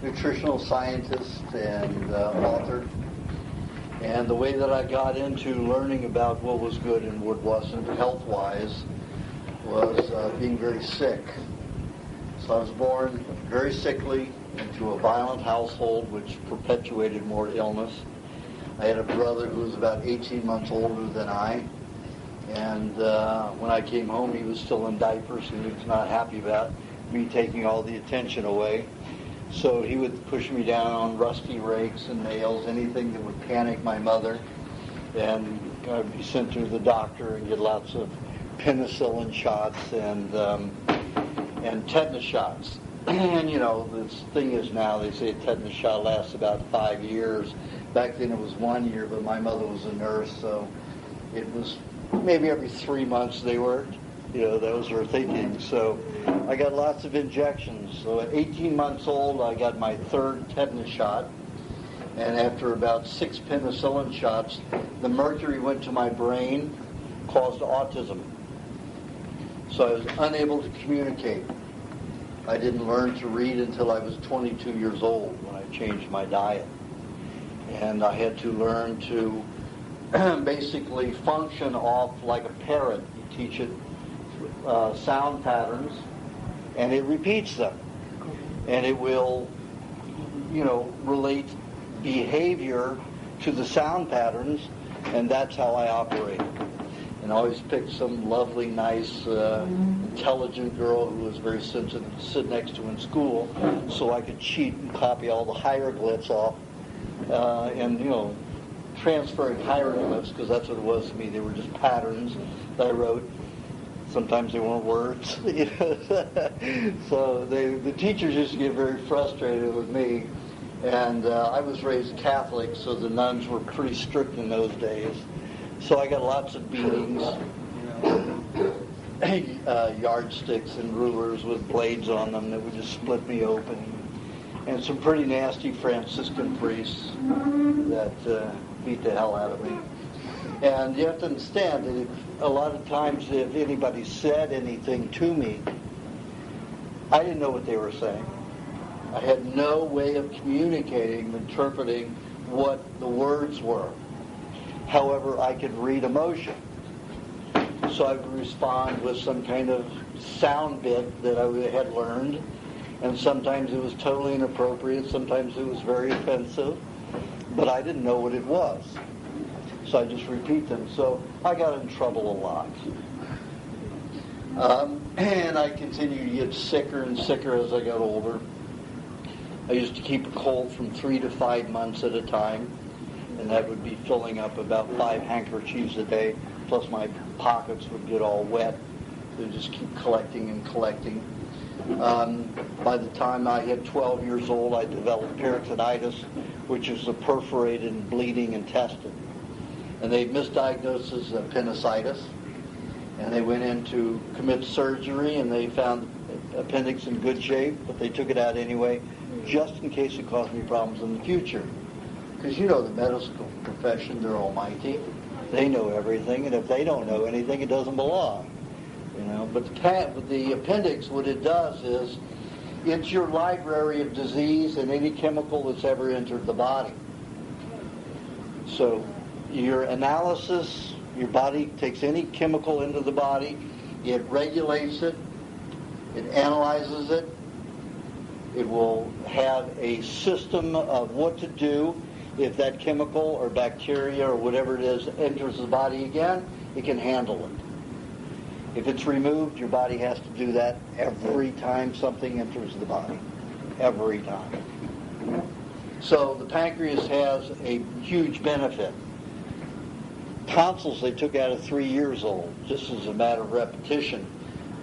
nutritional scientist and author. And the way that I got into learning about what was good and what wasn't health-wise was being very sick. So I was born very sickly into a violent household, which perpetuated more illness. I had a brother who was about 18 months older than I. And when I came home, he was still in diapers, and he was not happy about me taking all the attention away. So he would push me down on rusty rakes and nails, anything that would panic my mother. And I'd be sent to the doctor and get lots of penicillin shots and tetanus shots. And, the thing is now, they say a tetanus shot lasts about 5 years. Back then it was 1 year, but my mother was a nurse, so it was maybe every 3 months they worked. That was her thinking. So I got lots of injections. So at 18 months old, I got my third tetanus shot. And after about 6 penicillin shots, the mercury went to my brain, caused autism. So I was unable to communicate. I didn't learn to read until I was 22 years old when I changed my diet. And I had to learn to basically function off like a parrot. You teach it sound patterns, and it repeats them. And it will, relate behavior to the sound patterns, and that's how I operate. And I always picked some lovely, nice, intelligent girl who was very sensitive to sit next to in school, so I could cheat and copy all the hieroglyphs off, and transferring hieroglyphs, because that's what it was to me. They were just patterns that I wrote. Sometimes they weren't words. So the teachers used to get very frustrated with me. And I was raised Catholic, so the nuns were pretty strict in those days. So I got lots of beatings, yardsticks and rulers with blades on them that would just split me open. And some pretty nasty Franciscan priests that beat the hell out of me. And you have to understand that a lot of times if anybody said anything to me, I didn't know what they were saying. I had no way of communicating, interpreting what the words were. However, I could read emotion. So I would respond with some kind of sound bit that I had learned. And sometimes it was totally inappropriate. Sometimes it was very offensive. But I didn't know what it was. So I just repeat them. So I got in trouble a lot. And I continued to get sicker and sicker as I got older. I used to keep a cold from 3 to 5 months at a time. And that would be filling up about 5 handkerchiefs a day. Plus my pockets would get all wet. They would just keep collecting and collecting. By the time I hit 12 years old, I developed peritonitis, which is a perforated and bleeding intestine. And they misdiagnosed as appendicitis. And they went in to commit surgery, and they found the appendix in good shape, but they took it out anyway, just in case it caused me problems in the future. Because the medical profession, they're almighty. They know everything, and if they don't know anything, it doesn't belong. But the appendix, what it does is, it's your library of disease and any chemical that's ever entered the body. So your analysis, your body takes any chemical into the body, it regulates it, it analyzes it, it will have a system of what to do if that chemical or bacteria or whatever it is enters the body again, it can handle it. If it's removed, your body has to do that every time something enters the body. Every time. So the pancreas has a huge benefit. Tonsils they took out at 3 years old, just as a matter of repetition,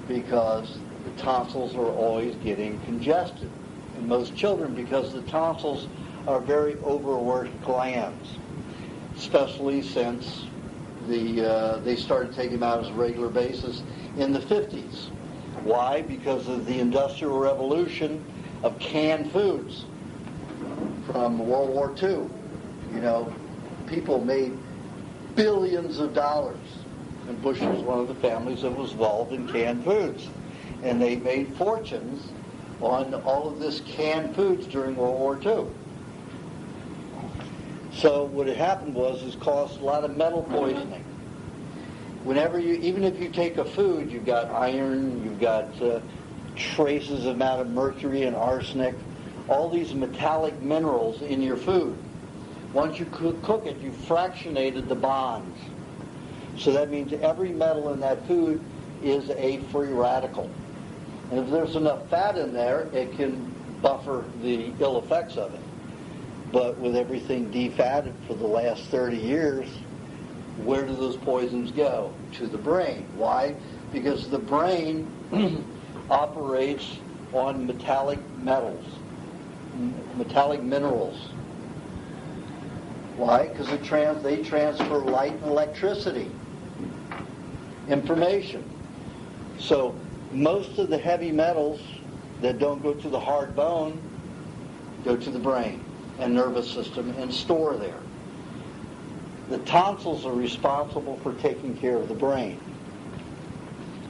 because the tonsils are always getting congested in most children, because the tonsils are very overworked glands, especially since they started taking them out as a regular basis in the 50s. Why? Because of the Industrial Revolution of canned foods from World War II. People made billions of dollars, and Bush was one of the families that was involved in canned foods. And they made fortunes on all of this canned foods during World War II. So what had happened was it caused a lot of metal poisoning. Whenever even if you take a food, you've got iron, you've got traces amount of mercury and arsenic, all these metallic minerals in your food. Once you cook it, you fractionated the bonds. So that means every metal in that food is a free radical. And if there's enough fat in there, it can buffer the ill effects of it. But with everything defatted for the last 30 years, where do those poisons go? To the brain. Why? Because the brain operates on metallic metals, metallic minerals. Why? Because they transfer light and electricity, information. So most of the heavy metals that don't go to the hard bone go to the brain and nervous system and store there. The tonsils are responsible for taking care of the brain.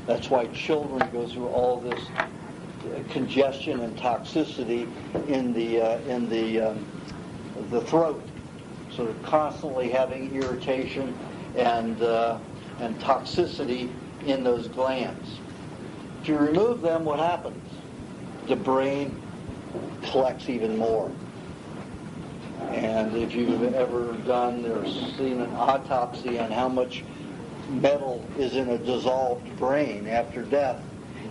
That's why children go through all this congestion and toxicity in the throat. So they're constantly having irritation and toxicity in those glands. If you remove them, what happens? The brain collects even more. And if you've ever done or seen an autopsy on how much metal is in a dissolved brain after death,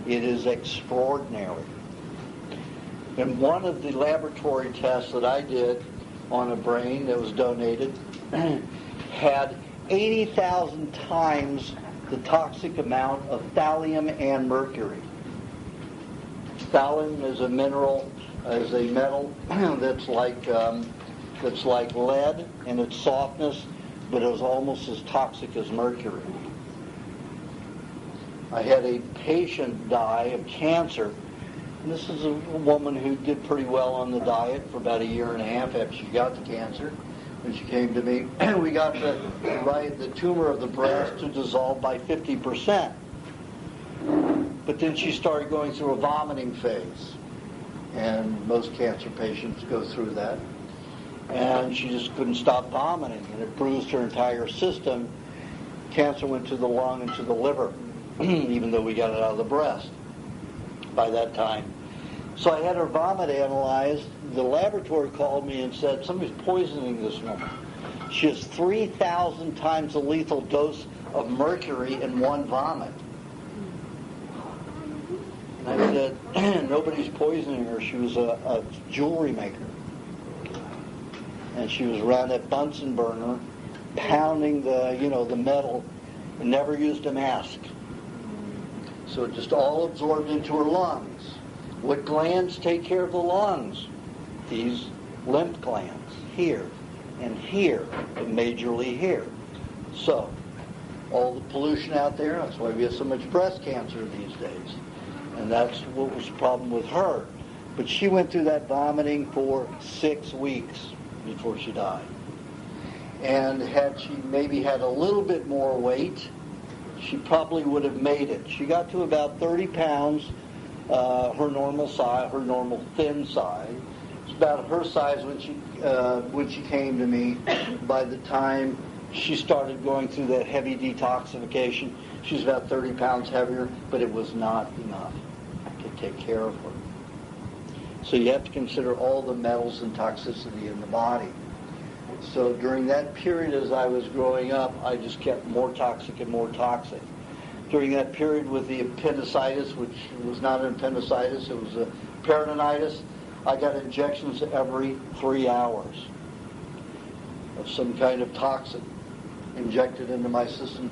it is extraordinary. And one of the laboratory tests that I did on a brain that was donated had 80,000 times the toxic amount of thallium and mercury. Thallium is a mineral, is a metal that's like lead in its softness, but it was almost as toxic as mercury. I had a patient die of cancer, and this is a woman who did pretty well on the diet for about a year and a half after she got the cancer. When she came to me, we got the tumor of the breast to dissolve by 50%. But then she started going through a vomiting phase, and most cancer patients go through that. And she just couldn't stop vomiting, and it bruised her entire system. Cancer went to the lung and to the liver, even though we got it out of the breast by that time. So I had her vomit analyzed. The laboratory called me and said, somebody's poisoning this woman. She has 3,000 times the lethal dose of mercury in one vomit. And I said, nobody's poisoning her. She was a jewelry maker. And she was around that Bunsen burner, pounding the metal, and never used a mask. So it just all absorbed into her lungs. What glands take care of the lungs? These lymph glands, here and here, and majorly here. So, all the pollution out there, that's why we have so much breast cancer these days. And that's what was the problem with her. But she went through that vomiting for 6 weeks before she died. And had she maybe had a little bit more weight, she probably would have made it. She got to about 30 pounds, her normal size, her normal thin size. It's about her size when she came to me. By the time she started going through that heavy detoxification, she was about 30 pounds heavier, but it was not enough to take care of her. So you have to consider all the metals and toxicity in the body. So during that period as I was growing up, I just kept more toxic and more toxic. During that period with the appendicitis, which was not an appendicitis, it was a peritonitis, I got injections every 3 hours of some kind of toxin injected into my system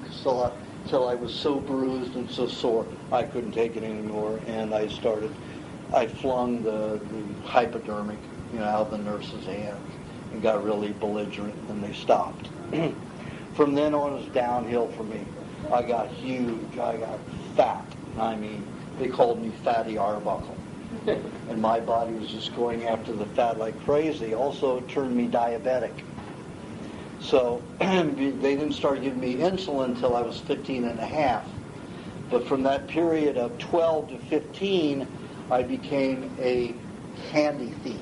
until I was so bruised and so sore I couldn't take it anymore, and I flung the hypodermic out of the nurse's hands and got really belligerent, and they stopped. From then on, it was downhill for me. I got huge. I got fat. I mean, they called me Fatty Arbuckle. And my body was just going after the fat like crazy. Also, it turned me diabetic. So they didn't start giving me insulin until I was 15 and a half. But from that period of 12 to 15, I became a candy thief.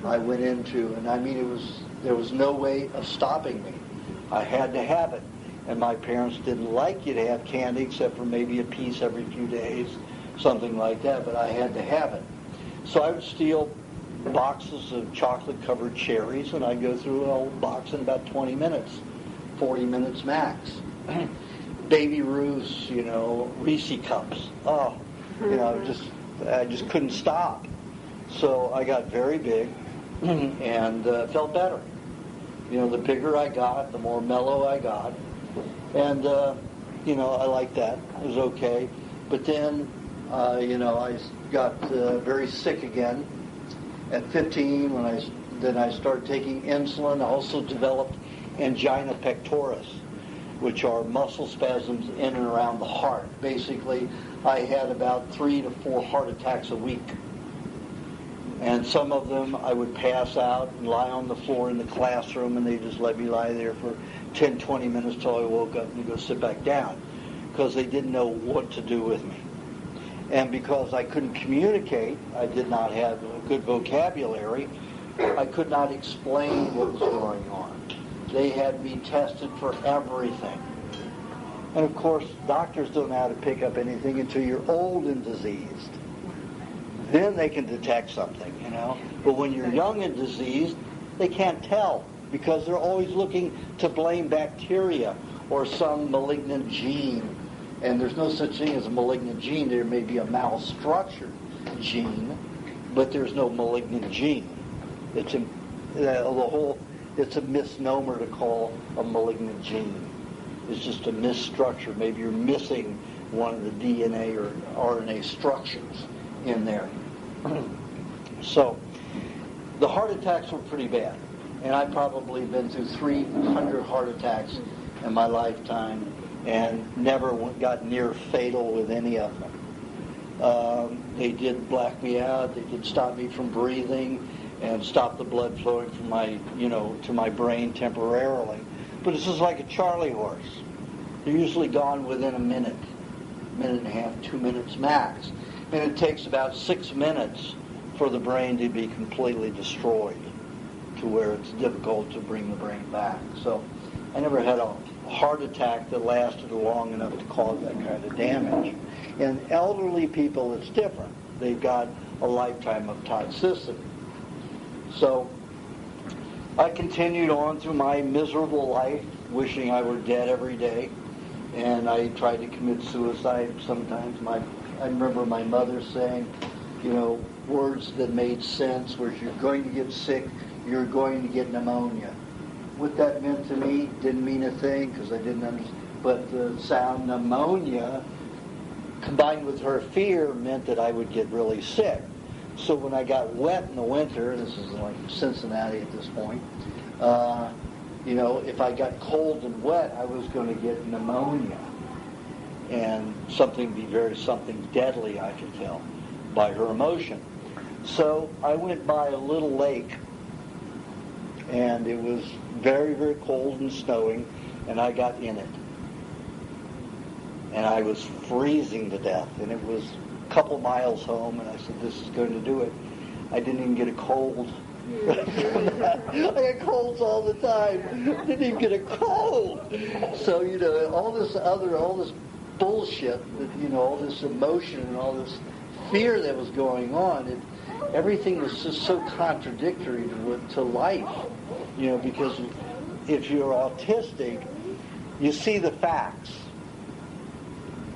I went into, and I mean, there was no way of stopping me. I had to have it. And my parents didn't like you to have candy except for maybe a piece every few days, something like that, but I had to have it. So I would steal boxes of chocolate-covered cherries, and I'd go through an old box in about 20 minutes, 40 minutes max. Baby Ruth's, Reese cups. Oh, I just couldn't stop. So I got very big and felt better. The bigger I got, the more mellow I got. And, I liked that. It was okay. But then, I got very sick again. At 15, when I started taking insulin, I also developed angina pectoris, which are muscle spasms in and around the heart. Basically, I had about 3 to 4 heart attacks a week. And some of them I would pass out and lie on the floor in the classroom, and they just let me lie there for 10, 20 minutes till I woke up and go sit back down, because they didn't know what to do with me. And because I couldn't communicate, I did not have a good vocabulary, I could not explain what was going on. They had me tested for everything. And of course, doctors don't know how to pick up anything until you're old and diseased. Then they can detect something, But when you're young and diseased, they can't tell, because they're always looking to blame bacteria or some malignant gene. And there's no such thing as a malignant gene. There may be a malstructured gene, but there's no malignant gene. It's a misnomer to call a malignant gene. It's just a misstructure. Maybe you're missing one of the DNA or RNA structures in there. So the heart attacks were pretty bad. And I've probably been through 300 heart attacks in my lifetime, and never got near fatal with any of them. They did black me out. They did stop me from breathing and stop the blood flowing from to my brain temporarily. But it's just like a Charlie horse. They're usually gone within a minute and a half, 2 minutes max. And it takes about 6 minutes for the brain to be completely destroyed, to where it's difficult to bring the brain back. So I never had a heart attack that lasted long enough to cause that kind of damage. In elderly people, it's different. They've got a lifetime of toxicity. So I continued on through my miserable life, wishing I were dead every day, and I tried to commit suicide sometimes. I remember my mother saying, words that made sense, where you're going to get sick, you're going to get pneumonia. What that meant to me didn't mean a thing, because I didn't understand. But the sound pneumonia, combined with her fear, meant that I would get really sick. So when I got wet in the winter, this is like Cincinnati at this point, if I got cold and wet, I was going to get pneumonia. And something deadly, I could tell, by her emotion. So I went by a little lake, and it was very, very cold and snowing, and I got in it. And I was freezing to death, and it was a couple miles home, and I said, this is going to do it. I didn't even get a cold. I got colds all the time. I didn't even get a cold. So, all this bullshit, all this emotion and all this fear that was going on, everything was just so contradictory to life. Because if you're autistic, you see the facts.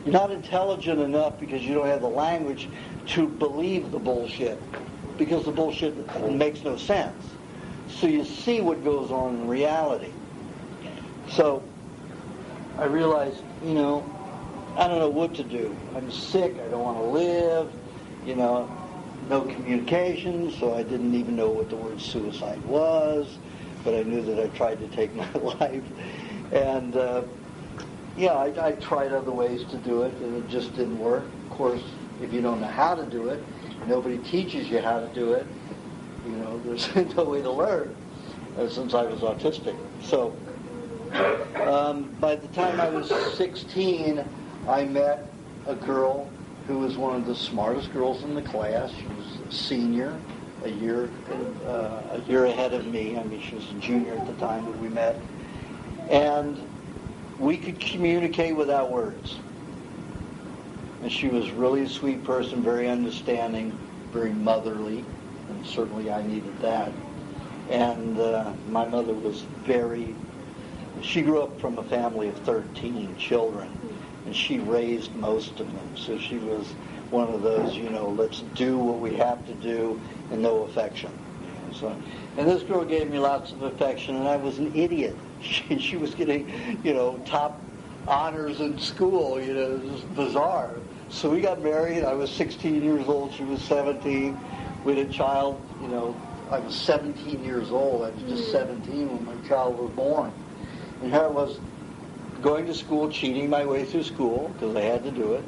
You're not intelligent enough because you don't have the language to believe the bullshit, because the bullshit makes no sense. So you see what goes on in reality. So I realized, I don't know what to do. I'm sick. I don't want to live. No communication, so I didn't even know what the word suicide was, but I knew that I tried to take my life. And I tried other ways to do it, and it just didn't work. Of course, if you don't know how to do it, nobody teaches you how to do it. There's no way to learn, since I was autistic. So by the time I was 16, I met a girl who was one of the smartest girls in the class. She was a senior, a year ahead of me. I mean, she was a junior at the time that we met. And we could communicate without words. And she was really a sweet person, very understanding, very motherly, and certainly I needed that. And my mother was she grew up from a family of 13 children, and she raised most of them. So she was one of those, let's do what we have to do and no affection. And this girl gave me lots of affection, and I was an idiot. She was getting, top honors in school, it was bizarre. So we got married. I was 16 years old. She was 17. We had a child, I was 17 years old. I was just 17 when my child was born. And here I was going to school, cheating my way through school, because I had to do it.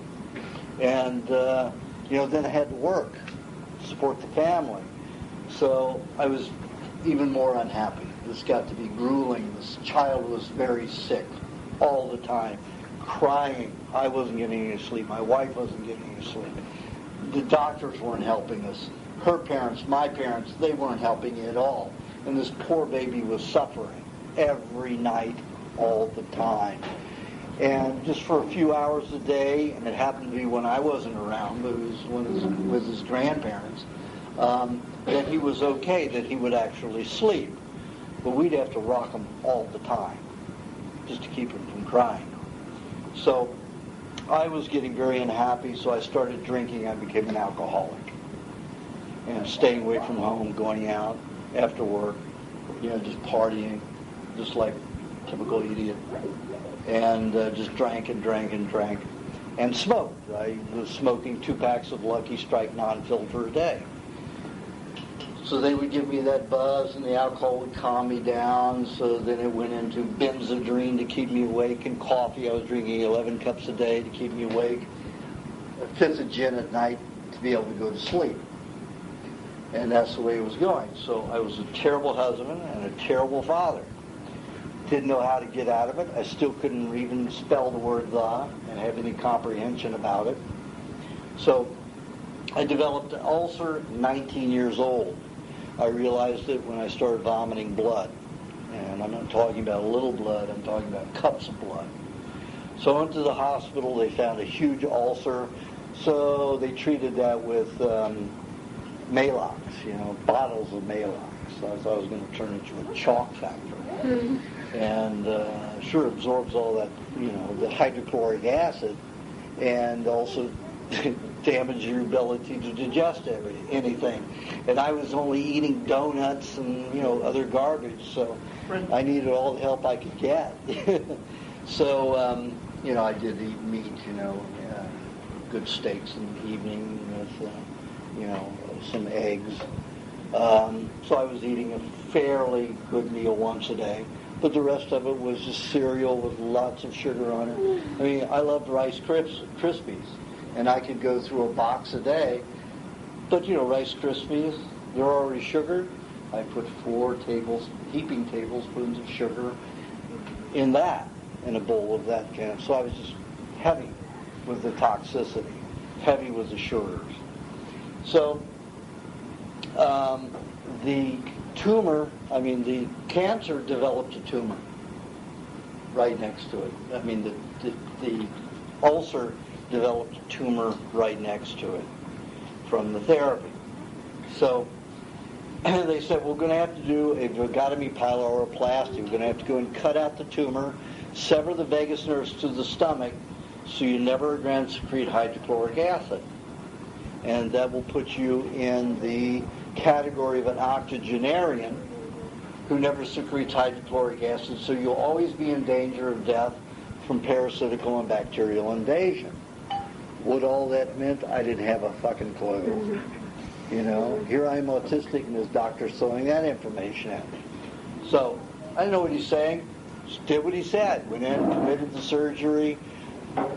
And, then I had to work, support the family. So I was even more unhappy. This got to be grueling. This child was very sick all the time, crying. I wasn't getting any sleep. My wife wasn't getting any sleep. The doctors weren't helping us. Her parents, my parents, they weren't helping at all. And this poor baby was suffering every night, all the time. And just for a few hours a day, and it happened to be when I wasn't around, but it was with his grandparents, that he was okay, that he would actually sleep. But we'd have to rock him all the time, just to keep him from crying. So I was getting very unhappy, so I started drinking. I became an alcoholic. And staying away from home, going out after work, just partying, just like a typical idiot. And just drank and drank and drank. And smoked. I was smoking 2 packs of Lucky Strike non-filter a day. So they would give me that buzz, and the alcohol would calm me down. So then it went into Benzedrine to keep me awake, and coffee. I was drinking 11 cups a day to keep me awake. A fifth of gin at night to be able to go to sleep. And that's the way it was going. So I was a terrible husband and a terrible father. Didn't know how to get out of it. I still couldn't even spell the word "the" and have any comprehension about it. So I developed an ulcer at 19 years old. I realized it when I started vomiting blood. And I'm not talking about a little blood, I'm talking about cups of blood. So I went to the hospital. They found a huge ulcer. So they treated that with Maalox, bottles of Maalox. So I thought I was going to turn into a chalk factory. Mm-hmm. And sure absorbs all that, the hydrochloric acid, and also damage your ability to digest anything. And I was only eating donuts and, other garbage, so I needed all the help I could get. So, I did eat meat, good steaks in the evening with, some eggs. So I was eating a fairly good meal once a day. But the rest of it was just cereal with lots of sugar on it. I mean, I loved Rice Krispies, and I could go through a box a day. But, Rice Krispies, they're already sugared. I put 4 heaping tablespoons of sugar in a bowl of that kind. So I was just heavy with the toxicity, heavy with the sugars. So the cancer developed a tumor right next to it. I mean, the ulcer developed a tumor right next to it from the therapy. So they said, we're going to have to do a vagotomy pyloroplasty. We're going to have to go and cut out the tumor, sever the vagus nerves to the stomach, so you never again secrete hydrochloric acid. And that will put you in the category of an octogenarian who never secretes hydrochloric acid, so you'll always be in danger of death from parasitical and bacterial invasion. What all that meant, I didn't have a fucking clue. Here I am autistic, and this doctor's throwing that information at me. So, I didn't know what he's saying. Just did what he said. Went in, committed the surgery.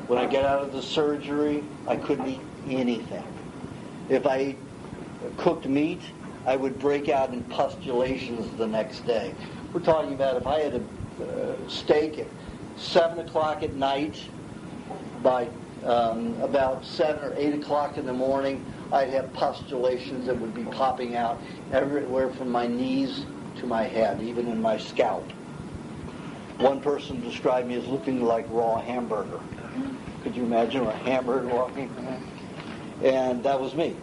When I get out of the surgery, I couldn't eat anything. If I ate cooked meat, I would break out in pustulations the next day. We're talking about if I had a steak at 7 o'clock at night, by about 7 or 8 o'clock in the morning, I'd have pustulations that would be popping out everywhere from my knees to my head, even in my scalp. One person described me as looking like raw hamburger. Could you imagine a hamburger walking? And that was me.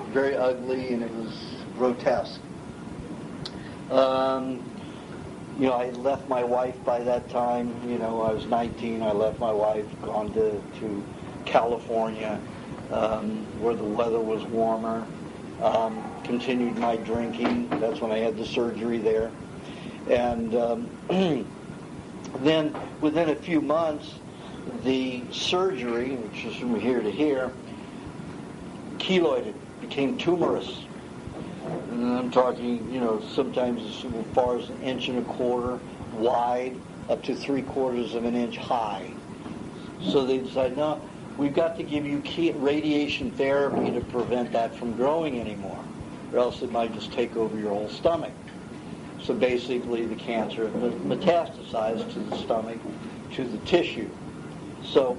Very ugly, and it was grotesque. I left my wife by that time. I was 19. I left my wife, gone to California, where the weather was warmer. Continued my drinking. That's when I had the surgery there. And then within a few months, the surgery, which is from here to here, keloided, became tumorous. And I'm talking, sometimes as far as 1.25 inches wide, up to 3/4 of an inch high. So they decided, no, we've got to give you radiation therapy to prevent that from growing anymore, or else it might just take over your whole stomach. So basically the cancer metastasized to the stomach, to the tissue. So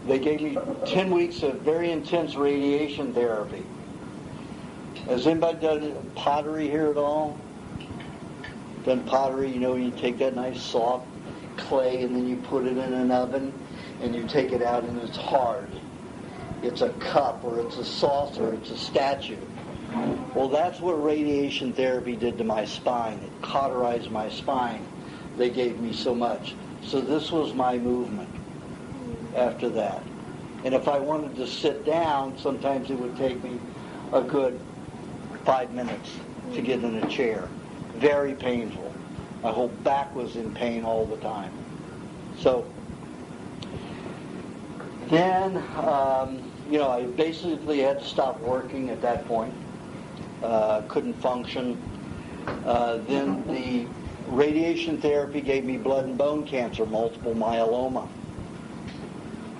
they gave me 10 weeks of very intense radiation therapy. Has anybody done pottery here at all? Done pottery, you take that nice soft clay and then you put it in an oven and you take it out and it's hard. It's a cup or it's a saucer, it's a statue. Well, that's what radiation therapy did to my spine. It cauterized my spine. They gave me so much. So this was my movement after that. And if I wanted to sit down, sometimes it would take me a good 5 minutes to get in a chair. Very painful. My whole back was in pain all the time. So then, I basically had to stop working at that point. Couldn't function. Then the radiation therapy gave me blood and bone cancer, multiple myeloma.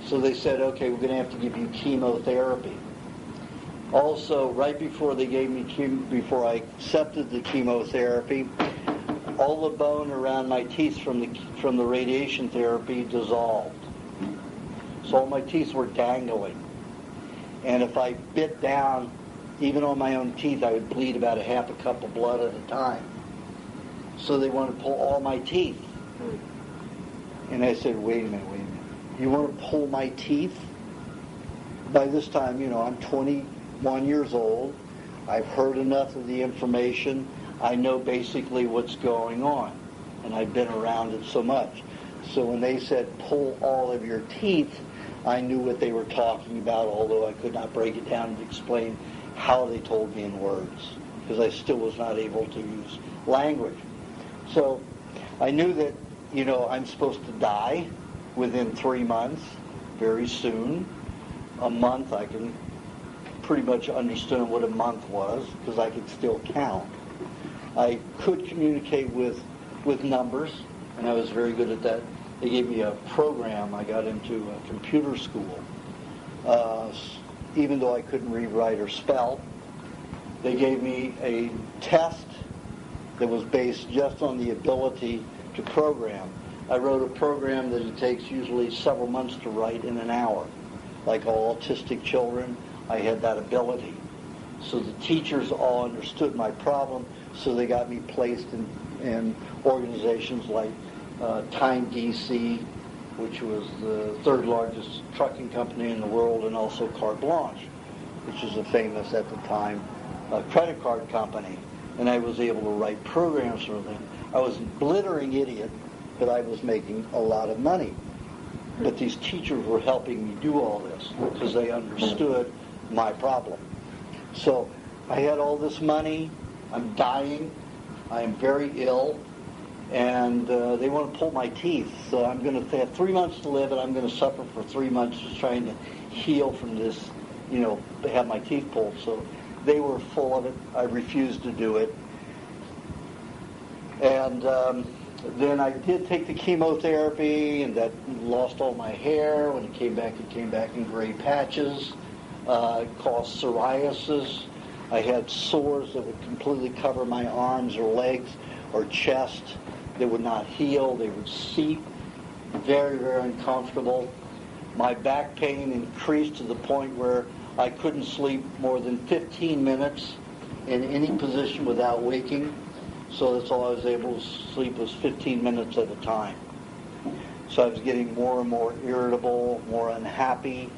So they said, okay, we're going to have to give you chemotherapy. Also, right before they gave me before I accepted the chemotherapy, all the bone around my teeth from the radiation therapy dissolved. So all my teeth were dangling. And if I bit down, even on my own teeth, I would bleed about 1/2 cup of blood at a time. So they wanted to pull all my teeth. And I said, wait a minute. You want to pull my teeth? By this time, I'm 21 years old. I've heard enough of the information. I know basically what's going on. And I've been around it so much. So when they said, pull all of your teeth, I knew what they were talking about, although I could not break it down and explain how they told me in words, because I still was not able to use language. So I knew that, I'm supposed to die within 3 months, very soon. A month, I can pretty much understand what a month was, because I could still count. I could communicate with numbers, and I was very good at that. They gave me a program. I got into a computer school. Even though I couldn't read, write, or spell, they gave me a test that was based just on the ability to program. I wrote a program that it takes usually several months to write in an hour. Like all autistic children, I had that ability. So the teachers all understood my problem, so they got me placed in organizations like Time DC, which was the 3rd largest trucking company in the world, and also Carte Blanche, which is a famous, at the time, credit card company. And I was able to write programs for them. I was a blithering idiot, but I was making a lot of money. But these teachers were helping me do all this because they understood my problem. So I had all this money. I'm dying. I am very ill. And they want to pull my teeth. So I'm going to have 3 months to live, and I'm going to suffer for 3 months just trying to heal from this, have my teeth pulled. So they were full of it. I refused to do it. And then I did take the chemotherapy, and that lost all my hair. When it came back in gray patches. It caused psoriasis. I had sores that would completely cover my arms or legs or chest. They would not heal. They would seep. very, very uncomfortable. My back pain increased to the point where I couldn't sleep more than 15 minutes in any position without waking. So that's all I was able to sleep was 15 minutes at a time. So I was getting more and more irritable, more unhappy,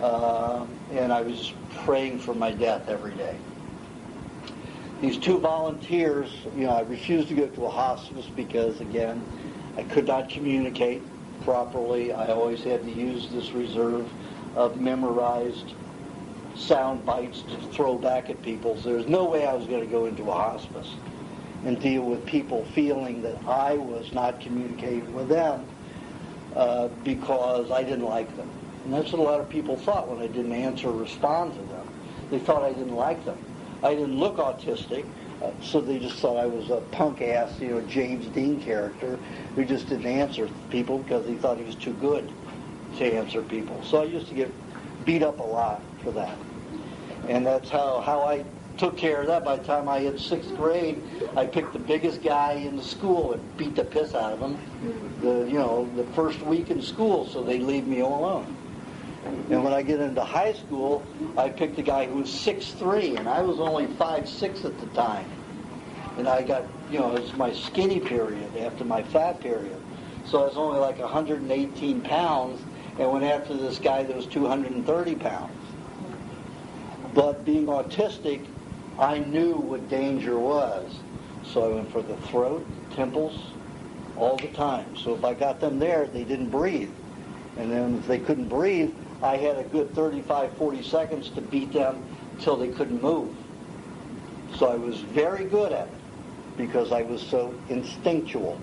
and I was praying for my death every day. These two volunteers, I refused to go to a hospice because, again, I could not communicate properly. I always had to use this reserve of memorized sound bites to throw back at people. So there's no way I was going to go into a hospice and deal with people feeling that I was not communicating with them because I didn't like them. And that's what a lot of people thought when I didn't answer or respond to them. They thought I didn't like them. I didn't look autistic, so they just thought I was a punk-ass, James Dean character who just didn't answer people because he thought he was too good to answer people. So I used to get beat up a lot for that. And that's how I took care of that. By the time I hit 6th grade, I picked the biggest guy in the school and beat the piss out of him the first week in school, so they'd leave me alone. And when I get into high school, I picked a guy who was 6'3", and I was only 5'6" at the time. And I got, it was my skinny period after my fat period. So I was only like 118 pounds, and went after this guy that was 230 pounds. But being autistic, I knew what danger was. So I went for the throat, temples, all the time. So if I got them there, they didn't breathe. And then if they couldn't breathe, I had a good 35, 40 seconds to beat them till they couldn't move. So I was very good at it because I was so instinctual.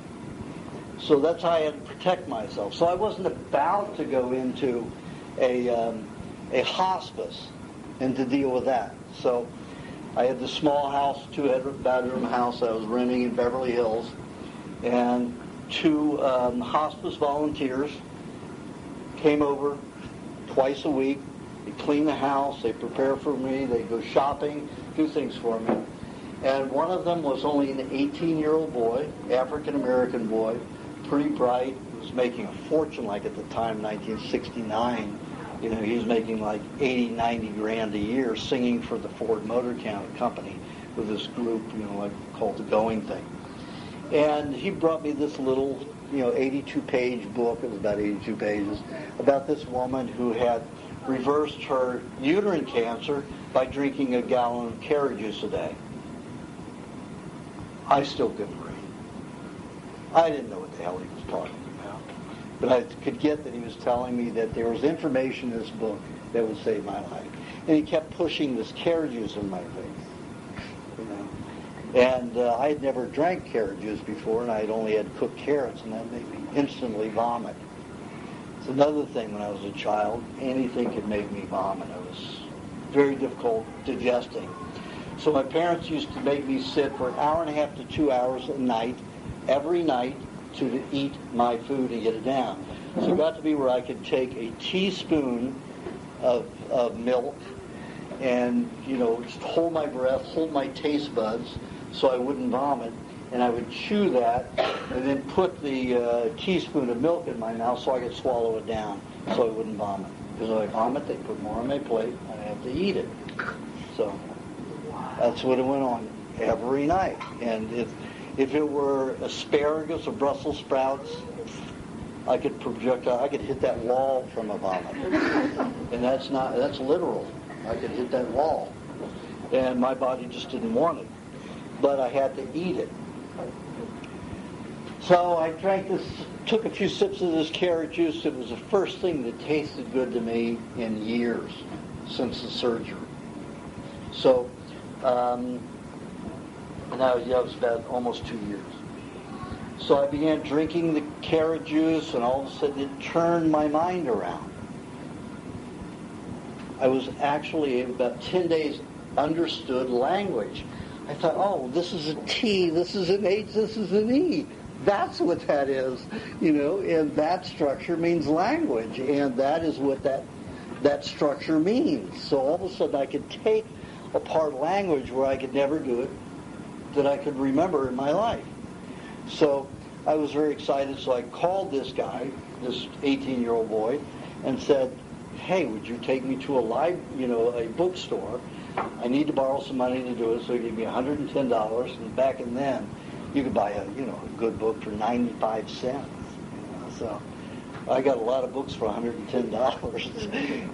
So that's how I had to protect myself. So I wasn't about to go into a hospice and to deal with that. So I had this small house, 2-bedroom house I was renting in Beverly Hills, and 2 hospice volunteers came over twice a week. They clean the house, they prepare for me, they go shopping, do things for me. And one of them was only an 18-year-old boy, African-American boy, pretty bright, was making a fortune like at the time, 1969. He was making like 80, 90 grand a year singing for the Ford Motor Company with this group, called the Going Thing. And he brought me this little 82-page book, it was about 82 pages, about this woman who had reversed her uterine cancer by drinking a gallon of carrot juice a day. I still couldn't read. I didn't know what the hell he was talking about. But I could get that he was telling me that there was information in this book that would save my life. And he kept pushing this carrot juice in my face. And I had never drank carrot juice before, and I had only had cooked carrots, and that made me instantly vomit. It's another thing when I was a child. Anything could make me vomit. I was very difficult digesting. So my parents used to make me sit for an hour and a half to 2 hours a night, every night, to eat my food and get it down. So it got to be where I could take a teaspoon of milk and, just hold my breath, hold my taste buds so I wouldn't vomit, and I would chew that and then put the teaspoon of milk in my mouth so I could swallow it down so I wouldn't vomit. Because if I vomit, they put more on my plate and I have to eat it. So that's what it went on every night. And if it were asparagus or Brussels sprouts, I could hit that wall from a vomit. And that's literal. I could hit that wall. And my body just didn't want it. But I had to eat it. So I took a few sips of this carrot juice. It was the first thing that tasted good to me in years since the surgery. So, and that was about almost 2 years. So I began drinking the carrot juice, and all of a sudden it turned my mind around. I was actually, in about 10 days, understood language. I thought, oh, this is a T, this is an H, this is an E. That's what that is, and that structure means language, and that is what that structure means. So all of a sudden I could take apart language where I could never do it, that I could remember in my life. So I was very excited, so I called this guy, this 18-year-old boy, and said, "Hey, would you take me to a bookstore? I need to borrow some money to do it." So he gave me $110, and back in then, you could buy a good book for 95 cents. So I got a lot of books for $110,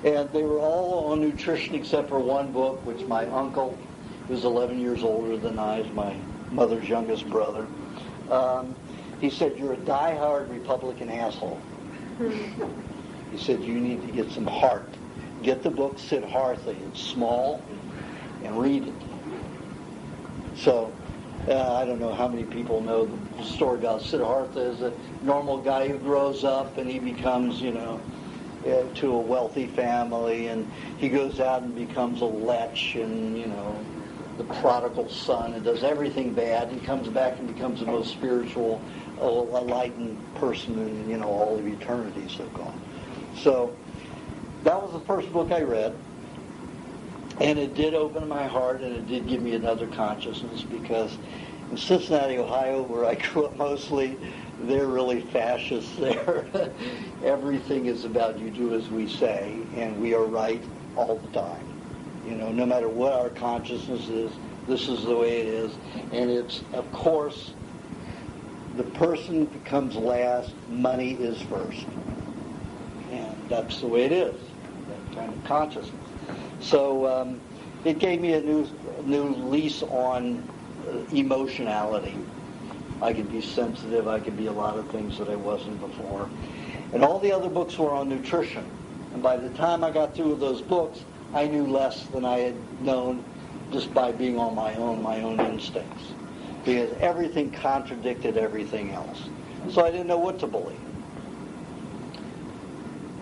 and they were all on nutrition except for one book, which my uncle, who was 11 years older than I, is my mother's youngest brother. He said, "You're a diehard Republican asshole." He said, "You need to get some heart. Get the book Siddhartha. It's small, and read it." So, I don't know how many people know the story about Siddhartha. Is a normal guy who grows up and he becomes, to a wealthy family, and he goes out and becomes a lech and, the prodigal son, and does everything bad, and comes back and becomes the most spiritual, enlightened person in, all of eternity, so called. So that was the first book I read, and it did open my heart, and it did give me another consciousness, because in Cincinnati, Ohio, where I grew up mostly, they're really fascists there. Everything is about you do as we say, and we are right all the time. No matter what our consciousness is, this is the way it is. And it's, of course, the person becomes last, money is first. And that's the way it is, that kind of consciousness. So it gave me a new lease on emotionality. I could be sensitive, I could be a lot of things that I wasn't before. And all the other books were on nutrition. And by the time I got through with those books, I knew less than I had known just by being on my own instincts. Because everything contradicted everything else. So I didn't know what to believe.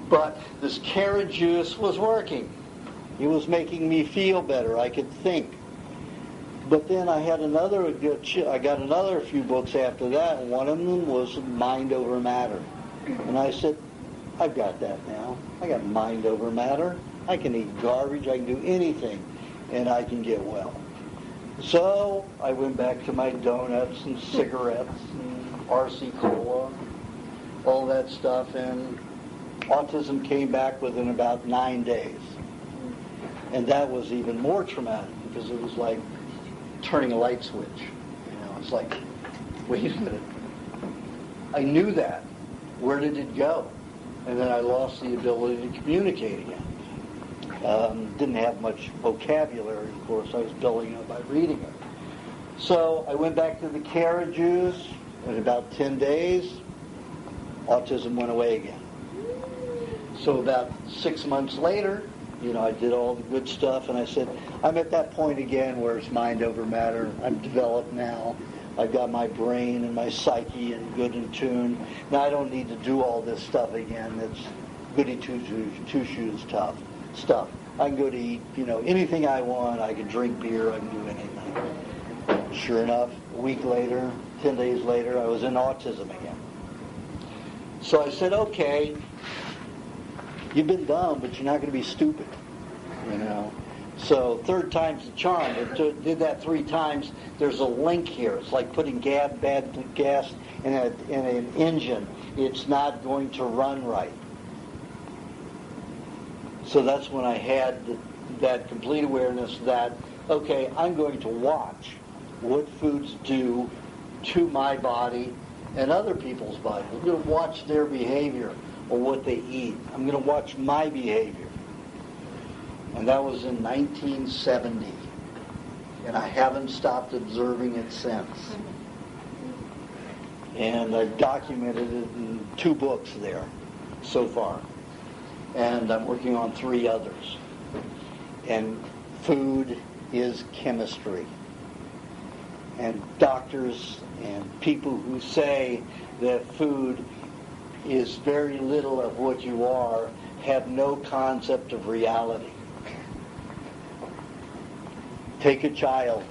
But this carrot juice was working. It was making me feel better. I could think. But then I got another few books after that, and one of them was Mind Over Matter. And I said, I've got that now. I got mind over matter. I can eat garbage. I can do anything, and I can get well. So I went back to my donuts and cigarettes and RC Cola, all that stuff, and autism came back within about 9 days. And that was even more traumatic, because it was like turning a light switch. It's like, wait a minute. I knew that. Where did it go? And then I lost the ability to communicate again. Didn't have much vocabulary, of course. I was building up by reading it. So I went back to the carrot juice. In about 10 days, autism went away again. So about 6 months later, I did all the good stuff, and I said, I'm at that point again where it's mind over matter. I'm developed now. I've got my brain and my psyche and good in tune. Now I don't need to do all this stuff again. It's goody two-shoes tough stuff. I can go to eat, anything I want. I can drink beer. I can do anything. Sure enough, a week later, 10 days later, I was in autism again. So I said, okay, you've been dumb, but you're not going to be stupid, So third time's the charm. It did that 3 times. There's a link here. It's like putting bad gas in an engine. It's not going to run right. So that's when I had that complete awareness that, okay, I'm going to watch what foods do to my body and other people's bodies. I'm going to watch their behavior or what they eat. I'm going to watch my behavior. And that was in 1970. And I haven't stopped observing it since. And I've documented it in 2 books there so far. And I'm working on 3 others. And food is chemistry. And doctors and people who say that food is very little of what you are have no concept of reality. Take a child.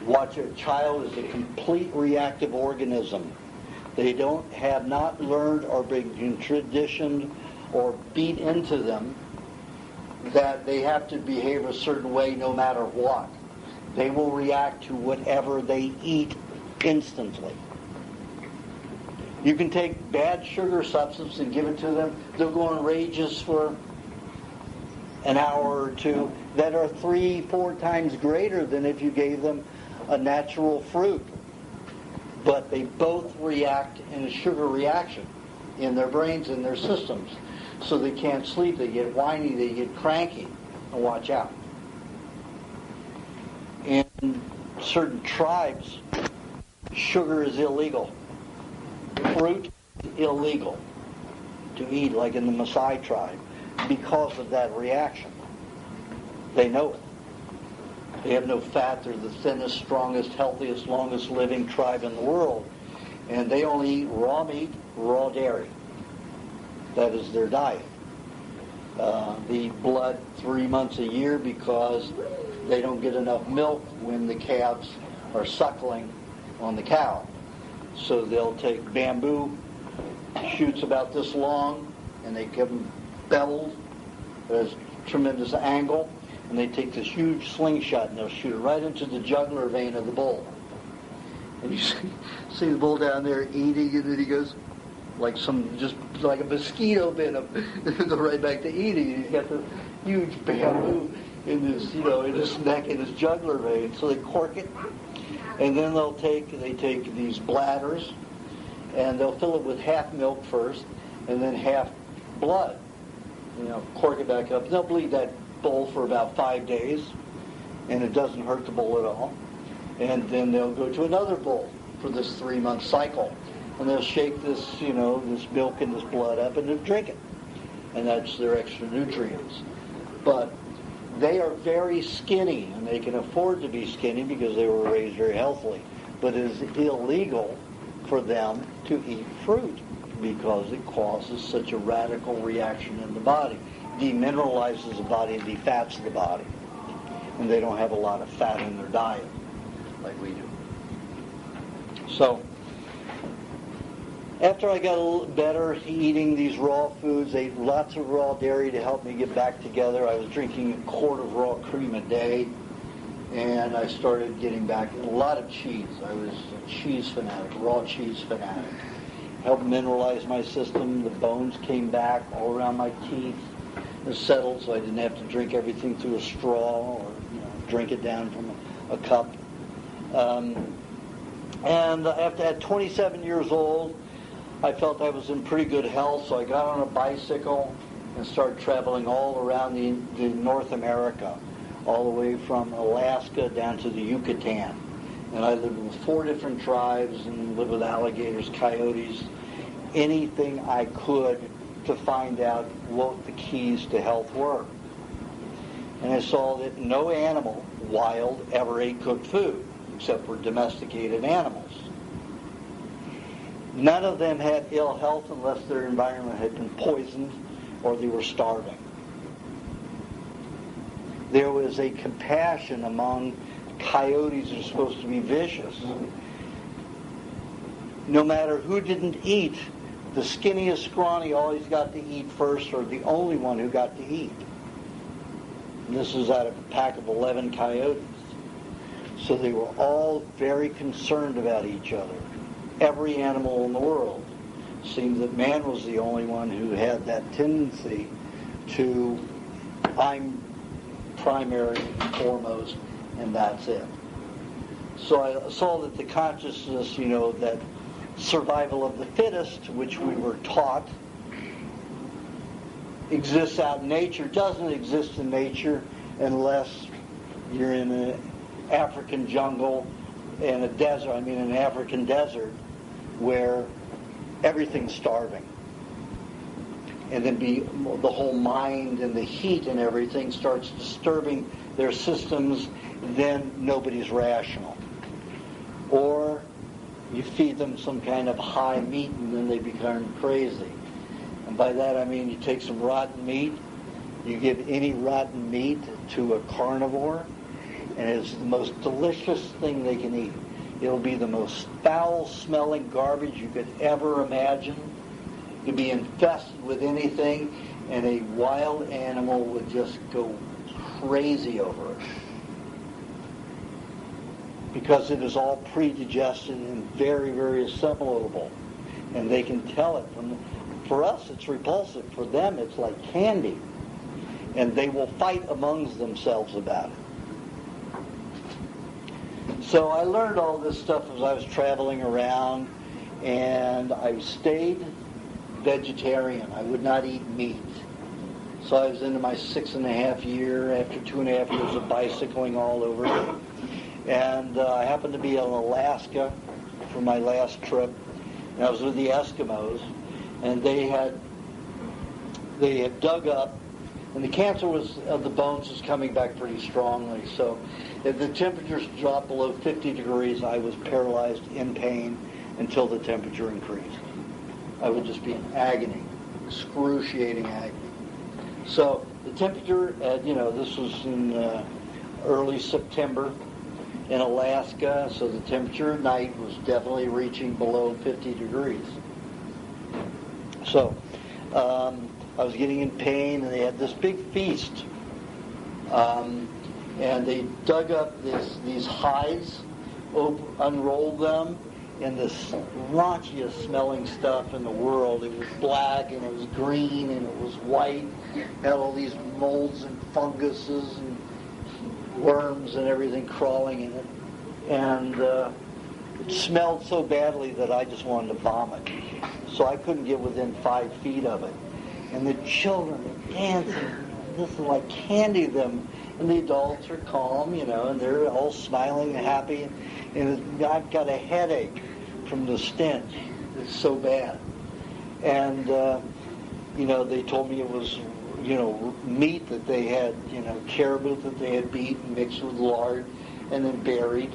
Watch a child as a complete reactive organism. They have not learned or been conditioned or beat into them that they have to behave a certain way no matter what. They will react to whatever they eat instantly. You can take bad sugar substance and give it to them. They'll go on rages for an hour or two that are 3-4 times greater than if you gave them a natural fruit. But they both react in a sugar reaction in their brains and their systems. So they can't sleep, they get whiny, they get cranky. And watch out. In certain tribes, sugar is illegal. Fruit is illegal to eat, like in the Maasai tribe, because of that reaction. They know it. They have no fat. They're the thinnest, strongest, healthiest, longest living tribe in the world. And they only eat raw meat, raw dairy. That is their diet. They eat blood 3 months a year because they don't get enough milk when the calves are suckling on the cow. So they'll take bamboo shoots about this long, and they give them beveled at a tremendous angle, and they take this huge slingshot and they'll shoot it right into the jugular vein of the bull. And you see the bull down there eating, and then he goes just like a mosquito bit him, go right back to eating. And he's got this huge bamboo in his neck, in his jugular vein. So they cork it, and then they take these bladders, and they'll fill it with half milk first, and then half blood. Cork it back up. They'll bleed that bull for about 5 days, and it doesn't hurt the bull at all. And then they'll go to another bull for this 3-month cycle, and they'll shake this, this milk and this blood up, and they'll drink it, and that's their extra nutrients. But they are very skinny, and they can afford to be skinny because they were raised very healthily. But it is illegal for them to eat fruit because it causes such a radical reaction in the body. Demineralizes the body and defats the body. And they don't have a lot of fat in their diet like we do. So, after I got a little better eating these raw foods, ate lots of raw dairy to help me get back together. I was drinking a quart of raw cream a day, and I started getting back a lot of cheese. I was a cheese fanatic, raw cheese fanatic. Helped mineralize my system. The bones came back all around my teeth. It settled, so I didn't have to drink everything through a straw or drink it down from a cup. And at 27 years old, I felt I was in pretty good health, so I got on a bicycle and started traveling all around the North America, all the way from Alaska down to the Yucatan. And I lived with 4 different tribes and lived with alligators, coyotes, anything I could to find out what the keys to health were. And I saw that no animal, wild, ever ate cooked food, except for domesticated animals. None of them had ill health unless their environment had been poisoned or they were starving. There was a compassion among coyotes that are supposed to be vicious. No matter who didn't eat, the skinniest scrawny always got to eat first, or the only one who got to eat. And this was out of a pack of 11 coyotes. So they were all very concerned about each other. Every animal in the world. It seemed that man was the only one who had that tendency to, I'm primary and foremost, and that's it. So I saw that the consciousness, that survival of the fittest, which we were taught, exists out in nature, doesn't exist in nature unless you're in an African jungle, in an African desert, where everything's starving. And then the whole mind and the heat and everything starts disturbing their systems, then nobody's rational. Or you feed them some kind of high meat and then they become crazy. And by that I mean you take some rotten meat, you give any rotten meat to a carnivore, and it's the most delicious thing they can eat. It'll be the most foul-smelling garbage you could ever imagine. To be infested with anything, and a wild animal would just go crazy over it. Because it is all pre-digested and very, very assimilable. And they can tell it. For us, it's repulsive. For them, it's like candy. And they will fight amongst themselves about it. So I learned all this stuff as I was traveling around, and I stayed vegetarian. I would not eat meat. So I was into my 6.5 year, after 2.5 years of bicycling all over. And I happened to be in Alaska for my last trip. And I was with the Eskimos, and they had dug up, and the cancer of the bones was coming back pretty strongly. So if the temperatures dropped below 50 degrees, I was paralyzed in pain until the temperature increased. I would just be in agony, excruciating agony. So the temperature at, this was in early September in Alaska, so the temperature at night was definitely reaching below 50 degrees. So I was getting in pain, and they had this big feast. And they dug up these hides, unrolled them, and this raunchiest smelling stuff in the world. It was black, and it was green, and it was white. It had all these molds and funguses and worms and everything crawling in it. And it smelled so badly that I just wanted to vomit. So I couldn't get within 5 feet of it. And the children are dancing. This is like candy to them. And the adults are calm, and they're all smiling and happy. And I've got a headache from the stench. It's so bad. And, they told me it was, meat that they had, caribou that they had beaten, mixed with lard, and then buried,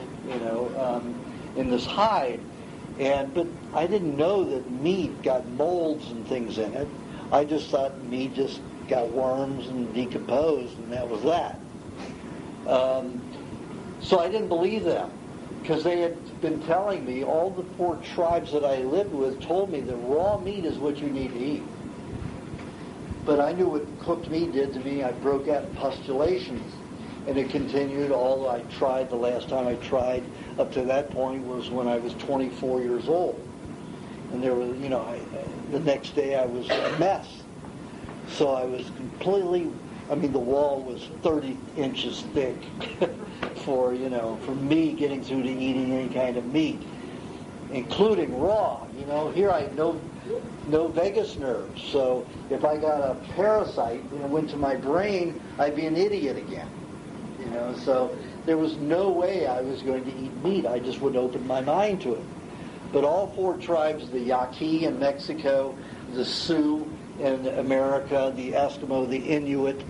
in this hide. But I didn't know that meat got molds and things in it. I just thought meat just got worms and decomposed, and that was that. So I didn't believe them, because they had been telling me, all the 4 tribes that I lived with told me that raw meat is what you need to eat. But I knew what cooked meat did to me. I broke out in pustulations, and it continued all I tried. The last time I tried up to that point was when I was 24 years old. And there was, the next day I was a mess. So I was completely, the wall was 30 inches thick for me getting through to eating any kind of meat, including raw. Here I had no vagus nerves. So if I got a parasite and it went to my brain, I'd be an idiot again. So there was no way I was going to eat meat. I just wouldn't open my mind to it. But all 4 tribes, the Yaqui in Mexico, the Sioux in America, the Eskimo, the Inuit,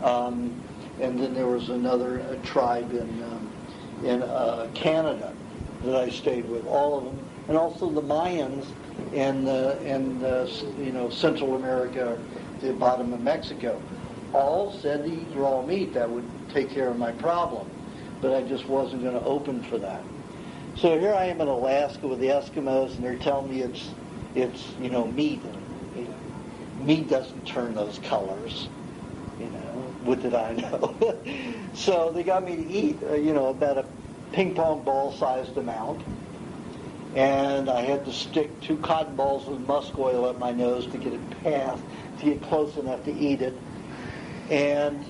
and then there was another tribe in Canada that I stayed with, all of them, and also the Mayans in Central America, the bottom of Mexico, all said to eat raw meat. That would take care of my problem, but I just wasn't going to open for that. So here I am in Alaska with the Eskimos, and they're telling me it's meat. Meat doesn't turn those colors. What did I know? So they got me to eat, about a ping pong ball sized amount, and I had to stick 2 cotton balls with musk oil up my nose to get it past, to get close enough to eat it, and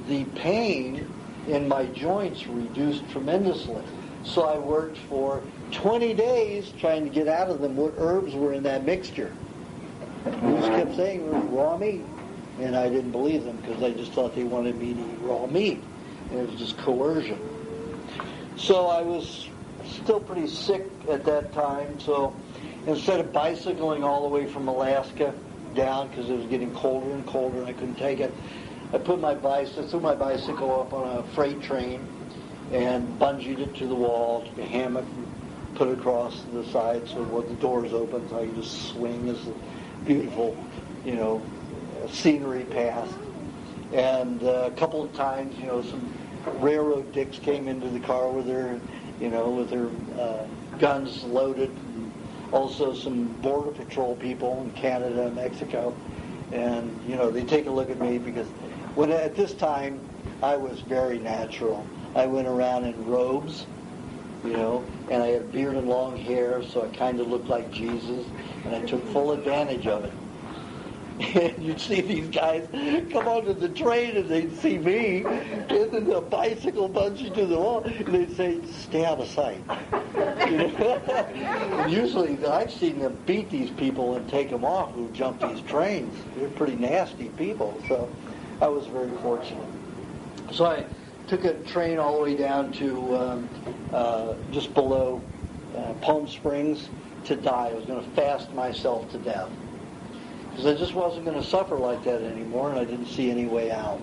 the pain in my joints reduced tremendously. So I worked for 20 days trying to get out of them what herbs were in that mixture. They just kept saying it was raw meat. And I didn't believe them, because I just thought they wanted me to eat raw meat. And it was just coercion. So I was still pretty sick at that time. So instead of bicycling all the way from Alaska down, because it was getting colder and colder and I couldn't take it, I threw my bicycle up on a freight train and bungeed it to the wall, took a hammock and put it across the side so when the doors open so I could just swing as the beautiful, scenery passed. And a couple of times, some railroad dicks came into the car with their guns loaded. And also some border patrol people in Canada and Mexico. And, they take a look at me because at this time, I was very natural. I went around in robes, and I had beard and long hair, so I kind of looked like Jesus. and I took full advantage of it. And you'd see these guys come onto the train, and they'd see me in the bicycle bunching to the wall, and they'd say, "Stay out of sight." And usually, I've seen them beat these people and take them off who jump these trains. They're pretty nasty people, so I was very fortunate. So I took a train all the way down to just below Palm Springs to die. I was going to fast myself to death, because I just wasn't going to suffer like that anymore, and I didn't see any way out.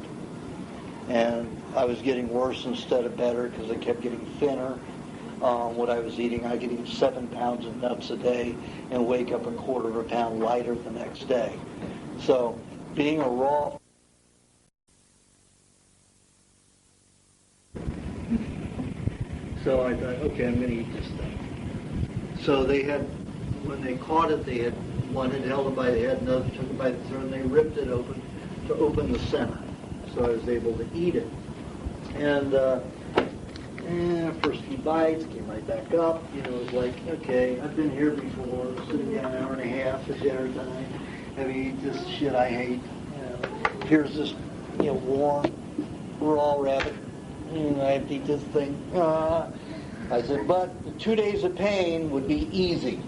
And I was getting worse instead of better, because I kept getting thinner on what I was eating. I could eat 7 pounds of nuts a day and wake up a quarter of a pound lighter the next day. So being a raw... So I thought, okay, I'm going to eat this thing. So they had, when they caught it, they had, one had held it by the head, another took it by the throat, and they ripped it open to open the center. So I was able to eat it. And first few bites, came right back up. It was like, okay, I've been here before, sitting down an hour and a half at dinner time, having eat this shit I hate. Here's this, warm, raw rabbit. I have to eat this thing. I said, but the 2 days of pain would be easy,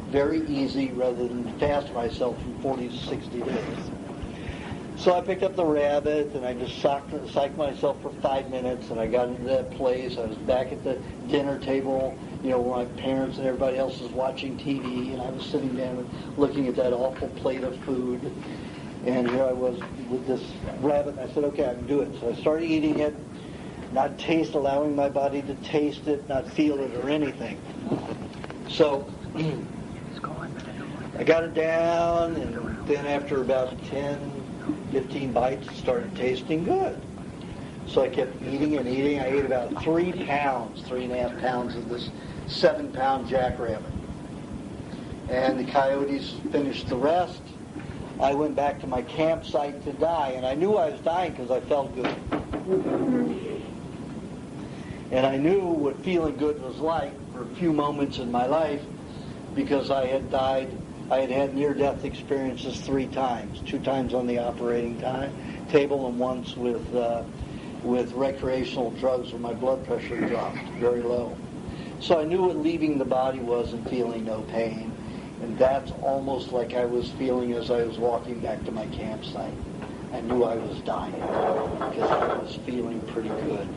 very easy, rather than fast myself from 40 to 60 days. So I picked up the rabbit, and I just psyched myself for 5 minutes, and I got into that place. I was back at the dinner table, where my parents and everybody else was watching TV, and I was sitting down and looking at that awful plate of food. And here I was with this rabbit, and I said, okay, I can do it. So I started eating it, not allowing my body to taste it, not feel it or anything. So I got it down, and then after about 10, 15 bites, it started tasting good. So I kept eating and eating. I ate about 3 pounds, 3.5 pounds of this 7-pound jackrabbit. And the coyotes finished the rest. I went back to my campsite to die, and I knew I was dying because I felt good. And I knew what feeling good was like for a few moments in my life, because I had had near-death experiences 3 times, 2 times on the operating table and once with recreational drugs where my blood pressure dropped very low. So I knew what leaving the body was and feeling no pain. And that's almost like I was feeling as I was walking back to my campsite. I knew I was dying because I was feeling pretty good.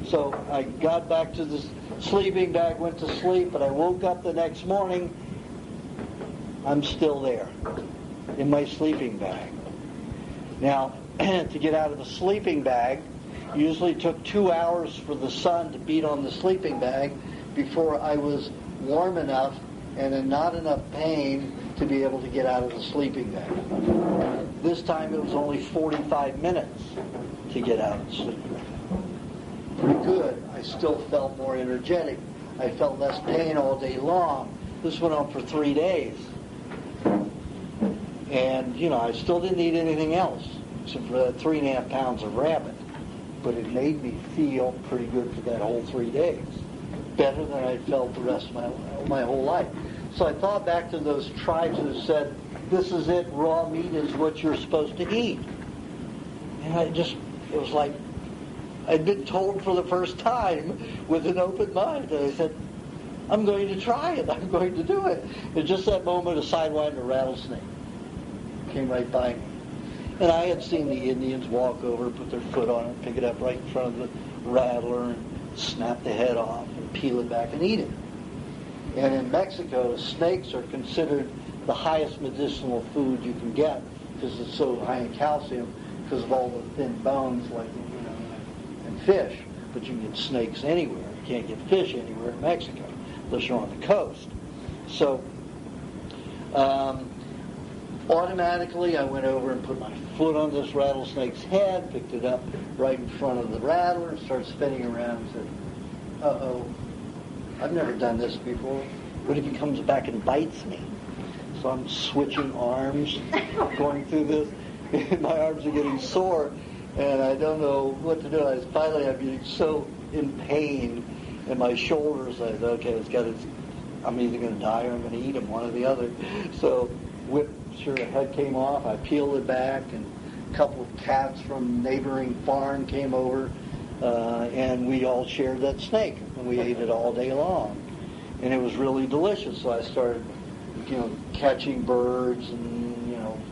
So I got back to the sleeping bag, went to sleep, but I woke up the next morning. I'm still there in my sleeping bag. Now, to get out of the sleeping bag, usually took 2 hours for the sun to beat on the sleeping bag before I was warm enough and in not enough pain to be able to get out of the sleeping bag. This time it was only 45 minutes to get out of the sleeping bag. Pretty good. I still felt more energetic. I felt less pain all day long. This went on for 3 days. And, I still didn't eat anything else except for that 3.5 pounds of rabbit. But it made me feel pretty good for that whole 3 days. Better than I'd felt the rest of my whole life. So I thought back to those tribes that said, this is it, raw meat is what you're supposed to eat. And it was like I'd been told for the first time with an open mind. And I said, I'm going to try it. I'm going to do it. And just that moment, a sidewinder rattlesnake came right by me. And I had seen the Indians walk over, put their foot on it, pick it up right in front of the rattler, and snap the head off and peel it back and eat it. And in Mexico, snakes are considered the highest medicinal food you can get because it's so high in calcium because of all the thin bones like and fish. But you can get snakes anywhere. You can't get fish anywhere in Mexico unless you're on the coast. So automatically I went over and put my foot on this rattlesnake's head, picked it up right in front of the rattler and started spinning around and said, uh-oh, I've never done this before. What if he comes back and bites me? So I'm switching arms, going through this, and my arms are getting sore, and I don't know what to do. I'm getting so in pain in my shoulders. I said, okay, it's got to I'm either going to die or I'm going to eat them, one or the other. So, sure, the head came off. I peeled it back, and a couple of cats from neighboring farm came over, and we all shared that snake, and we ate it all day long. And it was really delicious. So I started, catching birds and,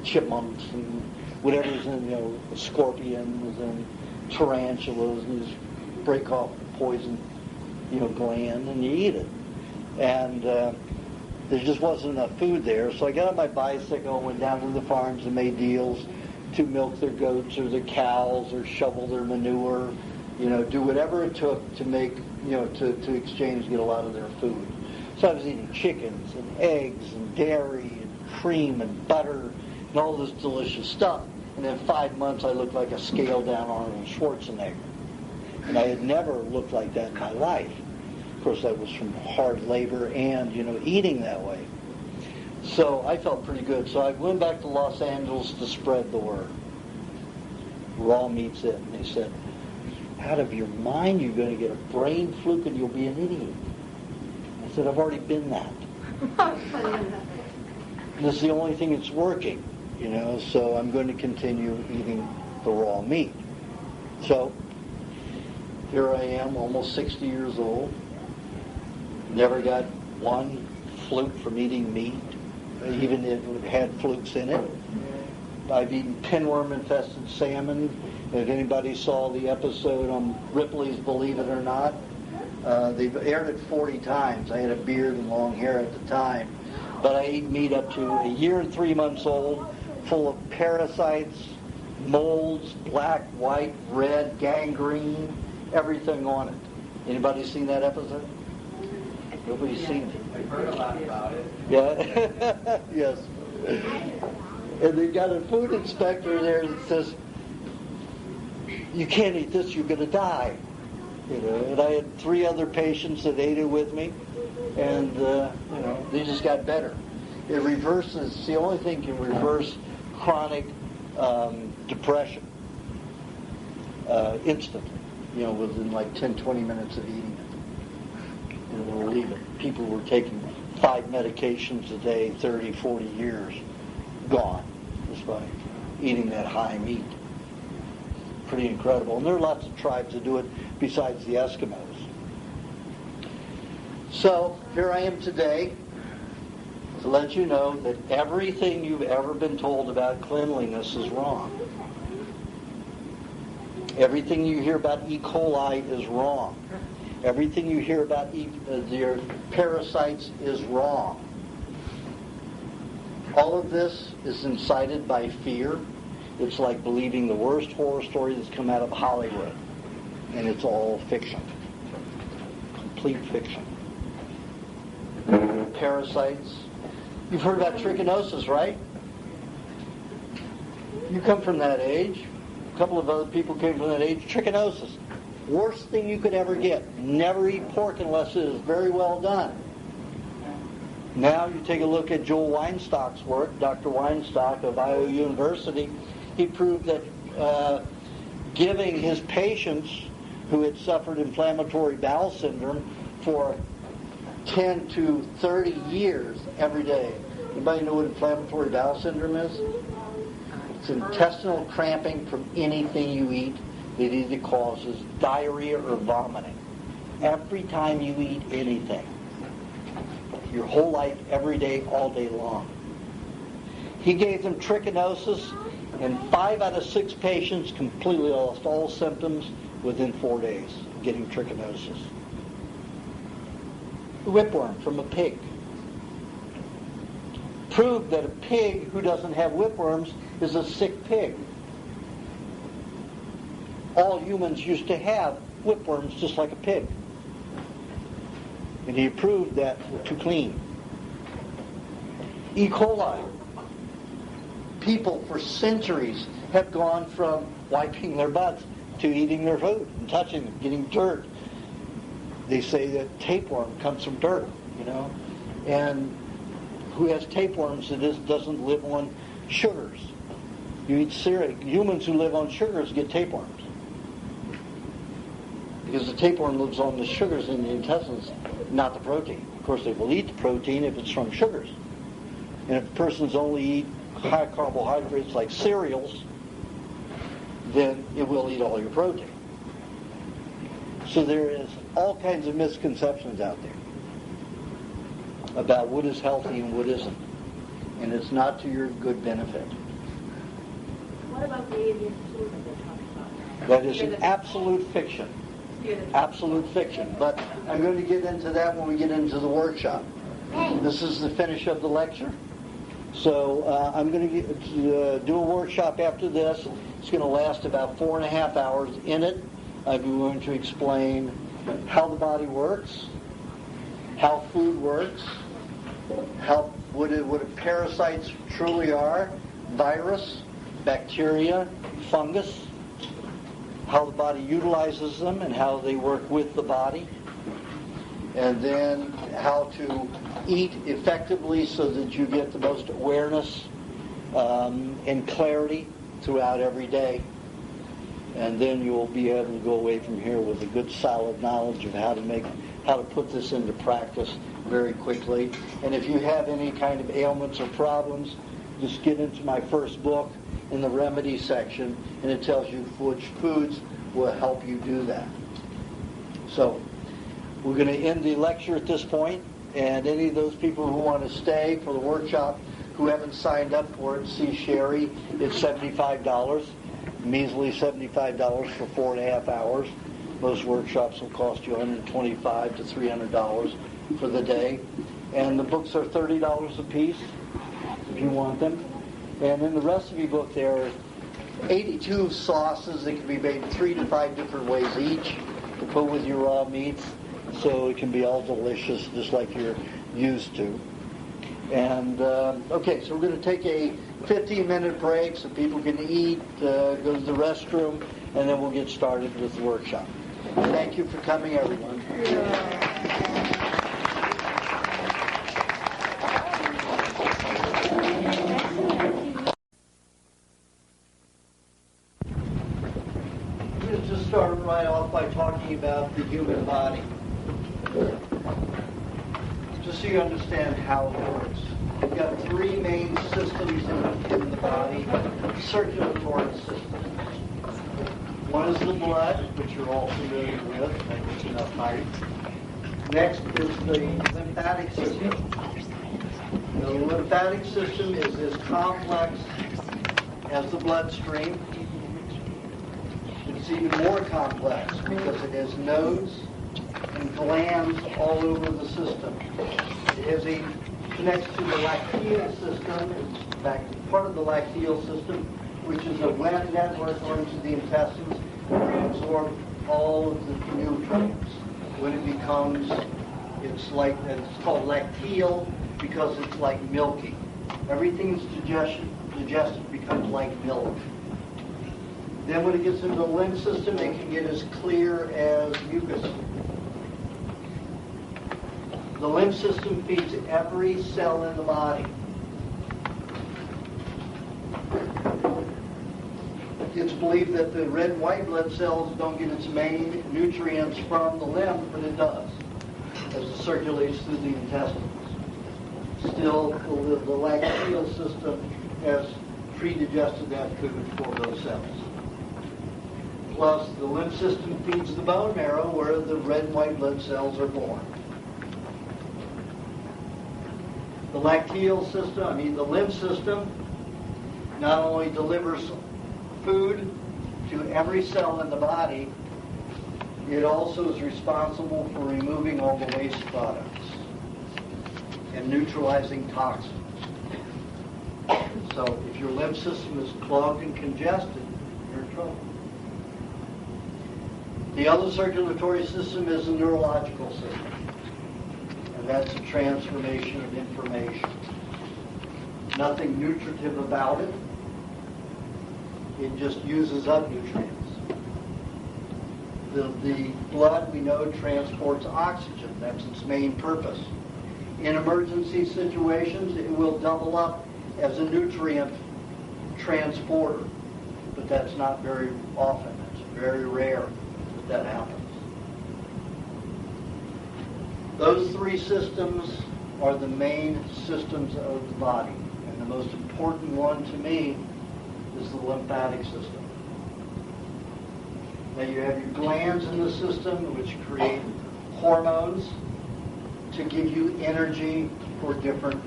chipmunks and whatever's in, scorpions and tarantulas, and you just break off the poison, gland, and you eat it. And there just wasn't enough food there, so I got on my bicycle and went down to the farms and made deals to milk their goats or their cows or shovel their manure, do whatever it took to make, to exchange, get a lot of their food. So I was eating chickens and eggs and dairy and cream and butter and all this delicious stuff. And in 5 months I looked like a scaled-down Arnold Schwarzenegger. And I had never looked like that in my life. Of course, that was from hard labor and, eating that way. So I felt pretty good. So I went back to Los Angeles to spread the word. Raw meat's it. And they said, out of your mind, you're going to get a brain fluke and you'll be an idiot. I said, I've already been that. This is the only thing that's working, so I'm going to continue eating the raw meat. So here I am, almost 60 years old. Never got one fluke from eating meat, even if it had flukes in it. I've eaten pinworm-infested salmon. If anybody saw the episode on Ripley's Believe It or Not, they've aired it 40 times. I had a beard and long hair at the time. But I ate meat up to a year and 3 months old, full of parasites, molds, black, white, red, gangrene, everything on it. Anybody seen that episode? Nobody's seen it. I've heard a lot about it. Yeah? Yes. And they've got a food inspector there that says, you can't eat this, you're going to die. And I had 3 other patients that ate it with me, and, they just got better. It reverses, it's the only thing can reverse chronic depression instantly, within like 10, 20 minutes of eating it. And we'll leave it. People were taking 5 medications a day, 30, 40 years, gone, just by eating that high meat. Pretty incredible. And there are lots of tribes that do it besides the Eskimos. So here I am today to let you know that everything you've ever been told about cleanliness is wrong. Everything you hear about E. coli is wrong. Everything you hear about your parasites is wrong. All of this is incited by fear. It's like believing the worst horror story that's come out of Hollywood. And it's all fiction. Complete fiction. Parasites. You've heard about trichinosis, right? You come from that age. A couple of other people came from that age. Trichinosis. Worst thing you could ever get. Never eat pork unless it is very well done. Now you take a look at Joel Weinstock's work, Dr. Weinstock of Iowa University. He proved that giving his patients who had suffered inflammatory bowel syndrome for 10 to 30 years every day. Anybody know what inflammatory bowel syndrome is? It's intestinal cramping from anything you eat that either causes diarrhea or vomiting. Every time you eat anything. Your whole life, every day, all day long. He gave them trichinosis, and 5 out of 6 patients completely lost all symptoms within 4 days of getting trichinosis. Whipworm from a pig. Proved that a pig who doesn't have whipworms is a sick pig. All humans used to have whipworms just like a pig. And he proved that we're too clean. E. coli. People for centuries have gone from wiping their butts to eating their food and touching them, getting dirt. They say that tapeworm comes from dirt, and who has tapeworms that doesn't live on sugars. You eat cereal. Humans who live on sugars get tapeworms. because the tapeworm lives on the sugars in the intestines, not the protein. Of course, they will eat the protein if it's from sugars. And if a person's only eat high carbohydrates like cereals, then it will eat all your protein. So there is all kinds of misconceptions out there about what is healthy and what isn't. And it's not to your good benefit. What about the avian flu that they're talking about? That is an absolute fiction. Absolute fiction. But I'm going to get into that when we get into the workshop. This is the finish of the lecture. So I'm going to do a workshop after this. It's going to last about 4.5 hours. In it, I'm going to explain how the body works, how food works, what parasites truly are, virus, bacteria, fungus, how the body utilizes them and how they work with the body, and then how to eat effectively so that you get the most awareness and clarity throughout every day. And then you'll be able to go away from here with a good solid knowledge of how to put this into practice very quickly. And if you have any kind of ailments or problems, just get into my first book in the remedy section, and it tells you which foods will help you do that. So we're going to end the lecture at this point, and any of those people who want to stay for the workshop who haven't signed up for it, see Sherry. It's $75, measly $75 for 4.5 hours. Most workshops will cost you $125 to $300 for the day. And the books are $30 a piece if you want them. And in the recipe book there are 82 sauces that can be made 3 to 5 different ways each to put with your raw meats, so it can be all delicious just like you're used to. And okay, so we're going to take a 15-minute break so people can eat, go to the restroom, and then we'll get started with the workshop. Thank you for coming, everyone. Let's just start right off by talking about the human body. Just so you understand how it works. We've got 3 main systems in the body, circulatory systems. One is the blood, which you're all familiar with. That's enough height. Next is the lymphatic system. The lymphatic system is as complex as the bloodstream. It's even more complex because it has nodes and glands all over the system. It connects to the lacteal system, in fact, part of the lacteal system, which is a web network going to the intestines to absorb all of the nutrients. When it becomes, it's called lacteal because it's like milky. Everything's digested becomes like milk. Then when it gets into the lymph system, it can get as clear as mucus. The lymph system feeds every cell in the body. It's believed that the red and white blood cells don't get its main nutrients from the lymph, but it does, as it circulates through the intestines. Still, the lacteal system has pre-digested that food for those cells. Plus, the lymph system feeds the bone marrow where the red and white blood cells are born. The the lymph system not only delivers food to every cell in the body, it also is responsible for removing all the waste products and neutralizing toxins. So if your lymph system is clogged and congested, you're in trouble. The other circulatory system is the neurological system. And that's a transformation of information. Nothing nutritive about it. It just uses up nutrients. The blood, we know, transports oxygen. That's its main purpose. In emergency situations, it will double up as a nutrient transporter. But that's not very often. It's very rare that happens. Those three systems are the main systems of the body. And the most important one to me is the lymphatic system. Now you have your glands in the system which create hormones to give you energy for different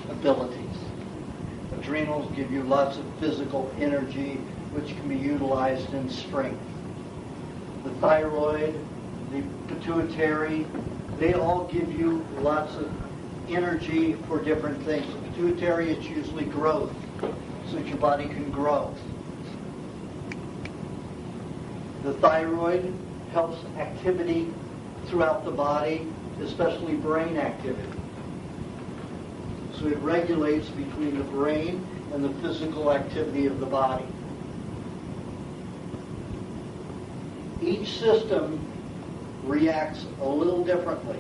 abilities. Adrenals give you lots of physical energy which can be utilized in strength. The thyroid, the pituitary, they all give you lots of energy for different things. The pituitary is usually growth, so that your body can grow. The thyroid helps activity throughout the body, especially brain activity. So it regulates between the brain and the physical activity of the body. Each system reacts a little differently.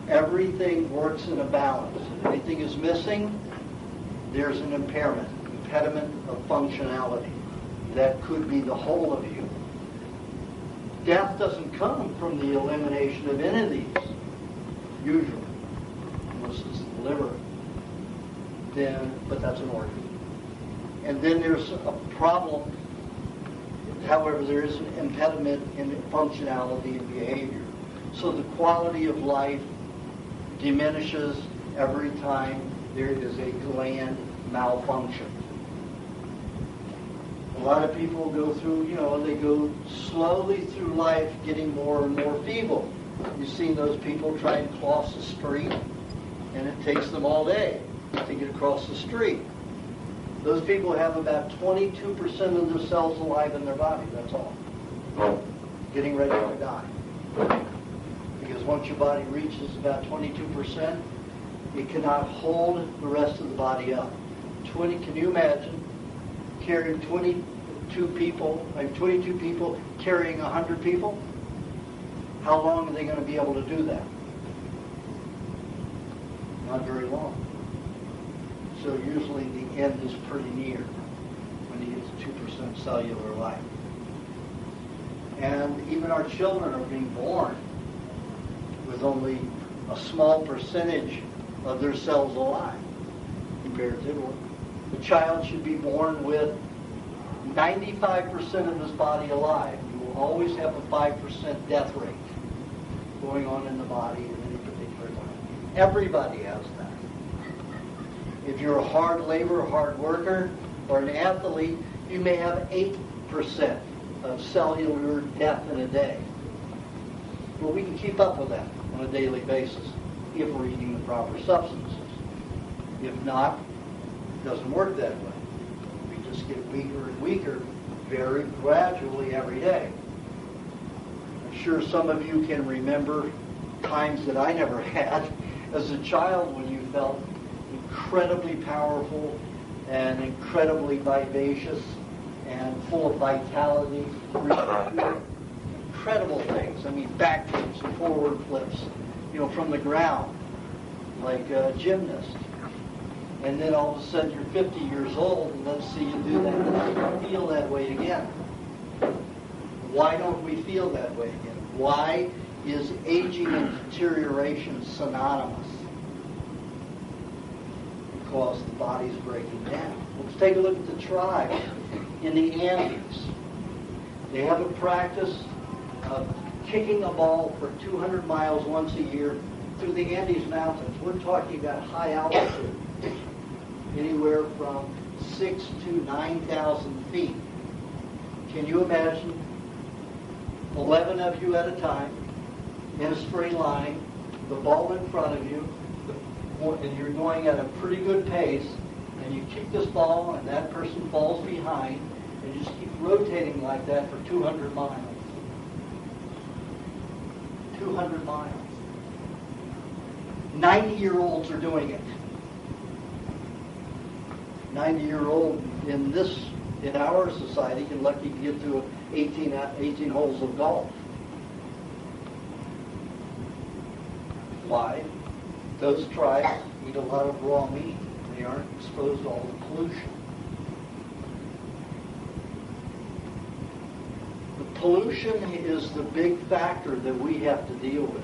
Everything works in a balance. If anything is missing, there's an impediment of functionality. That could be the whole of you. Death doesn't come from the elimination of any of these, usually, unless it's the liver. But that's an organ. And then there's a problem. However, there is an impediment in functionality and behavior. So the quality of life diminishes every time there is a gland malfunction. A lot of people go through, they go slowly through life getting more and more feeble. You've seen those people try and cross the street, and it takes them all day to get across the street. Those people have about 22% of their cells alive in their body, that's all. Getting ready to die. Because once your body reaches about 22%, it cannot hold the rest of the body up. Can you imagine carrying 22 people carrying 100 people? How long are they going to be able to do that? Not very long. So usually the end is pretty near when you get to 2% cellular life. And even our children are being born with only a small percentage of their cells alive comparatively. The child should be born with 95% of his body alive. You will always have a 5% death rate going on in the body at any particular time. Everybody has that. If you're a hard laborer, hard worker, or an athlete, you may have 8% of cellular death in a day. But we can keep up with that on a daily basis if we're eating the proper substances. If not, it doesn't work that way. We just get weaker and weaker very gradually every day. I'm sure some of you can remember times that I never had as a child when you felt incredibly powerful and incredibly vivacious and full of vitality. Incredible things. I mean, back flips and forward flips, from the ground, like a gymnast. And then all of a sudden you're 50 years old, and let's see you do that, and you don't feel that way again. Why don't we feel that way again? Why is aging and deterioration synonymous? Because the body's breaking down. Let's take a look at the tribes in the Andes. They have a practice of kicking a ball for 200 miles once a year through the Andes Mountains. We're talking about high altitude, anywhere from 6,000 to 9,000 feet. Can you imagine 11 of you at a time in a straight line, the ball in front of you, and you're going at a pretty good pace, and you kick this ball and that person falls behind, and you just keep rotating like that for 200 miles. 200 miles. 90-year-olds are doing it. 90-year-old in our society can lucky to get to 18 holes of golf. Why? Those tribes eat a lot of raw meat. They aren't exposed to all the pollution. The pollution is the big factor that we have to deal with.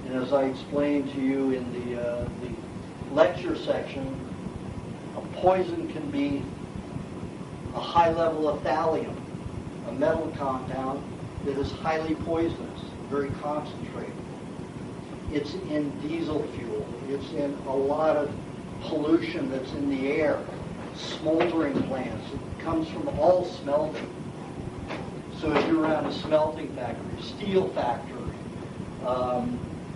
And as I explained to you in the lecture section, a poison can be a high level of thallium, a metal compound that is highly poisonous, very concentrated. It's in diesel fuel. It's in a lot of pollution that's in the air, smoldering plants. It comes from all smelting. So if you're around a smelting factory, steel factory,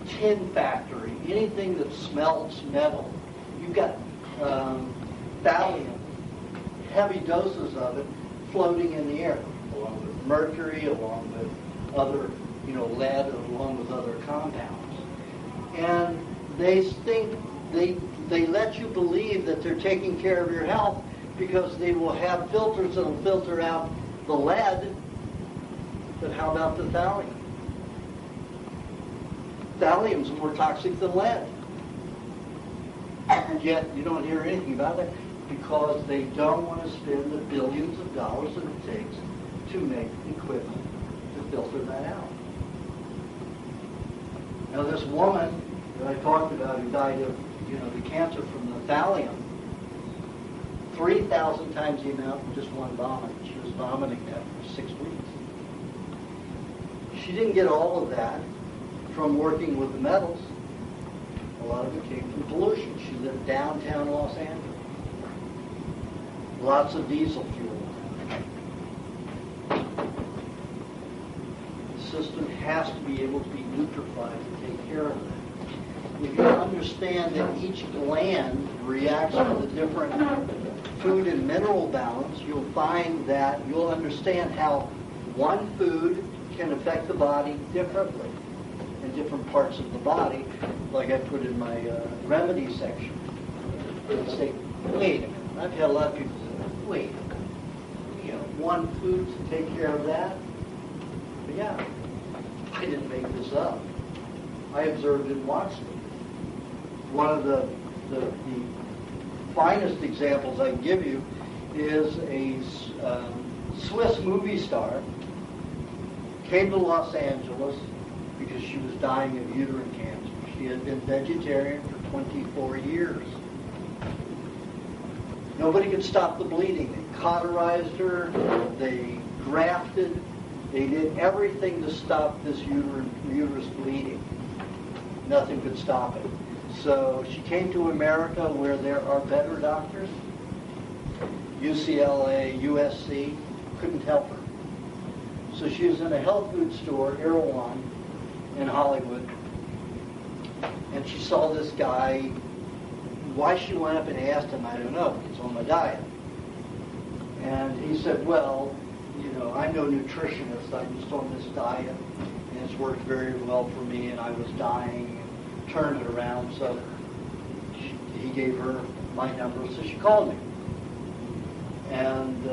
tin factory, anything that smelts metal, you've got thallium, heavy doses of it floating in the air, along with mercury, along with other, lead, along with other compounds. And they think they let you believe that they're taking care of your health because they will have filters that will filter out the lead. But how about the thallium? Thallium's more toxic than lead. Yet you don't hear anything about it because they don't want to spend the billions of dollars that it takes to make equipment to filter that out. Now this woman that I talked about who died of the cancer from the thallium, 3,000 times the amount in just one vomit. She was vomiting that for 6 weeks. She didn't get all of that from working with the metals. A lot of it came from pollution. She lived downtown Los Angeles. Lots of diesel fuel. The system has to be able to be neutralized to take care of that. If you understand that each gland reacts with a different food and mineral balance, you'll find that you'll understand how one food can affect the body differently in different parts of the body, like I put in my remedy section. And say, wait a minute. I've had a lot of people say, wait a minute. One food to take care of that? But yeah, I didn't make this up. I observed and watched it. One of the finest examples I can give you is a Swiss movie star came to Los Angeles because she was dying of uterine cancer. She had been vegetarian for 24 years. Nobody could stop the bleeding. They cauterized her, they grafted, they did everything to stop this uterus bleeding. Nothing could stop it. So she came to America where there are better doctors. UCLA, USC couldn't help her. So she was in a health food store, Erewhon, in Hollywood, and she saw this guy. Why she went up and asked him, I don't know. It's on my diet. And he said, well, I'm no nutritionist. I'm just on this diet, and it's worked very well for me, and I was dying, and turned it around. So he gave her my number, so she called me. And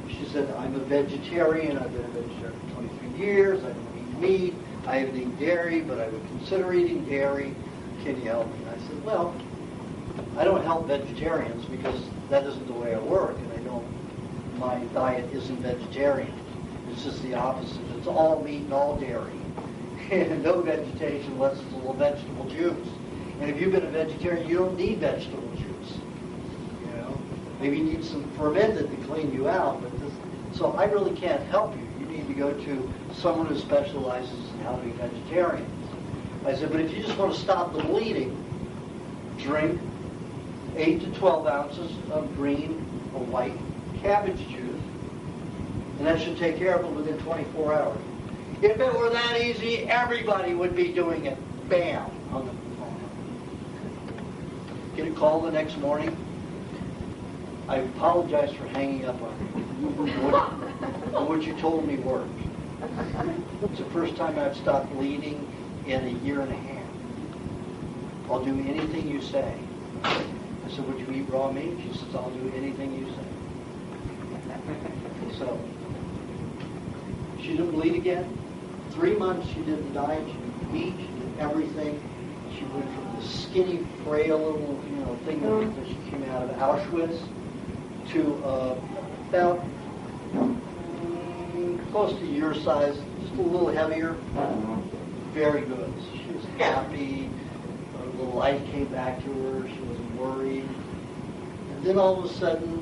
she said, I'm a vegetarian. I've been a vegetarian for 23 years. I don't eat meat. I haven't eaten dairy, but I would consider eating dairy. Can you help me? And I said, well, I don't help vegetarians because that isn't the way I work, and my diet isn't vegetarian. It's just the opposite. It's all meat and all dairy. And no vegetation unless it's a little vegetable juice. And if you've been a vegetarian, you don't need vegetable juice. Maybe you need some fermented to clean you out. So I really can't help you. You need to go to someone who specializes in helping vegetarians. I said, but if you just want to stop the bleeding, drink 8 to 12 ounces of green or white cabbage juice, and that should take care of it within 24 hours. If it were that easy, everybody would be doing it. Bam, on the phone. Get a call the next morning. I apologize for hanging up on you. What you told me worked. It's the first time I've stopped bleeding in a year and a half. I'll do anything you say. I said, would you eat raw meat? She says, I'll do anything you say. So, she didn't bleed again. 3 months she did the diet, she did meat, she did everything. She went from the skinny, frail little, thing that she came out of Auschwitz to about close to your size, just a little heavier. Very good. She was happy. The life came back to her. She wasn't worried. And then all of a sudden,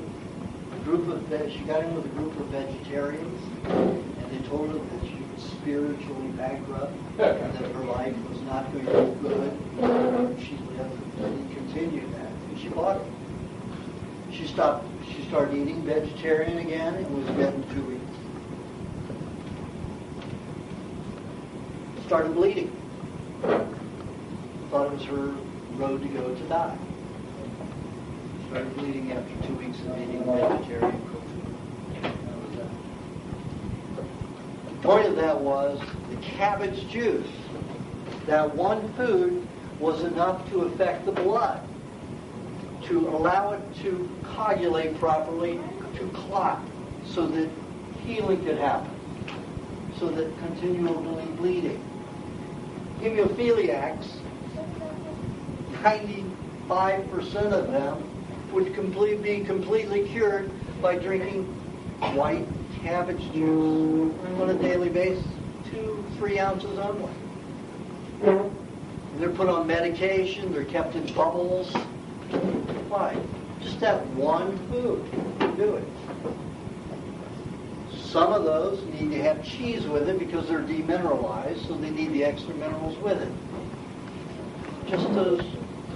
she got in with a group of vegetarians, and they told her that she was spiritually bankrupt, and that her life was not going to be good. She lived and continued that. And she bought it. She started eating vegetarian again and was dead in 2 weeks. Started bleeding. Thought it was her road to go to die. Started bleeding after 2 weeks of eating vegetarian cooked food. That was that. The point of that was the cabbage juice. That one food was enough to affect the blood, to allow it to coagulate properly, to clot, so that healing could happen, so that continually bleeding. Hemophiliacs, 95% of them would be completely cured by drinking white cabbage juice on a daily basis, 2-3 ounces only. And they're put on medication, they're kept in bubbles. Why? Just that one food to do it. Some of those need to have cheese with it because they're demineralized, so they need the extra minerals with it. Just those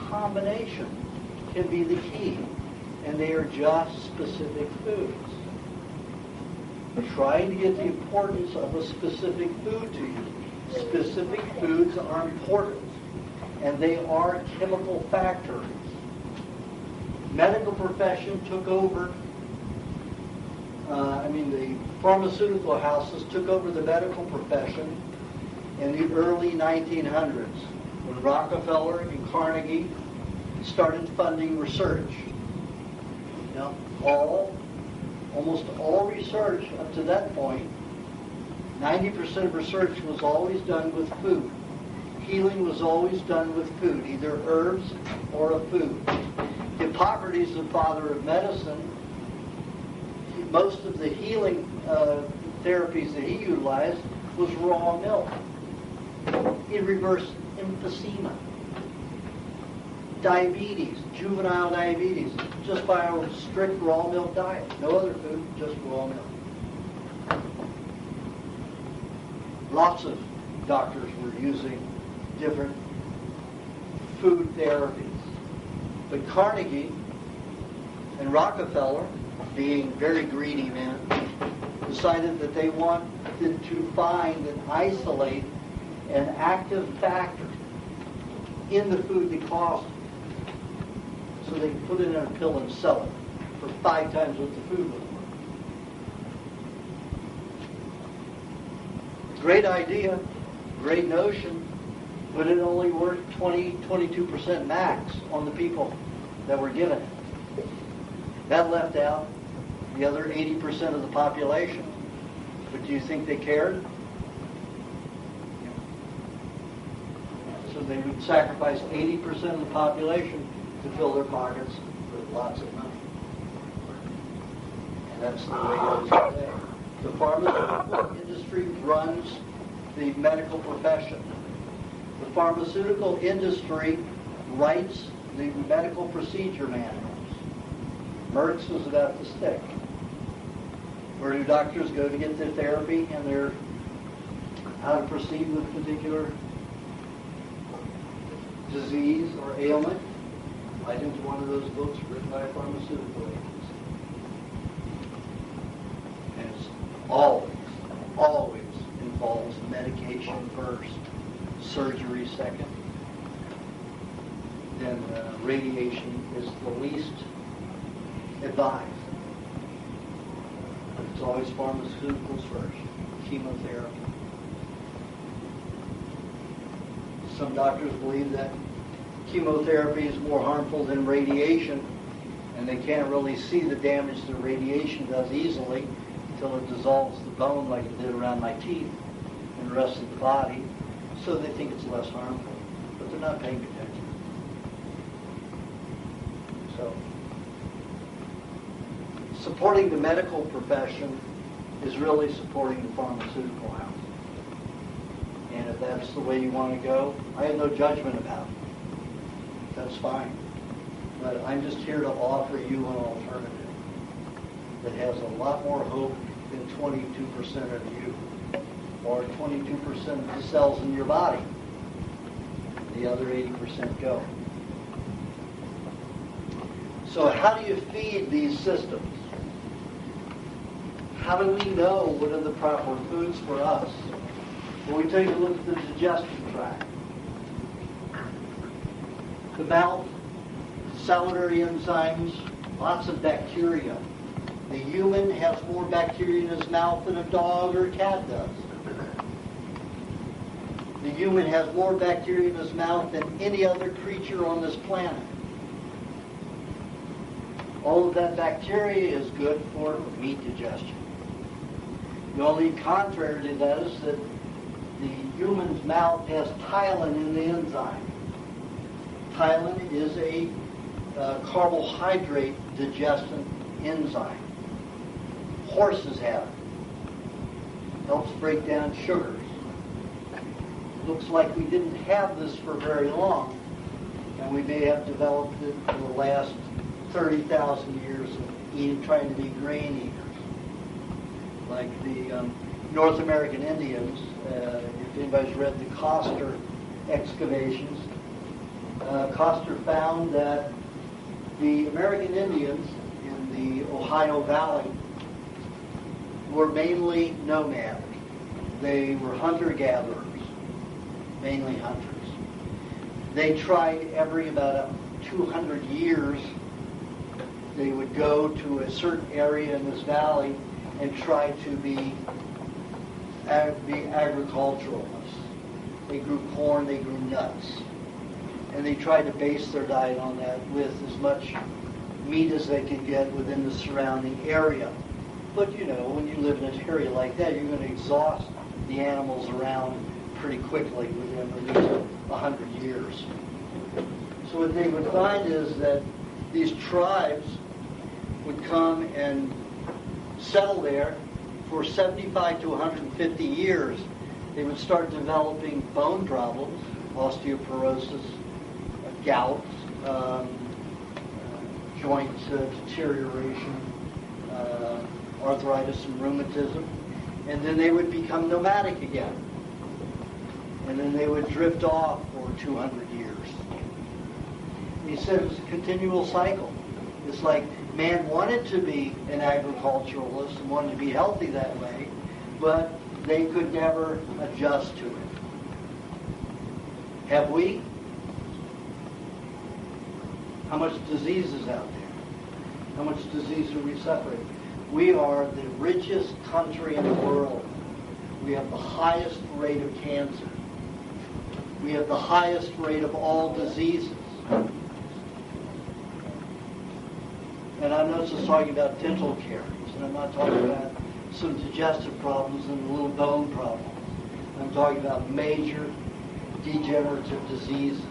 combination can be the key, and they are just specific foods. Trying to get the importance of a specific food to you. Specific foods are important, and they are chemical factories. Medical profession took over, the pharmaceutical houses took over the medical profession in the early 1900s when Rockefeller and Carnegie started funding research. Now, almost all research up to that point, 90% of research was always done with food. Healing was always done with food, either herbs or a food. Hippocrates, the father of medicine, most of the healing therapies that he utilized was raw milk. He reversed emphysema, diabetes, juvenile diabetes, just by a strict raw milk diet. No other food, just raw milk. Lots of doctors were using different food therapies. But Carnegie and Rockefeller, being very greedy men, decided that they wanted to find and isolate an active factor in the food that caused it. So they could put it in a pill and sell it for 5 times what the food was worth. Great idea, great notion, but it only worked 22% max on the people that were given it. That left out the other 80% of the population. But do you think they cared? So they would sacrifice 80% of the population to fill their pockets with lots of money. And that's the way it is today. The pharmaceutical industry runs the medical profession. The pharmaceutical industry writes the medical procedure manuals. Merck's was about the stick. Where do doctors go to get their therapy and their how to proceed with a particular disease or ailment? Right into one of those books written by a pharmaceutical agency. And it's always involves medication first, surgery second, then radiation is the least advised. But it's always pharmaceuticals first, chemotherapy. Some doctors believe that chemotherapy is more harmful than radiation, and they can't really see the damage that radiation does easily until it dissolves the bone like it did around my teeth and the rest of the body, so they think it's less harmful, but they're not paying attention. So, supporting the medical profession is really supporting the pharmaceutical house. And if that's the way you want to go, I have no judgment about it. That's fine. But I'm just here to offer you an alternative that has a lot more hope than 22% of you, or 22% of the cells in your body. The other 80% go. So how do you feed these systems? How do we know what are the proper foods for us? Well, we take a look at the digestive tract. The mouth, salivary enzymes, lots of bacteria. The human has more bacteria in his mouth than a dog or a cat does. The human has more bacteria in his mouth than any other creature on this planet. All of that bacteria is good for meat digestion. The only contrary to that is that the human's mouth has ptyalin in the enzyme. Ptyalin is a carbohydrate digestion enzyme. Horses have it. Helps break down sugars. Looks like we didn't have this for very long, and we may have developed it in the last 30,000 years of trying to be grain eaters. Like the North American Indians, if anybody's read the Coster excavations, Coster found that the American Indians in the Ohio Valley were mainly nomads. They were hunter-gatherers, mainly hunters. They tried every about 200 years, they would go to a certain area in this valley and try to be agriculturalists. They grew corn, they grew nuts. And they tried to base their diet on that with as much meat as they could get within the surrounding area. But you know, when you live in an area like that, you're going to exhaust the animals around pretty quickly within at least 100 years. So what they would find is that these tribes would come and settle there for 75 to 150 years. They would start developing bone problems, osteoporosis, gout, joint deterioration, arthritis and rheumatism, and then they would become nomadic again. And then they would drift off for 200 years. And he said it was a continual cycle. It's like man wanted to be an agriculturalist and wanted to be healthy that way, but they could never adjust to it. Have we? How much disease is out there? How much disease are we suffering? We are the richest country in the world. We have the highest rate of cancer. We have the highest rate of all diseases. And I'm not just talking about dental caries, and I'm not talking about some digestive problems and little bone problems. I'm talking about major degenerative diseases,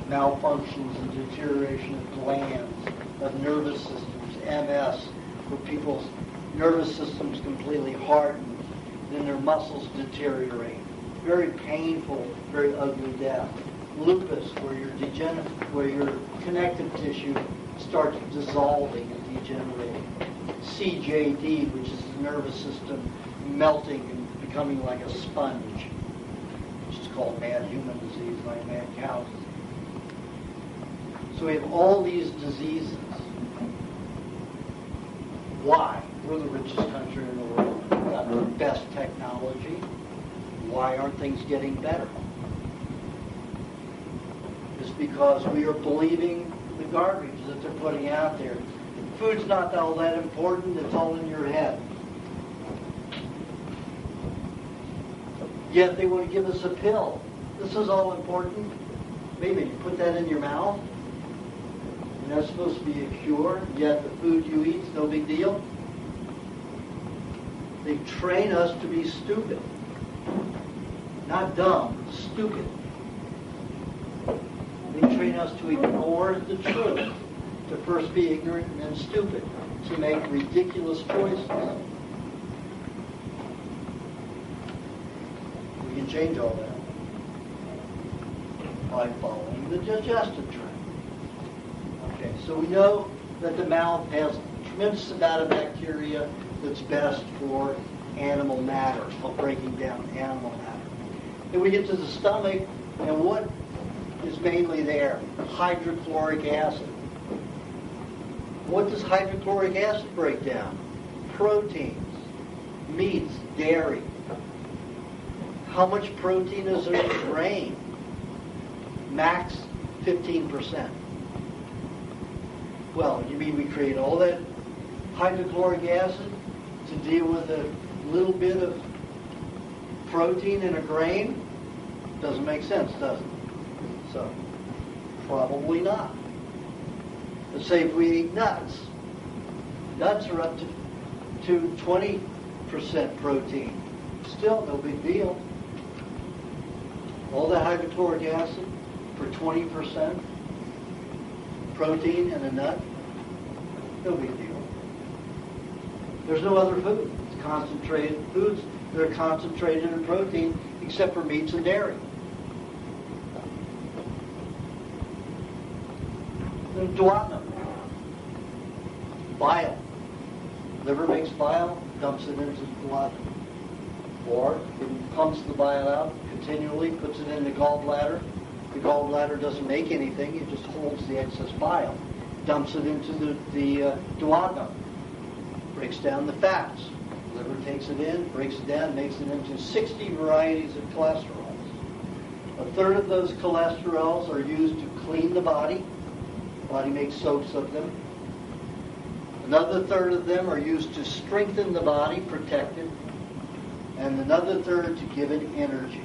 malfunctions and deterioration of glands, of nervous systems, MS, where people's nervous systems completely harden, then their muscles deteriorate. Very painful, very ugly death. Lupus, where your connective tissue starts dissolving and degenerating. CJD, which is the nervous system melting and becoming like a sponge, which is called mad human disease, like mad cow disease. So we have all these diseases. Why? We're the richest country in the world. We've got the best technology. Why aren't things getting better? It's because we are believing the garbage that they're putting out there. Food's not all that important. It's all in your head. Yet they want to give us a pill. This is all important. Maybe you put that in your mouth. And that's supposed to be a cure. Yet the food you eat is no big deal. They train us to be stupid. Not dumb, stupid. They train us to ignore the truth, to first be ignorant and then stupid, to make ridiculous choices. can change all that by following the digestive tract. Okay, so we know that the mouth has a tremendous amount of bacteria that's best for animal matter, for breaking down animal matter. Then we get to the stomach, and what is mainly there? Hydrochloric acid. What does hydrochloric acid break down? Proteins, meats, dairy. How much protein is there in the brain? Max 15%. Well, you mean we create all that hydrochloric acid to deal with a little bit of protein in a grain? Doesn't make sense, does it? So, probably not. Let's say if we eat nuts. Nuts are up to 20% protein. Still, no big deal. All that hydrochloric acid for 20% protein in a nut, no big deal. There's no other food. It's concentrated foods that are concentrated in protein except for meats and dairy. The duodenum. Bile. Liver makes bile, dumps it into the duodenum. Or it pumps the bile out continually, puts it in the gallbladder. The gallbladder doesn't make anything, it just holds the excess bile. Dumps it into the duodenum. Breaks down the fats. Liver takes it in, breaks it down, makes it into 60 varieties of cholesterols. A third of those cholesterols are used to clean the body. The body makes soaps of them. Another third of them are used to strengthen the body, protect it. And another third to give it energy.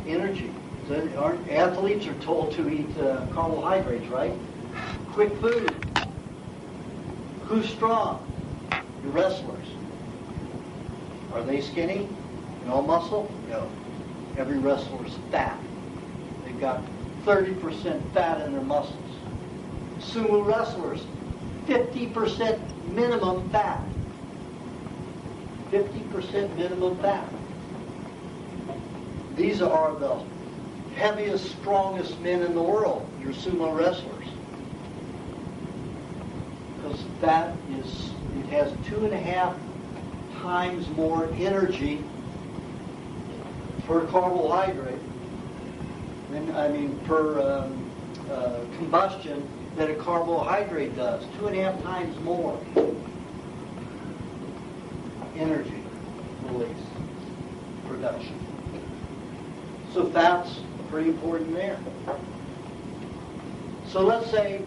Energy. So our athletes are told to eat carbohydrates, right? Quick food. Who's strong? The wrestlers. Are they skinny and all muscle? No. Every wrestler's fat. They've got 30% fat in their muscles. Sumo wrestlers, 50% minimum fat. 50% minimum fat. These are the heaviest, strongest men in the world, your sumo wrestlers. Because fat it has 2.5 times more energy per carbohydrate, per combustion than a carbohydrate does. 2.5 times more energy release, production. So fat's pretty important there. So let's say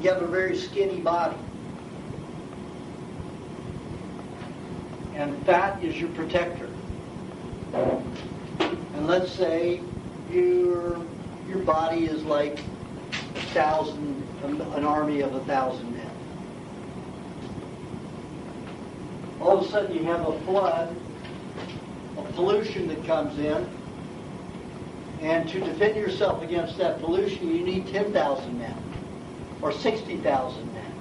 you have a very skinny body. And fat is your protector. And let's say your body is like an army of 1,000 men. All of a sudden you have a flood of pollution that comes in, and to defend yourself against that pollution you need 10,000 men or 60,000 men.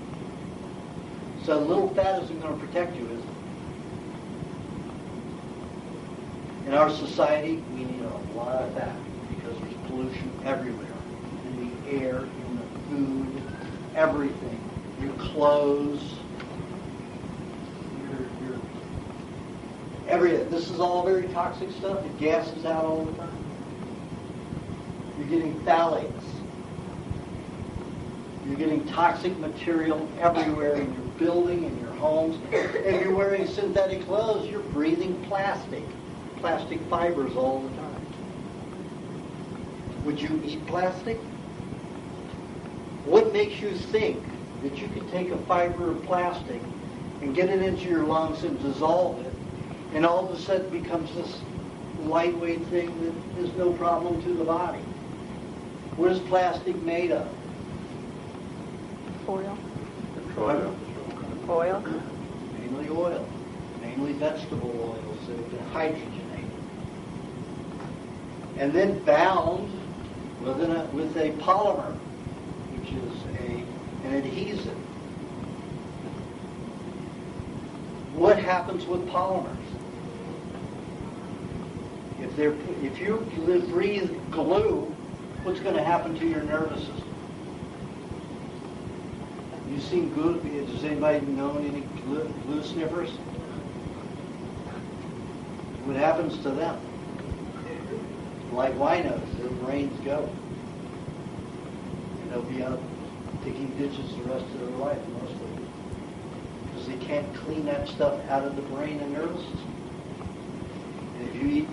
So a little fat isn't going to protect you, is it? In our society we need a lot of fat because there's pollution everywhere. In the air, in the food, everything. Your clothes, your everything. This is all very toxic stuff. It gases out all the time. You're getting phthalates. You're getting toxic material everywhere in your building, in your homes. If you're wearing synthetic clothes, you're breathing plastic fibers all the time. Would you eat plastic? What makes you think that you could take a fiber of plastic and get it into your lungs and dissolve it, and all of a sudden it becomes this lightweight thing that is no problem to the body? What is plastic made of? Oil. Oil. Mainly oil. Mainly vegetable oils that have been hydrogenated. And then bound with a polymer, which is an adhesive. What happens with polymers? If you breathe glue, what's going to happen to your nervous system? You seen glue? Does anybody know any glue sniffers? What happens to them? Like winos, their brains go. And they'll be out digging ditches the rest of their life, most of them. Because they can't clean that stuff out of the brain and nervous system. And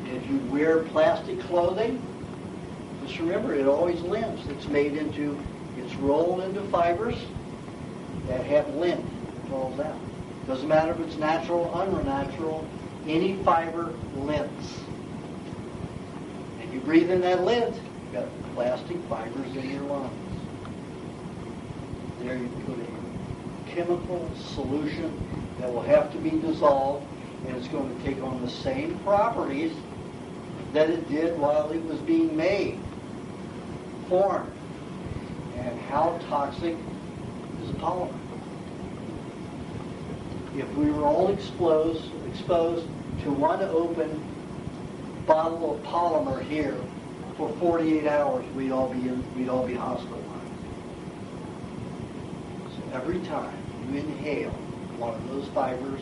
if you wear plastic clothing, just remember, it always limps. It's rolled into fibers that have lint. It falls out. Doesn't matter if it's natural or unnatural, any fiber limps. And you breathe in that lint, you've got plastic fibers in your lungs. There you put a chemical solution that will have to be dissolved, and it's going to take on the same properties that it did while it was being made, formed. And how toxic is a polymer? If we were all exposed to one open bottle of polymer here for 48 hours, we'd all be hospitalized. So every time you inhale one of those fibers,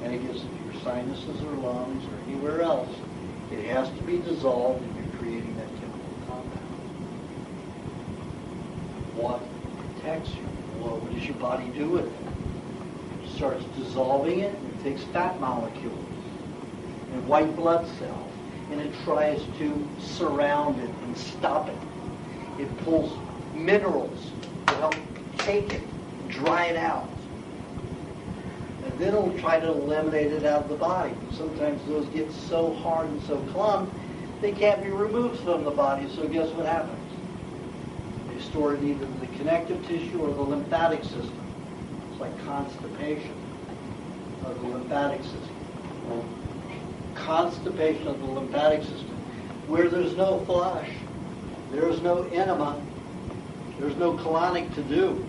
and it gets into your sinuses or lungs or anywhere else, it has to be dissolved, and you're creating that chemical compound. What protects you? Well, what does your body do with it? It starts dissolving it, and it takes fat molecules and white blood cells, and it tries to surround it and stop it. It pulls minerals to help take it, dry it out. And then it'll try to eliminate it out of the body. Sometimes those get so hard and so clumped, they can't be removed from the body, so guess what happens? They store it either in the connective tissue or the lymphatic system. It's like constipation of the lymphatic system. Constipation of the lymphatic system. Where there's no flush, there's no enema, there's no colonic to do.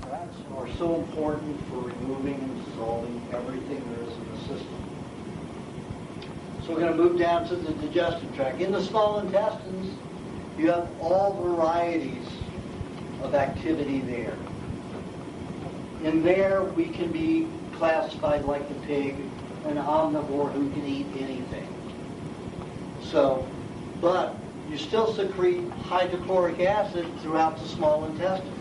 Rats are so important for removing and dissolving everything there is in the system. So we're going to move down to the digestive tract. In the small intestines, you have all varieties of activity there. In there, we can be classified like the pig, an omnivore who can eat anything. So, but you still secrete hydrochloric acid throughout the small intestine.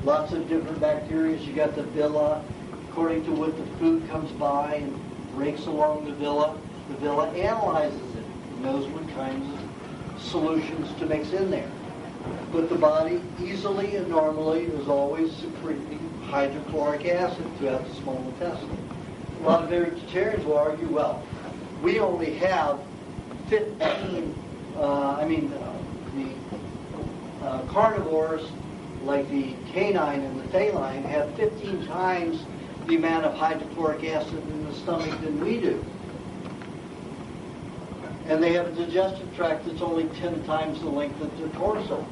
Lots of different bacteria. You got the villi. According to what the food comes by and rakes along the villi analyzes it. It knows what kinds of solutions to mix in there. But the body easily and normally is always secreting hydrochloric acid throughout the small intestine. A lot of vegetarians will argue, well, we only have 15, carnivores like the canine and the feline have 15 times the amount of hydrochloric acid in the stomach than we do. And they have a digestive tract that's only 10 times the length of the torso.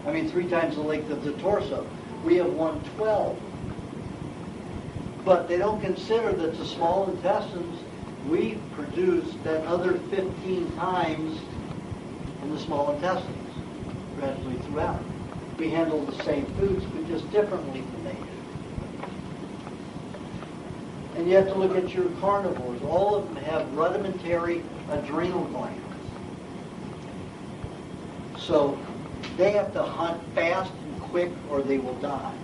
3 times the length of the torso. We have 112. But they don't consider that the small intestines, we produce that other 15 times in the small intestines, gradually throughout. We handle the same foods, but just differently than they do. And you have to look at your carnivores. All of them have rudimentary adrenal glands. So they have to hunt fast and quick or they will die.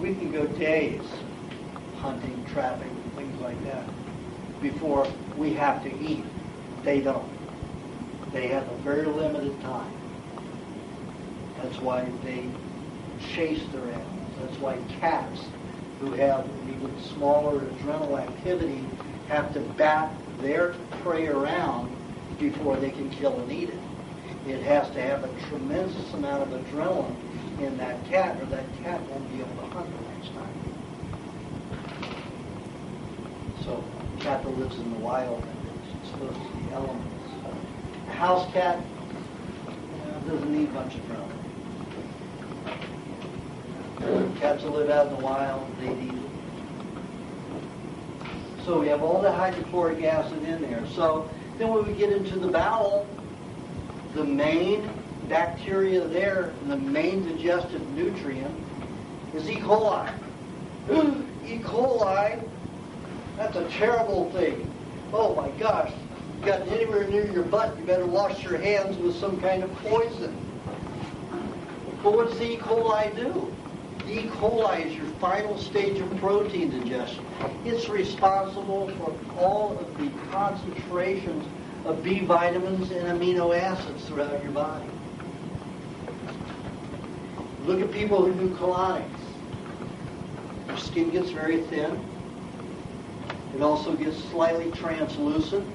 We can go days hunting, trapping, things like that before we have to eat. They don't. They have a very limited time. That's why they chase their animals. That's why cats who have even smaller adrenal activity have to bat their prey around before they can kill and eat it. It has to have a tremendous amount of adrenaline in that cat, or that cat won't be able to hunt the next time. So, a cat that lives in the wild and is exposed to the elements. A house cat doesn't need much adrenaline. Cats that live out in the wild, they eat it. So we have all the hydrochloric acid in there. So then when we get into the bowel, the main bacteria there, and the main digestive nutrient is E. coli. E. coli, that's a terrible thing. Oh my gosh, you got it anywhere near your butt, you better wash your hands with some kind of poison. But what does the E. coli do? The E. coli is your final stage of protein digestion. It's responsible for all of the concentrations of B vitamins and amino acids throughout your body. Look at people who do colonics. Their skin gets very thin. It also gets slightly translucent.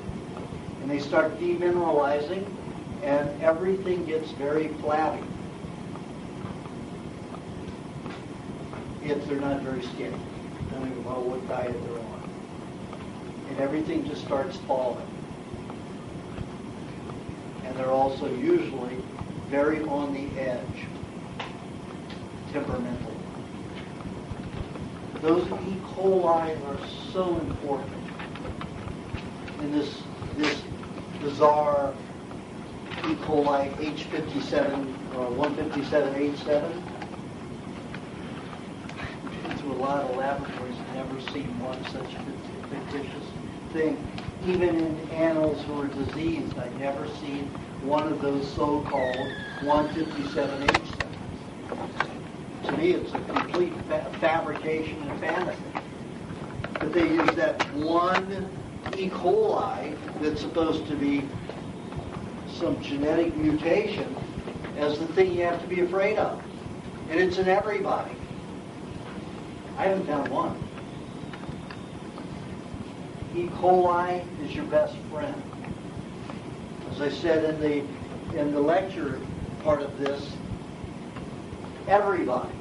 And they start demineralizing, and everything gets very flabby if they're not very skinny, depending on what diet they're on. And everything just starts falling. And they're also usually very on the edge, temperamental. Those E. coli are so important in this bizarre E. coli H57 or 157H7. I've been through a lot of laboratories and never seen one such fictitious thing. Even in animals who are diseased, I've never seen one of those so-called 157H7s. To me, it's a complete fabrication and fantasy. But they use that one E. coli that's supposed to be some genetic mutation as the thing you have to be afraid of. And it's in everybody. I haven't found one. E. coli is your best friend. As I said in the lecture part of this, everybody,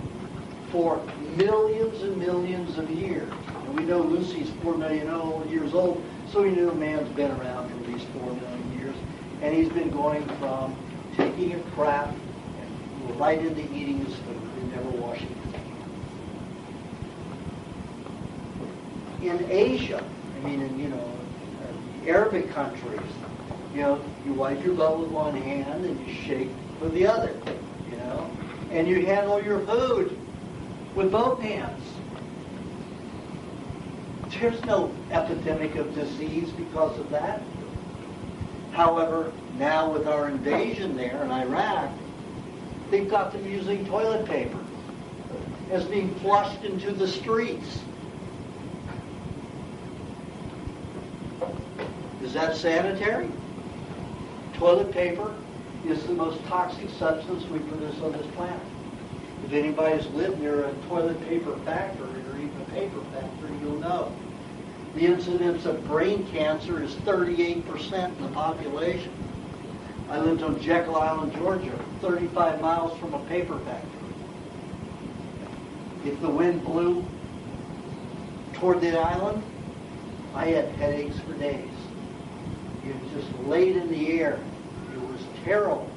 for millions and millions of years, and we know Lucy's 4 million years old, so we knew man's been around for at least 4 million years, and he's been going from taking a crap and right into eating his food and never washing his hands. In Asia, in Arabic countries, you wipe your butt with one hand and you shake with the other, and you handle your food with both hands. There's no epidemic of disease because of that. However, now with our invasion there in Iraq, they've got them using toilet paper as being flushed into the streets. Is that sanitary? Toilet paper is the most toxic substance we produce on this planet. If anybody's lived near a toilet paper factory or even a paper factory, you'll know. The incidence of brain cancer is 38% in the population. I lived on Jekyll Island, Georgia, 35 miles from a paper factory. If the wind blew toward the island, I had headaches for days. It just laid in the air. It was terrible.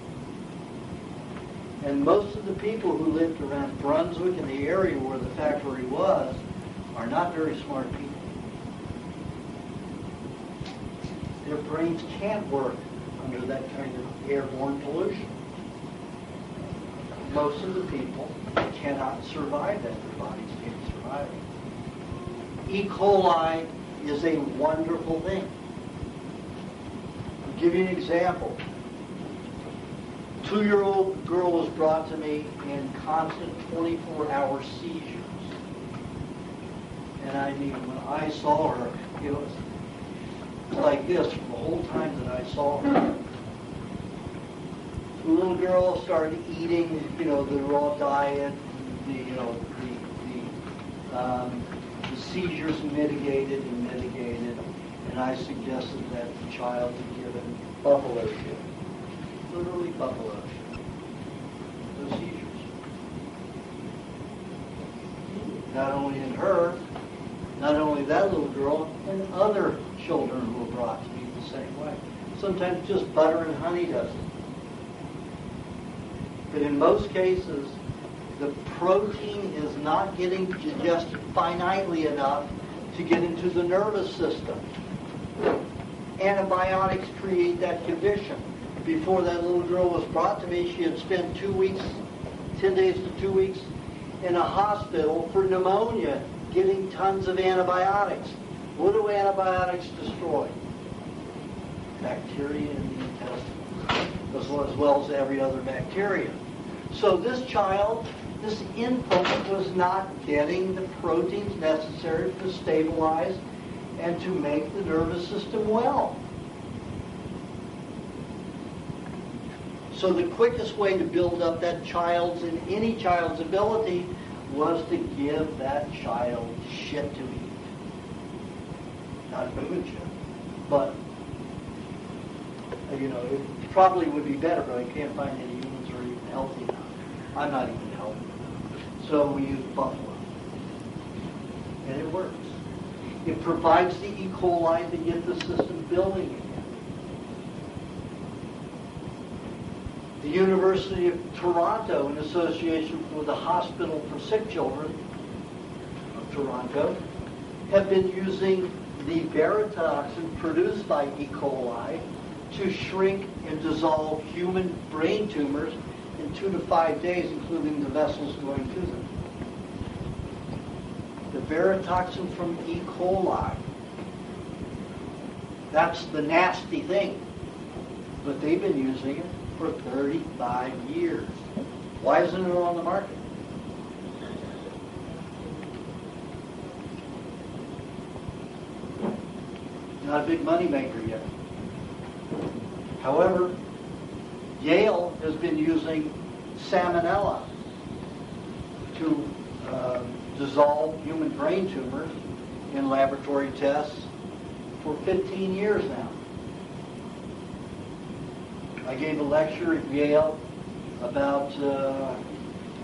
And most of the people who lived around Brunswick and the area where the factory was are not very smart people. Their brains can't work under that kind of airborne pollution. Most of the people cannot survive that. Their bodies can't survive it. E. coli is a wonderful thing. I'll give you an example. 2-year-old girl was brought to me in constant 24-hour seizures. And when I saw her, it was like this from the whole time that I saw her. The little girl started eating, the raw diet, the seizures mitigated, and I suggested that the child be given buffalo shit. Literally buffalo shit. The seizures. Not only in her, not only that little girl, and other children who were brought to me the same way. Sometimes just butter and honey does it. But in most cases, the protein is not getting digested finitely enough to get into the nervous system. Antibiotics create that condition. Before that little girl was brought to me, she had spent 2 weeks, 10 days to 2 weeks in a hospital for pneumonia, getting tons of antibiotics. What do antibiotics destroy? Bacteria in the intestine, as well as every other bacteria. So this child, this infant, was not getting the proteins necessary to stabilize and to make the nervous system well. So the quickest way to build up that child's and any child's ability was to give that child shit to eat. Not food shit, but it probably would be better, but I can't find any humans who are even healthy now. I'm not even healthy. So we use buffalo. And it works. It provides the E. coli to get the system building again. The University of Toronto, in association with the Hospital for Sick Children of Toronto, have been using the baritoxin produced by E. coli to shrink and dissolve human brain tumors in 2 to 5 days, including the vessels going to them. The baritoxin from E. coli, that's the nasty thing. But they've been using it for 35 years. Why isn't it on the market? Not a big money maker yet. However, Yale has been using salmonella to dissolve human brain tumors in laboratory tests for 15 years now. I gave a lecture at Yale about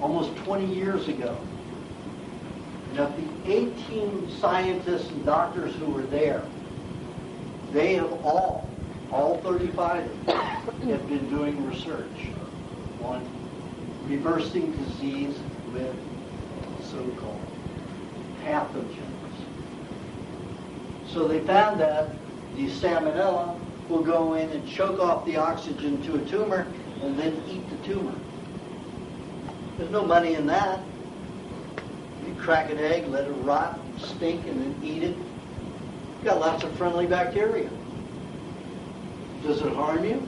almost 20 years ago. And of the 18 scientists and doctors who were there, they have all 35 of them, have been doing research on reversing disease with so-called pathogens. So they found that the salmonella will go in and choke off the oxygen to a tumor and then eat the tumor. There's no money in that. You crack an egg, let it rot, stink, and then eat it. You've got lots of friendly bacteria. Does it harm you?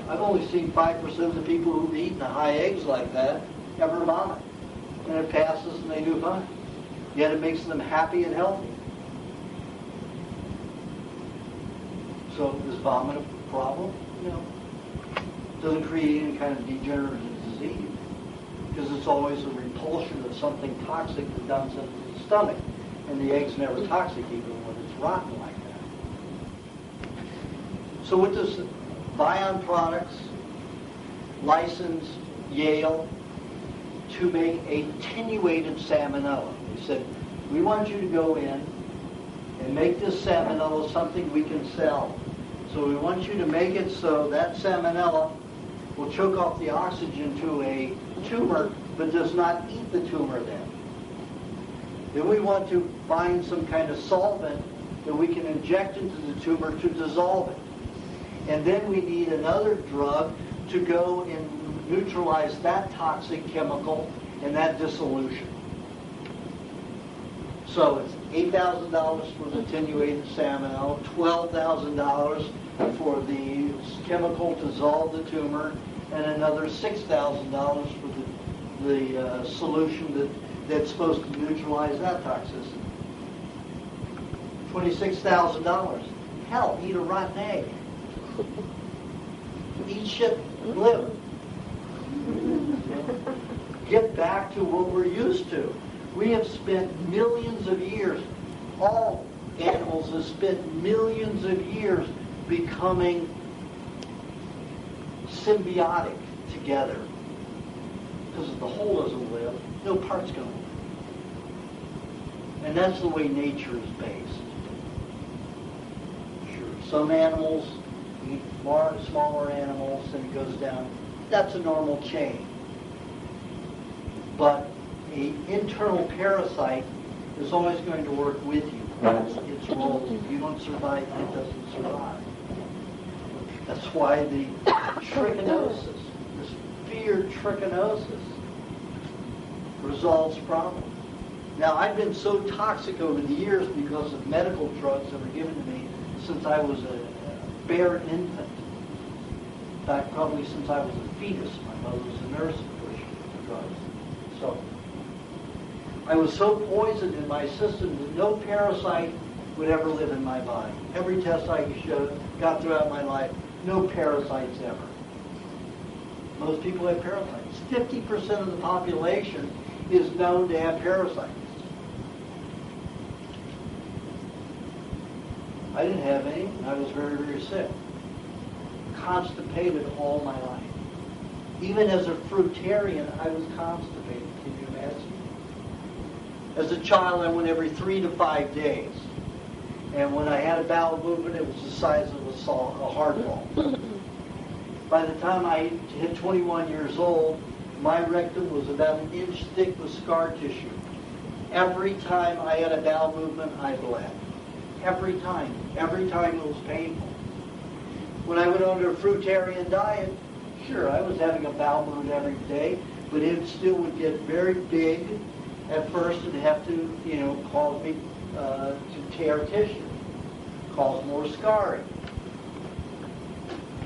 I've only seen 5% of the people who've eaten the high eggs like that ever vomit. And it passes and they do fine. Yet it makes them happy and healthy. So is vomit a problem? No. It doesn't create any kind of degenerative disease because it's always a repulsion of something toxic that dumps into the stomach. And the egg's never toxic even when it's rotten like that. So what does Vion Products license Yale to make attenuated salmonella? They said, we want you to go in and make this salmonella something we can sell. So we want you to make it so that salmonella will choke off the oxygen to a tumor, but does not eat the tumor then. Then we want to find some kind of solvent that we can inject into the tumor to dissolve it. And then we need another drug to go and neutralize that toxic chemical in that dissolution. So it's $8,000 for the attenuated salmonella, $12,000 for the chemical to dissolve the tumor, and another $6,000 for the solution that's supposed to neutralize that toxicity. $26,000. Hell, eat a rotten egg. Eat shit, live. Get back to what we're used to. We have spent millions of years, all animals have spent millions of years becoming symbiotic together. Because if the whole doesn't live, no part's going to live. And that's the way nature is based. Sure, some animals eat more smaller animals and it goes down. That's a normal chain. But an internal parasite is always going to work with you. That's its role. If you don't survive, it doesn't survive. That's why the trichinosis, this feared trichinosis, resolves problems. Now, I've been so toxic over the years because of medical drugs that were given to me since I was a bare infant. In fact, probably since I was a fetus. My mother was a nurse and pushed drugs. So, I was so poisoned in my system that no parasite would ever live in my body. Every test I got throughout my life, no parasites ever. Most people have parasites. 50% of the population is known to have parasites. I didn't have any. I was very, very sick. Constipated all my life. Even as a fruitarian, I was constipated. Can you imagine? As a child, I went every 3 to 5 days. And when I had a bowel movement, it was the size of a hard ball. By the time I hit 21 years old, my rectum was about an inch thick with scar tissue. Every time I had a bowel movement, I bled. Every time. Every time it was painful. When I went on a fruitarian diet, sure, I was having a bowel movement every day, but it still would get very big at first and have to, cause me to tear tissue, cause more scarring.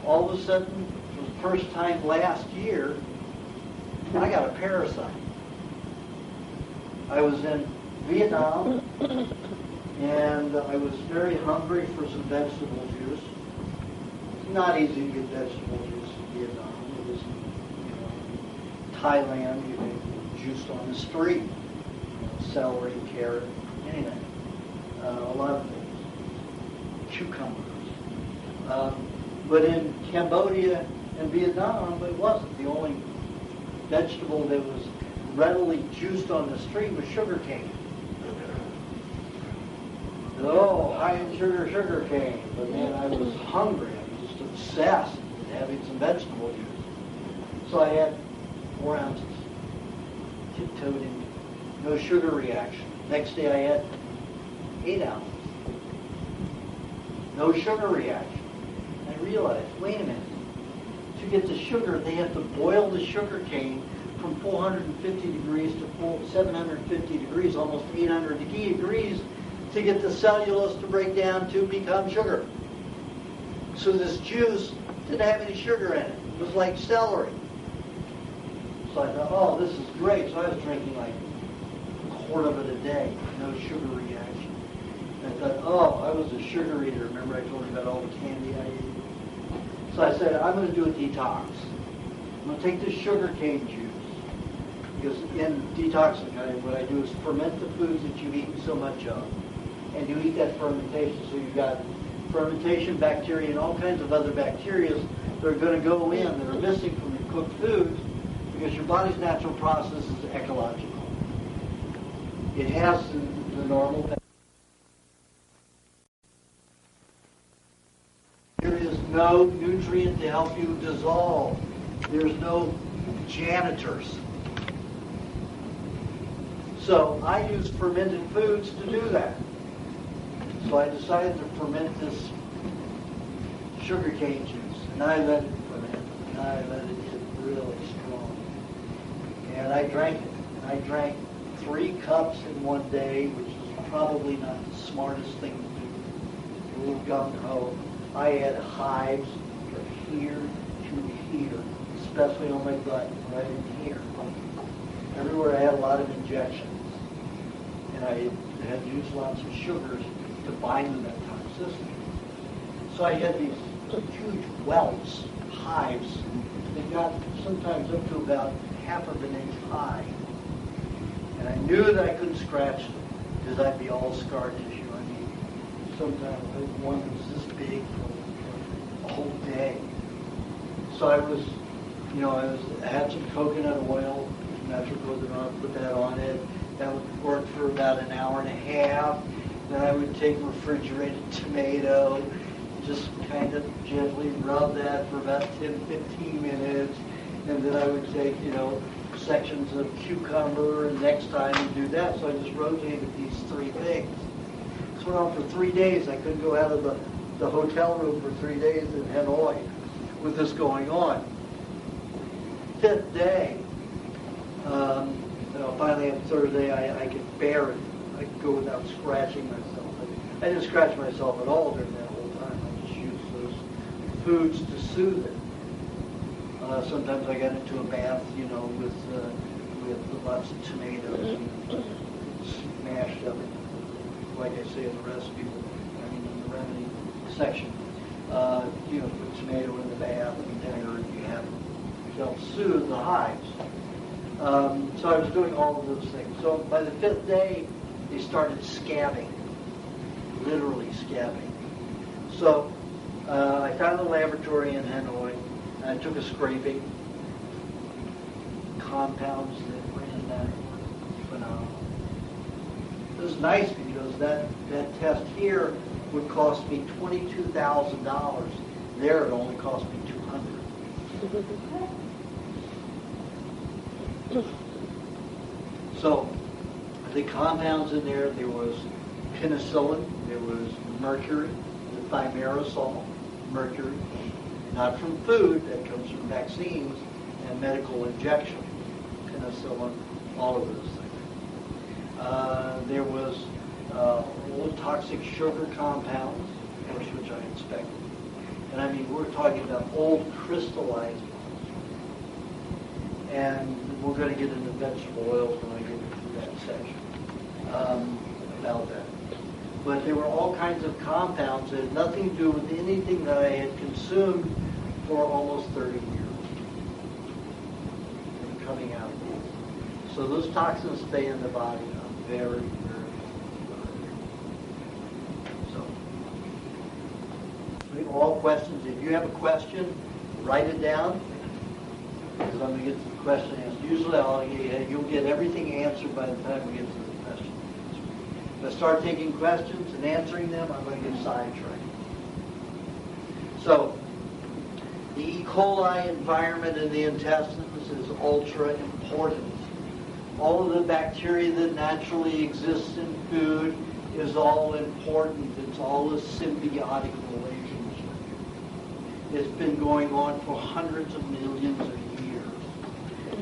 All of a sudden, for the first time last year, I got a parasite. I was in Vietnam, and I was very hungry for some vegetable juice. It's not easy to get vegetable juice in Vietnam. It was in Thailand, you get juice on the street. Celery, carrot, anything. A lot of things. Cucumbers. But in Cambodia and Vietnam, it wasn't. The only vegetable that was readily juiced on the street was sugar cane. Oh, high in sugar cane. But man, I was hungry. I was just obsessed with having some vegetable juice. So I had 4 ounces. Tiptoed in. No sugar reaction. Next day I had 8 ounces. No sugar reaction. I realized, wait a minute. To get the sugar, they have to boil the sugar cane from 450 degrees to 750 degrees, almost 800 degrees, to get the cellulose to break down to become sugar. So this juice didn't have any sugar in it. It was like celery. So I thought, oh, this is great. So I was drinking like a quart of it a day, no sugar reaction. And I thought, oh, I was a sugar eater. Remember I told you about all the candy I ate? So I said, I'm going to do a detox. I'm going to take this sugar cane juice. Because in detoxing, what I do is ferment the foods that you've eaten so much of. And you eat that fermentation. So you've got fermentation bacteria and all kinds of other bacteria that are going to go in that are missing from your cooked foods because your body's natural process is ecological. It has the normal. There is no nutrient to help you dissolve. There's no janitors. So I use fermented foods to do that. So I decided to ferment this sugarcane juice, and I let it ferment, and I let it get really strong. And I drank it. And I drank 3 cups in one day, which is probably not the smartest thing to do. A little gung-ho. I had hives from here to here, especially on my gut, right in here. Everywhere I had a lot of injections. And I had used lots of sugars to bind to that toxicity. So I had these huge welts, hives, that got sometimes up to about half of an inch high. And I knew that I couldn't scratch them because I'd be all scar tissue. I mean, sometimes one was this big for a whole day. So I was, I had some coconut oil, natural coconut oil, put that on it. That would work for about an hour and a half. Then I would take refrigerated tomato, just kind of gently rub that for about 10, 15 minutes. And then I would take, sections of cucumber, and next time you do that. So I just rotated these 3 things. This went on for 3 days. I couldn't go out of the hotel room for 3 days in Hanoi with this going on. 5th day, finally on Thursday, I could bear it. I could go without scratching myself. I didn't scratch myself at all during that whole time. I just used those foods to soothe it. Sometimes I got into a bath, with lots of tomatoes and smashed up, like I say in the recipe, in the remedy section. Put tomato in the bath, vinegar, if you have to help soothe the hives. So I was doing all of those things. So by the 5th day, they started scabbing, literally scabbing. So I found a laboratory in Hanoi. I took a scraping. Compounds that ran that were phenomenal. It was nice because that test here would cost me $22,000. There it only cost me $200. So the compounds in there was penicillin, there was mercury, the thimerosal, mercury, not from food, that comes from vaccines and medical injection, penicillin, all of those things. There was old toxic sugar compounds, of course, which I inspected. And we're talking about old crystallized ones. And we're going to get into vegetable oils when I get into that section about that. But there were all kinds of compounds that had nothing to do with anything that I had consumed for almost 30 years. And coming out. So those toxins stay in the body very, very long. So, all questions. If you have a question, write it down. Because I'm going to get to the question answered. Usually you'll get everything answered by the time we get to the question. If I start taking questions and answering them, I'm going to get sidetracked. So, the E. coli environment in the intestines is ultra important. All of the bacteria that naturally exists in food is all important. It's all a symbiotic relationship. It's been going on for hundreds of millions of years.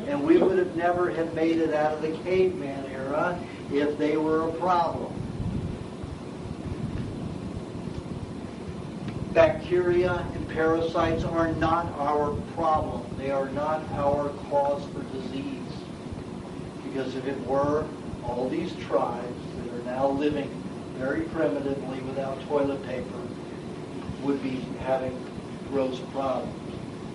And we would have never have made it out of the caveman era if they were a problem. Bacteria and parasites are not our problem. They are not our cause for disease. Because if it were, all these tribes that are now living very primitively without toilet paper would be having gross problems.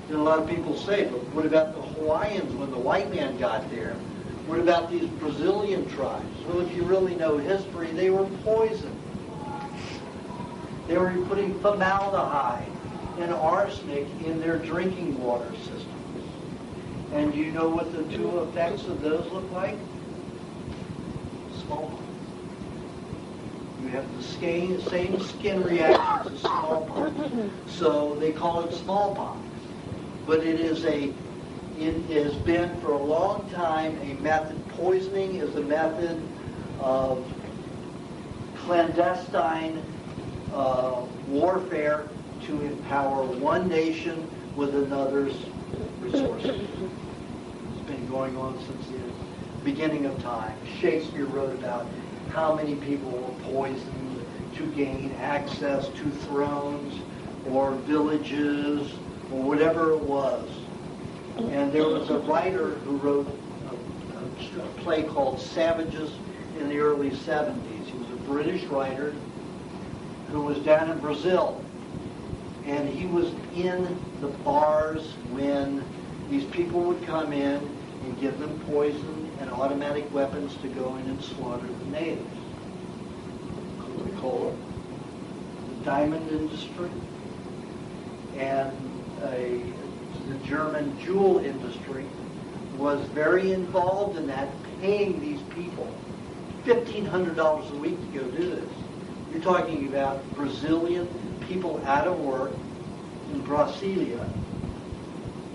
And a lot of people say, but what about the Hawaiians when the white man got there? What about these Brazilian tribes? Well, if you really know history, they were poisoned. They were putting formaldehyde and arsenic in their drinking water systems. And do you know what the two effects of those look like? Smallpox. You have the same skin reactions as smallpox. So they call it smallpox. But it has been for a long time a method. Poisoning is a method of clandestine warfare to empower one nation with another's resources. It's been going on since the beginning of time. Shakespeare wrote about how many people were poisoned to gain access to thrones or villages or whatever it was. And there was a writer who wrote a play called Savages in the early 70s. He was a British writer who was down in Brazil. And he was in the bars when these people would come in and give them poison and automatic weapons to go in and slaughter the natives. Coca-Cola, the diamond industry, and the German jewel industry was very involved in that, paying these people $1,500 a week to go do this. You're talking about Brazilian people out of work in Brasilia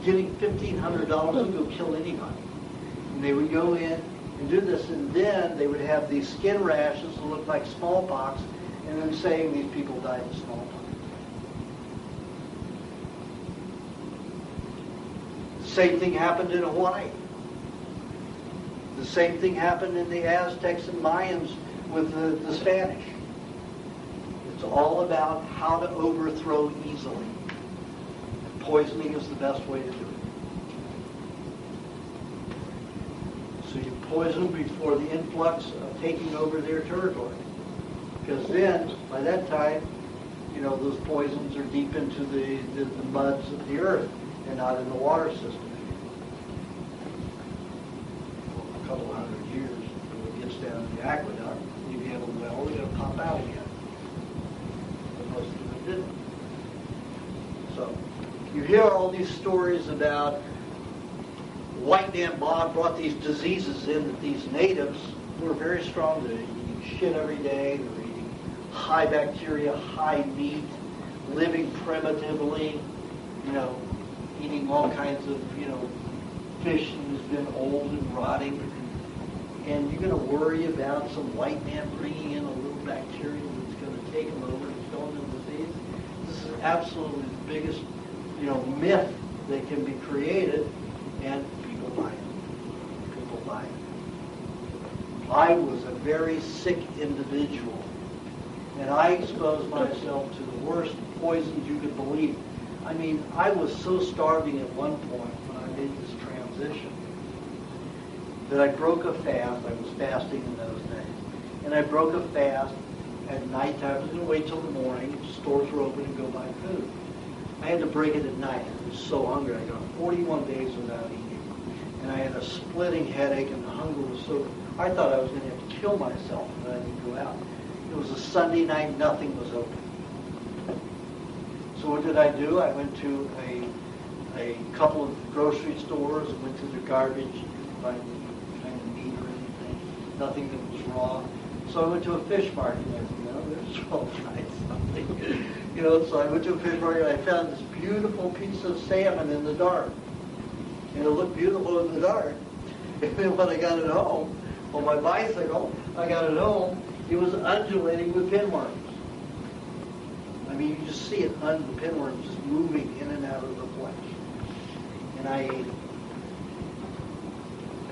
getting $1,500 to go kill anybody. And they would go in and do this, and then they would have these skin rashes that looked like smallpox, and then saying these people died of smallpox. The same thing happened in Hawaii. The same thing happened in the Aztecs and Mayans with the Spanish. It's all about how to overthrow easily. Poisoning is the best way to do it. So you poison before the influx of taking over their territory. Because then, by that time, those poisons are deep into the muds of the earth and not in the water system. A couple hundred years, when it gets down to the aqueduct, you get a well, they're going to pop out again. But most of them didn't. So, you hear all these stories about white man Bob brought these diseases in that these natives were very strong. They're eating shit every day. They're eating high bacteria, high meat, living primitively, eating all kinds of, fish that has been old and rotting. And you're going to worry about some white man bringing in a little bacteria that's going to take them over and kill them in disease. This is absolutely the biggest, myth that can be created, and people buy it. People buy it. I was a very sick individual, and I exposed myself to the worst poisons you could believe. I mean, I was so starving at one point when I made this transition that I broke a fast. I was fasting in those days. And I broke a fast at night time. I was going to wait till the morning. Stores were open and go buy food. I had to break it at night. I was so hungry. I got 41 days without eating. And I had a splitting headache, and the hunger was so... I thought I was going to have to kill myself if I didn't go out. It was a Sunday night. Nothing was open. So what did I do? I went to a couple of grocery stores. I went to the garbage. You could find any kind of meat or anything. Nothing that was raw. So I went to a fish market. I said, there's all kinds of something. So I went to a fish market and I found this beautiful piece of salmon in the dark. And it looked beautiful in the dark. And then when I got it home, on my bicycle, I got it home, it was undulating with pinworms. I mean, you just see it, the pinworms just moving in and out of the flesh. And I ate it.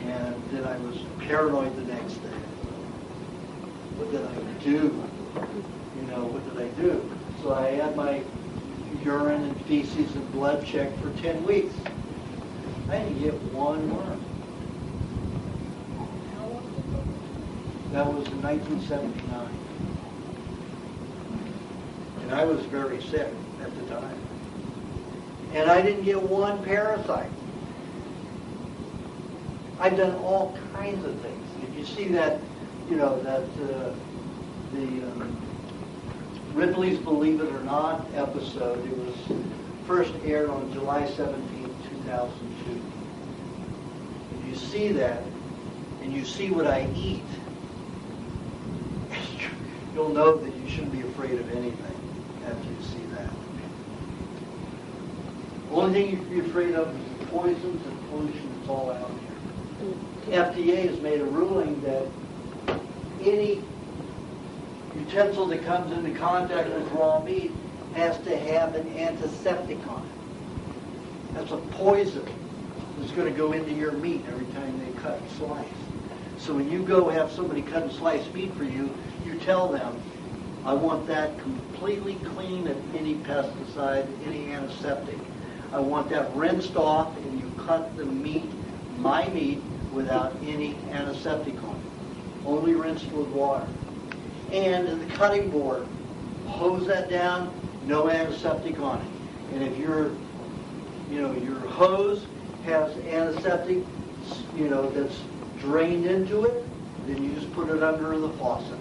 And then I was paranoid the next day. What did I do? What did I do? So I had my urine and feces and blood checked for 10 weeks. I didn't get one worm. That was in 1979. And I was very sick at the time. And I didn't get one parasite. I've done all kinds of things. If you see that, Ripley's Believe It or Not episode, it was first aired on July 17, 2002. If you see that, and you see what I eat, you'll know that you shouldn't be afraid of anything after you see that. The only thing you can be afraid of is the poisons and pollution that's all out here. FDA has made a ruling that any utensil that comes into contact with raw meat has to have an antiseptic on it. That's a poison that's going to go into your meat every time they cut and slice. So when you go have somebody cut and slice meat for you, you tell them, I want that completely clean of any pesticide, any antiseptic. I want that rinsed off, and you cut the meat, my meat, without any antiseptic on it. Only rinsed with water. And in the cutting board, hose that down, no antiseptic on it. And if your hose has antiseptic, that's drained into it, then you just put it under the faucet.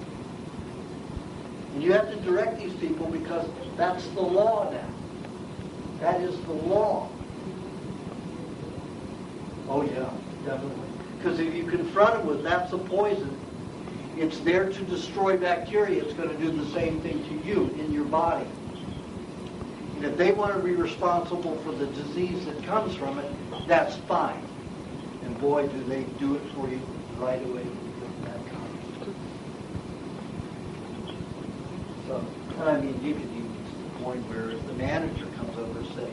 And you have to direct these people because that's the law now. That is the law. Oh yeah, definitely. Because if you confront them with that's a poison, it's there to destroy bacteria. It's going to do the same thing to you in your body. And if they want to be responsible for the disease that comes from it, that's fine. And boy, do they do it for you right away when you get that conversation. So, and I mean, you could even get to the point where if the manager comes over and says,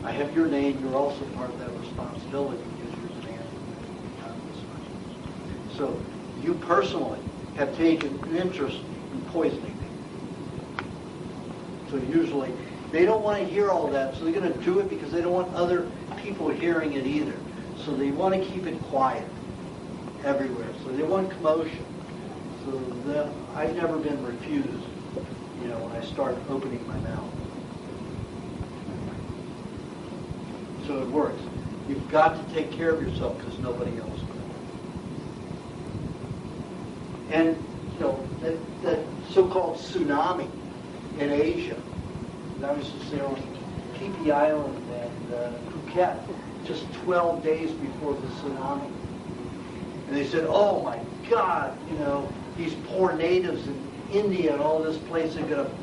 I have your name, you're also part of that responsibility because you're the manager. So, you personally have taken an interest in poisoning people. So usually, they don't want to hear all that, so they're going to do it because they don't want other people hearing it either. So they want to keep it quiet everywhere. So they want commotion. So I've never been refused, when I start opening my mouth. So it works. You've got to take care of yourself because nobody else will. And, that so-called tsunami in Asia. I was just there on Phi Phi Island and Phuket just 12 days before the tsunami. And they said, oh my God, these poor natives in India and all this place,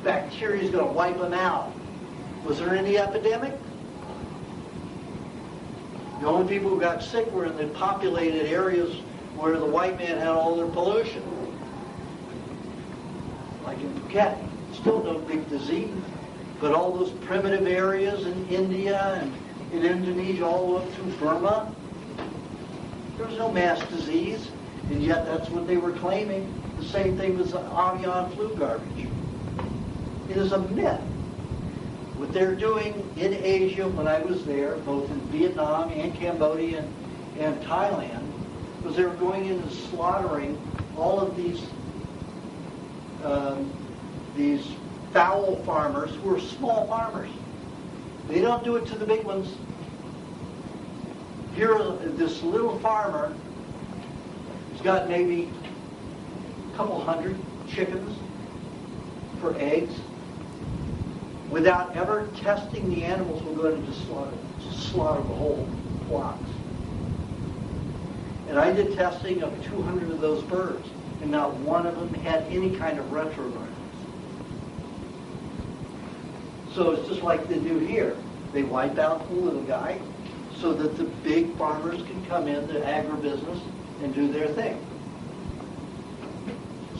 bacteria is going to wipe them out. Was there any epidemic? The only people who got sick were in the populated areas where the white man had all their pollution. Like in Phuket, still no big disease. But all those primitive areas in India and in Indonesia, all the way up through Burma, there was no mass disease. And yet that's what they were claiming. The same thing with the avian flu garbage. It is a myth. What they're doing in Asia when I was there, both in Vietnam and Cambodia and Thailand, was they were going in and slaughtering all of these fowl farmers who are small farmers. They don't do it to the big ones. Here, this little farmer has got maybe a couple hundred chickens for eggs without ever testing the animals who are going to slaughter the whole flocks. And I did testing of 200 of those birds, and not one of them had any kind of retrovirus. So it's just like they do here. They wipe out the little guy so that the big farmers can come in, the agribusiness, and do their thing.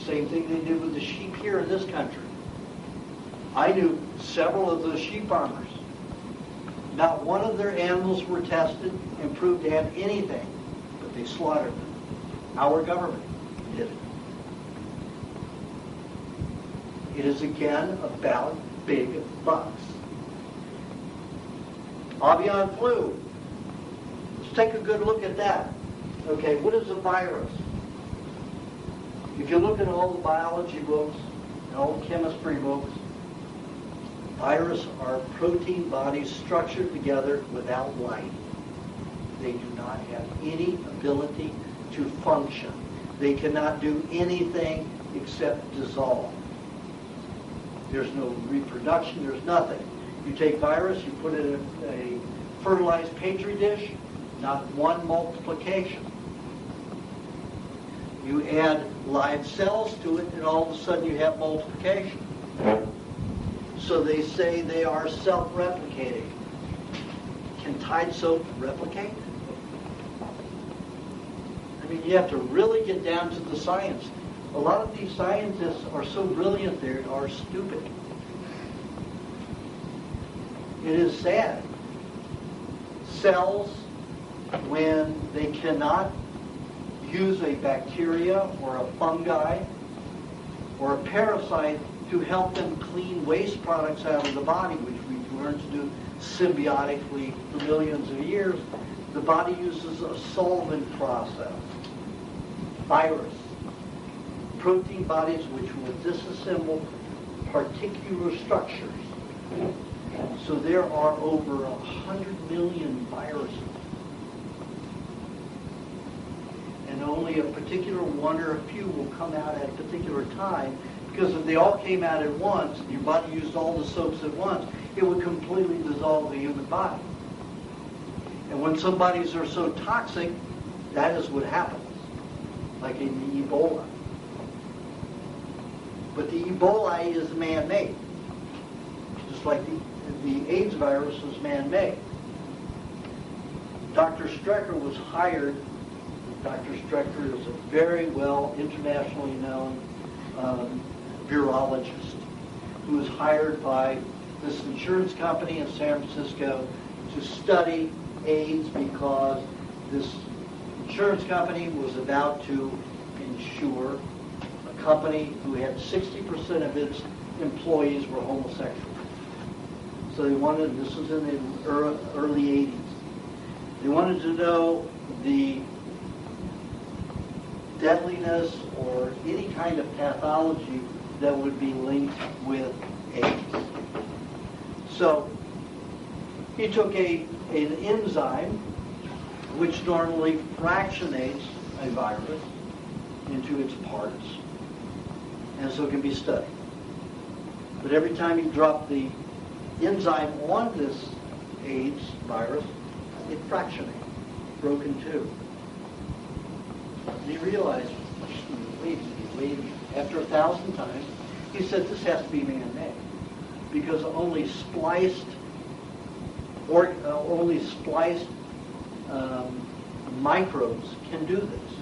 Same thing they did with the sheep here in this country. I knew several of those sheep farmers. Not one of their animals were tested and proved to have anything, but they slaughtered them. Our government did it. It is again about big bucks. Avian flu. Let's take a good look at that. Okay, what is a virus? If you look at all the biology books and all the chemistry books, viruses are protein bodies structured together without life. They do not have any ability to function. They cannot do anything except dissolve. There's no reproduction, there's nothing. You take virus, you put it in a fertilized petri dish, not one multiplication. You add live cells to it, and all of a sudden you have multiplication. So they say they are self-replicating. Can Tide soap replicate? I mean, you have to really get down to the science. A lot of these scientists are so brilliant they are stupid. It is sad. Cells, when they cannot use a bacteria or a fungi or a parasite to help them clean waste products out of the body, which we've learned to do symbiotically for millions of years, the body uses a solvent process. Virus. Protein bodies which will disassemble particular structures. So there are over 100 million viruses. And only a particular one or a few will come out at a particular time, because if they all came out at once, and your body used all the soaps at once, it would completely dissolve the human body. And when some bodies are so toxic, that is what happens, like in the Ebola. But the Ebola is man-made, just like the AIDS virus was man-made. Dr. Strecker was hired Dr. Strecker is a very well internationally known virologist who was hired by this insurance company in San Francisco to study AIDS because this insurance company was about to insure a company who had 60% of its employees were homosexual. So they wanted, this was in the early 80s, they wanted to know the deadliness or any kind of pathology that would be linked with AIDS. So he took an enzyme which normally fractionates a virus into its parts, and so it can be studied. But every time you drop the enzyme on this AIDS virus, it fractionates, broke in two. And he realized, wait a minute, after 1,000 times, he said this has to be man-made because only spliced microbes can do this,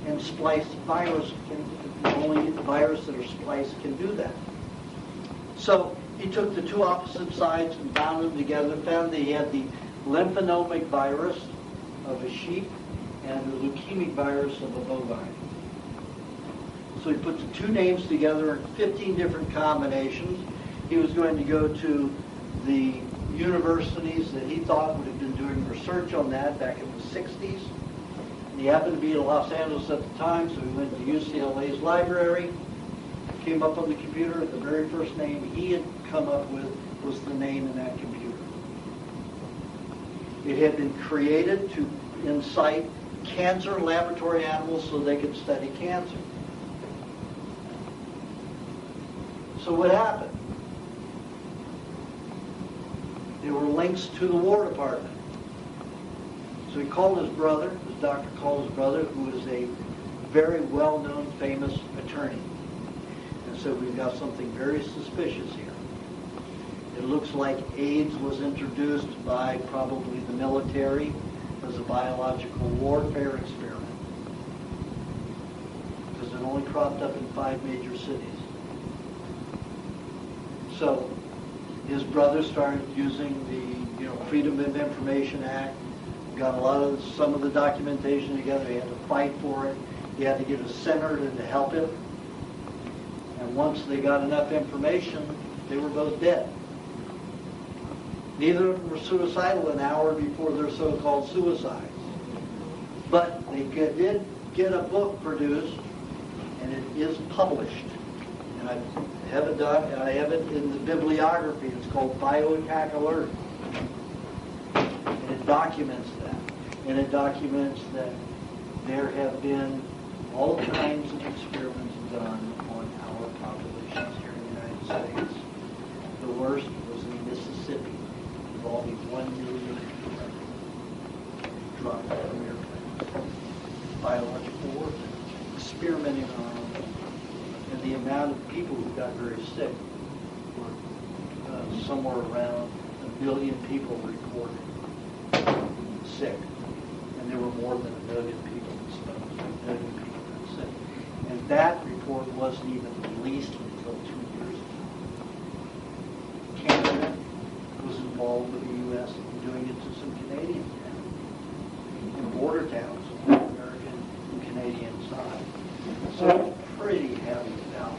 and spliced virus only the virus that are spliced can do that. So he took the two opposite sides and bound them together, found that he had the lymphonomic virus of a sheep and the leukemic virus of a bovine. So he put the two names together in 15 different combinations. He was going to go to the universities that he thought would have been doing research on that back in the 60s. And he happened to be in Los Angeles at the time, so he went to UCLA's library, came up on the computer, the very first name he had come up with was the name in that computer. It had been created to incite cancer laboratory animals so they could study cancer. So what happened? There were links to the War Department. So he called his brother, his doctor called his brother, who was a very well-known, famous attorney. And said, we've got something very suspicious here. It looks like AIDS was introduced by probably the military as a biological warfare experiment. Because it only cropped up in 5 major cities. So his brother started using the Freedom of Information Act, got some of the documentation together. He had to fight for it. He had to get a senator to help him. And once they got enough information, they were both dead. Neither of them were suicidal an hour before their so-called suicides. But they did get a book produced, and it is published. And I have it in the bibliography. It's called Bioattack Alert. And it documents that. And it documents that there have been all kinds of experiments done on our populations here in the United States. The worst was in Mississippi, involving 1 million dropped out of airplanes. Biological warfare, experimenting on them. And the amount of people who got very sick were somewhere around 1 million people reported sick. And there were more than 1 million people exposed, 1 million people got sick. And that report wasn't even released until 2 years ago. Canada was involved with the U.S. in doing it to some Canadian towns, in border towns on the American and Canadian side. So it's pretty heavy about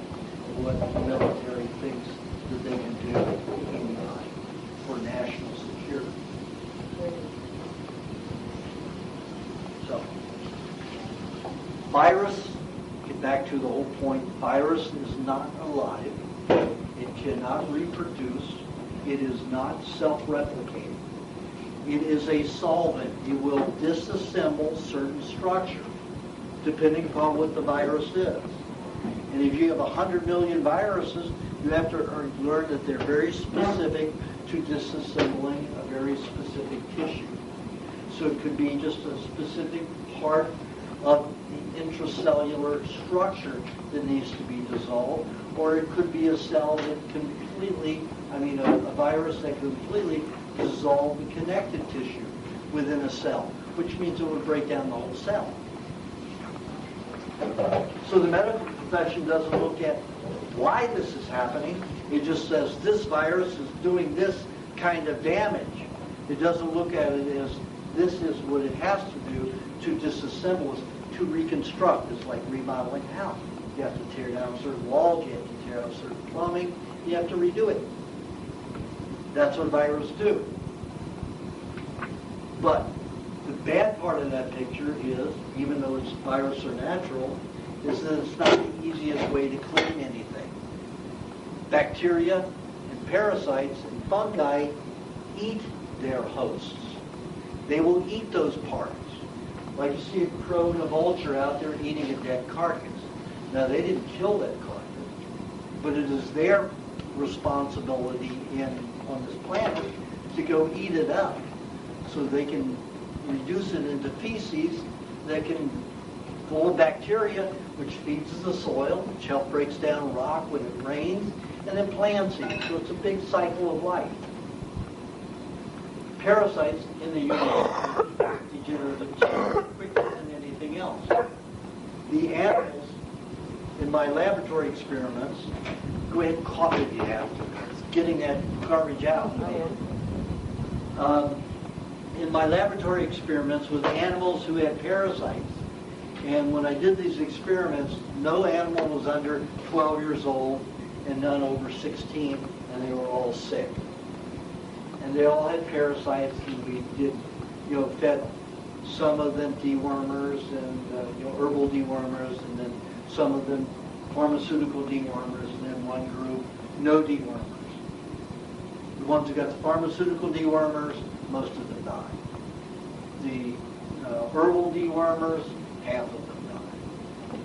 what the military thinks that they can do for national security. So, virus, get back to the whole point, virus is not alive. It cannot reproduce. It is not self-replicating. It is a solvent. It will disassemble certain structure depending upon what the virus is. And if you have 100 million viruses, you have to learn that they're very specific to disassembling a very specific tissue. So it could be just a specific part of the intracellular structure that needs to be dissolved, or it could be a cell that completely, a virus that completely dissolve the connective tissue within a cell, which means it would break down the whole cell. So the medical profession doesn't look at why this is happening. It just says this virus is doing this kind of damage. It doesn't look at it as this is what it has to do to disassemble us, to reconstruct. It's like remodeling a house. You have to tear down certain walls, you have to tear out certain plumbing, you have to redo it. That's what viruses do. But the bad part of that picture is, even though it's virus or natural, is that it's not the easiest way to clean anything. Bacteria and parasites and fungi eat their hosts. They will eat those parts. Like you see a crow and a vulture out there eating a dead carcass. Now, they didn't kill that carcass, but it is their responsibility on this planet to go eat it up so they can reduce it into feces that can full of bacteria, which feeds the soil, which helps breaks down rock when it rains, and then plants eat. So it's a big cycle of life. Parasites in the human degenerative change quicker than anything else. The animals in my laboratory experiments, go ahead and cough if you have to. It's getting that garbage out. In my laboratory experiments with animals who had parasites, and when I did these experiments, no animal was under 12 years old and none over 16, and they were all sick. And they all had parasites, and we did, fed some of them dewormers and herbal dewormers, and then some of them pharmaceutical dewormers, and then one group no dewormers. The ones who got the pharmaceutical dewormers, most of them died. The herbal dewormers, half of them died.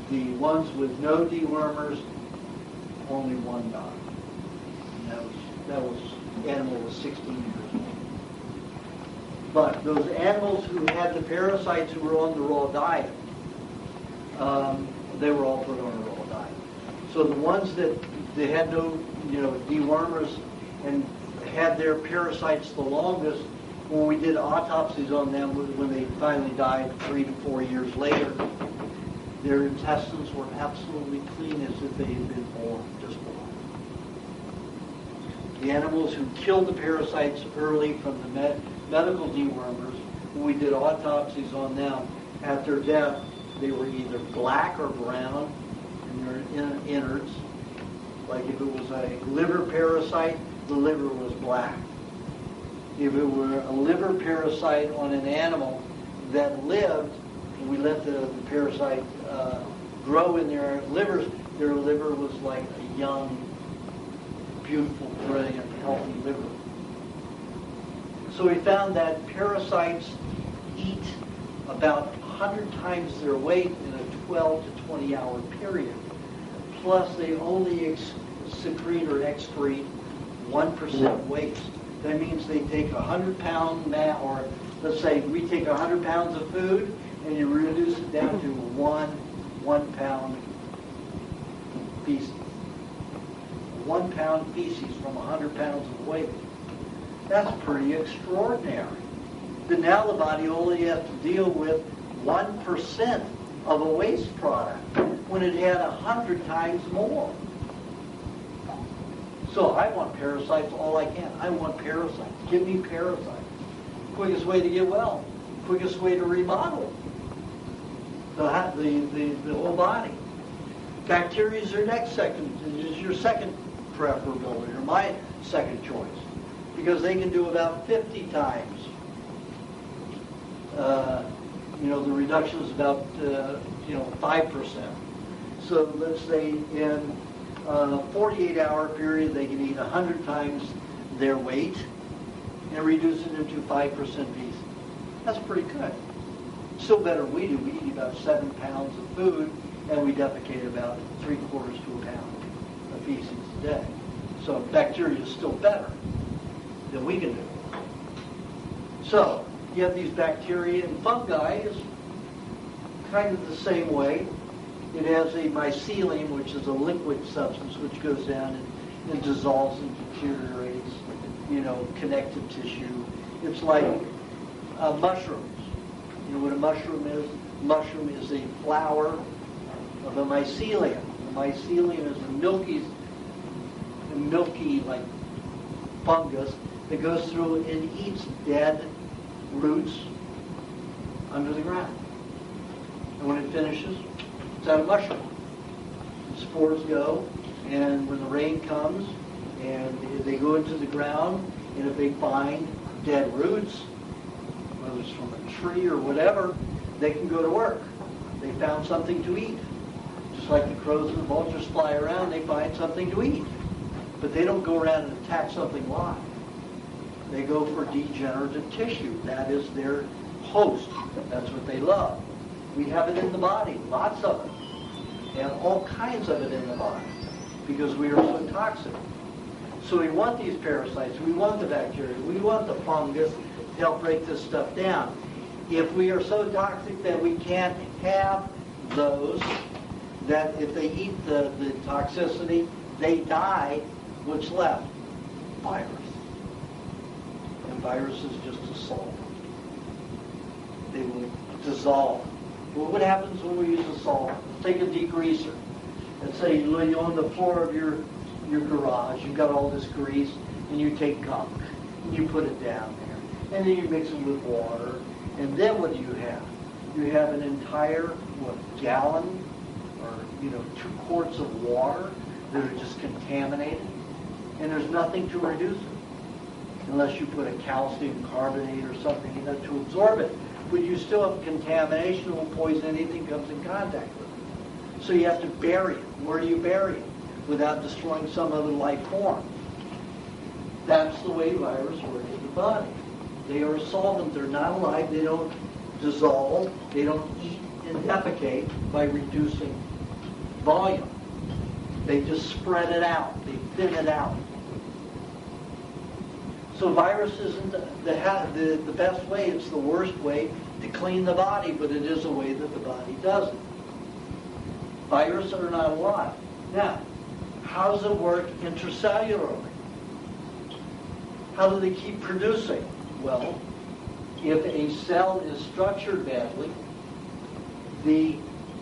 The ones with no dewormers, only one died. And that was animal was 16 years old. But those animals who had the parasites who were on the raw diet, they were all put on a raw diet. So the ones that they had no, dewormers and had their parasites the longest, when we did autopsies on them, when they finally died 3 to 4 years later, their intestines were absolutely clean as if they had been born, just born. The animals who killed the parasites early from the medical dewormers, when we did autopsies on them, at their death, they were either black or brown in their innards. Like if it was a liver parasite, the liver was black. If it were a liver parasite on an animal that lived, and we let the parasite grow in their livers was like a young, beautiful, brilliant, healthy liver. So we found that parasites eat about 100 times their weight in a 12 to 20 hour period. Plus they only secrete or excrete 1% waste. That means they take 100-pound or let's say we take 100 pounds of food and you reduce it down to one pound feces. 1 pound feces from 100 pounds of weight. That's pretty extraordinary. But now the body only has to deal with 1% of a waste product when it had 100 times more. So I want parasites all I can. I want parasites. Give me parasites. Quickest way to get well. Quickest way to remodel the whole body. Bacteria is your second preferability, or my second choice, because they can do about 50 times. The reduction is about 5%. So let's say in a 48-hour period, they can eat 100 times their weight and reduce it into 5% feces. That's pretty good. Still better than we do. We eat about 7 pounds of food, and we defecate about 3/4 to a pound of feces a day. So bacteria is still better than we can do. So you have these bacteria, and fungi is kind of the same way. It has a mycelium, which is a liquid substance, which goes down and dissolves and deteriorates, connective tissue. It's like mushrooms. You know what a mushroom is? A mushroom is a flower of a mycelium. The mycelium is a milky like fungus that goes through and eats dead roots under the ground. And when it finishes, it's out of mushroom. The spores go, and when the rain comes, and they go into the ground, and if they find dead roots, whether it's from a tree or whatever, they can go to work. They found something to eat. Just like the crows and the vultures fly around, they find something to eat. But they don't go around and attack something live. They go for degenerative tissue. That is their host. That's what they love. We have it in the body, lots of it, and all kinds of it in the body, because we are so toxic. So we want these parasites, we want the bacteria, we want the fungus to help break this stuff down. If we are so toxic that we can't have those, that if they eat the toxicity, they die, what's left? Virus. And virus is just a solvent. They will dissolve. Well, what happens when we use a solvent? Take a degreaser. Let's say you're on the floor of your garage, you've got all this grease, and you take gunk, and you put it down there. And then you mix it with water. And then what do you have? You have an entire, gallon or, 2 quarts of water that are just contaminated. And there's nothing to reduce it, unless you put a calcium carbonate or something to absorb it. But you still have contamination that will poison anything comes in contact with it. So you have to bury it. Where do you bury it? Without destroying some other life form. That's the way viruses work in the body. They are a solvent. They're not alive. They don't dissolve. They don't eat and defecate by reducing volume. They just spread it out. They thin it out. So virus isn't the best way. It's the worst way to clean the body, but it is a way that the body does it. Viruses are not alive. Now, how does it work intracellularly? How do they keep producing? Well, if a cell is structured badly, the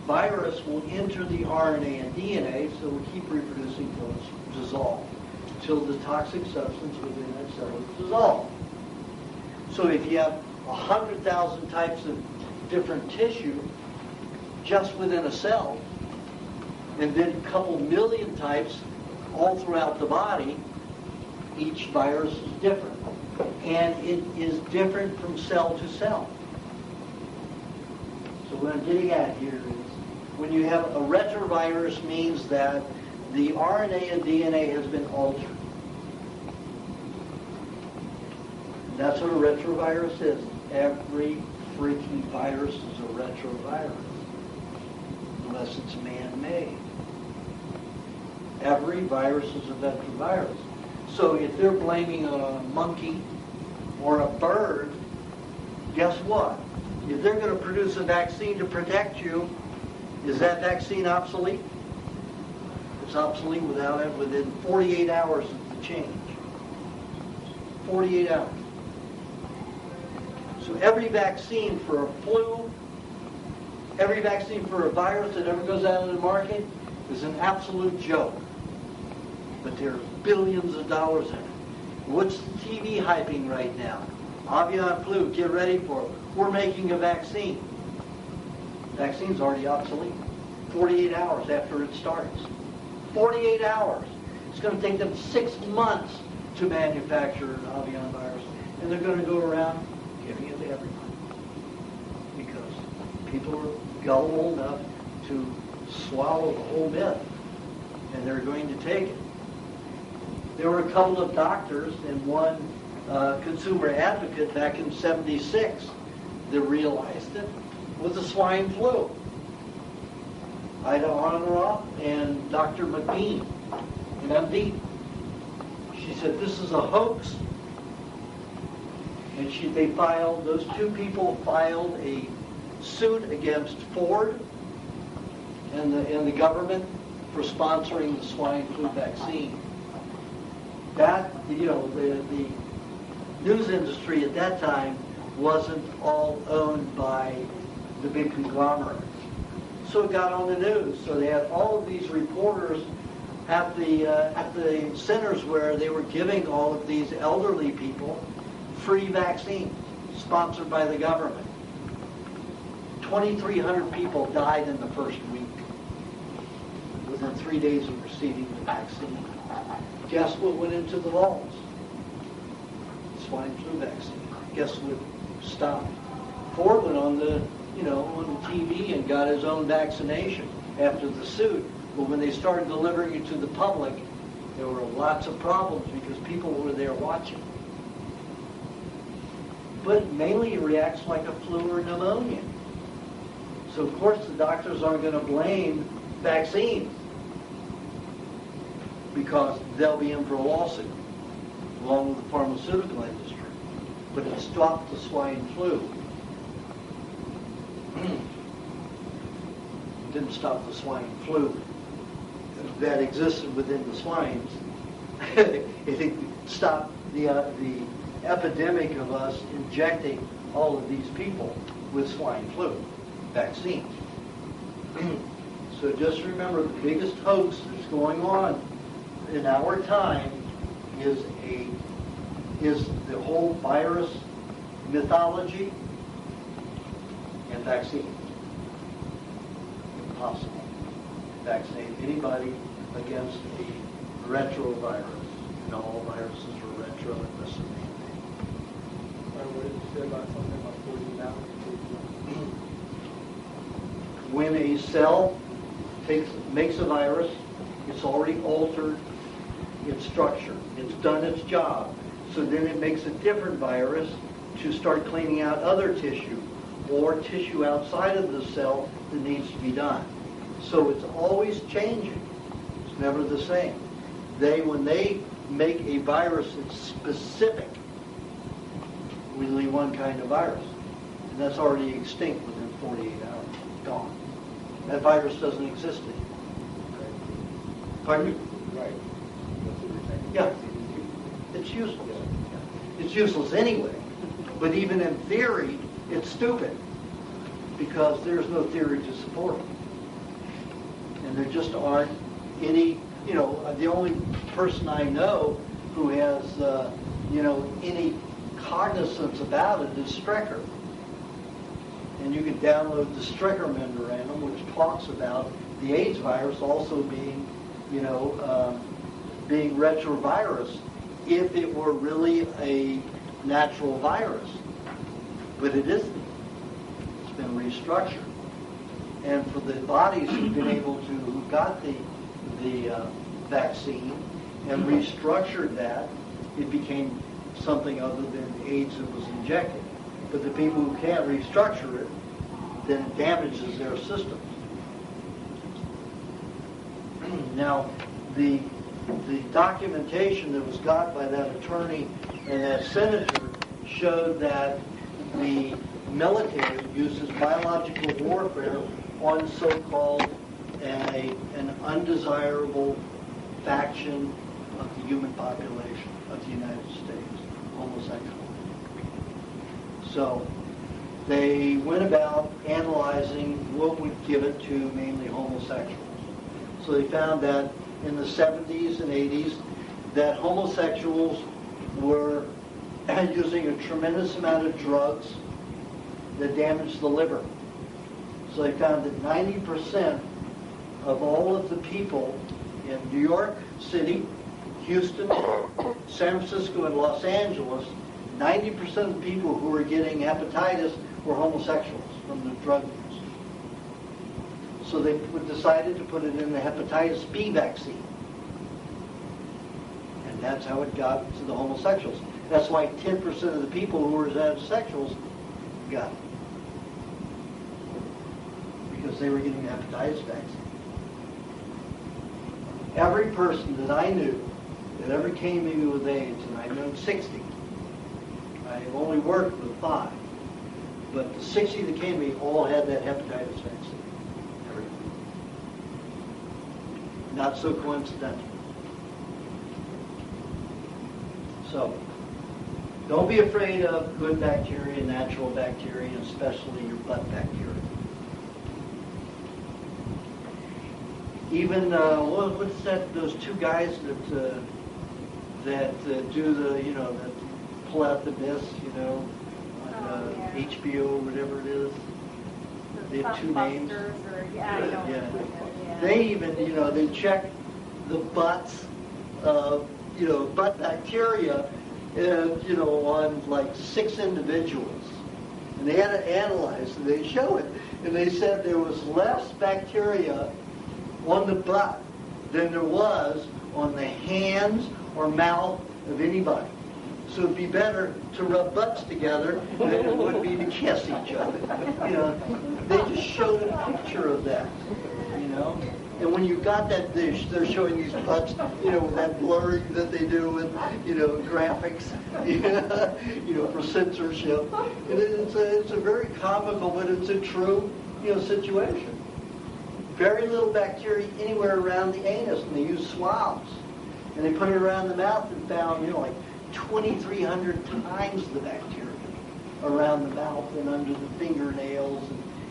virus will enter the RNA and DNA, so it will keep reproducing until it's dissolved, until the toxic substance within that cell is dissolved. So if you have 100,000 types of different tissue just within a cell, and then a couple million types all throughout the body, each virus is different. And it is different from cell to cell. So what I'm getting at here is, when you have a retrovirus, means that the RNA and DNA has been altered. That's what a retrovirus is. Every freaking virus is a retrovirus, unless it's man-made. Every virus is a retrovirus. So if they're blaming on a monkey or a bird, guess what? If they're going to produce a vaccine to protect you, is that vaccine obsolete? It's obsolete within 48 hours of the change. 48 hours. So every vaccine for a flu, every vaccine for a virus that ever goes out on the market is an absolute joke. But there's billions of dollars in it. What's TV hyping right now? Avian flu, get ready for it. We're making a vaccine. Vaccine's already obsolete. 48 hours after it starts. 48 hours. It's going to take them 6 months to manufacture an avian virus. And they're going to go around giving it to everybody. Because people are gullible enough to swallow the whole myth. And they're going to take it. There were a couple of doctors and one consumer advocate back in '76 that realized it was the swine flu. Ida Arnold and Dr. McBean, an MD. She said, this is a hoax. And those two people filed a suit against Ford and the government for sponsoring the swine flu vaccine. That, the news industry at that time wasn't all owned by the big conglomerate. So it got on the news. So they had all of these reporters at the centers where they were giving all of these elderly people free vaccines sponsored by the government. 2,300 people died in the first week within 3 days of receiving the vaccine. Guess what went into the vaults? Swine flu vaccine. Guess what stopped? Ford went on the TV and got his own vaccination after the suit. But when they started delivering it to the public, there were lots of problems because people were there watching. But mainly it reacts like a flu or pneumonia. So of course the doctors aren't going to blame vaccines because they'll be in for a lawsuit along with the pharmaceutical industry. But it stopped the swine flu. It didn't stop the swine flu that existed within the swines. It stopped the epidemic of us injecting all of these people with swine flu vaccines. So just remember, the biggest hoax that's going on in our time is the whole virus mythology and vaccine. Impossible to vaccinate anybody against a retrovirus. And all viruses are retro unless they're man-made. What did you say about something about 40,000? When a cell makes a virus, it's already altered its structure. It's done its job. So then it makes a different virus to start cleaning out other tissue or tissue outside of the cell that needs to be done. So it's always changing. It's never the same. When they make a virus that's specific, really one kind of virus, and that's already extinct within 48 hours, gone. That virus doesn't exist anymore. Pardon me? Right. Yeah. It's useless. It's useless anyway. But even in theory, it's stupid because there's no theory to support it. And there just aren't any, the only person I know who has, any cognizance about it is Strecker. And you can download the Strecker memorandum, which talks about the AIDS virus also being, being retrovirus if it were really a natural virus. But it isn't. It's been restructured. And for the bodies who've been able to, who got the vaccine and restructured that, it became something other than AIDS that was injected. But the people who can't restructure it, then it damages their systems. Now, the documentation that was got by that attorney and that senator showed that the military uses biological warfare on so-called an undesirable faction of the human population of the United States, homosexuals. So they went about analyzing what would give it to mainly homosexuals. So they found that in the 70s and 80s that homosexuals were using a tremendous amount of drugs that damaged the liver. So they found that 90% of all of the people in New York City, Houston, San Francisco, and Los Angeles, 90% of the people who were getting hepatitis were homosexuals from the drug use. So they decided to put it in the hepatitis B vaccine. And that's how it got to the homosexuals. That's why 10% of the people who were homosexuals got it. Because they were getting the hepatitis vaccine. Every person that I knew that ever came to me with AIDS, and I've known 60, I've only worked with 5, but the 60 that came to me all had that hepatitis vaccine. Everyone. Not so coincidental. So, Don't be afraid of good bacteria, natural bacteria, especially your gut bacteria. Even what's that? Those two guys that do the that pull out the mist, on HBO, whatever it is. They have two names. Yeah. They even they check the butts of butt bacteria, on like 6 individuals, and they had it analyzed, and they show it, and they said there was less bacteria on the butt than there was on the hands or mouth of anybody. So it'd be better to rub butts together than it would be to kiss each other. They just showed a picture of that. And when you got that dish, they're showing these butts, with that blurring that they do with, graphics, for censorship. And it's a very comical, but it's a true, situation. Very little bacteria anywhere around the anus, and they use swabs. And they put it around the mouth and found, like 2,300 times the bacteria around the mouth and under the fingernails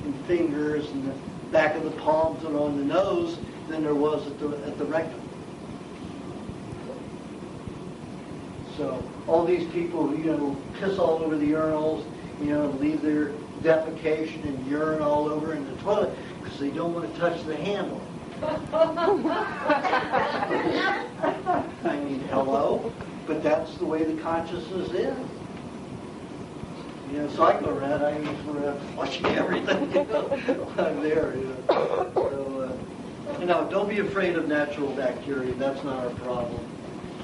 and fingers and the back of the palms and on the nose than there was at the rectum. So all these people who, piss all over the urinals, leave their defecation and urine all over in the toilet because they don't want to touch the handle. I mean, hello? But that's the way the consciousness is. So I go around, I go around flushing everything, I'm there, So, don't be afraid of natural bacteria. That's not our problem.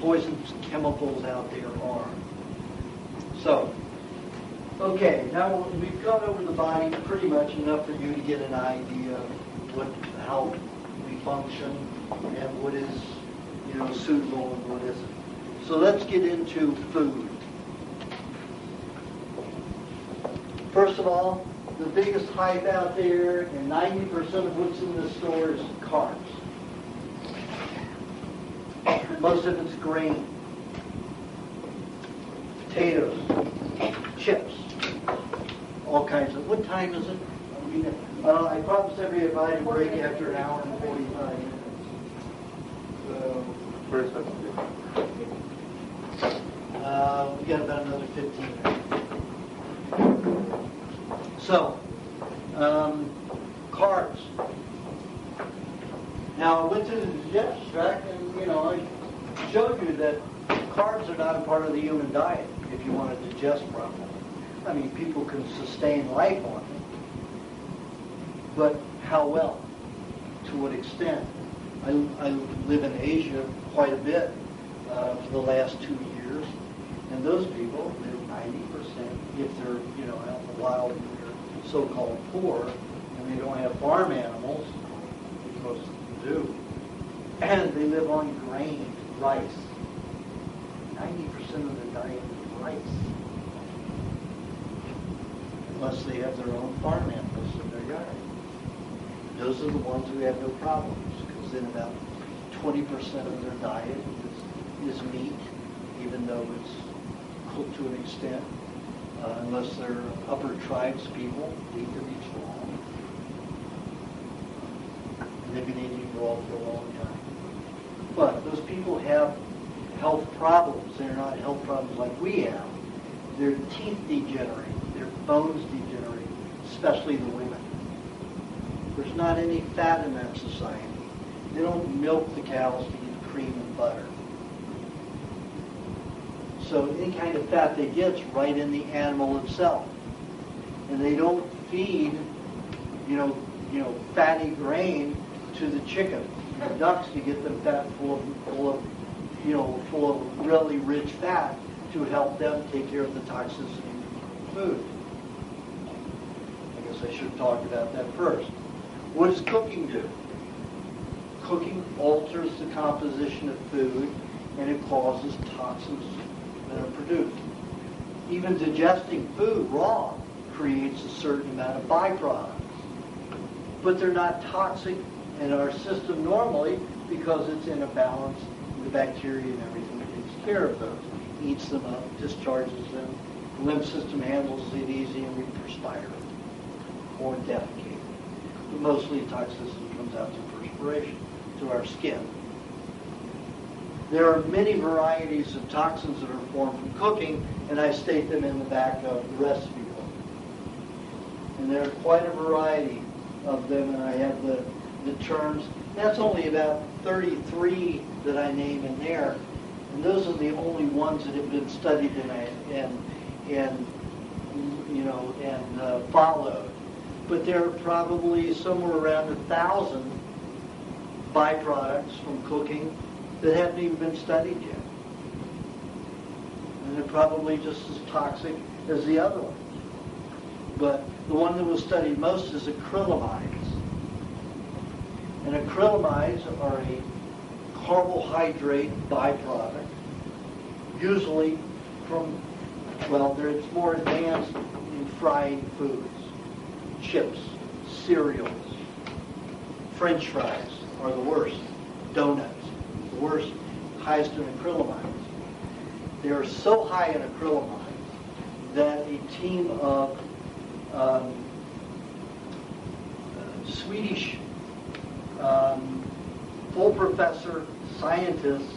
Poisons, chemicals out there are. So, okay, now we've gone over the body pretty much enough for you to get an idea of how we function and what is, suitable and what isn't. So let's get into food. First of all, the biggest hype out there, and 90% of what's in the store is carbs. Most of it's grain, potatoes, chips, all kinds of. What time is it? I promised everybody a break after an hour and 45 minutes. So, Where's that? we got about another 15 minutes. So, carbs. Now, I went to the digestion tract and, I showed you that carbs are not a part of the human diet if you want to digest properly. I mean, people can sustain life on it. But how well? To what extent? I live in Asia quite a bit for the last 2 years, and those people live 90% if they're, out in the wild and they're so-called poor, and they don't have farm animals, which most of them do, and they live on grain, rice. 90% of their diet is rice, unless they have their own farm animals in their yard. Those are the ones who have no problems, because then about 20% of their diet is meat, even though it's cooked to an extent, unless they're upper tribes people, they eat their meat raw. And they've been eating raw for a long time. But those people have health problems. They're not health problems like we have. Their teeth degenerate, their bones degenerate, especially the women. There's not any fat in that society. They don't milk the cows to get cream and butter. So any kind of fat they get is right in the animal itself. And they don't feed, fatty grain to the chicken, the ducks, to get them fat full of really rich fat to help them take care of the toxicity of food. I guess I should have talked about that first. What does cooking do? Cooking alters the composition of food, and it causes toxins that are produced. Even digesting food raw creates a certain amount of byproducts. But they're not toxic in our system normally because it's in a balance. The bacteria and everything takes care of those. eats them up, discharges them. The lymph system handles it easy, and we perspire or defecate. But mostly toxicity comes out through perspiration, through our skin. There are many varieties of toxins that are formed from cooking, and I state them in the back of the recipe book. And there are quite a variety of them, and I have the terms. That's only about 33 that I name in there, and those are the only ones that have been studied and followed. But there are probably somewhere around 1,000 byproducts from cooking that haven't even been studied yet. And they're probably just as toxic as the other ones. But the one that was studied most is acrylamides. And acrylamides are a carbohydrate byproduct, usually from, it's more advanced in fried foods. Chips, cereals, French fries are the worst. Donuts, the worst, highest in acrylamides. They are so high in acrylamides that a team of Swedish full professor scientists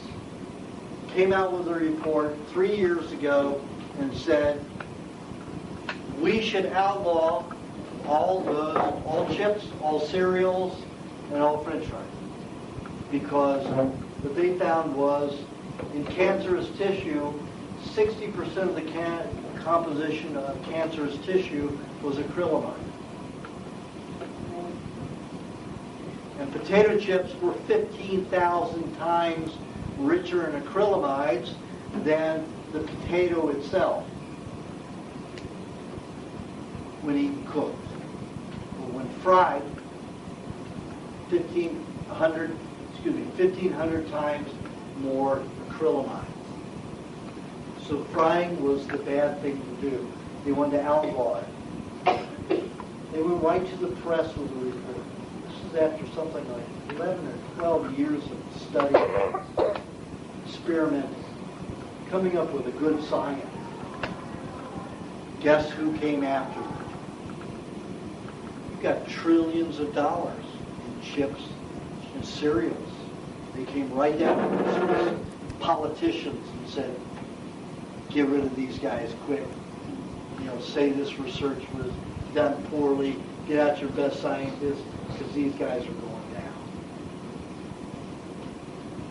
came out with a report 3 years ago and said we should outlaw all chips, all cereals, and all French fries. Because what they found was in cancerous tissue, 60% of the composition of cancerous tissue was acrylamide. And potato chips were 15,000 times richer in acrylamides than the potato itself when eaten cooked. But when fried, 1,500 times more acrylamide. So frying was the bad thing to do. They wanted to outlaw it. They went right to the press with a report. This is after something like 11 or 12 years of study, experimenting, coming up with a good science. Guess who came after them? You've got trillions of dollars in chips and cereals. They came right down to politicians and said, get rid of these guys quick. Say this research was done poorly. Get out your best scientists because these guys are going down.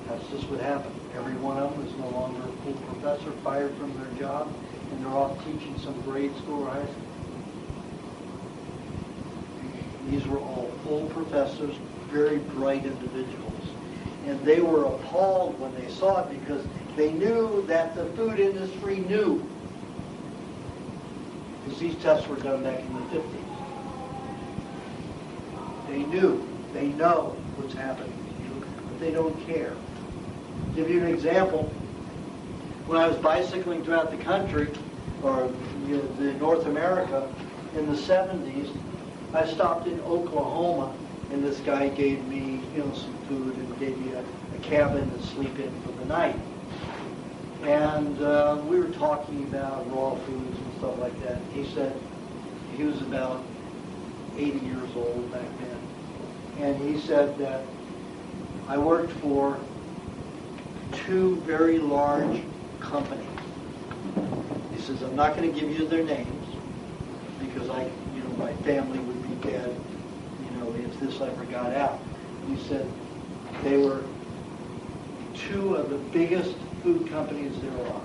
That's just what happened. Every one of them is no longer a full professor, fired from their job, and they're off teaching some grade school or high school. These were all full professors, very bright individuals. And they were appalled when they saw it because they knew that the food industry knew. Because these tests were done back in the 50s. They knew. They know what's happening to you, but they don't care. To give you an example, when I was bicycling throughout the country, or North America, in the 70s, I stopped in Oklahoma, and this guy gave me, some food and gave me a cabin to sleep in for the night. And we were talking about raw foods and stuff like that. He said he was about 80 years old back then. And he said that I worked for 2 very large companies. He says, I'm not going to give you their names because my family would be dead, if this ever got out. He said they were 2 of the biggest food companies there are.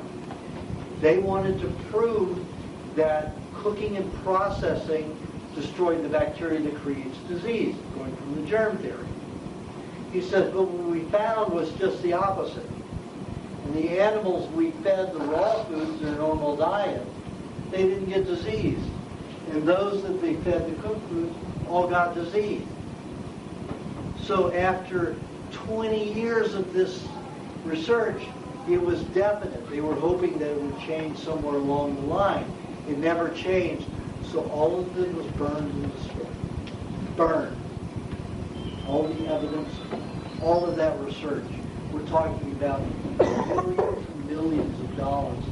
They wanted to prove that cooking and processing destroyed the bacteria that creates disease, going from the germ theory. He said, but what we found was just the opposite. And the animals we fed the raw foods in their normal diet, they didn't get disease. And those that they fed the cooked foods all got disease. So after 20 years of this research, it was definite. They were hoping that it would change somewhere along the line. It never changed. So all of it was burned and destroyed. Burned. All the evidence, all of that research. We're talking about millions and millions of dollars.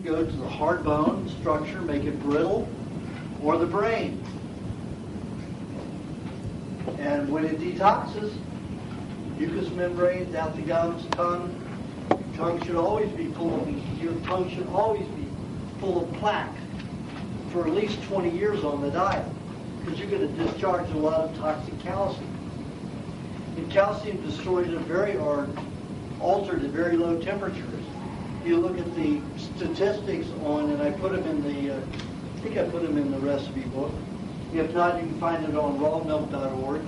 Go to the hard bone structure, make it brittle, or the brain. And when it detoxes, mucous membranes out the gums, tongue. Tongue should always be full of, your tongue should always be full of plaque for at least 20 years on the diet, because you're going to discharge a lot of toxic calcium. And calcium destroyed at or altered at very low temperatures. You look at the statistics on, and I put them in the, I think I put them in the recipe book. If not, you can find it on rawmilk.org,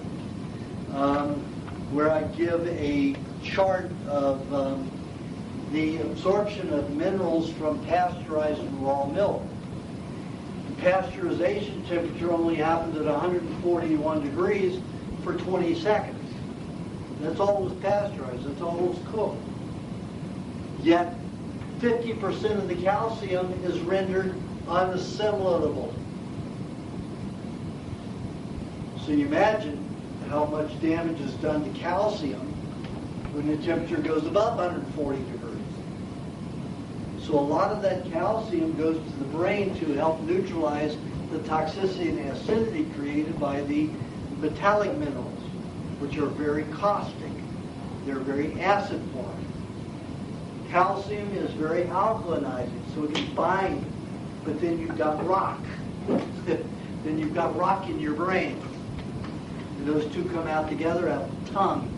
where I give a chart of the absorption of minerals from pasteurized and raw milk. The pasteurization temperature only happens at 141 degrees for 20 seconds. That's all it was pasteurized. That's all it was cooked. Yet 50% of the calcium is rendered unassimilatable. So you imagine how much damage is done to calcium when the temperature goes above 140 degrees. So a lot of that calcium goes to the brain to help neutralize the toxicity and acidity created by the metallic minerals, which are very caustic. They're very acid form. Calcium is very alkalinizing, so it can bind, but then you've got rock. Then you've got rock in your brain. And those two come out together out the tongue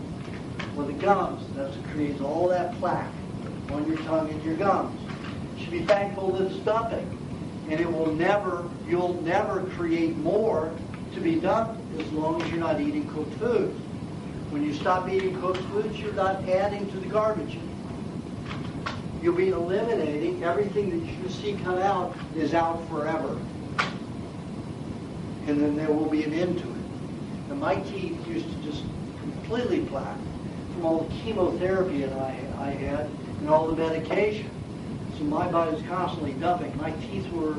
or the gums. That's what creates all that plaque on your tongue and your gums. You should be thankful that it's dumping. And it will never, you'll never create more to be dumped as long as you're not eating cooked foods. When you stop eating cooked foods, you're not adding to the garbage. You'll be eliminating everything that you see come out is out forever. And then there will be an end to it. And my teeth used to just completely plaque from all the chemotherapy that I had and all the medication. So my body was constantly dumping. My teeth were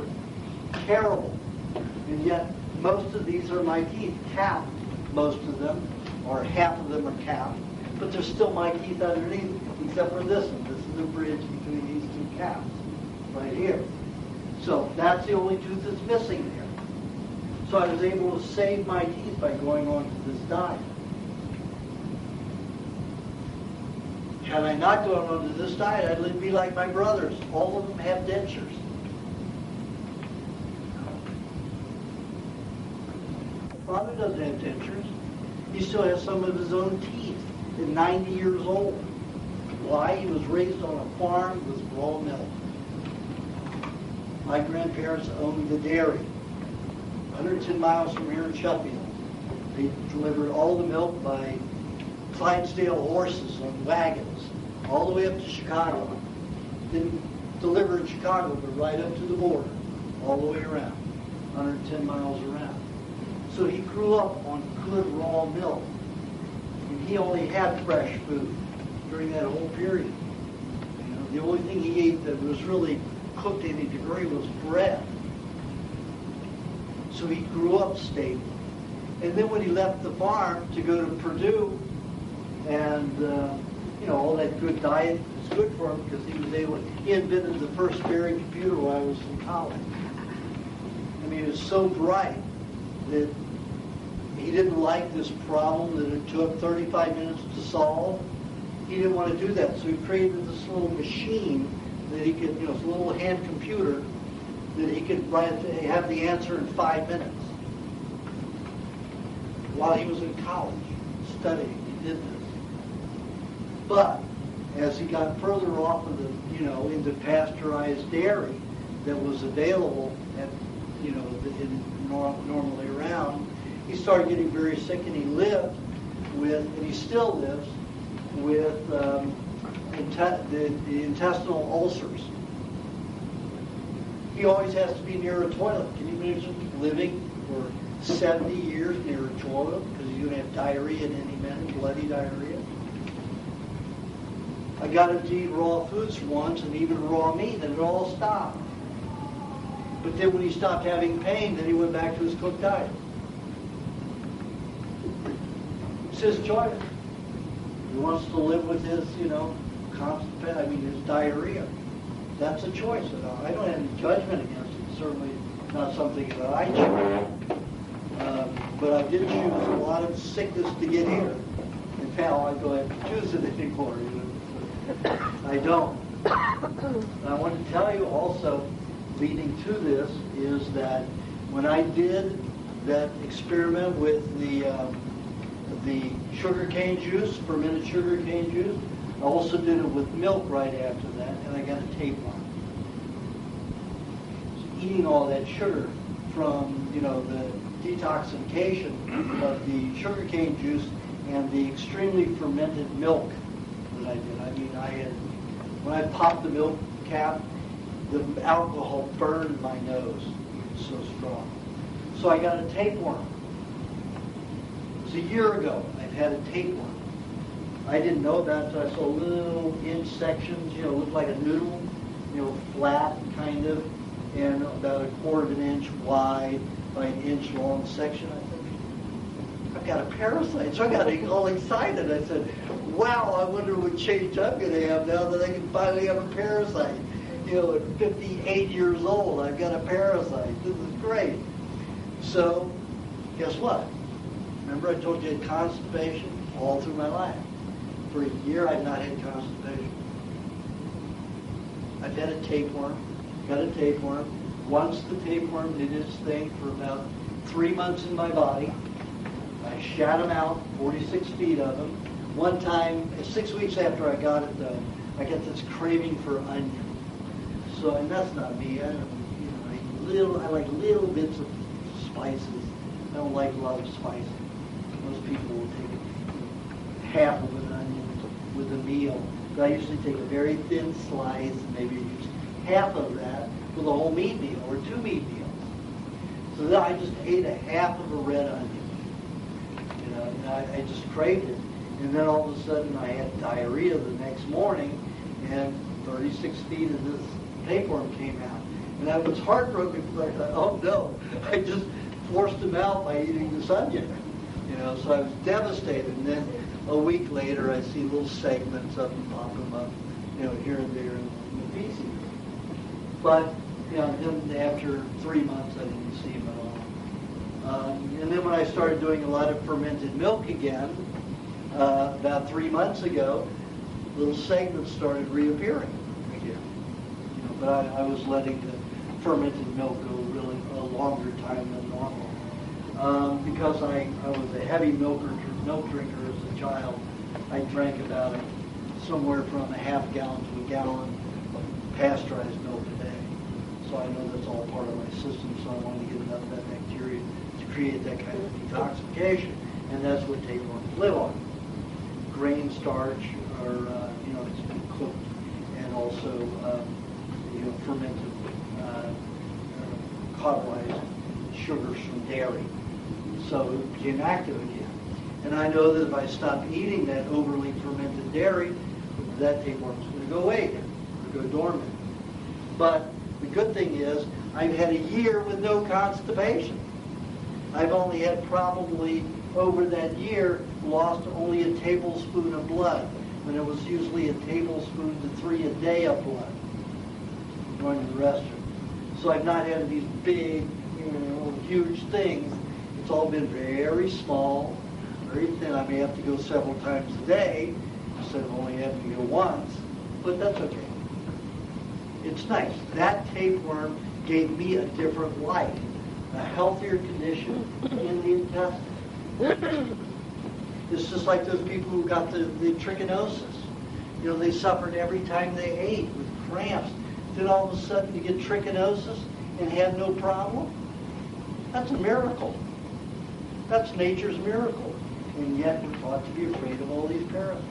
terrible. And yet most of these are my teeth, capped, most of them, or half of them are capped. But there's still my teeth underneath, except for this one. This is the bridge between these two caps, right here. So that's the only tooth that's missing there. So I was able to save my teeth by going on to this diet. Had I not gone on to this diet, I'd be like my brothers. All of them have dentures. My father doesn't have dentures. He still has some of his own teeth at 90 years old. Why? He was raised on a farm with raw milk. My grandparents owned the dairy, 110 miles from here in Sheffield. They delivered all the milk by Clydesdale horses on wagons, all the way up to Chicago. Didn't deliver in Chicago, but right up to the border, all the way around, 110 miles around. So he grew up on good raw milk. And he only had fresh food during that whole period. You know, the only thing he ate that was really cooked to any degree was bread. So he grew up stable. And then when he left the farm to go to Purdue, and you know, all that good diet was good for him because he invented the first Berry computer while I was in college. I mean, it was so bright that he didn't like this problem that it took 35 minutes to solve. He didn't want to do that, so he created this little machine that he could, you know, this little hand computer that he could have the answer in 5 minutes. While he was in college, studying, he did this. But as he got further off of the, you know, into pasteurized dairy that was available at, you know, normally around, he started getting very sick, and he lived with, and he still lives with the intestinal ulcers. He always has to be near a toilet. Can you imagine living for 70 years near a toilet because you're going to have diarrhea in any minute, bloody diarrhea? I got him to eat raw foods once, and even raw meat, and it all stopped. But then when he stopped having pain, then he went back to his cooked diet. his choice. He wants to live with his, his diarrhea. That's a choice. I don't have any judgment against it. It's certainly not something that I choose. But I did choose a lot of sickness to get here. And now I don't have to choose it anymore. I don't. And I want to tell you also, leading to this, is that when I did that experiment with the sugar cane juice, fermented sugar cane juice, I also did it with milk right after that, and I got a tapeworm. So eating all that sugar from, the detoxification of the sugar cane juice and the extremely fermented milk that I did. I mean, when I popped the milk cap, the alcohol burned my nose. It was so strong. So I got a tapeworm. It was a year ago. I've had a tapeworm. I didn't know about it, so I saw little inch sections, looked like a noodle, flat kind of, and about 1/4 of an inch wide by an inch long section. I said, I've got a parasite. So I got all excited. I said, wow, I wonder what change I'm going to have now that I can finally have a parasite. At 58 years old, I've got a parasite. This is great. So, guess what? Remember I told you I had constipation all through my life. For a year, I've not had constipation. I've had a tapeworm, got a tapeworm. Once the tapeworm did its thing for about 3 months in my body, I shat them out, 46 feet of them. One time, 6 weeks after I got it though, I got this craving for onion. So, and that's not me. I like little bits of spices. I don't like a lot of spices. Most people will take half of an onion with a meal. But I usually take a very thin slice, maybe use half of that with a whole meat meal or 2 meat meals. So then I just ate a half of a red onion. And I just craved it. And then all of a sudden I had diarrhea the next morning, and 36 feet of this tapeworm came out. And I was heartbroken because I thought, oh no, I just forced him out by eating this onion. So I was devastated. And then a week later I see little segments of them pop them up, here and there in the feces. But, then after 3 months I didn't see him at all. And then when I started doing a lot of fermented milk again, about 3 months ago, little segments started reappearing again. But I was letting the fermented milk go really a longer time than normal. Because I was a heavy milk drinker as a child. I drank about somewhere from a half gallon to a gallon of pasteurized milk a day. So I know that's all part of my system, so I wanted to get enough of that bacteria to create that kind of detoxification. And that's what tapeworms live on. Grain starch, or it's been cooked, and also fermented, cauterized sugars from dairy. So it became active again. And I know that if I stop eating that overly fermented dairy, that tapeworm's going to go away again, or go dormant. But the good thing is, I've had a year with no constipation. I've only had probably, over that year, lost only a tablespoon of blood, when it was usually a tablespoon to 3 a day of blood going to the restroom. So I've not had these big, huge things. It's all been very small, very thin. I may have to go several times a day instead of only having to go once, but that's okay. It's nice. That tapeworm gave me a different life, a healthier condition in the intestine. It's just like those people who got the trichinosis. They suffered every time they ate with cramps. Then all of a sudden you get trichinosis and have no problem? That's a miracle. That's nature's miracle. And yet we're taught to be afraid of all these parasites.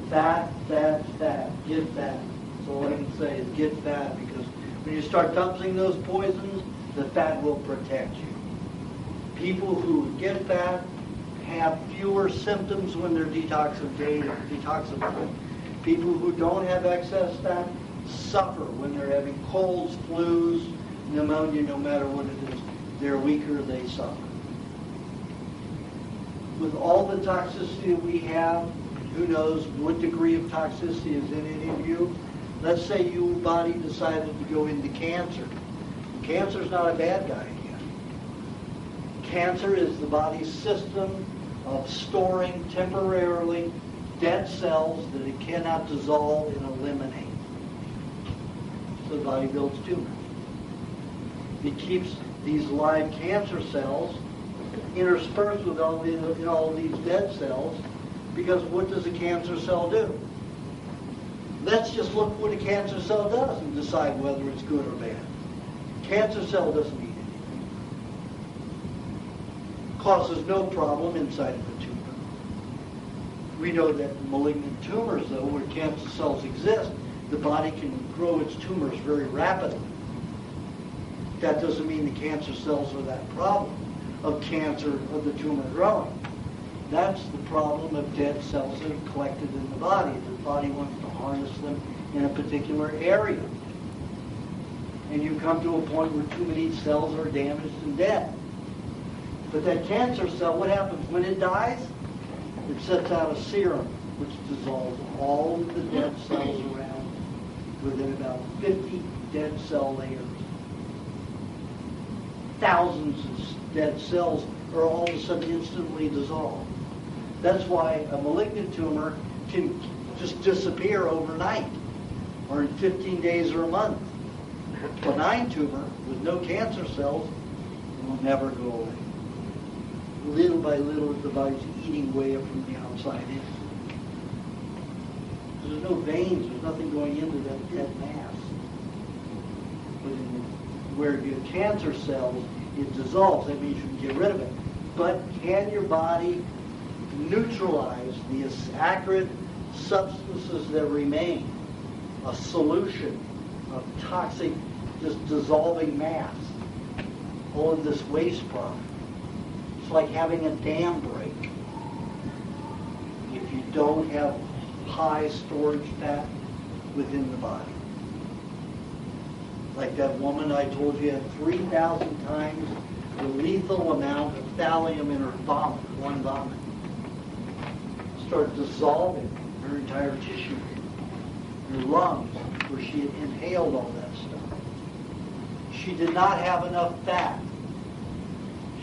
Fat, fat, fat. Get fat. That's all I can say is get fat, because when you start dumping those poisons, the fat will protect you. People who get fat have fewer symptoms when they're detoxified. People who don't have excess fat suffer when they're having colds, flus, pneumonia, no matter what it is. they're weaker, they suffer. With all the toxicity we have, who knows what degree of toxicity is in any of you? Let's say your body decided to go into cancer. Cancer's not a bad guy again. Cancer is the body's system of storing temporarily dead cells that it cannot dissolve and eliminate. So the body builds tumors. It keeps these live cancer cells interspersed with all these dead cells, because what does a cancer cell do? Let's just look what a cancer cell does and decide whether it's good or bad. Cancer cell doesn't eat anything. Causes no problem inside of the tumor. We know that malignant tumors, though, where cancer cells exist, the body can grow its tumors very rapidly. That doesn't mean the cancer cells are that problem of cancer, of the tumor growing. That's the problem of dead cells that are collected in the body. The body wants to harness them in a particular area. And you come to a point where too many cells are damaged and dead. But that cancer cell, what happens when it dies? It sets out a serum which dissolves all of the dead cells around within about 50 dead cell layers. Thousands of dead cells are all of a sudden instantly dissolved. That's why a malignant tumor can just disappear overnight or in 15 days or a month. A benign tumor with no cancer cells will never go away. Little by little, the body's eating away from the outside in. There's no veins, there's nothing going into that dead mass. But where you have cancer cells, it dissolves. That means you can get rid of it. But can your body neutralize the acrid substances that remain? A solution of toxic, just dissolving mass. All of this waste product. It's like having a dam break. If you don't have high storage fat within the body. Like that woman I told you had 3,000 times the lethal amount of thallium in her vomit, one vomit. Started dissolving her entire tissue, her lungs, where she had inhaled all that stuff. She did not have enough fat.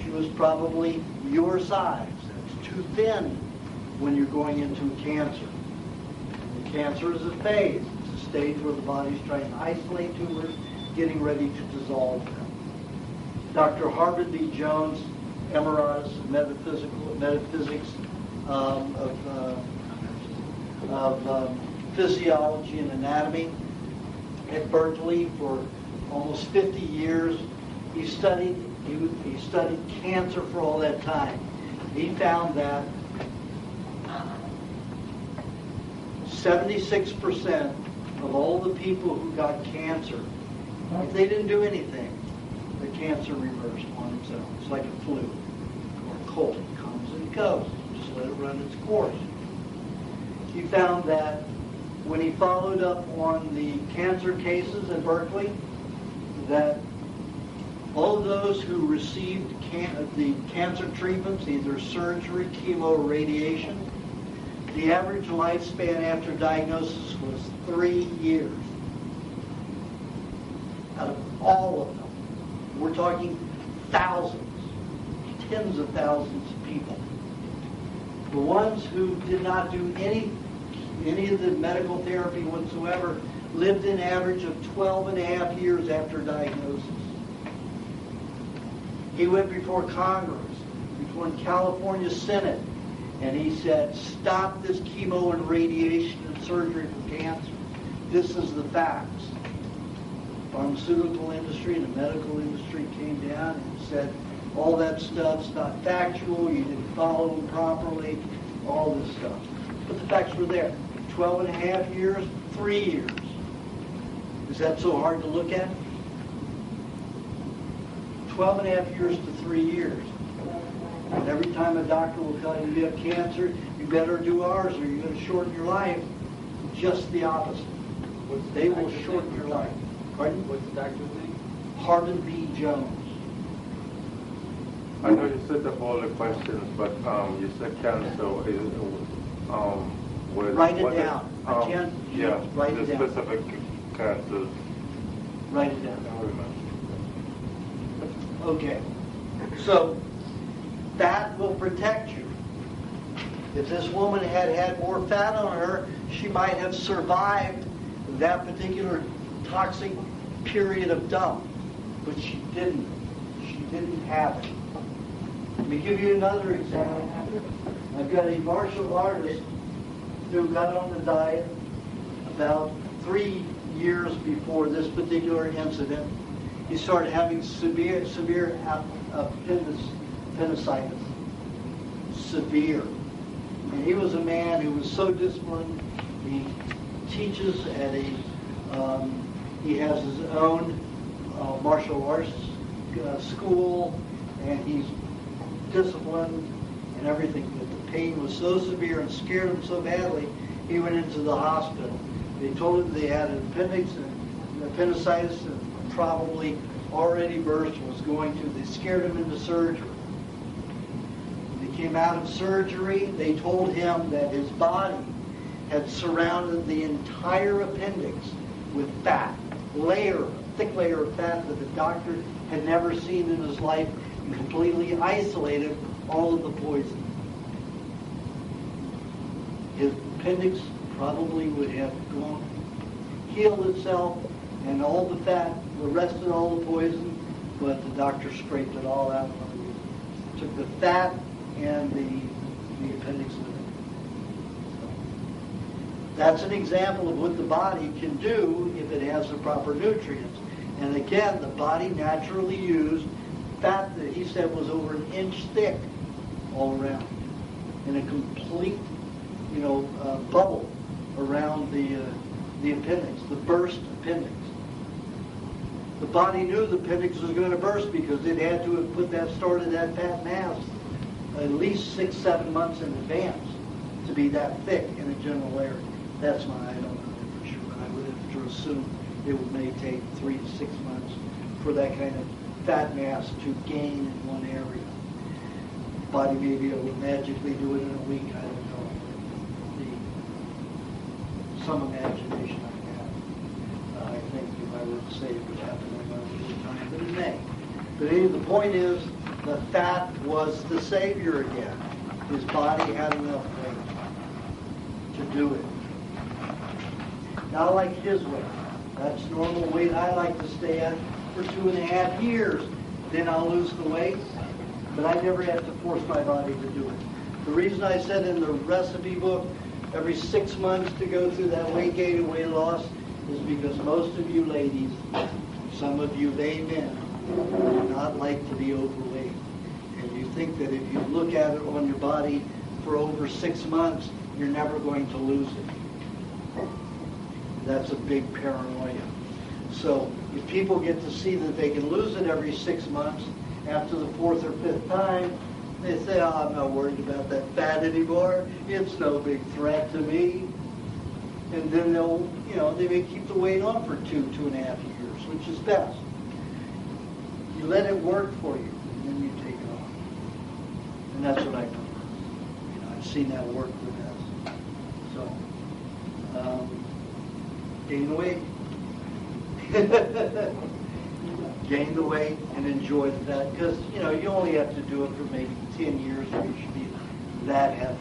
She was probably your size. That's too thin when you're going into cancer. And cancer is a phase. It's a stage where the body's trying to isolate tumors, getting ready to dissolve them. Dr. Harvard B. Jones, Emeritus of Metaphysics of Physiology and Anatomy at Berkeley for almost 50 years. He studied cancer for all that time. He found that 76% of all the people who got cancer, if they didn't do anything, the cancer reversed on its own. It's like a flu or a cold. It comes and goes. Just let it run its course. He found that when he followed up on the cancer cases at Berkeley, that all of those who received the cancer treatments, either surgery, chemo, or radiation, the average lifespan after diagnosis was 3 years. Out of all of them. We're talking thousands, tens of thousands of people. The ones who did not do any of the medical therapy whatsoever lived an average of 12 and a half years after diagnosis. He went before Congress, before the California Senate, and he said, stop this chemo and radiation and surgery for cancer. This is the facts. The pharmaceutical industry and the medical industry came down and said, all that stuff's not factual, you didn't follow them properly, all this stuff. But the facts were there. 12 and a half years, 3 years. Is that so hard to look at? 12 and a half years to 3 years. And every time a doctor will tell you have cancer, you better do ours or you're going to shorten your life. Just the opposite. They will shorten your life. Pardon? What's the doctor's name? Harvard B. Jones. I know you set up all the questions, but you said cancer. Write it down. I can't. Yeah, write the it down. specific cancers. Write it down. I don't remember. Okay. So that will protect you. If this woman had had more fat on her, she might have survived that particular toxic period of dump, but she didn't. She didn't have it. Let me give you another example. I've got a martial artist who got on the diet about 3 years before this particular incident. He started having severe appendicitis. Severe. And he was a man who was so disciplined. He teaches at he has his own martial arts school, and he's disciplined and everything. But the pain was so severe and scared him so badly, he went into the hospital. They told him they had an appendicitis and probably already burst, was going to. They scared him into surgery. When he came out of surgery, they told him that his body had surrounded the entire appendix with fat, thick layer of fat that the doctor had never seen in his life, and completely isolated all of the poison. His appendix probably would have healed itself, and all the fat arrested all the poison, but the doctor scraped it all out. Took the fat and the appendix with it. That's an example of what the body can do if it has the proper nutrients. And again, the body naturally used fat that he said was over 1 inch thick all around, in a complete, bubble around the appendix, the burst appendix. The body knew the appendix was going to burst because it had to have started that fat mass at least 6-7 months in advance to be that thick in a general area. That's why I don't know for sure, but I would have to assume it may take 3 to 6 months for that kind of fat mass to gain in one area. The body may be able to magically do it in a week. I don't know. Some imagination I have. I think if I were to say it would happen in a little time, but it may. But anyway, the point is, the fat was the savior again. His body had enough weight to do it. Not like his weight. That's normal weight I like to stay at for 2.5 years. Then I'll lose the weight. But I never have to force my body to do it. The reason I said in the recipe book every 6 months to go through that weight gain and weight loss is because most of you ladies, some of you men, do not like to be overweight. And you think that if you look at it on your body for over 6 months, you're never going to lose it. That's a big paranoia. So if people get to see that they can lose it every 6 months, after the 4th or 5th time, they say, I'm not worried about that fat anymore. It's no big threat to me. And then they may keep the weight on for 2.5 years, which is best. You let it work for you, and then you take it off. And that's what I prefer. I've seen that work the best. So, gain the weight. Gain the weight and enjoy the fat. Because, you only have to do it for maybe 10 years or you should be that heavy.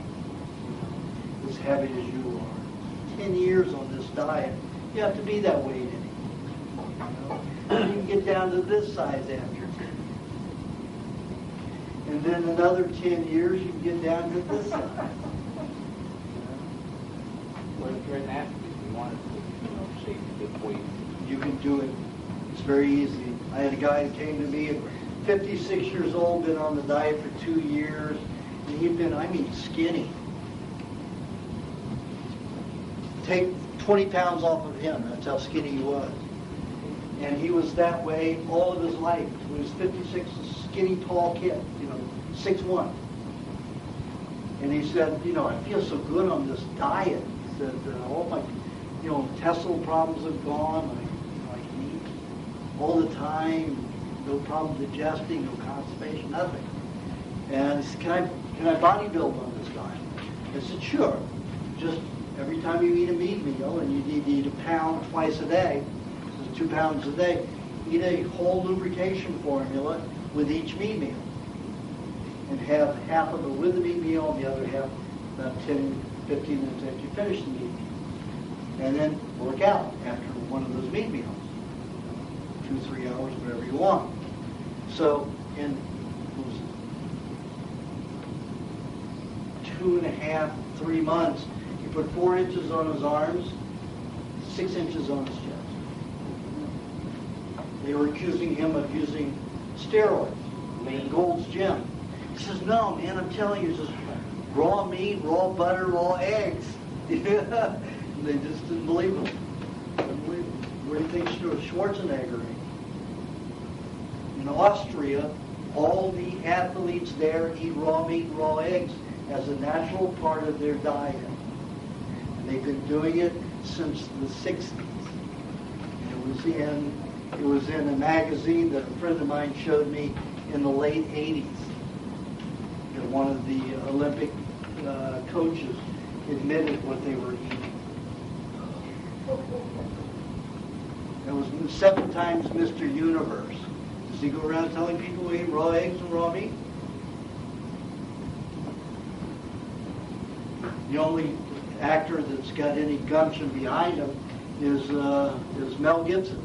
As heavy as you are. 10 years on this diet, you have to be that weight anyway. You can get down to this size after 10. And then another 10 years, you can get down to this size. Well, if you're an athlete, you want to, see the weight. You can do it. It's very easy. I had a guy who came to me at 56 years old, been on the diet for 2 years, and he'd been, skinny. Take 20 pounds off of him. That's how skinny he was. And he was that way all of his life. He was 56, skinny, tall kid, 6'1". And he said, I feel so good on this diet. He said, all my, intestinal problems have gone. I can eat all the time. No problem digesting, no constipation, nothing. And he said, can I bodybuild on this diet? I said, sure. Just every time you eat a meat meal, and you need to eat a pound twice a day, so 2 pounds a day, eat a whole lubrication formula with each meat meal. And have half of it with the meat meal, and the other half about 10, 15 minutes after you finish the meat meal. And then work out after one of those meat meals. 2-3 hours, whatever you want. So in 2.5, 3 months, he put 4 inches on his arms, 6 inches on his chest. They were accusing him of using steroids in Gold's Gym. He says, no, man, I'm telling you, just raw meat, raw butter, raw eggs. They just didn't believe him. Where do you think Schwarzenegger is? In Austria, all the athletes there eat raw meat and raw eggs as a natural part of their diet. And they've been doing it since the 60s. It was in a magazine that a friend of mine showed me in the late 80s. One of the Olympic coaches admitted what they were eating. It was 7 times Mr. Universe. Does he go around telling people to eat raw eggs and raw meat? The only actor that's got any gumption behind him is Mel Gibson.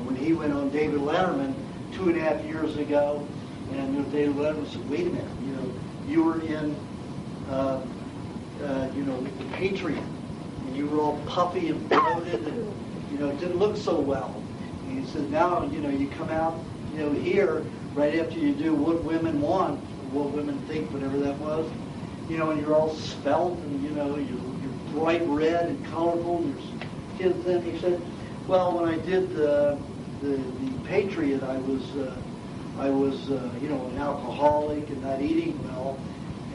When he went on David Letterman 2.5 years ago, and David Letterman said, "Wait a minute, you were in, the Patriot, and you were all puffy and bloated, and it didn't look so well." And he said, "Now, you come out, here right after you do what women want, what women think, whatever that was, and you're all svelte, and you're bright red and colorful, and your skin's thin." He said, "Well, when I did the Patriot, I was an alcoholic and not eating well."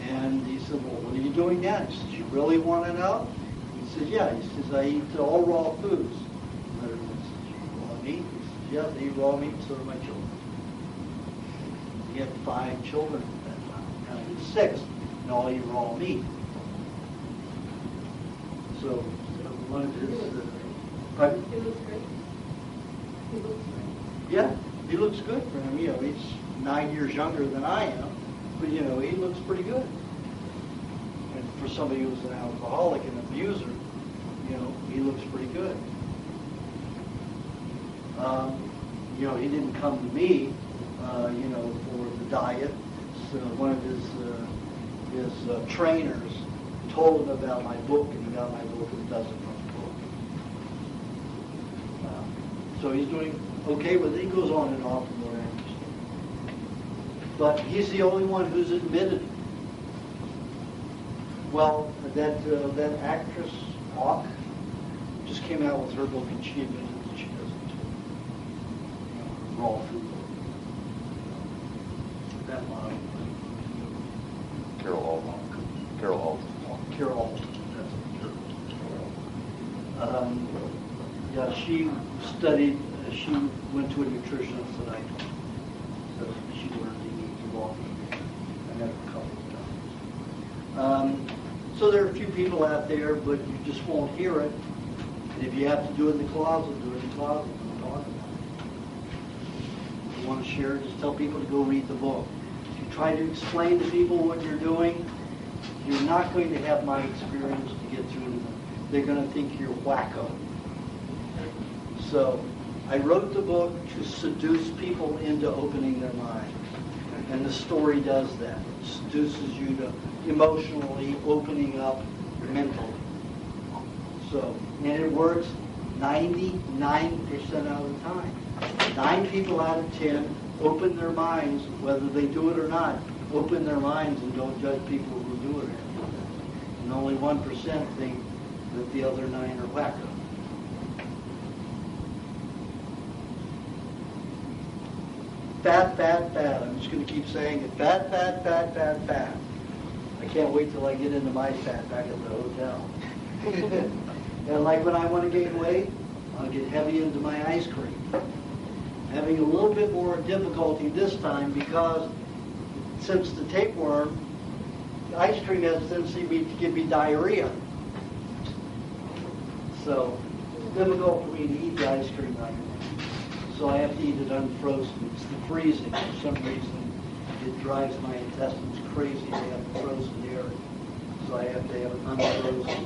And he said, "Well, what are you doing now?" He said, "You really want to know?" He said, "Yeah." He says, "I eat all raw foods." Raw meat? He says, "Yeah, they eat raw meat, so do my children." He had 5 children at that time. Now he was 6, and all eat raw meat. So one of his... pardon? He looks great. He looks great. Yeah, he looks good for him. He's 9 years younger than I am, but he looks pretty good. And for somebody who's an alcoholic and abuser, he looks pretty good. He didn't come to me, for the diet. So one of his trainers told him about my book, and he got my book and does it from the book. So he's doing okay with it. He goes on and off from what I understand. But he's the only one who's admitted it. Well, that actress, Hawk, just came out with her book, and she admitted that she doesn't do raw food. That model. Carol Alt. Carol Alt. That's Carol. She studied. She went to a nutritionist that I taught. So she learned to eat raw food. I met her a couple of times. So there are a few people out there, but you just won't hear it. And if you have to do it in the closet, do it in the closet. Don't talk about it. If you want to share it, just tell people to go read the book. If you try to explain to people what you're doing, you're not going to have my experience to get through to them. They're going to think you're wacko. So I wrote the book to seduce people into opening their minds. And the story does that. It seduces you to emotionally opening up mentally. So, and it works 99% of the time. 9 people out of 10 open their minds, whether they do it or not. Open their minds and don't judge people who do it. And only 1% think that the other 9 are wacko. Fat, fat, fat. I'm just going to keep saying it. Fat, fat, fat, fat, fat. I can't wait till I get into my fat back at the hotel. And like when I want to gain weight, I'll get heavy into my ice cream. Having a little bit more difficulty this time because since the tapeworm, ice cream has a tendency to give me diarrhea. So it's difficult for me to eat the ice cream right now. So I have to eat it unfrozen. It's the freezing. For some reason, it drives my intestines crazy to have frozen air. So I have to have it unfrozen.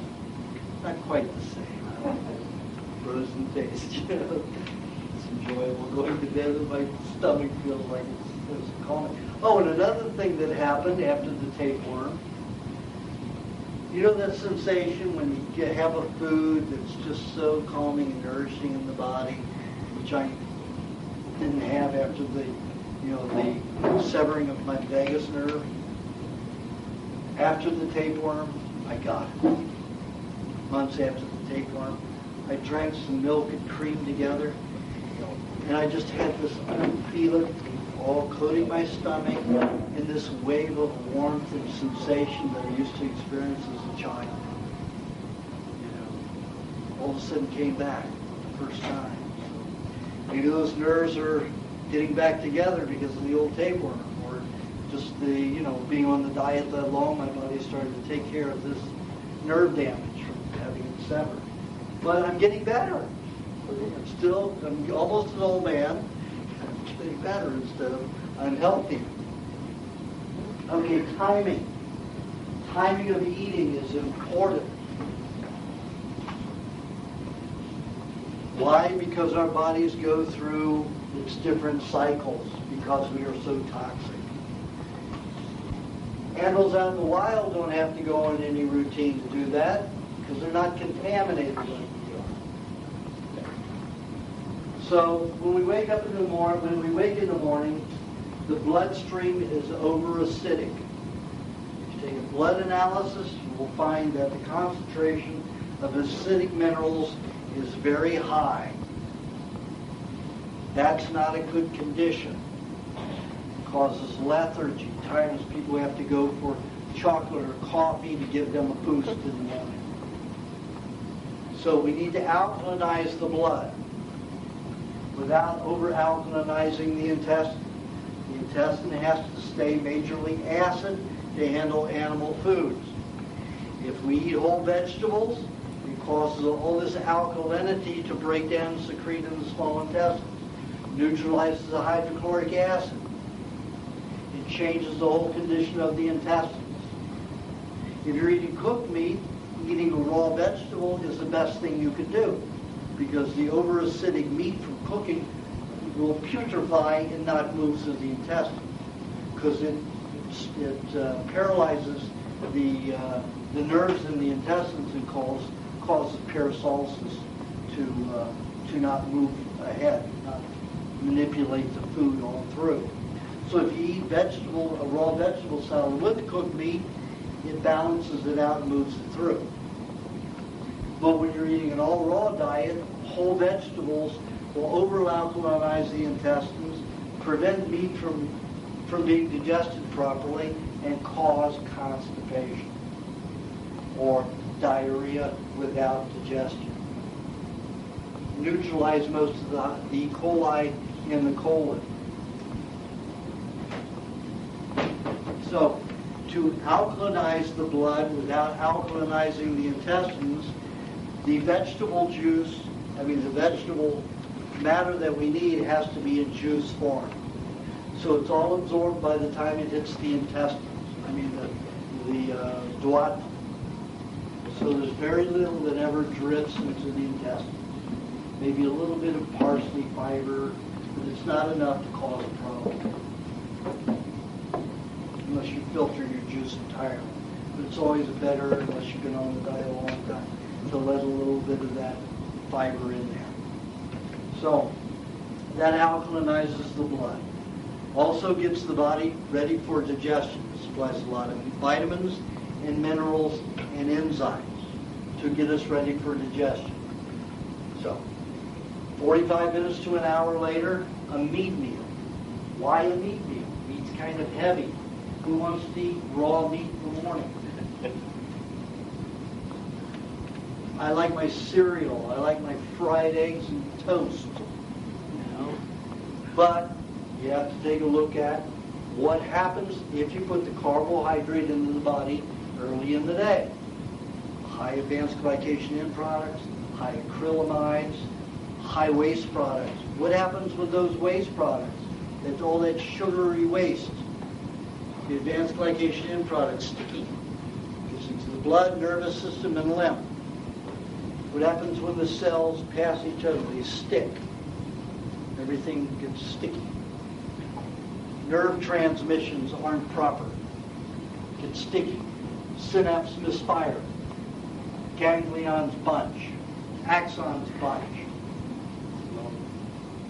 Not quite the same. I don't have frozen taste. It's enjoyable going to bed and my stomach feels like it's calming. Oh, and another thing that happened after the tapeworm, you know that sensation when you have a food that's just so calming and nourishing in the body, which I didn't have after the severing of my vagus nerve. After the tapeworm, I got it. Months after the tapeworm, I drank some milk and cream together, and I just had this feeling all coating my stomach in this wave of warmth and sensation that I used to experience as a child. All of a sudden came back the first time. Maybe those nerves are getting back together because of the old tapeworm, or just the, being on the diet that long, my body started to take care of this nerve damage from having it severed. But I'm getting better. I'm almost an old man. I'm getting better instead of unhealthy. Okay, timing. Timing of eating is important. Why? Because our bodies go through its different cycles because we are so toxic. Animals out in the wild don't have to go on any routine to do that because they're not contaminated like we are. So when we wake up in the morning, the bloodstream is over-acidic. If you take a blood analysis, you will find that the concentration of acidic minerals is very high. That's not a good condition. It causes lethargy. Times people have to go for chocolate or coffee to give them a boost in the morning. So we need to alkalinize the blood without over-alkalinizing the intestine. The intestine has to stay majorly acid to handle animal foods. If we eat whole vegetables, it causes all this alkalinity to break down and secrete in the small intestines. Neutralizes the hydrochloric acid. It changes the whole condition of the intestines. If you're eating cooked meat, eating a raw vegetable is the best thing you could do because the over-acidic meat from cooking will putrefy and not move through the intestines because it paralyzes the nerves in the intestines and causes peristalsis to not move ahead, not manipulate the food all through. So if you eat a raw vegetable salad with cooked meat, it balances it out and moves it through. But when you're eating an all-raw diet, whole vegetables will over-alkalinize the intestines, prevent meat from being digested properly, and cause constipation or diarrhea without digestion. Neutralize most of the E. coli in the colon. So, to alkalinize the blood without alkalinizing the intestines, the vegetable matter that we need has to be in juice form. So it's all absorbed by the time it hits the intestines. The duodenum. So there's very little that ever drifts into the intestines. Maybe a little bit of parsley fiber, but it's not enough to cause a problem. Unless you filter your juice entirely. But it's always better, unless you've been on the diet a long time, to let a little bit of that fiber in there. So, that alkalinizes the blood. Also gets the body ready for digestion. It supplies a lot of vitamins and minerals and enzymes to get us ready for digestion. So, 45 minutes to an hour later, a meat meal. Why a meat meal? Meat's kind of heavy. Who wants to eat raw meat in the morning? I like my cereal. I like my fried eggs and toast. But you have to take a look at What happens if you put the carbohydrate into the body early in the day? High advanced glycation end products, high acrylamides, high waste products. What happens with those waste products? That's all that sugary waste. The advanced glycation end products, sticky. Gets into the blood, nervous system, and lymph. What happens when the cells pass each other? They stick. Everything gets sticky. Nerve transmissions aren't proper. Get sticky. Synapse misfire. Ganglions bunch. Axons bunch.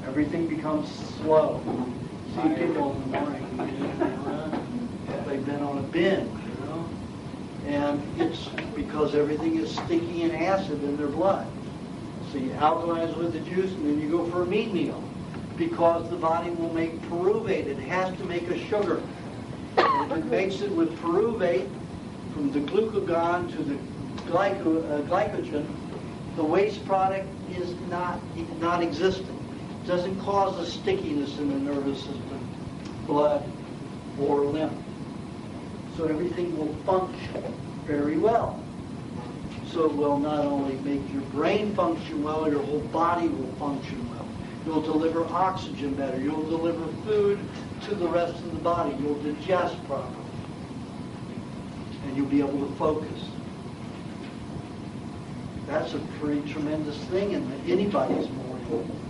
Everything becomes slow. See people in the morning, they've been on a binge, you know? And it's because everything is sticky and acid in their blood. So you alkalize with the juice and then you go for a meat meal. Because the body will make pyruvate. It has to make a sugar. And if it makes it with pyruvate, from the glucagon to the glycogen, the waste product is not existent. It doesn't cause a stickiness in the nervous system, blood, or lymph. So everything will function very well. So it will not only make your brain function well, your whole body will function well. You'll deliver oxygen better. You'll deliver food to the rest of the body. You'll digest properly. And you'll be able to focus. That's a pretty tremendous thing in anybody's morning.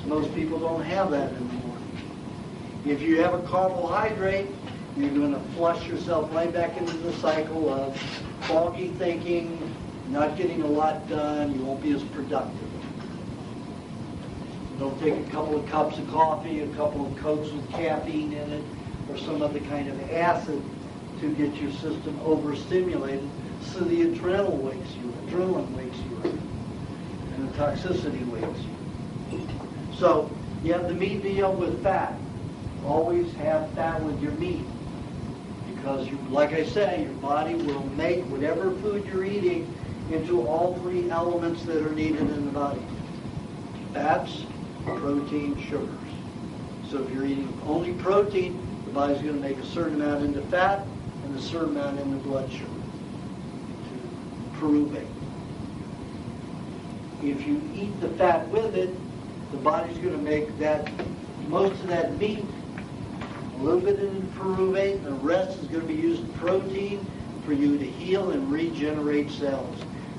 Most people don't have that in the morning. If you have a carbohydrate, you're going to flush yourself right back into the cycle of foggy thinking, not getting a lot done, you won't be as productive. Don't take a couple of cups of coffee, a couple of Cokes with caffeine in it, or some other kind of acid to get your system overstimulated so the adrenaline wakes you up, and the toxicity wakes you. So you have the meat meal with fat. Always have fat with your meat. Because, like I say, your body will make whatever food you're eating into all three elements that are needed in the body. Fats, protein, sugars. So if you're eating only protein, the body's going to make a certain amount into fat and a certain amount into blood sugar, to pyruvate. If you eat the fat with it, the body's going to make that most of that meat, a little bit into pyruvate, and the rest is going to be used in protein for you to heal and regenerate cells,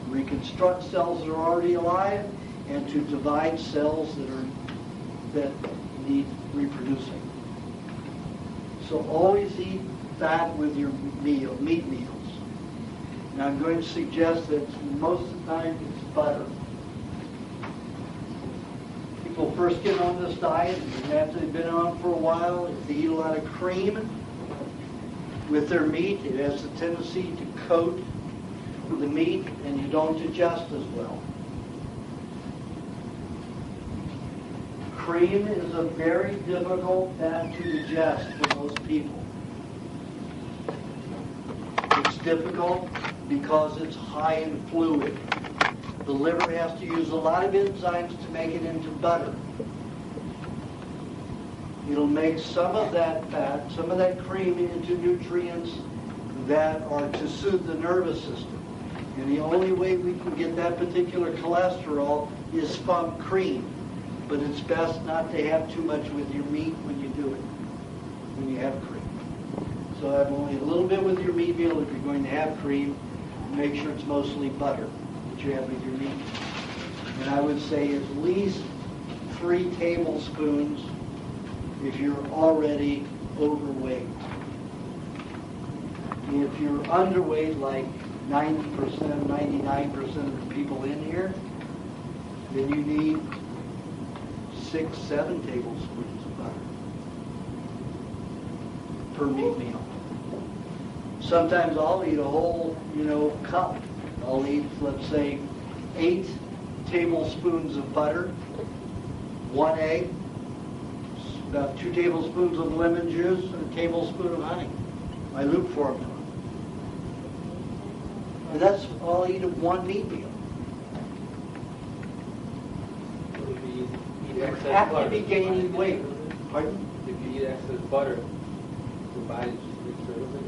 reconstruct cells that are already alive, and to divide cells that need reproducing. So always eat fat with your meat meals. Now I'm going to suggest that most of the time it's butter. People first get on this diet, and after they've been on for a while, if they eat a lot of cream with their meat, it has a tendency to coat the meat, and you don't digest as well. Cream is a very difficult fat to digest for most people. It's difficult because it's high in fluid. The liver has to use a lot of enzymes to make it into butter. It'll make some of that fat, some of that cream into nutrients that are to soothe the nervous system. And the only way we can get that particular cholesterol is from cream. But it's best not to have too much with your meat when you do it, when you have cream. So have only a little bit with your meat meal. If you're going to have cream, make sure it's mostly butter that you have with your meat. And I would say at least 3 tablespoons if you're already overweight. If you're underweight, like 90%, 99% of the people in here, then you need 6, 7 tablespoons of butter per meat meal. Sometimes I'll eat a whole, cup. I'll eat, let's say, 8 tablespoons of butter, 1 egg, about 2 tablespoons of lemon juice, and a tablespoon of honey. My loop formula. And that's all I eat of one meat meal. You have to be gaining weight. Pardon? If you eat excess butter, The body just gets rid of it.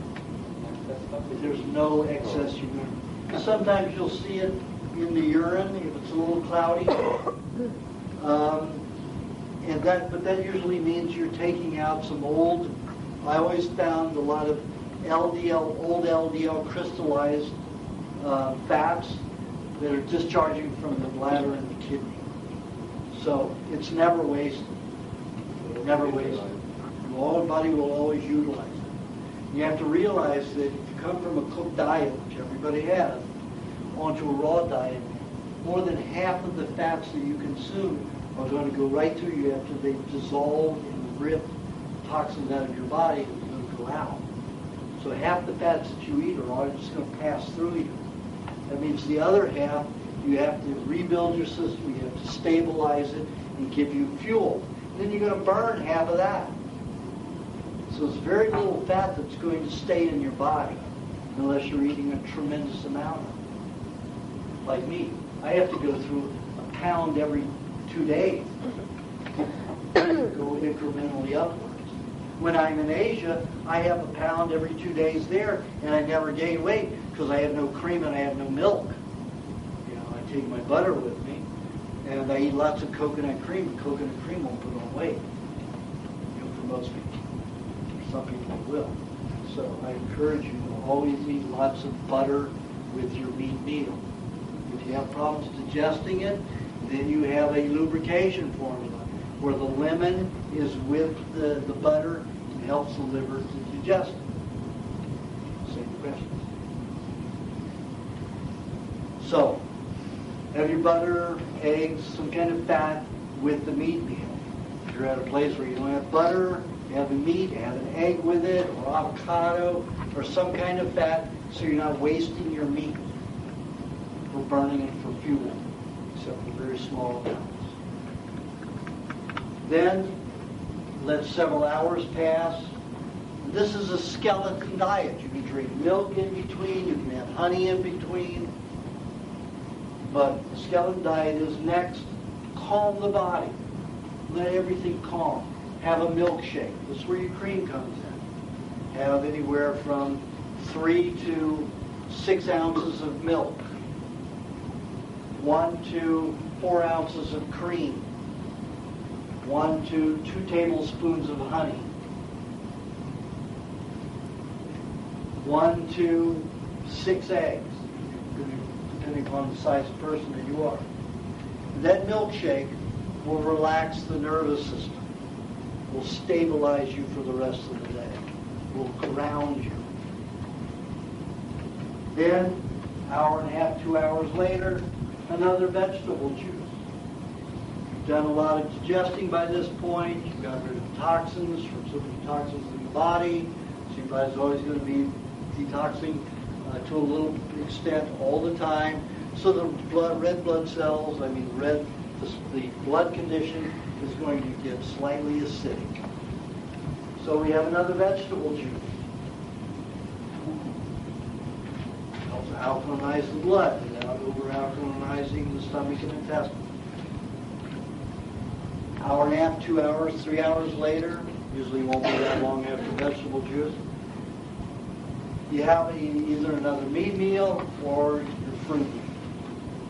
Excess stuff. There's no excess urine. Sometimes you'll see it in the urine if it's a little cloudy. But that usually means you're taking out some old. I always found a lot of old LDL crystallized fats that are discharging from the bladder and the kidney. So it's never wasted. Never wasted. Your body will always utilize it. You have to realize that if you come from a cooked diet, which everybody has, onto a raw diet, more than half of the fats that you consume are going to go right through you after they've dissolved and ripped toxins out of your body and going to go out. So half the fats that you eat are just going to pass through you. That means the other half, you have to rebuild your system, you have to stabilize it and give you fuel. Then you're going to burn half of that. So there's very little fat that's going to stay in your body unless you're eating a tremendous amount of it. Like me, I have to go through a pound every 2 days. Go incrementally upwards. When I'm in Asia, I have a pound every 2 days there, and I never gain weight because I have no cream and I have no milk. You know, I take my butter with me, and I eat lots of coconut cream. But coconut cream won't put on weight. You know, for most people. For some people, it will. So I encourage you to always eat lots of butter with your meat meal. If you have problems digesting it, then you have a lubrication formula where the lemon is with the butter and helps the liver to digest it. Same question. So, have your butter, eggs, some kind of fat with the meat meal. If you're at a place where you don't have butter, you have the meat, you have an egg with it, or avocado, or some kind of fat, so you're not wasting your meat for burning it for fuel, except for very small amounts. Then, let several hours pass. This is a skeleton diet. You can drink milk in between, you can have honey in between. But the skeleton diet is next. Calm the body. Let everything calm. Have a milkshake. This is where your cream comes in. Have anywhere from 3 to 6 ounces of milk. 1 to 4 ounces of cream. 1 to 2 tablespoons of honey. 1 to 6 eggs, depending upon the size of person that you are. That milkshake will relax the nervous system, will stabilize you for the rest of the day, will ground you. Then, hour and a half, 2 hours later, another vegetable juice. You've done a lot of digesting by this point. You've got rid of toxins from some of the toxins in the body. So your body's always going to be detoxing to a little extent all the time. So the red blood cells, the blood condition is going to get slightly acidic. So we have another vegetable juice. Helps alkalinize the blood without over-alkalinizing the stomach and intestines. Hour and a half, 2 hours, 3 hours later, usually won't be that long after vegetable juice, you have either another meat meal or your fruit meal.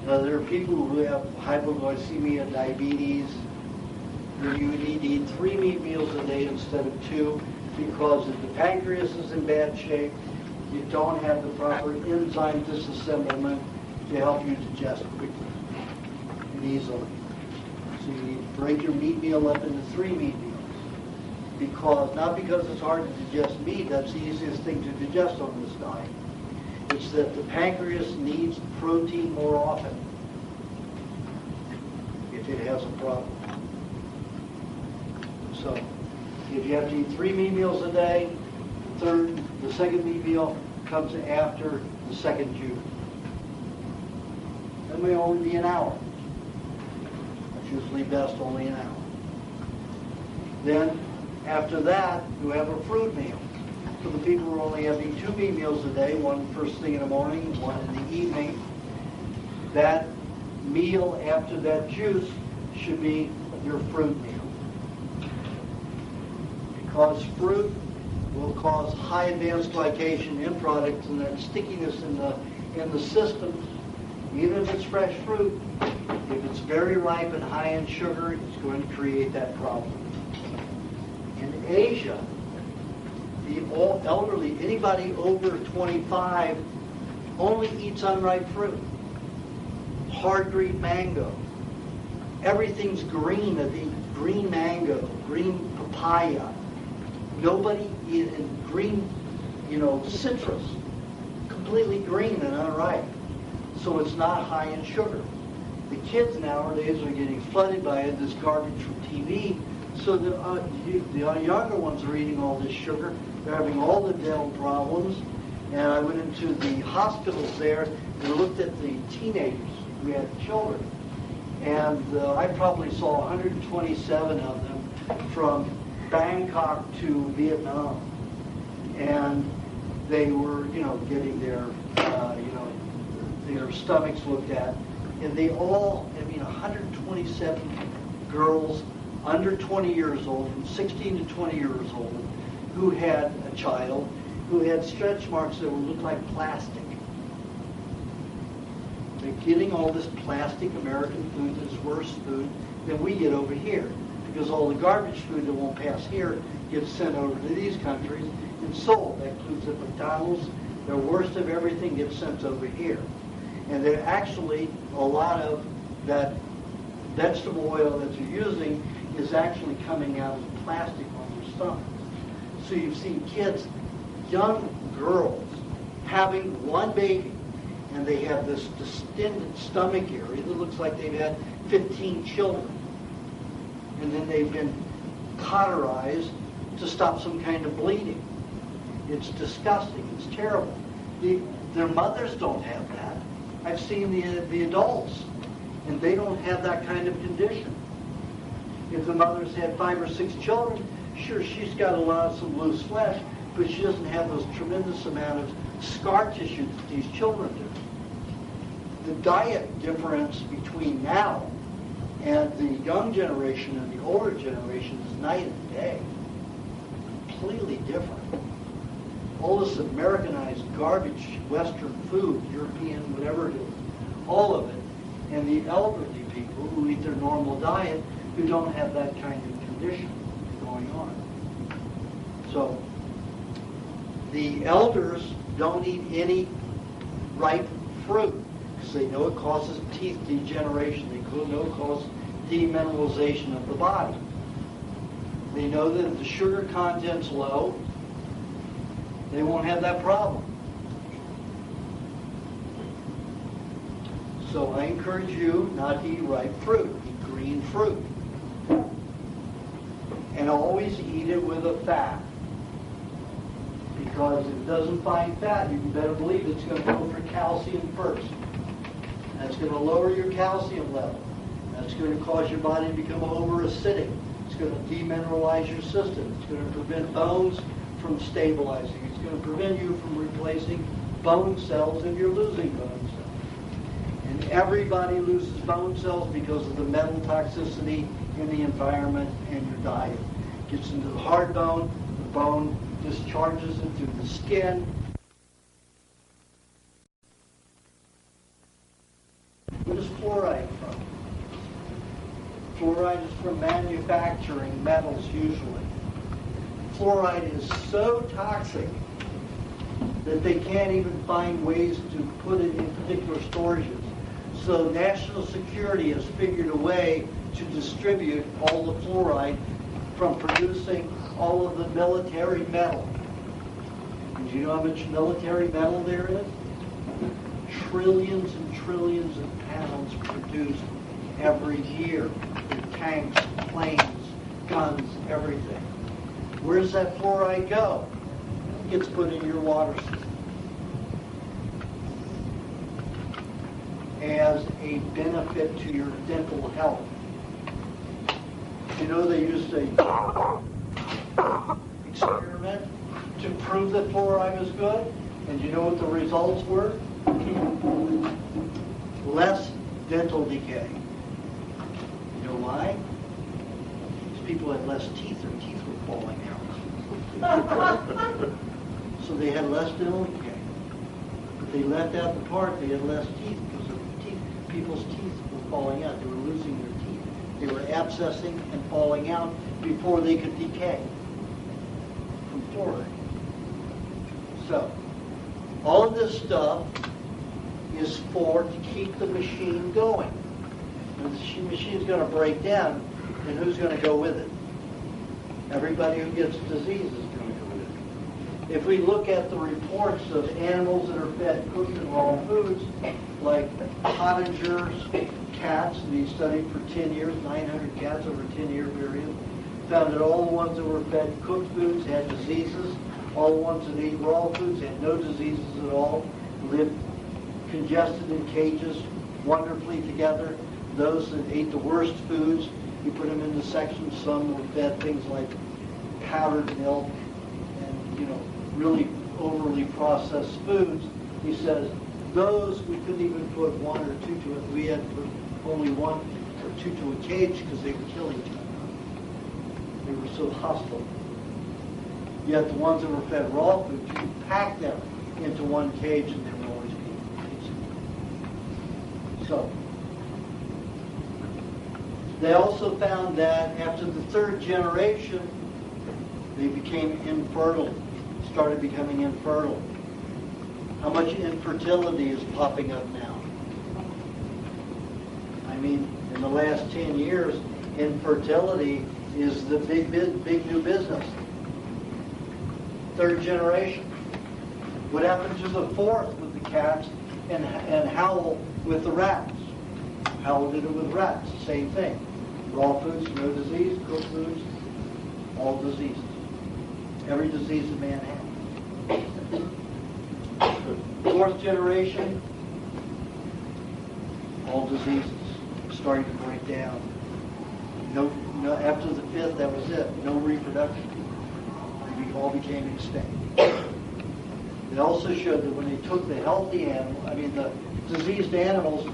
Now, there are people who have hypoglycemia, diabetes, where you need to eat 3 meat meals a day instead of 2 because if the pancreas is in bad shape, you don't have the proper enzyme disassemblement to help you digest quickly and easily. So you need to break your meat meal up into 3 meat meals. Not because it's hard to digest meat, that's the easiest thing to digest on this diet. It's that the pancreas needs protein more often if it has a problem. So, if you have to eat 3 meat meals a day, the second meat meal comes after the second juice. That may only be an hour. That's usually best only an hour. Then, after that, you have a fruit meal. For the people who are only having 2 meat meals a day, one first thing in the morning, one in the evening, that meal after that juice should be your fruit meal. Because fruit will cause high advanced glycation in products, and that stickiness in the system, even if it's fresh fruit, if it's very ripe and high in sugar, it's going to create that problem. In Asia, the elderly, anybody over 25, only eats unripe fruit. Hard green mango. Everything's green. They eat green mango, green papaya. Nobody eats green, citrus. Completely green and unripe. So it's not high in sugar. The kids nowadays are getting flooded by this garbage from TV. So the younger ones are eating all this sugar. They're having all the dental problems. And I went into the hospitals there and looked at the teenagers. We had children. And I probably saw 127 of them from Bangkok to Vietnam. And they were, getting their stomachs looked at. And they all, 127 girls under 20 years old, from 16 to 20 years old, who had a child, who had stretch marks that would look like plastic. They're getting all this plastic American food that's worse food than we get over here. Because all the garbage food that won't pass here gets sent over to these countries and sold. That includes at McDonald's. The worst of everything gets sent over here. And there actually, a lot of that vegetable oil that you're using is actually coming out as plastic on their stomachs. So you've seen kids, young girls, having one baby, and they have this distended stomach area that looks like they've had 15 children. And then they've been cauterized to stop some kind of bleeding. It's disgusting. It's terrible. Their mothers don't have that. I've seen the adults, and they don't have that kind of condition. If the mother's had 5 or 6 children, sure, she's got some loose flesh, but she doesn't have those tremendous amount of scar tissue that these children do. The diet difference between now and the young generation and the older generation is night and day. Completely different. All this Americanized garbage, Western food, European, whatever it is, all of it, and the elderly people who eat their normal diet who don't have that kind of condition going on. So, the elders don't eat any ripe fruit because they know it causes teeth degeneration. They know it causes demineralization of the body. They know that if the sugar content's low, they won't have that problem. So I encourage you not to eat ripe fruit. Eat green fruit. And always eat it with a fat. Because if it doesn't find fat, you can better believe it's going to go for calcium first. That's going to lower your calcium level. That's going to cause your body to become over-acidic. It's going to demineralize your system. It's going to prevent bones from stabilizing. It's going to prevent you from replacing bone cells if you're losing bone cells. And everybody loses bone cells because of the metal toxicity in the environment and your diet. It gets into the hard bone, the bone discharges it through the skin. What is fluoride from? Fluoride is from manufacturing metals usually. Fluoride is so toxic that they can't even find ways to put it in particular storages. So national security has figured a way to distribute all the fluoride from producing all of the military metal. And do you know how much military metal there is? Trillions and trillions of pounds produced every year in tanks, planes, guns, everything. Where does that fluoride go? It gets put in your water system. As a benefit to your dental health. You know they used a experiment to prove that fluoride was good, and you know what the results were? Less dental decay. You know why? Because people had less teeth, their teeth were falling out. So they had less dental decay. But they left out the part they had less teeth because people's teeth were falling out. They were losing their teeth. They were abscessing and falling out before they could decay from fluoride. So, all of this stuff is to keep the machine going. When the machine's going to break down, then who's going to go with it? Everybody who gets disease is going to go with it. If we look at the reports of animals that are fed cooked and raw foods, like pottingers, cats, and he studied for 10 years, 900 cats over a 10-year period, found that all the ones that were fed cooked foods had diseases. All the ones that ate raw foods had no diseases at all, lived congested in cages, wonderfully together. Those that ate the worst foods, you put them into sections. Some were fed things like powdered milk and, really overly processed foods. He says, those we couldn't even put one or two to it. We had to put only one or two to a cage because they would kill each other. They were so hostile. Yet the ones that were fed raw food, you could pack them into one cage and they would always be peaceful. So, they also found that after the third generation, they became infertile, started becoming infertile. How much infertility is popping up now? I mean, in the last 10 years, infertility is the big new business. Third generation. What happened to the fourth with the cats and Howell with the rats? Howell did it with rats, same thing. Raw foods, no disease. Cooked foods, all diseases. Every disease a man has. Fourth generation, all diseases starting to break down. No, after the fifth, that was it. No reproduction. They all became extinct. They also showed that when they took the healthy the diseased animals,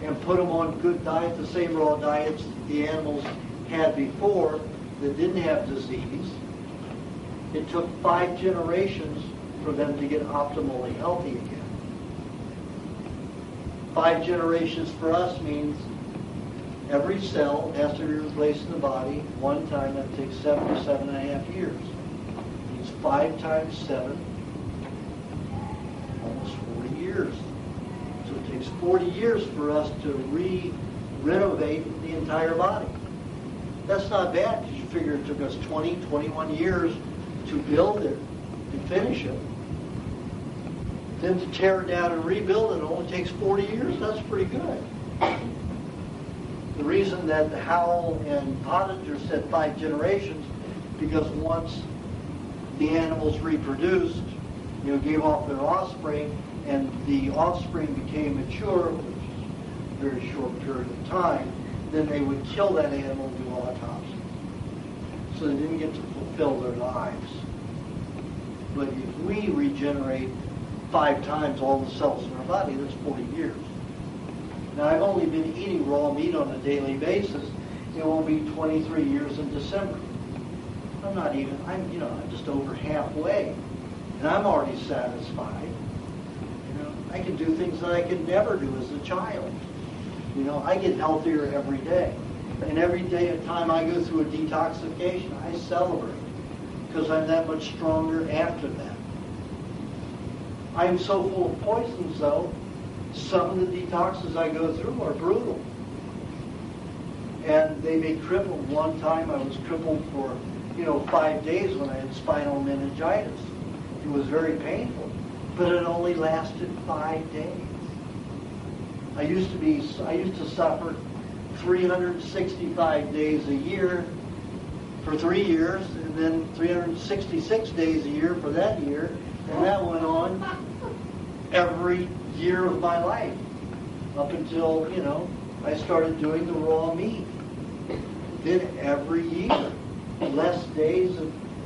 and put them on good diet, the same raw diets the animals had before that didn't have disease, it took 5 generations for them to get optimally healthy again. 5 generations for us means every cell has to be replaced in the body one time. That takes 7 to 7.5 years. It's 5 times 7, almost 40 years. So it takes 40 years for us to renovate the entire body. That's not bad because you figure it took us 20, 21 years to build it and finish it. Then to tear it down and rebuild it only takes 40 years. That's pretty good. The reason that Howell and Pottinger said 5 generations, because once the animals reproduced, gave off their offspring, and the offspring became mature, which is a very short period of time, then they would kill that animal and do autopsy. So they didn't get to fulfill their lives. But if we regenerate 5 times all the cells in our body, that's 40 years. Now, I've only been eating raw meat on a daily basis. It will be 23 years in December. I'm just over halfway. And I'm already satisfied. I can do things that I could never do as a child. I get healthier every day. And every day at time I go through a detoxification, I celebrate. Because I'm that much stronger after that. I'm so full of poisons, though, some of the detoxes I go through are brutal. And they may cripple. One time I was crippled for, 5 days when I had spinal meningitis. It was very painful, but it only lasted 5 days. I used to suffer 365 days a year for 3 years, and then 366 days a year for that year, and that went on every year of my life up until, I started doing the raw meat. Then every year, less days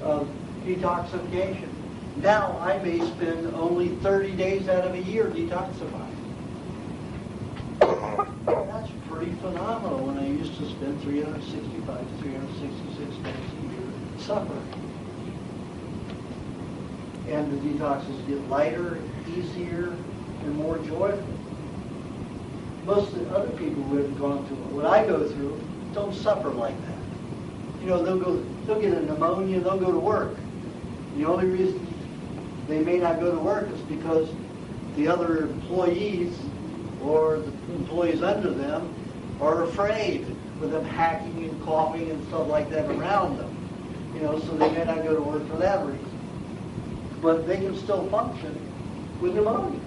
of detoxification. Now I may spend only 30 days out of a year detoxifying. That's pretty phenomenal when I used to spend 365 to 366 days a year suffering. and the detoxes get lighter, easier, and more joyful. Most of the other people who have gone through what I go through don't suffer like that. You know, they'll get a pneumonia, they'll go to work. The only reason they may not go to work is because the other employees or the employees under them are afraid with them hacking and coughing and stuff like that around them. You know, so they may not go to work for that reason. But they can still function with pneumonia.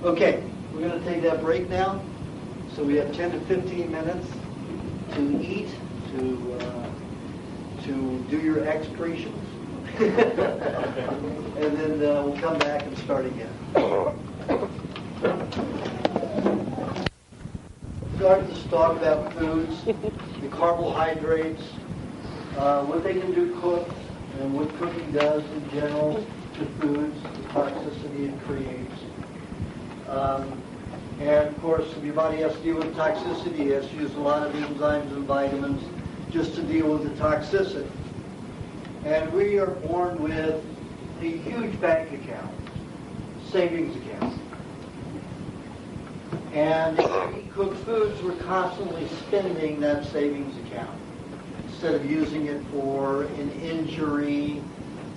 Okay, we're going to take that break now. So we have 10 to 15 minutes to eat, to do your excretions. And then we'll come back and start again. Start to talk about foods, the carbohydrates, what they can do cooked, and what cooking does in general to foods, the toxicity it creates. And of course, if your body has to deal with toxicity, it has to use a lot of enzymes and vitamins just to deal with the toxicity. And we are born with a huge bank account, savings account. And if we cook foods, we're constantly spending that savings account instead of using it for an injury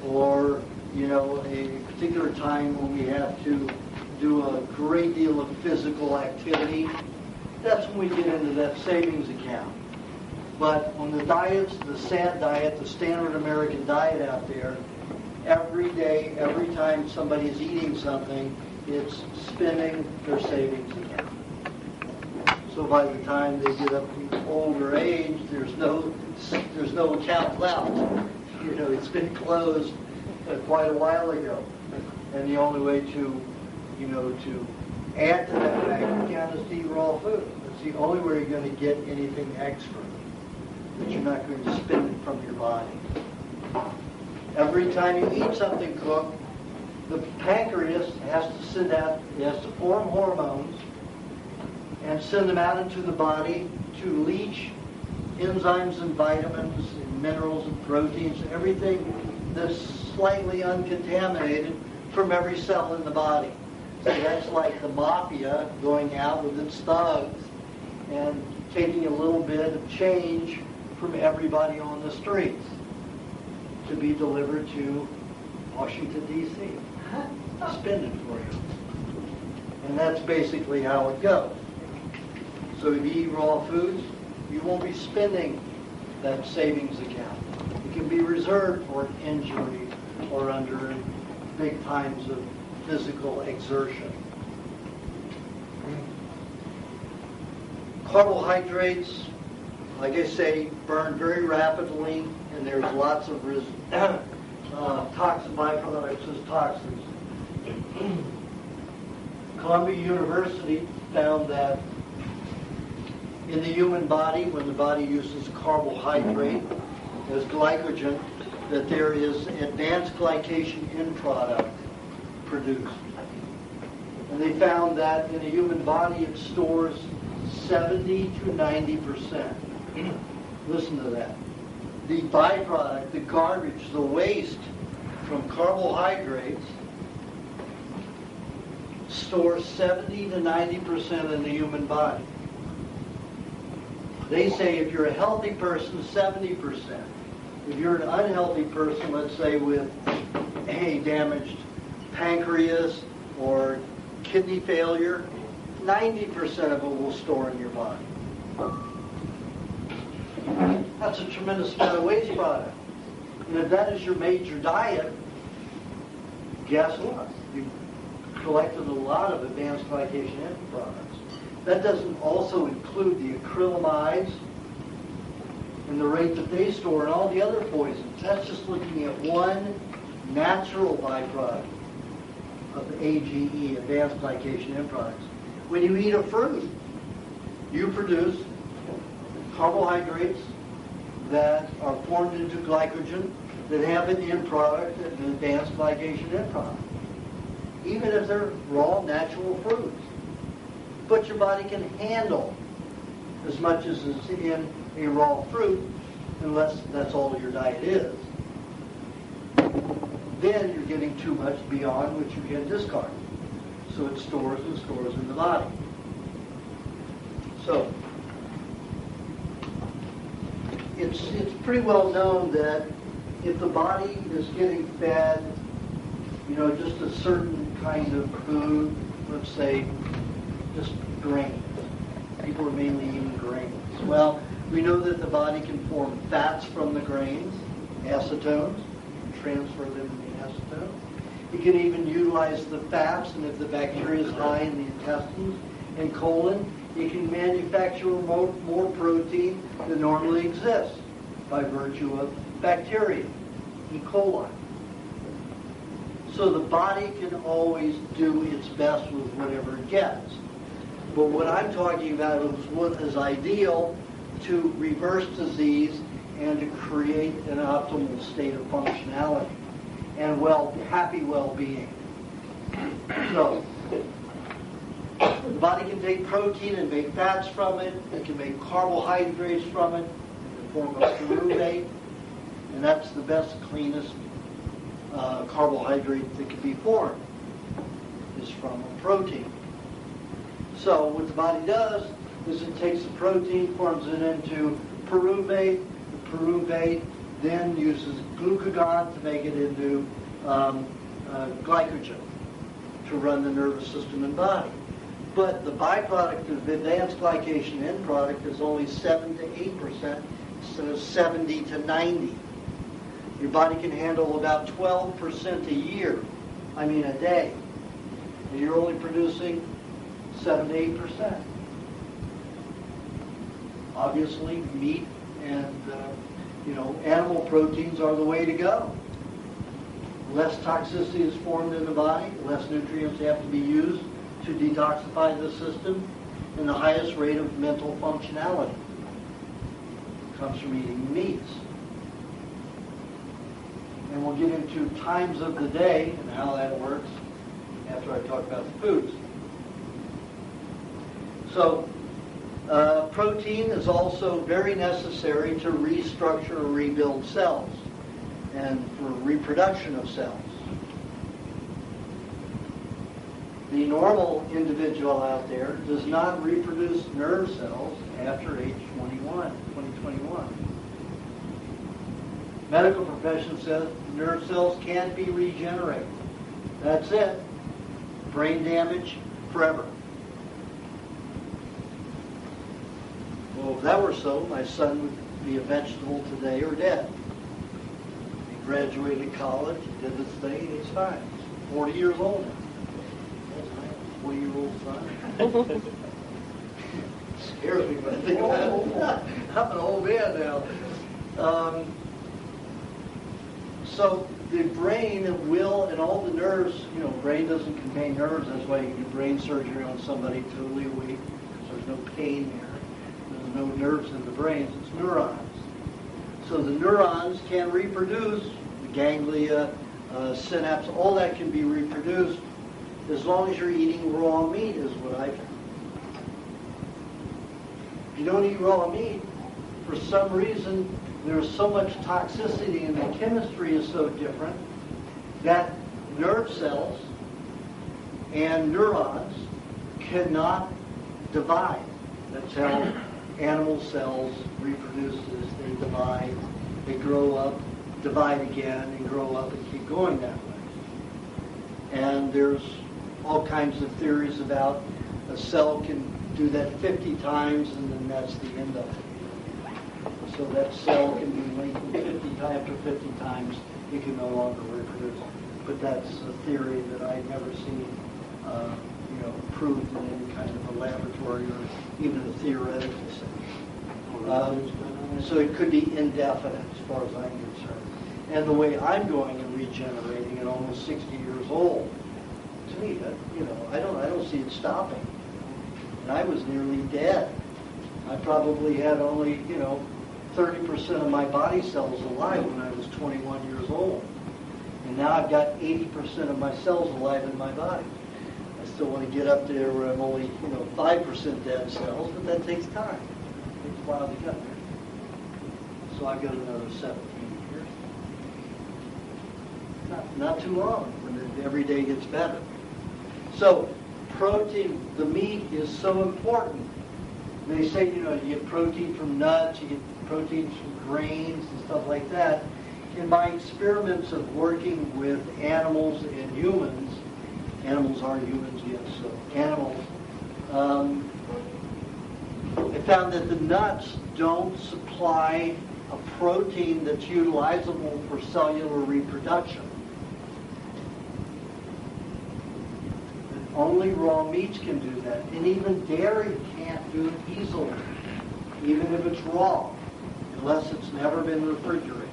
or, you know, a particular time when we have to do a great deal of physical activity. That's when we get into that savings account. But on the diets, the SAD diet, the standard American diet out there, every day, every time somebody's eating something, it's spending their savings account. So by the time they get up to older age, there's no account left. You know, it's been closed quite a while ago. And the only way to add to that bank account is to eat raw food. It's the only way you're going to get anything extra, that you're not going to spend it from your body. Every time you eat something cooked, the pancreas has to send out, it has to form hormones and send them out into the body to leach enzymes and vitamins and minerals and proteins, everything that's slightly uncontaminated from every cell in the body. So that's like the mafia going out with its thugs and taking a little bit of change from everybody on the streets to be delivered to Washington, D.C. Spend it for you. And that's basically how it goes. So if you eat raw foods, you won't be spending that savings account. It can be reserved for injury or under big times of physical exertion. Carbohydrates, like I say, burn very rapidly, and there's lots of toxic byproducts as toxins. Columbia University found that in the human body, when the body uses carbohydrate as glycogen, that there is advanced glycation end product produced. And they found that in the human body it stores 70 to 90%. Listen to that. The byproduct, the garbage, the waste from carbohydrates stores 70 to 90% in the human body. They say if you're a healthy person, 70%. If you're an unhealthy person, let's say with a damaged pancreas or kidney failure, 90% of it will store in your body. That's a tremendous amount of waste product. And if that is your major diet, guess what? You've collected a lot of advanced glycation end products. That doesn't also include the acrylamides and the rate that they store and all the other poisons. That's just looking at one natural byproduct of AGE, advanced glycation end products. When you eat a fruit, you produce carbohydrates that are formed into glycogen that have an end product, an advanced glycation end product, even if they're raw, natural fruits. But your body can handle as much as is in a raw fruit unless that's all your diet is. Then you're getting too much beyond what you can discard. So it stores and stores in the body. So it's pretty well known that if the body is getting fed, just a certain kind of food, let's say just grains. People are mainly eating grains. Well, we know that the body can form fats from the grains, acetones, and transfer them into acetone. It can even utilize the fats, and if the bacteria is high in the intestines and colon, it can manufacture more protein than normally exists by virtue of bacteria, E. coli. So the body can always do its best with whatever it gets. But what I'm talking about is what is ideal to reverse disease and to create an optimal state of functionality and happy well-being. So the body can take protein and make fats from it. It can make carbohydrates from it in the form of pyruvate, and that's the best, cleanest carbohydrate that can be formed is from a protein. So what the body does is it takes the protein, forms it into pyruvate. The pyruvate then uses glucagon to make it into glycogen to run the nervous system and body. But the byproduct of advanced glycation end product is only 7 to 8% instead of 70 to 90. Your body can handle about 12% a day. And you're only producing 7 to 8%. Obviously, meat and animal proteins are the way to go. Less toxicity is formed in the body, less nutrients have to be used to detoxify the system, and the highest rate of mental functionality comes from eating meats. And we'll get into times of the day and how that works after I talk about the foods. So, protein is also very necessary to restructure or rebuild cells and for reproduction of cells. The normal individual out there does not reproduce nerve cells after age 2021. Medical profession says nerve cells can't be regenerated. That's it. Brain damage forever. Well, if that were so, my son would be a vegetable today or dead. He graduated college, he did his thing, and he's fine. He's 40 years old now. That's my 40-year-old son. Scares me when I think about it. I'm an old man now. So the brain will, and all the nerves, brain doesn't contain nerves. That's why you do brain surgery on somebody totally weak, because there's no pain there. There's no nerves in the brain, it's neurons. So the neurons can reproduce, the ganglia, synapse, all that can be reproduced as long as you're eating raw meat, is what I found. If you don't eat raw meat, for some reason, there's so much toxicity and the chemistry is so different that nerve cells and neurons cannot divide. That's how animal cells reproduce as they divide. They grow up, divide again, and grow up and keep going that way. And there's all kinds of theories about a cell can do that 50 times and then that's the end of it. So that cell can be lengthened 50 times, after 50 times it can no longer reproduce. But that's a theory that I've never seen proved in any kind of a laboratory or even a theoretical sense. So it could be indefinite as far as I'm concerned. And the way I'm going and regenerating at almost 60 years old, to me, I don't see it stopping. And I was nearly dead. I probably had only, 30% of my body cells alive when I was 21 years old. And now I've got 80% of my cells alive in my body. I still want to get up there where I'm only, 5% dead cells, but that takes time. It takes a while to get there. So I've got another 17 years. Not too long, when every day gets better. So protein, the meat is so important. They say, you get protein from nuts, you get proteins from grains and stuff like that. In my experiments of working with animals and humans, animals are humans, yes, so animals, I found that the nuts don't supply a protein that's utilizable for cellular reproduction. Only raw meats can do that. And even dairy can't do it easily, even if it's raw, unless it's never been refrigerated.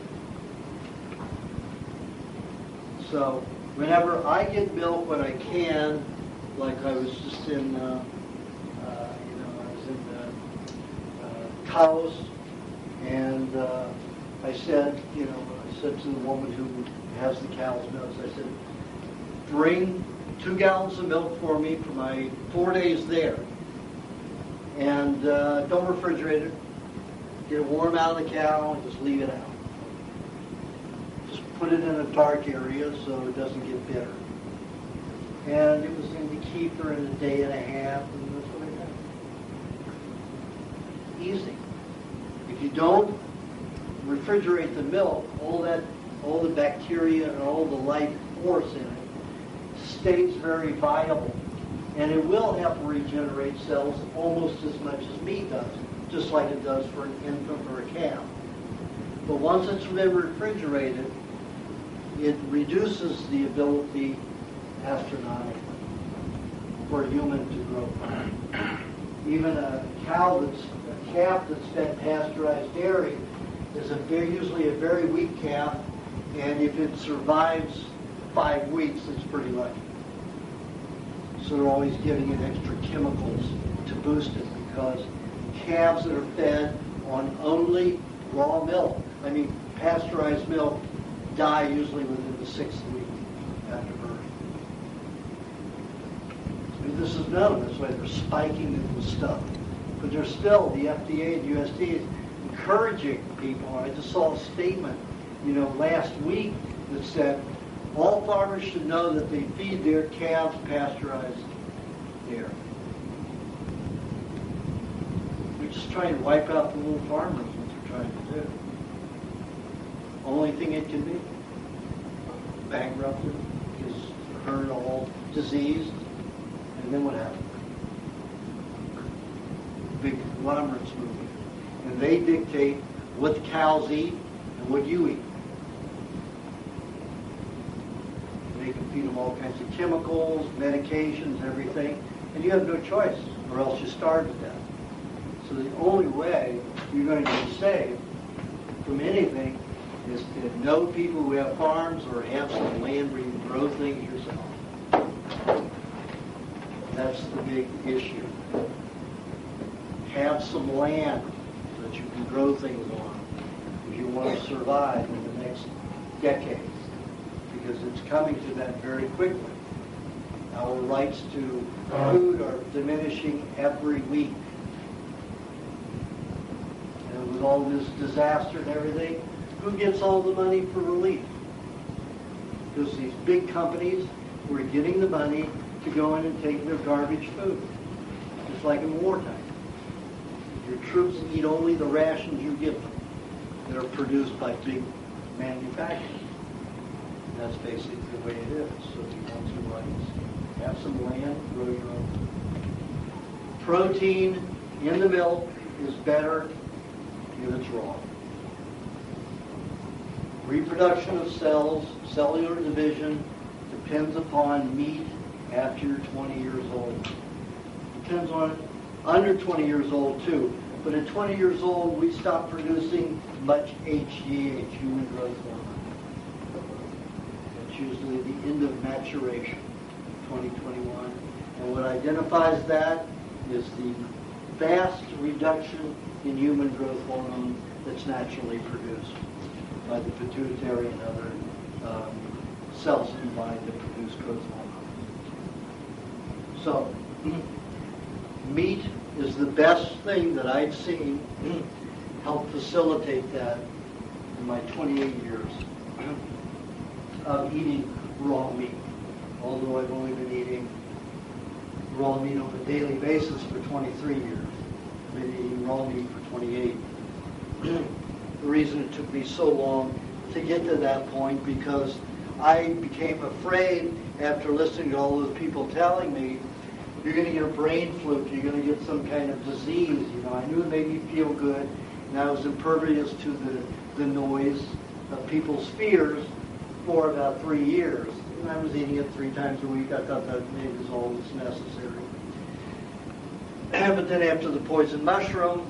So whenever I get milk when I can, like I was just in, I was in Taos, and I said, I said to the woman who has the cow's milk, I said, bring 2 gallons of milk for me for my 4 days there. And don't refrigerate it. Get it warm out of the cow and just leave it out. Just put it in a dark area so it doesn't get bitter. And it was going to keep her in a day and a half, and that's what I did. Easy. If you don't refrigerate the milk, all the bacteria and all the life force in it stays very viable. And it will help regenerate cells almost as much as meat does, just like it does for an infant or a calf. But once it's been refrigerated, it reduces the ability astronomically for a human to grow. Even a calf that's fed pasteurized dairy is usually a very weak calf, and if it survives 5 weeks, it's pretty lucky. So they're always giving it extra chemicals to boost it, because calves that are fed on only raw milk, pasteurized milk, die usually within the 6th week after birth. This is known. That's why they're spiking it with stuff. But there's still, the FDA and USDA is encouraging people. I just saw a statement, last week that said all farmers should know that they feed their calves pasteurized dairy. We're just trying to wipe out the little farmers, what they're trying to do. Only thing it can be. Bankrupted, because herd all diseased, and then what happened? Big conglomerates move in, and they dictate what the cows eat and what you eat. They can feed them all kinds of chemicals, medications, everything, and you have no choice, or else you starve to death. So the only way you're going to be saved from anything is to know people who have farms or have some land where you can grow things yourself. That's the big issue. Have some land that you can grow things on if you want to survive in the next decades, because it's coming to that very quickly. Our rights to food are diminishing every week. And with all this disaster and everything, who gets all the money for relief? Because these big companies who are getting the money to go in and take their garbage food, just like in wartime. Your troops eat only the rations you give them that are produced by big manufacturers. That's basically the way it is. So if you want some rights, have some land, grow your own. Protein in the milk is better if it's raw. Reproduction of cells, cellular division, depends upon meat after you're 20 years old. Depends on under 20 years old too. But at 20 years old, we stop producing much HGH, human growth hormone. That's usually the end of maturation, 2021. And what identifies that is the vast reduction in human growth hormone that's naturally produced by the pituitary and other cells in the body that produce growth hormone. So, meat is the best thing that I've seen help facilitate that in my 28 years of eating raw meat. Although I've only been eating raw meat on a daily basis for 23 years. I've been eating raw meat for 28. The reason it took me so long to get to that point because I became afraid after listening to all those people telling me, you're going to get a brain fluke, you're going to get some kind of disease. You know, I knew it made me feel good, and I was impervious to the noise of people's fears for about 3 years. And I was eating it 3 times a week. I thought that maybe was all that's necessary. But then after the poison mushroom,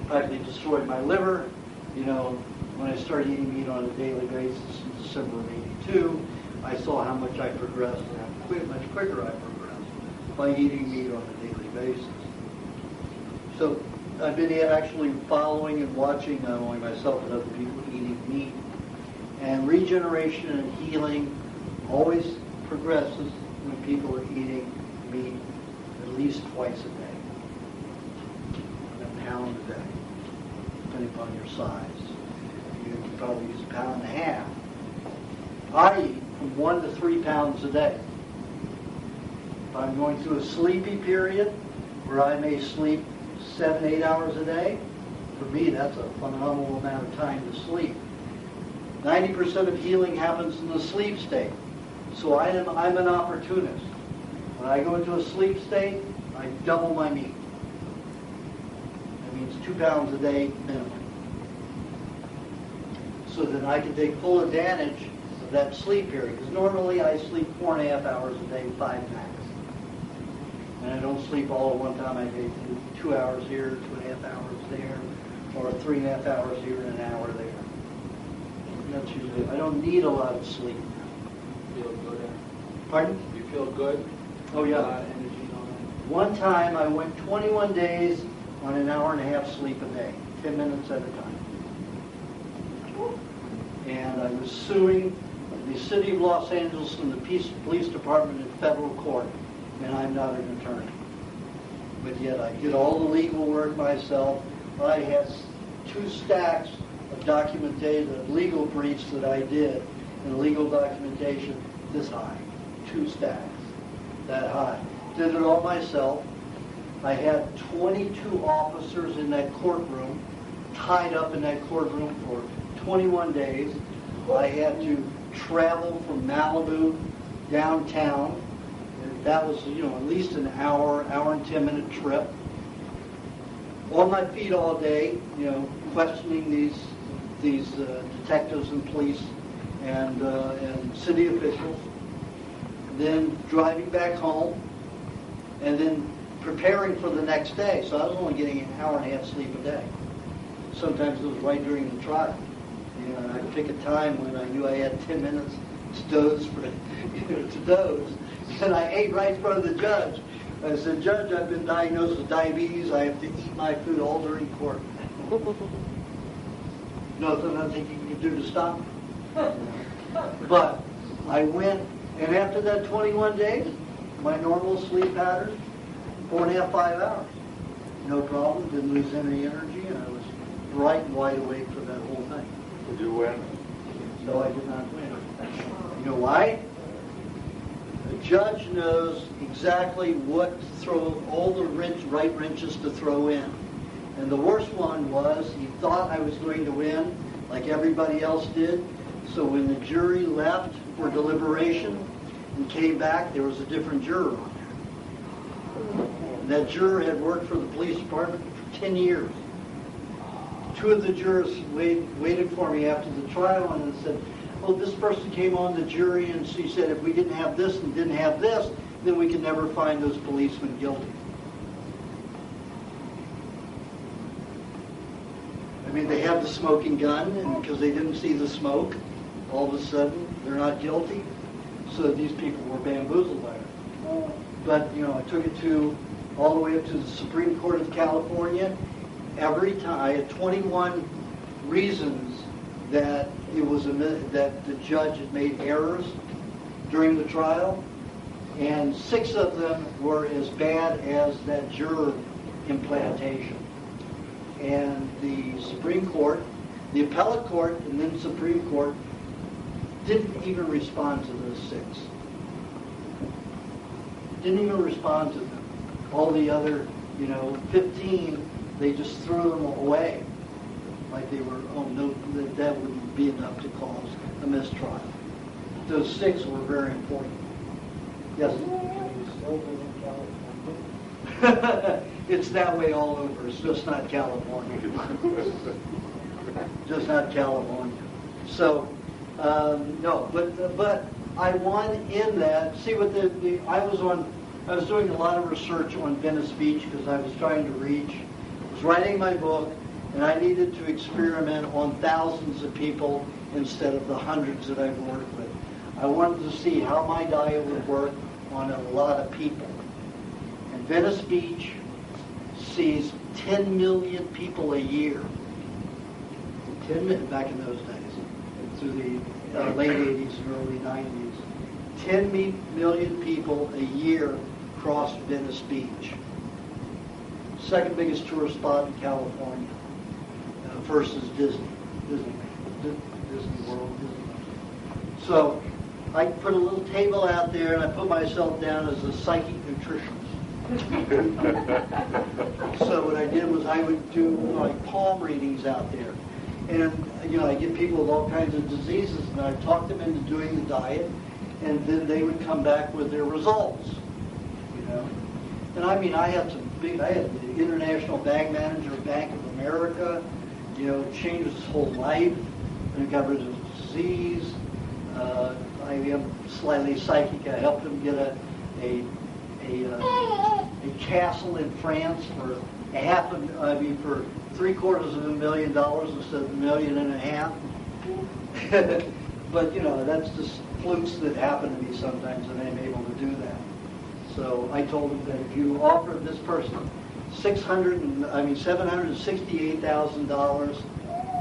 practically destroyed my liver. You know, when I started eating meat on a daily basis in December of '82, I saw how much I progressed and how much quicker I progressed by eating meat on a daily basis. So I've been actually following and watching not only myself but other people eating meat. And regeneration and healing always progresses when people are eating meat at least twice a day, a pound a day, depending upon your size. You can probably use 1.5 pounds. I eat from 1 to 3 pounds a day. If I'm going through a sleepy period where I may sleep 7-8 hours a day, for me that's a phenomenal amount of time to sleep. 90% of healing happens in the sleep state. So I'm an opportunist. When I go into a sleep state, I double my meat. That means 2 pounds a day minimum. So that I can take full advantage of that sleep period. Because normally I sleep 4.5 hours a day, 5 max. And I don't sleep all at one time. I take 2 hours here, 2.5 hours there, or 3.5 hours here and an hour there. That's usually, I don't need a lot of sleep. Feel good? Pardon? You feel good? Oh, yeah. A lot of energy and all that? One time I went 21 days on an hour and a half sleep a day, 10 minutes at a time. And I was suing the city of Los Angeles and the police department in federal court, and I'm not an attorney. But yet I did all the legal work myself. I had 2 stacks of documentation, legal briefs that I did, and legal documentation this high, 2 stacks, that high. Did it all myself. I had 22 officers in that courtroom, tied up in that courtroom for 21 days. I had to travel from Malibu downtown. That was, at least an hour and 10-minute trip. On my feet all day, questioning these detectives and police and city officials. Then driving back home, and then preparing for the next day. So I was only getting an hour and a half sleep a day. Sometimes it was right during the trial. I'd pick a time when I knew I had 10 minutes to doze, and I ate right in front of the judge. I said, "Judge, I've been diagnosed with diabetes. I have to eat my food all during court." Nothing I think you can do to stop me. But I went, and after that 21 days, my normal sleep pattern, 4.5, 5 hours. No problem, didn't lose any energy, and I was bright and wide awake for that whole thing. Did you win? No, I did not win. You know why? The judge knows exactly what to throw, all the right wrenches to throw in. And the worst one was, he thought I was going to win, like everybody else did. So when the jury left for deliberation and came back, there was a different juror on there. And that juror had worked for the police department for 10 years. 2 of the jurors waited for me after the trial and said, "Oh, this person came on the jury and she said if we didn't have this and didn't have this, then we could never find those policemen guilty." I mean, they have the smoking gun, and because they didn't see the smoke, all of a sudden they're not guilty. So these people were bamboozled by it. But I took it all the way up to the Supreme Court of California. Every time I had 21 reasons that that the judge had made errors during the trial, and 6 of them were as bad as that juror implantation. And the Supreme Court The appellate court and then Supreme Court didn't even respond to those 6. Didn't even respond to them. All the other, 15, they just threw them away. Like they were, oh no, that wouldn't be enough to cause a mistrial. Those 6 were very important. Yes? It's that way all over. It's just not California. Just not California. So, no, but I won in that. See what I was doing a lot of research on Venice Beach because I was trying to reach. I was writing my book, and I needed to experiment on thousands of people instead of the hundreds that I've worked with. I wanted to see how my diet would work on a lot of people. And Venice Beach sees 10 million people a year. 10 million back in those days, through the late 80s and early 90s. 10 million people a year cross Venice Beach. Second biggest tourist spot in California. First is Disney World. Disneyland. So I put a little table out there and I put myself down as a psychic nutritionist. So what I did was I would do like palm readings out there. And, I get people with all kinds of diseases and I talk them into doing the diet and then they would come back with their results, And I mean, I had the international bag manager of Bank of America, changed his whole life and got rid of disease. I am slightly psychic. I helped him get a castle in France for for $750,000 instead of $1.5 million. But that's just flukes that happen to me sometimes, and I'm able to do that. So I told him that if you offer this person $768,000,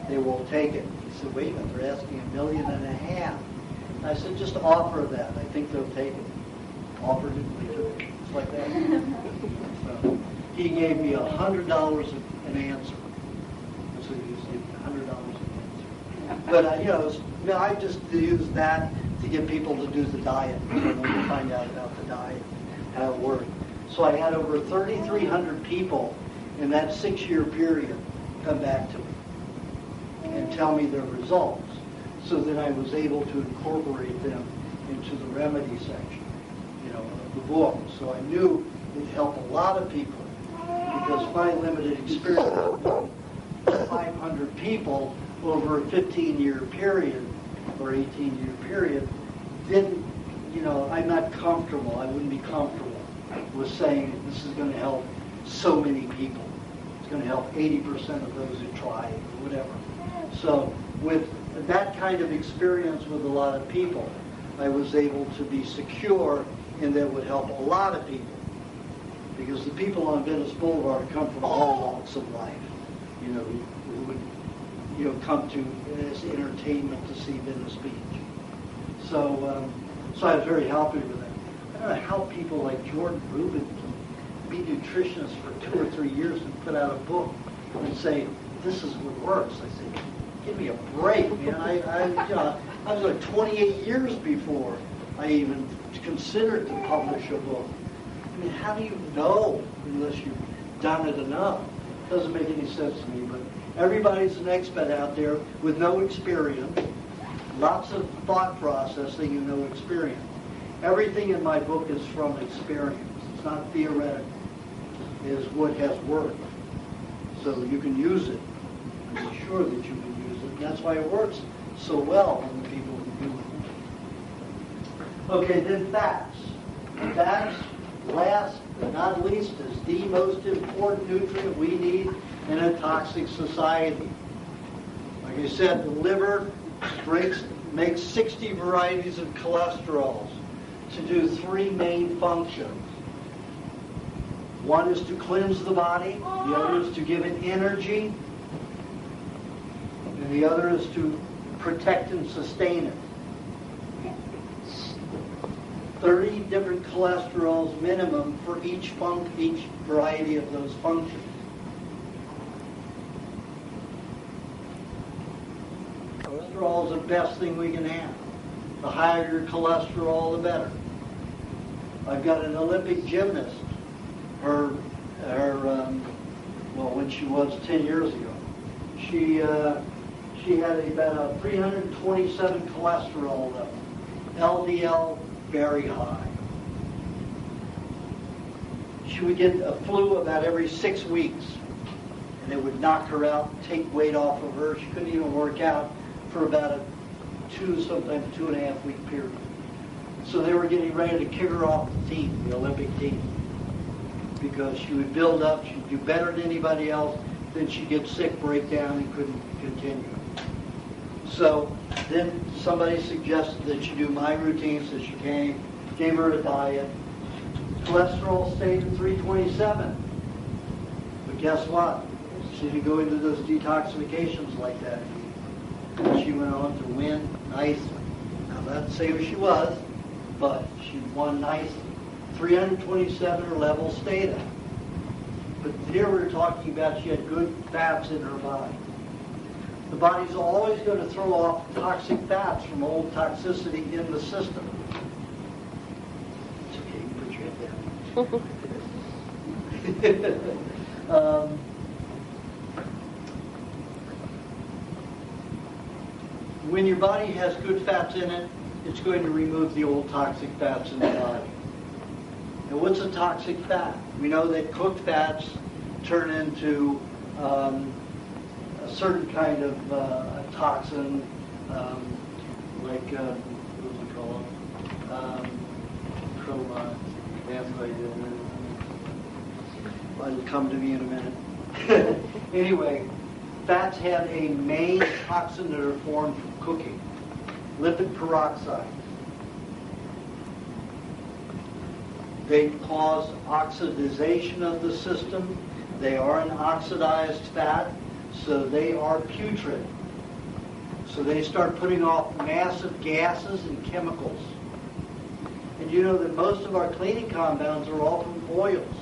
they will take it. He said, "Wait a minute, they're asking $1.5 million." And I said, "Just offer that. I think they'll take it." Offered it, they took it. It's like that. So he gave me $100 an answer. So he just gave me $100 an answer. But I just used that to get people to do the diet. To find out about the diet, how it worked. So I had over 3,300 people in that 6-year period come back to me and tell me their results. So then I was able to incorporate them into the remedy section, of the book. So I knew it'd help a lot of people because my limited experience with 500 people over a 15-year period or 18-year period didn't, I'm not comfortable. I wouldn't be comfortable with saying this is going to help so many people. It's going to help 80% of those who try it or whatever. So with that kind of experience with a lot of people, I was able to be secure and that would help a lot of people. Because the people on Venice Boulevard come from all walks of life, who would, come to as entertainment to see Venice Beach. So I was very happy with that. I don't know how people like Jordan Rubin can be nutritionists for 2 or 3 years and put out a book and say, this is what works. I say, give me a break, man. I was like 28 years before I even considered to publish a book. I mean, how do you know unless you've done it enough? Doesn't make any sense to me, but everybody's an expert out there with no experience, lots of thought processing and no experience. Everything in my book is from experience. It's not theoretical. It is what has worked. So you can use it. I'm sure that you can use it. And that's why it works so well on the people who do it. Okay, then fats. Fats, last but not least, is the most important nutrient we need in a toxic society. Like I said, the liver makes 60 varieties of cholesterols to do 3 main functions. One is to cleanse the body, the other is to give it energy, and the other is to protect and sustain it. 30 different cholesterols minimum for each variety of those functions. cholesterol is the best thing we can have. The higher your cholesterol, the better. I've got an Olympic gymnast. When she was 10 years ago, she had about a 327 cholesterol level, LDL very high. She would get a flu about every 6 weeks, and it would knock her out, take weight off of her. She couldn't even work out for about a sometimes 2.5 week period. So they were getting ready to kick her off the team, the Olympic team, because she would build up, she'd do better than anybody else, then she'd get sick, break down, and couldn't continue. So then somebody suggested that she do my routine, so she gave her a diet. Cholesterol stayed at 327. But guess what? She didn't go into those detoxifications like that. And she went on to win nicely. Now, not to say who she was, but she won nicely. 327, her level stayed at. But here we're talking about she had good fats in her body. The body's always going to throw off toxic fats from old toxicity in the system. It's okay, you put your head down. When your body has good fats in it, it's going to remove the old toxic fats in the body. And what's a toxic fat? We know that cooked fats turn into a certain kind of toxin, like, what do we call it? Chroma. It'll come to me in a minute. Anyway, fats have a main toxin that are formed from cooking, lipid peroxides. They cause oxidization of the system. They are an oxidized fat, so they are putrid. So they start putting off massive gases and chemicals. And you know that most of our cleaning compounds are all from oils.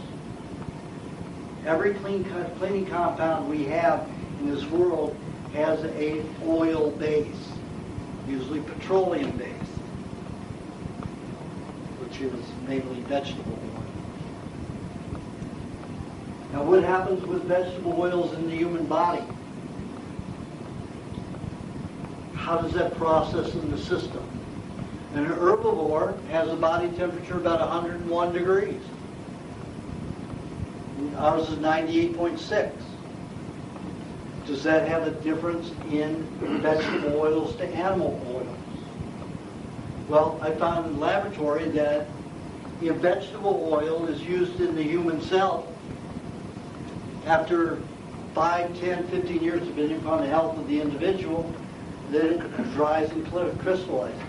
Every cleaning compound we have in this world has a oil base, usually petroleum base, which is mainly vegetable oil. Now, what happens with vegetable oils in the human body? How does that process in the system? And an herbivore has a body temperature about 101 degrees. Ours is 98.6. Does that have a difference in vegetable oils to animal oils? Well, I found in the laboratory that if vegetable oil is used in the human cell, after 5, 10, 15 years, depending upon the health of the individual, then it dries and crystallizes.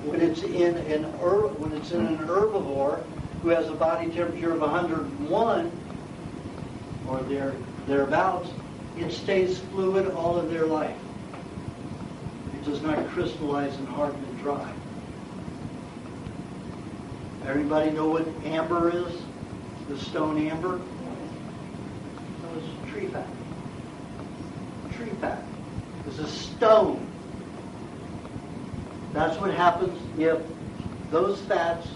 When it's in an herbivore who has a body temperature of 101 or thereabouts, it stays fluid all of their life. It does not crystallize and harden and dry. Everybody know what amber is? The stone amber? No, it's tree fat. Tree fat is a stone. That's what happens if those fats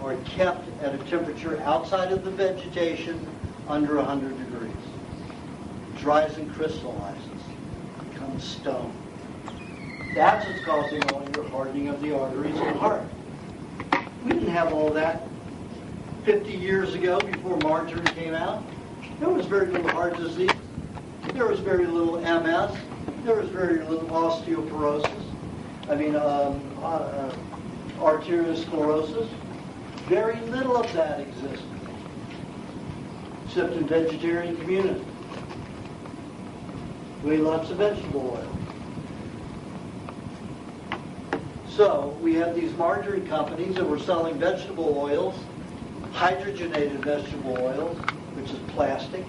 are kept at a temperature outside of the vegetation under 100 degrees. It dries and crystallizes, becomes stone. That's what's causing all your hardening of the arteries and heart. We didn't have all that 50 years ago before margarine came out. There was very little heart disease. There was very little MS. There was very little osteoporosis. Arteriosclerosis. Very little of that existed, except in vegetarian community. We ate lots of vegetable oil. So we had these margarine companies that were selling vegetable oils, hydrogenated vegetable oils, which is plastic,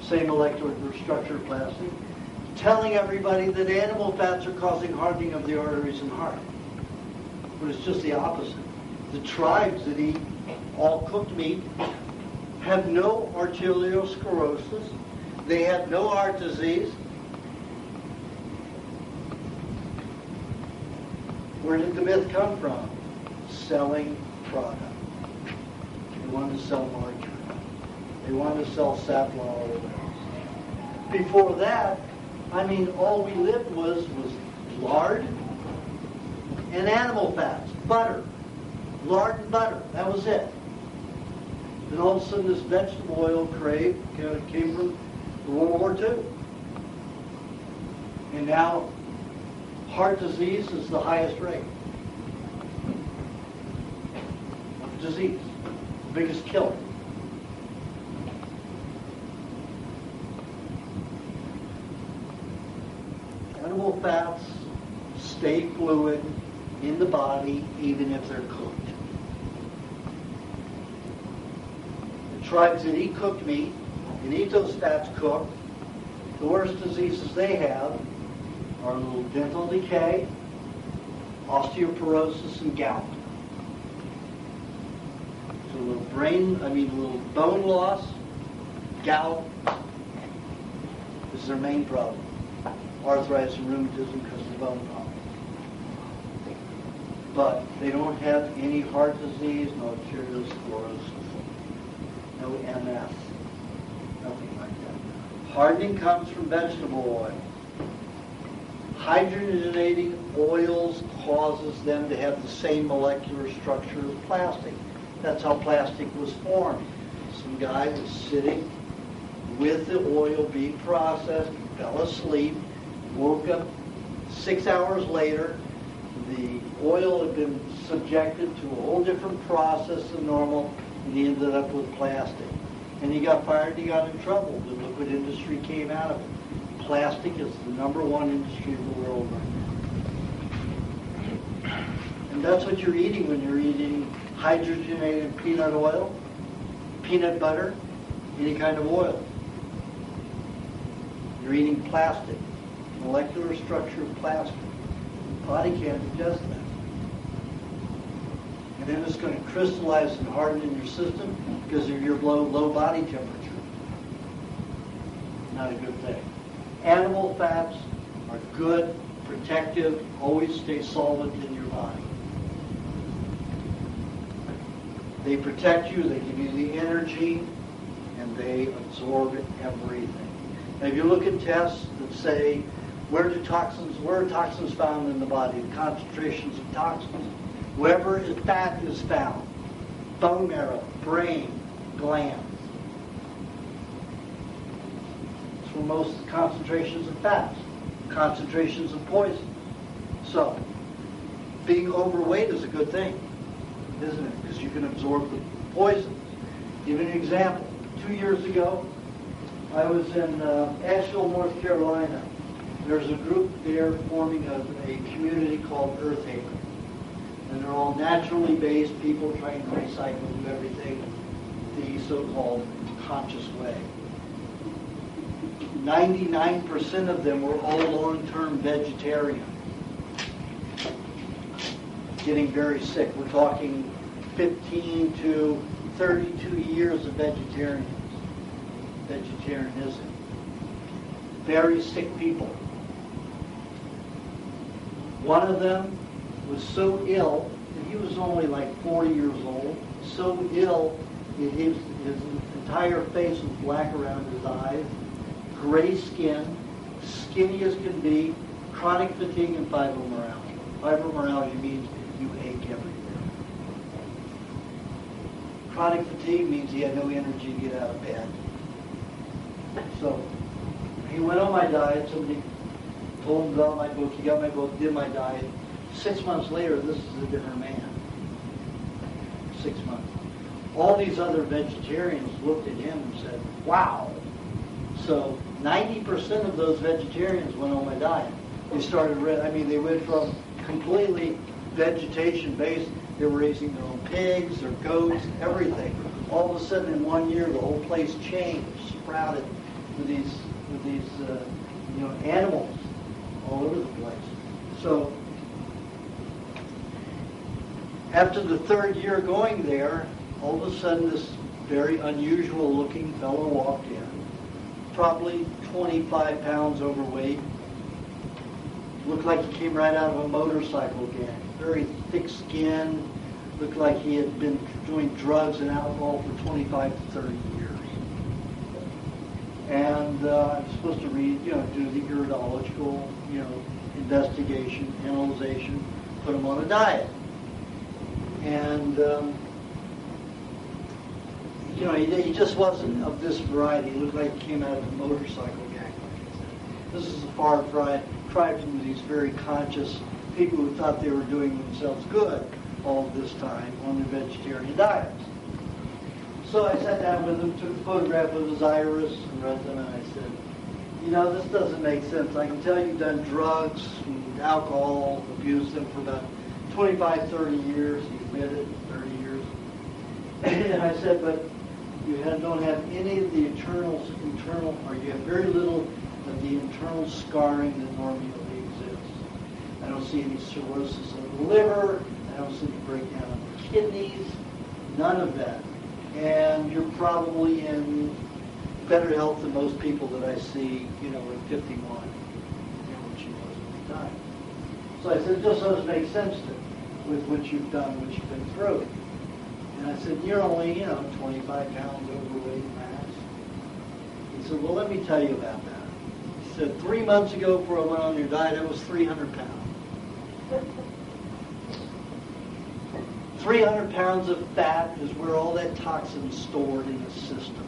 same molecular structure of plastic, telling everybody that animal fats are causing hardening of the arteries and heart. But it's just the opposite. The tribes that eat all cooked meat have no arteriosclerosis, they have no heart disease, Where did the myth come from? Selling product. They wanted to sell margarine. They wanted to sell safflower oil. Before that, all we lived was lard and animal fats, butter, lard and butter. That was it. Then all of a sudden, this vegetable oil came from World War II, and now heart disease is the highest rate of disease, biggest killer. Animal fats stay fluid in the body even if they're cooked. The tribes that eat cooked meat and eat those fats cooked, the worst diseases they have are a little dental decay, osteoporosis, and gout. So a little bone loss, gout is their main problem. Arthritis and rheumatism because of the bone problem. But they don't have any heart disease, no arterial sclerosis, no MS, nothing like that. Hardening comes from vegetable oil. Hydrogenating oils causes them to have the same molecular structure as plastic. That's how plastic was formed. Some guy was sitting with the oil being processed, fell asleep, woke up 6 hours later. The oil had been subjected to a whole different process than normal, and he ended up with plastic. And he got fired, he got in trouble. The liquid industry came out of it. Plastic is the #1 industry in the world right now. And that's what you're eating when you're eating hydrogenated peanut oil, peanut butter, any kind of oil. You're eating plastic, molecular structure of plastic. The body can't digest that. And then it's going to crystallize and harden in your system because of your low body temperature. Not a good thing. Animal fats are good, protective, always stay solvent in your body. They protect you, they give you the energy, and they absorb everything. Now, if you look at tests that say, where are toxins found in the body, the concentrations of toxins, wherever fat is found, bone marrow, brain, glands. It's where most concentrations of fats, concentrations of poison. So, being overweight is a good thing, isn't it? Because you can absorb the poisons. Give an example. 2 years ago, I was in Asheville, North Carolina. There's a group there forming a community called Earth Haven. And they're all naturally based people trying to recycle and do everything the so-called conscious way. 99% of them were all long-term vegetarian. Getting very sick. We're talking 15 to 32 years of vegetarianism. Very sick people. One of them was so ill, and he was only like 40 years old, so ill that his entire face was black around his eyes, gray skin, skinny as can be, chronic fatigue, and fibromyalgia. Fibromyalgia means you ache everywhere. Chronic fatigue means he had no energy to get out of bed. So he went on my diet. Somebody told him about my book. He got my book, did my diet. 6 months later, this is a different man. 6 months. All these other vegetarians looked at him and said, wow. So 90% of those vegetarians went on my diet. They they went from completely vegetation-based. They were raising their own pigs, their goats, everything. All of a sudden, in 1 year, the whole place changed, sprouted with these animals all over the place. So after the 3rd year going there, all of a sudden, this very unusual-looking fellow walked in, probably 25 pounds overweight. Looked like he came right out of a motorcycle gang. very thick skin, looked like he had been doing drugs and alcohol for 25 to 30 years. And I'm supposed to read, do the iridological, investigation, analyzation, put him on a diet. And, he just wasn't of this variety. He looked like he came out of a motorcycle gang, like I said. This is a far cry from these very conscious people who thought they were doing themselves good all this time on their vegetarian diets. So I sat down with him, took a photograph of his iris, and read them, and I said, this doesn't make sense. I can tell you've done drugs and alcohol, abused them for about 25, 30 years. He admitted 30 years. And I said, but you don't have any of the internal, or you have very little of the internal scarring that normally exists. I don't see any cirrhosis of the liver. I don't see any breakdown of the kidneys. None of that. And you're probably in better health than most people that I see, at 51, which he was at the time. So I said, it just doesn't make sense to with what you've done, what you've been through. And I said, you're only, 25 pounds overweight max. He said, well, let me tell you about that. He said, 3 months ago before I went on your diet, I was 300 pounds. 300 pounds of fat is where all that toxin is stored in the system.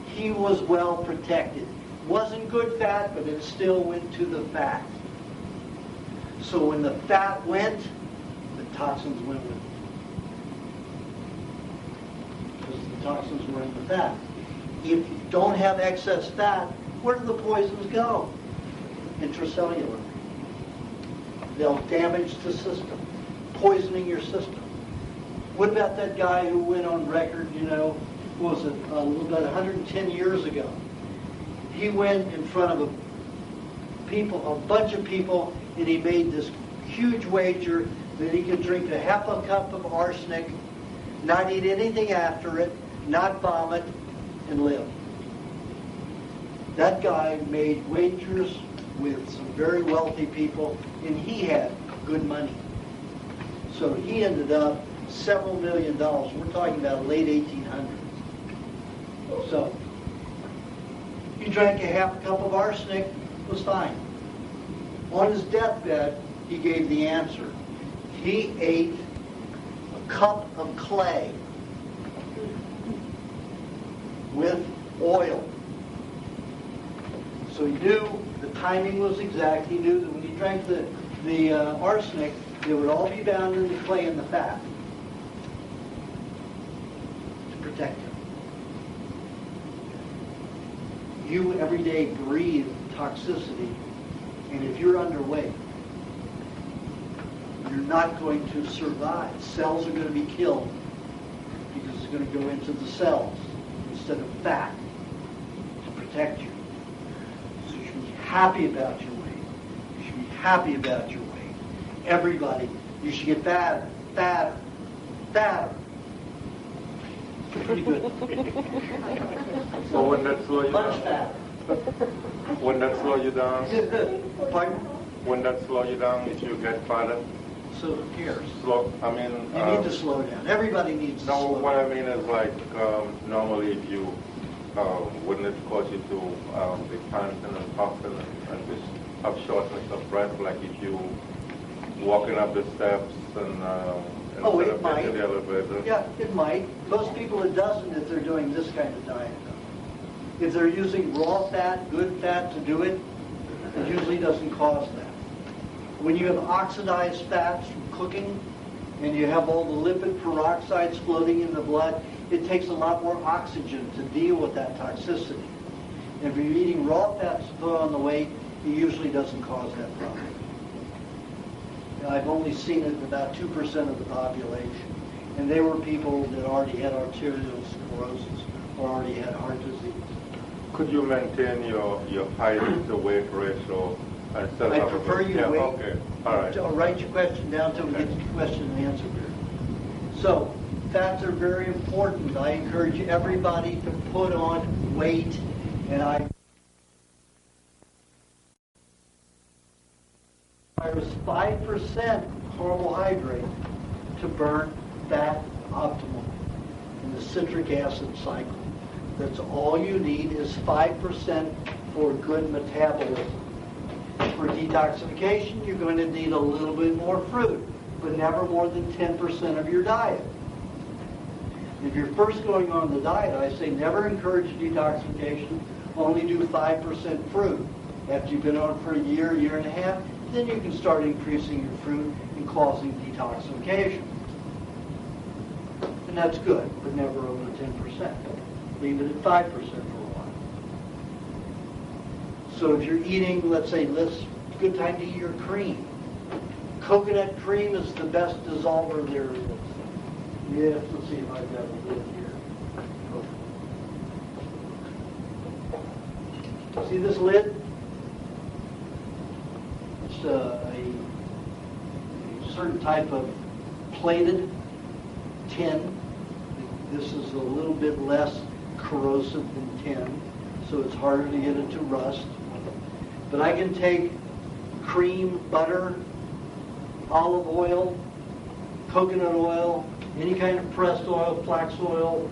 He was well protected. Wasn't good fat, but it still went to the fat. So when the fat went, the toxins went with it. Because the toxins were in the fat. If you don't have excess fat, where do the poisons go? Intracellular. They'll damage the system, poisoning your system. What about that guy who went on record, what was it, about 110 years ago? He went in front of a bunch of people, and he made this huge wager that he could drink a half a cup of arsenic, not eat anything after it, not vomit, and live. That guy made wagers with some very wealthy people, and he had good money. So he ended up several $1 million. We're talking about late 1800s. So he drank a half a cup of arsenic, was fine. On his deathbed, he gave the answer. He ate a cup of clay with oil. So he knew the timing was exact. He knew that when he drank the arsenic, it would all be bound in the clay and the fat to protect him. You every day breathe toxicity, and if you're underweight, you're not going to survive. Cells are going to be killed because it's going to go into the cells instead of fat to protect you. So you should be happy about your weight. You should be happy about your weight. Everybody, you should get fatter, fatter, fatter. Pretty good. So wouldn't that slow you Much down? fatter. Wouldn't that slow you down? Pardon? Wouldn't that slow you down if you get fatter? So who cares? You You need to slow down. Everybody needs to slow No, what down. I mean is like, normally if you, wouldn't it cause you to be panting and puffing and just have shortness of breath, like if you walking up the steps and Oh, instead it of might. getting the elevator? Yeah, it might. Most people it doesn't if they're doing this kind of diet. If they're using raw fat, good fat to do it, it usually doesn't cause that. When you have oxidized fats from cooking and you have all the lipid peroxides floating in the blood, it takes a lot more oxygen to deal with that toxicity. And if you're eating raw fats to put on the weight, it usually doesn't cause that problem. I've only seen it in about 2% of the population. And they were people that already had arterial sclerosis or already had heart disease. Could you maintain your height to weight ratio and still I have prefer a good... you to Yeah, wait. okay, all right. I'll write your question down until we get to the question and answer period. So, fats are very important. I encourage everybody to put on weight, and I was 5% carbohydrate to burn fat optimally in the citric acid cycle. That's all you need is 5% for good metabolism. For detoxification, you're going to need a little bit more fruit, but never more than 10% of your diet. If you're first going on the diet, I say never encourage detoxification, only do 5% fruit. After you've been on for a year, year and a half, then you can start increasing your fruit and causing detoxification. And that's good, but never over 10%. Leave it at 5% for a while. So if you're eating, let's say, good time to eat your cream. Coconut cream is the best dissolver there is. Yes, let's see if I've got a lid here. See this lid? It's a certain type of plated tin. This is a little bit less corrosive than tin, so it's harder to get it to rust. But I can take cream, butter, olive oil, coconut oil, any kind of pressed oil, flax oil,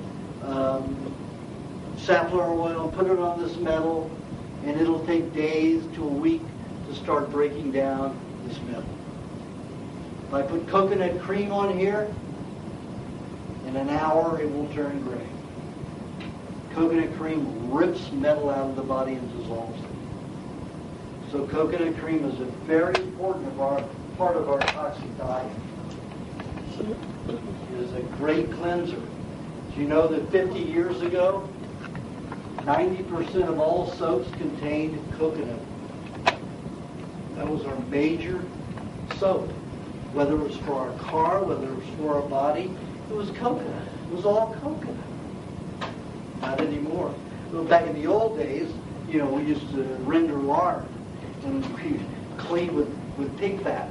safflower oil, and put it on this metal, and it'll take days to a week to start breaking down this metal. If I put coconut cream on here, in an hour it will turn gray. Coconut cream rips metal out of the body and dissolves it. So coconut cream is a very important part of our toxic diet. It is a great cleanser. Do you know that 50 years ago, 90% of all soaps contained coconut? That was our major soap. Whether it was for our car, whether it was for our body, it was coconut. It was all coconut. Not anymore. Well, back in the old days, we used to render lard and we clean with pig fat.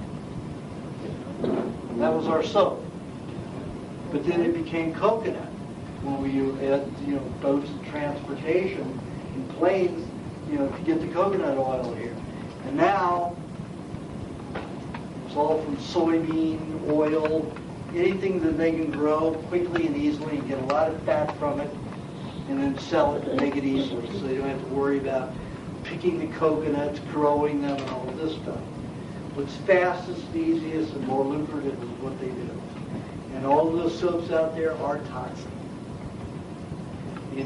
That was our soap. But then it became coconut when we had boats and transportation and planes, to get the coconut oil here. And now it's all from soybean oil, anything that they can grow quickly and easily and get a lot of fat from it, and then sell it and make it easily, so they don't have to worry about picking the coconuts, growing them, and all of this stuff. What's fastest, easiest, and more lucrative is what they do. And all of those soaps out there are toxic. The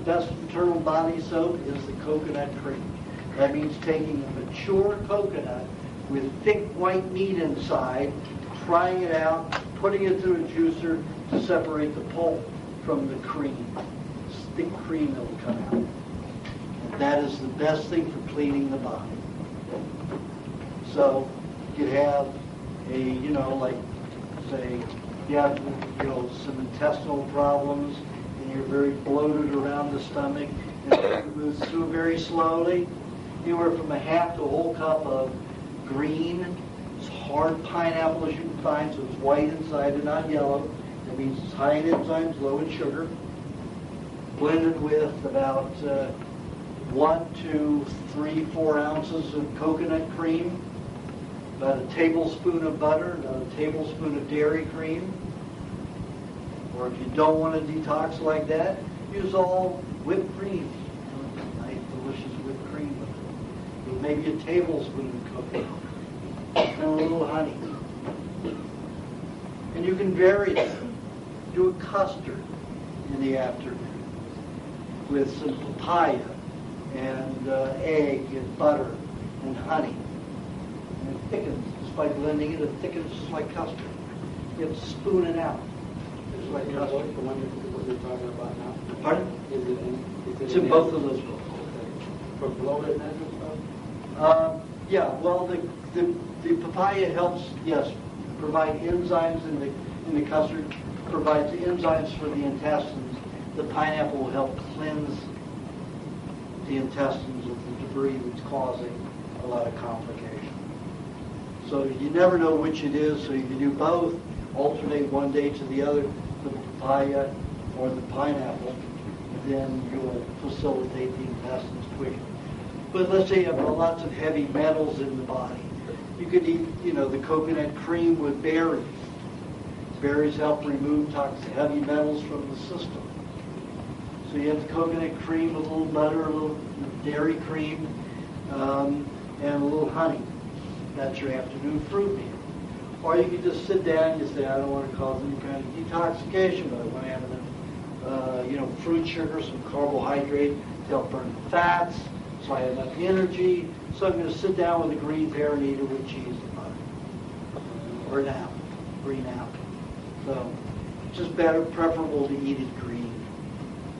best internal body soap is the coconut cream. That means taking a mature coconut with thick white meat inside, frying it out, putting it through a juicer to separate the pulp from the cream. It's thick cream that will come out. And that is the best thing for cleaning the body. So you have say you have some intestinal problems and you're very bloated around the stomach and it moves through very slowly. Anywhere from a half to a whole cup of green, it's hard pineapple as you can find, so it's white inside and not yellow. That means it's high in enzymes, low in sugar. Blended with about 1 to 3, 4 ounces of coconut cream, about a tablespoon of butter, about a tablespoon of dairy cream. Or if you don't want to detox like that, use all whipped cream. Nice, delicious whipped cream with it. With maybe a tablespoon of coconut and a little honey. And you can vary that. Do a custard in the afternoon with some papaya and egg and butter and honey. And it thickens, just by blending it, it thickens just like custard. You have to spoon it out. Just like custard. The one what you're talking about now? Pardon? It's in both of those books. For bloatedness and stuff? Yeah, well, the papaya helps, yes, provide enzymes in the custard, provides enzymes for the intestines. The pineapple will help cleanse the intestines of the debris that's causing a lot of complication. So you never know which it is, so you can do both, alternate one day to the other, the papaya or the pineapple, then you'll facilitate the intestines quickly. But let's say you have lots of heavy metals in the body. You could eat, the coconut cream with berries. Berries help remove toxic heavy metals from the system. So you have the coconut cream, a little butter, a little dairy cream, and a little honey. That's your afternoon fruit meal. Or you can just sit down and you say, I don't want to cause any kind of detoxification, but I want to have enough, fruit sugar, some carbohydrate to help burn the fats, so I have enough energy. So I'm going to sit down with a green pear and eat it with cheese and butter. Or an apple, green apple. So it's just better, preferable to eat it green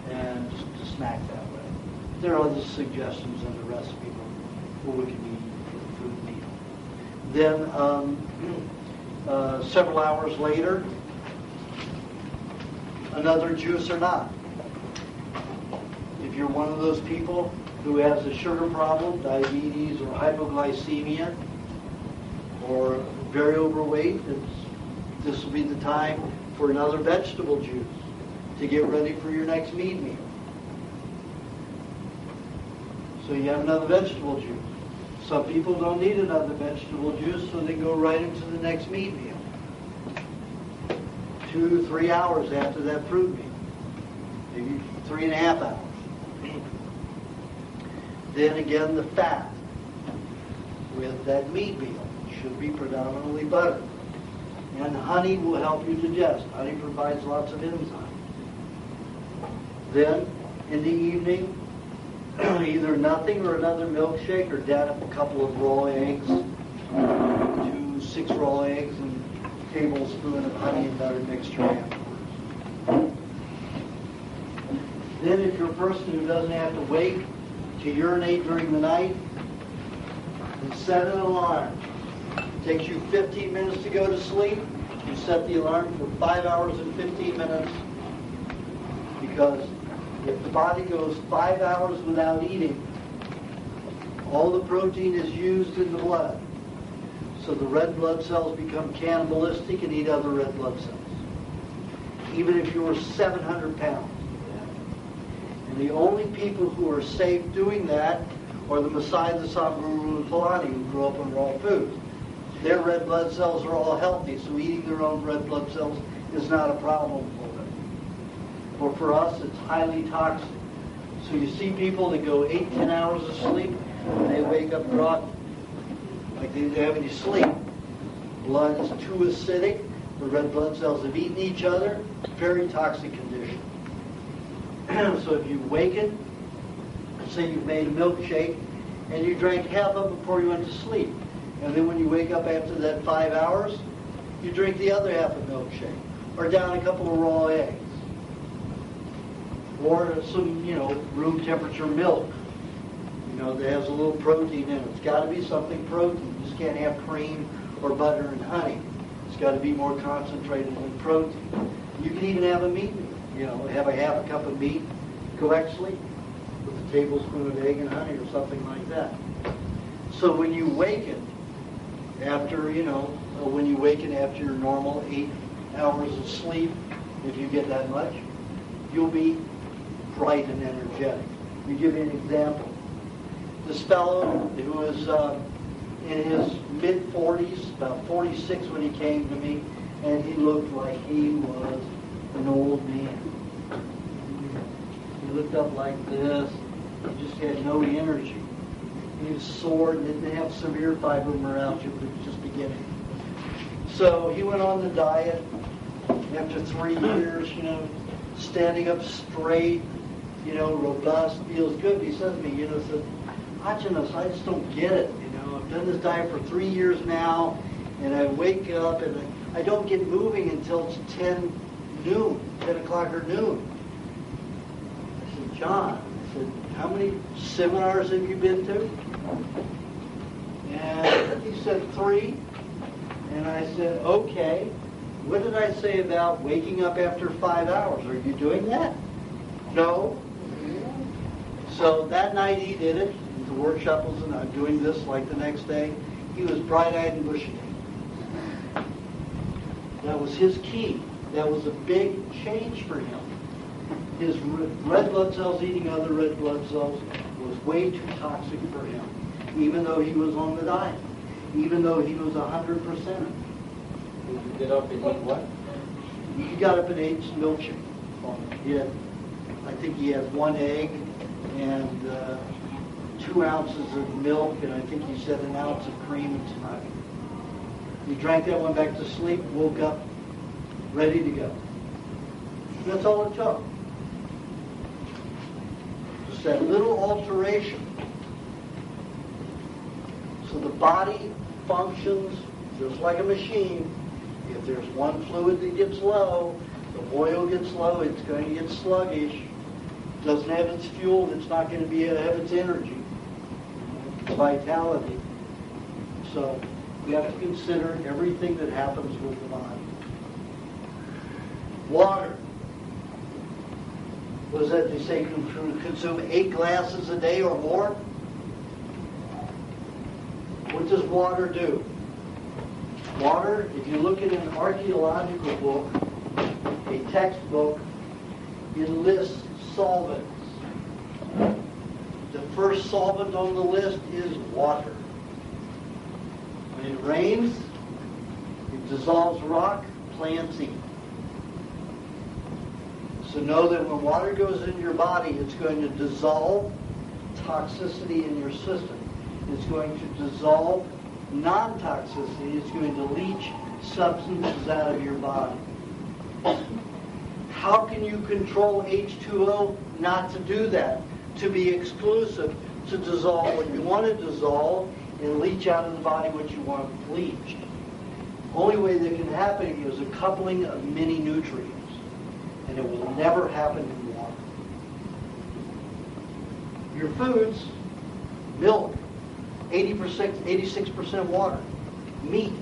and just to snack that way. There are other suggestions in the recipe for what we can eat for the fruit meal. Then several hours later, another juice or not. If you're one of those people who has a sugar problem, diabetes or hypoglycemia, or very overweight, this will be the time for another vegetable juice to get ready for your next meat meal. So you have another vegetable juice. Some people don't need another vegetable juice, so they go right into the next meat meal. 2-3 hours after that fruit meal. Maybe 3.5 hours. Then again, the fat with that meat meal should be predominantly butter. And honey will help you digest. Honey provides lots of enzymes. Then, in the evening, either nothing or another milkshake, or down a couple of raw eggs, 6 raw eggs, and a tablespoon of honey and butter mixture afterwards. Then if you're a person who doesn't have to wait to urinate during the night, then set an alarm. It takes you 15 minutes to go to sleep. You set the alarm for 5 hours and 15 minutes, because if the body goes 5 hours without eating, all the protein is used in the blood. So the red blood cells become cannibalistic and eat other red blood cells. Even if you were 700 pounds. And the only people who are safe doing that are the Maasai, the Samburu, and Fulani, who grew up on raw food. Their red blood cells are all healthy, so eating their own red blood cells is not a problem for them. But for us, it's highly toxic. So you see people that go 8-10 hours of sleep, and they wake up groggy, like they didn't have any sleep. Blood is too acidic. The red blood cells have eaten each other. Very toxic condition. So if you waken, say you've made a milkshake, and you drank half of it before you went to sleep, and then when you wake up after that 5 hours, you drink the other half of the milkshake, or down a couple of raw eggs, or some, room temperature milk, that has a little protein in it. It's got to be something protein. You just can't have cream or butter and honey. It's got to be more concentrated in protein. You can even have a meat meal. Have a half a cup of meat correctly with a tablespoon of egg and honey or something like that. So when you waken after, after your normal 8 hours of sleep, if you get that much, you'll be bright and energetic. Let me give you an example. This fellow who was in his mid-40s, about 46 when he came to me, and he looked like he was an old man. He looked up like this. He just had no energy. He was sore and didn't have severe fibromyalgia, but it was just beginning. So he went on the diet. After 3 years, standing up straight, robust, feels good. He says to me, Aajonus, I just don't get it. I've done this diet for 3 years now, and I wake up and I don't get moving until it's 10 o'clock or noon. I said, John, how many seminars have you been to? And he said 3. And I said, okay. What did I say about waking up after 5 hours? Are you doing that? No. So that night he did it. The workshop was doing this like the next day. He was bright-eyed and bushy. That was his key. That was a big change for him. His red blood cells eating other red blood cells was way too toxic for him, even though he was on the diet. even though he was 100%. Did you get up and eat what? He got up and ate some milkshake. I think he had 1 egg and 2 ounces of milk, and I think he said an ounce of cream and some honey. He drank that, went back to sleep, woke up, ready to go. That's all it took. Just that little alteration. So the body functions just like a machine. If there's one fluid that gets low, the oil gets low, it's going to get sluggish. Doesn't have its fuel, it's not going to have its energy, its vitality. So we have to consider everything that happens with the body. Water. What is that they say? Consume 8 glasses a day or more? What does water do? Water, if you look at an archaeological book, a textbook, it lists solvents. The first solvent on the list is water. When it rains, it dissolves rock, plants eat. So know that when water goes in your body, it's going to dissolve toxicity in your system. It's going to dissolve non-toxicity. It's going to leach substances out of your body. How can you control H2O not to do that? To be exclusive, to dissolve what you want to dissolve and leach out of the body what you want bleached. Only way that can happen is a coupling of many nutrients. And it will never happen in water. Your foods, milk, 86% water. Meat,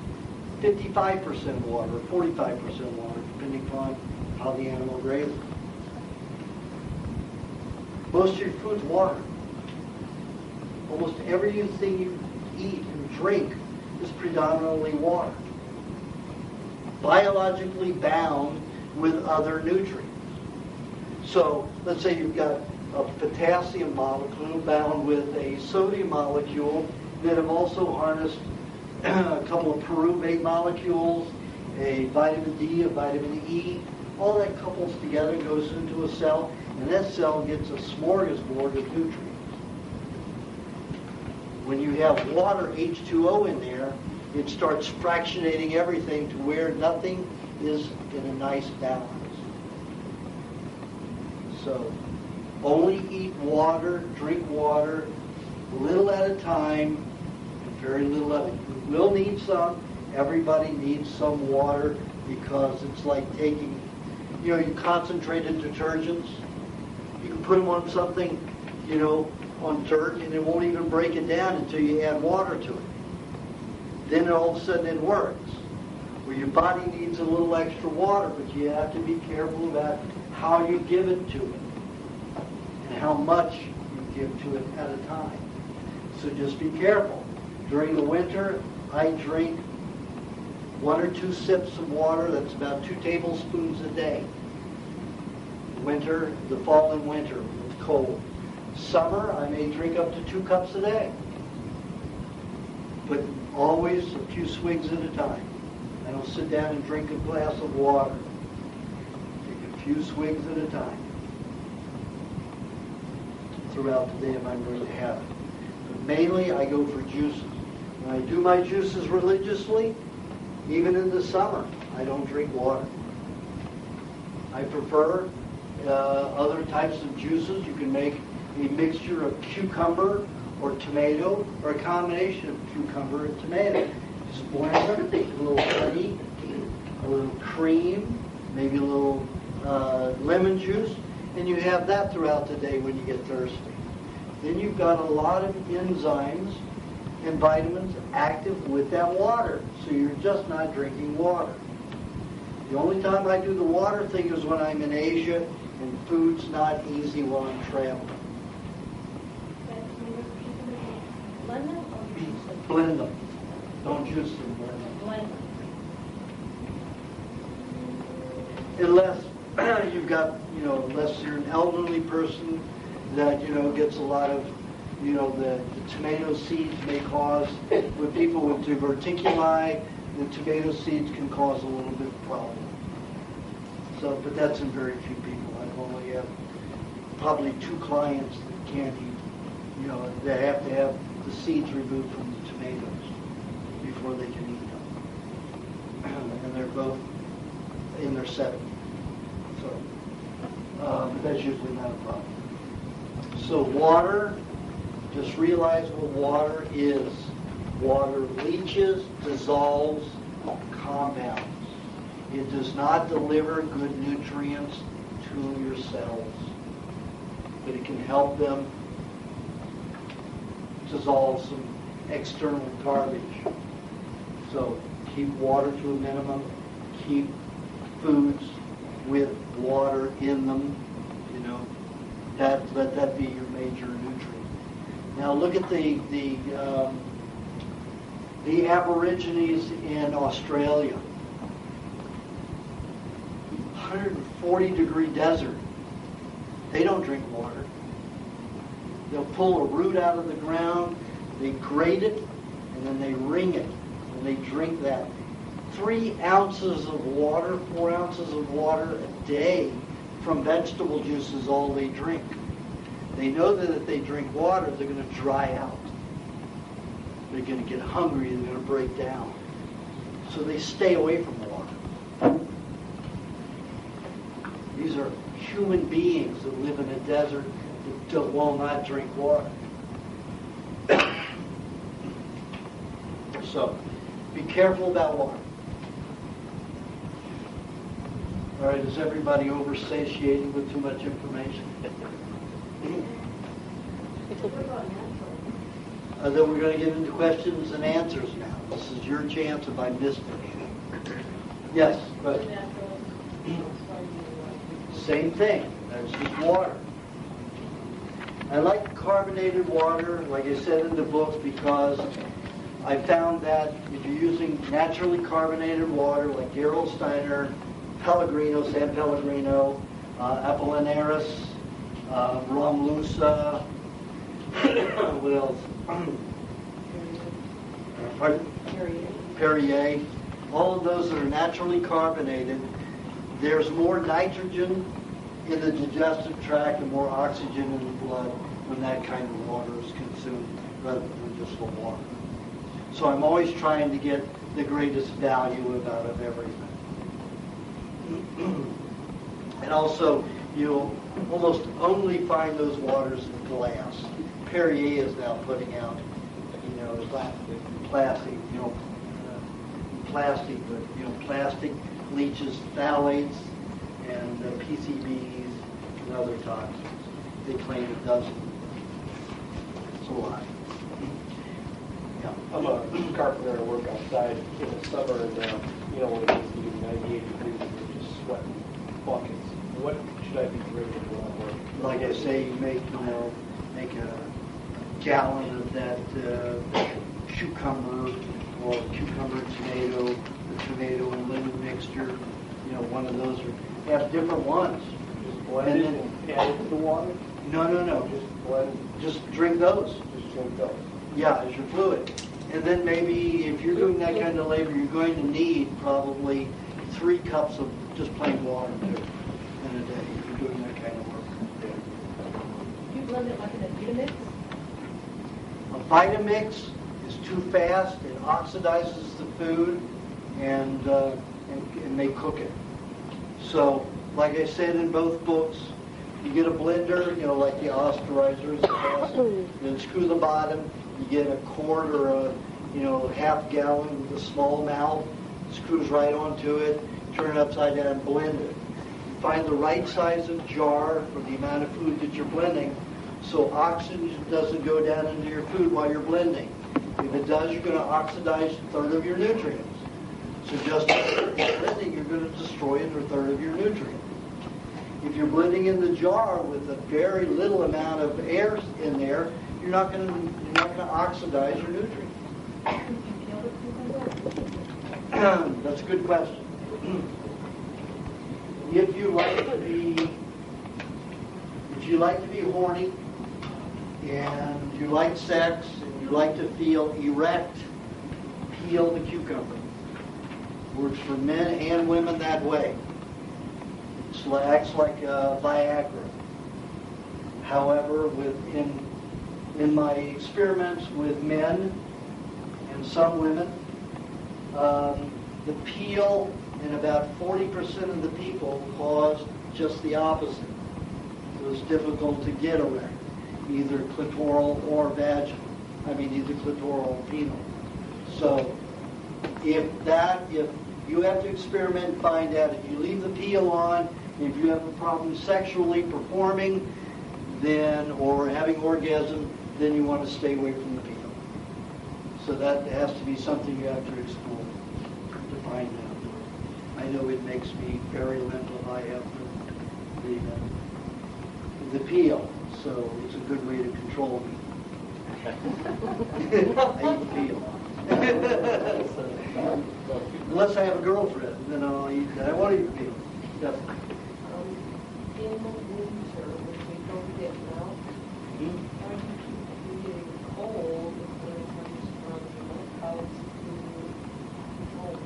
55% water, 45% water, depending upon how the animal grazes. Most of your food's water. Almost everything you eat and drink is predominantly water. Biologically bound with other nutrients. So let's say you've got a potassium molecule bound with a sodium molecule that have also harnessed a couple of pyruvate molecules, a vitamin D, a vitamin E. All that couples together, goes into a cell, and that cell gets a smorgasbord of nutrients. When you have water, H2O in there, it starts fractionating everything to where nothing is in a nice balance. So only eat water, drink water, little at a time, and very little of it. You will need some. Everybody needs some water because it's like taking, you concentrated detergents. You can put them on something, on dirt, and it won't even break it down until you add water to it. Then all of a sudden it works. Well, your body needs a little extra water, but you have to be careful about how you give it to it and how much you give to it at a time. So just be careful. During the winter, I drink 1 or 2 sips of water. That's about 2 tablespoons a day. The fall and winter, it's cold. Summer, I may drink up to 2 cups a day. But always a few swigs at a time. I don't sit down and drink a glass of water. Take a few swigs at a time throughout the day if I'm going to have it. But mainly I go for juices. When I do my juices religiously, even in the summer, I don't drink water. I prefer other types of juices. You can make a mixture of cucumber or tomato, or a combination of cucumber and tomato. Just blend it, a little honey, a little cream, maybe a little lemon juice, and you have that throughout the day when you get thirsty. Then you've got a lot of enzymes and vitamins active with that water, so you're just not drinking water. The only time I do the water thing is when I'm in Asia and food's not easy while I'm traveling. Blend them or juice them? Blend them. Don't juice them, blend them. Blend them. Unless you've got, unless you're an elderly person that, gets a lot of, you know, the tomato seeds may cause, with people with diverticuli, the tomato seeds can cause a little bit of problem. So, but that's in very few people. I only have probably 2 clients that can't eat, you know, they have to have the seeds removed from the tomatoes before they can eat them. And they're both in their 70s. So, that's usually not a problem. So water, just realize what water is. Water leaches, dissolves compounds. It does not deliver good nutrients to your cells, but it can help them dissolve some external garbage. So keep water to a minimum. Keep foods with water in them. You know, let that be your major nutrient. Now look at the Aborigines in Australia. 140-degree desert. They don't drink water. They'll pull a root out of the ground, they grate it, and then they wring it, and they drink that. 3 ounces of water, 4 ounces of water a day from vegetable juice is all they drink. They know that if they drink water, they're going to dry out. They're going to get hungry, they're going to break down. So they stay away from water. These are human beings that live in a desert that will not drink water. So, be careful about water. All right, is everybody oversatiated with too much information? What about natural? Then we're going to get into questions and answers now. This is your chance if I missed anything. Yes, but Natural. same thing. That's just water. I like carbonated water, like I said in the books, because I found that if you're using naturally carbonated water, like Gerolsteiner, Pellegrino, San Pellegrino, Apollinaris, Romlusa, what else? Pardon? Perrier. All of those that are naturally carbonated, there's more nitrogen in the digestive tract and more oxygen in the blood when that kind of water is consumed rather than just the water. So I'm always trying to get the greatest value out of everything. And also, you'll almost only find those waters in glass. Perrier is now putting out, plastic, plastic leaches phthalates and PCBs and other toxins. They claim it doesn't. It's a lie. Yeah. I'm a carpenter. I work outside in the summer, and when it gets to be 98 degrees, we're just sweating buckets. What should I be drinking while I'm working? Like I say, you make a gallon of that cucumber or cucumber tomato, the tomato and lemon mixture. One of those have different ones. Just blend it and add it to the water? No. Just blend. Just drink those. Just drink those. Yeah, as your fluid. And then maybe if you're doing that kind of labor, you're going to need probably 3 cups of just plain water in a day if you're doing that kind of work. You blend it like in a Vitamix? A Vitamix is too fast. It oxidizes the food and they cook it. So, like I said in both books, you get a blender, like the Osterizer is the best. Then screw the bottom. You get a quart or a half gallon with a small mouth. Screws right onto it. Turn it upside down and blend it. Find the right size of jar for the amount of food that you're blending, so oxygen doesn't go down into your food while you're blending. If it does, you're going to oxidize a third of your nutrients. So just blending, you're going to destroy a third of your nutrients. If you're blending in the jar with a very little amount of air in there, you're not going to oxidize your nutrients. That's a good question. If you like to be horny, and you like sex, and you like to feel erect, peel the cucumber. Works for men and women that way. It acts like Viagra. However, in my experiments with men and some women, the peel in about 40% of the people caused just the opposite. It was difficult to get erect, either clitoral or vaginal. Either clitoral or penile. So if you have to experiment and find out if you leave the peel on, if you have a problem sexually performing, then or having orgasm, then you want to stay away from the peel. So that has to be something you have to explore to find out. I know it makes me very mental. I have the peel, so it's a good way to control me. I eat peel. Unless I have a girlfriend, then I'll eat that. I won't eat peel. Yes. In the winter, when we don't get milk, how do you keep from getting cold when it comes from the house to home?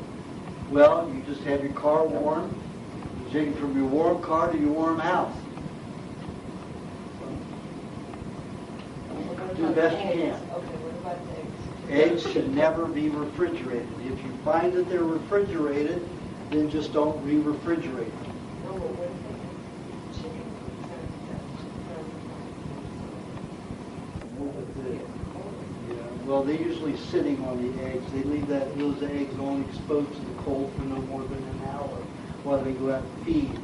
Well, you just have your car warm. You take it from your warm car to your warm house. Do the best you can. Okay, what about eggs? Eggs should never be refrigerated. If you find that they're refrigerated, then just don't re-refrigerate them. No, but what if they chicken? Yeah, well, they're usually sitting on the eggs. They leave those eggs only exposed to the cold for no more than an hour while they go out and feed.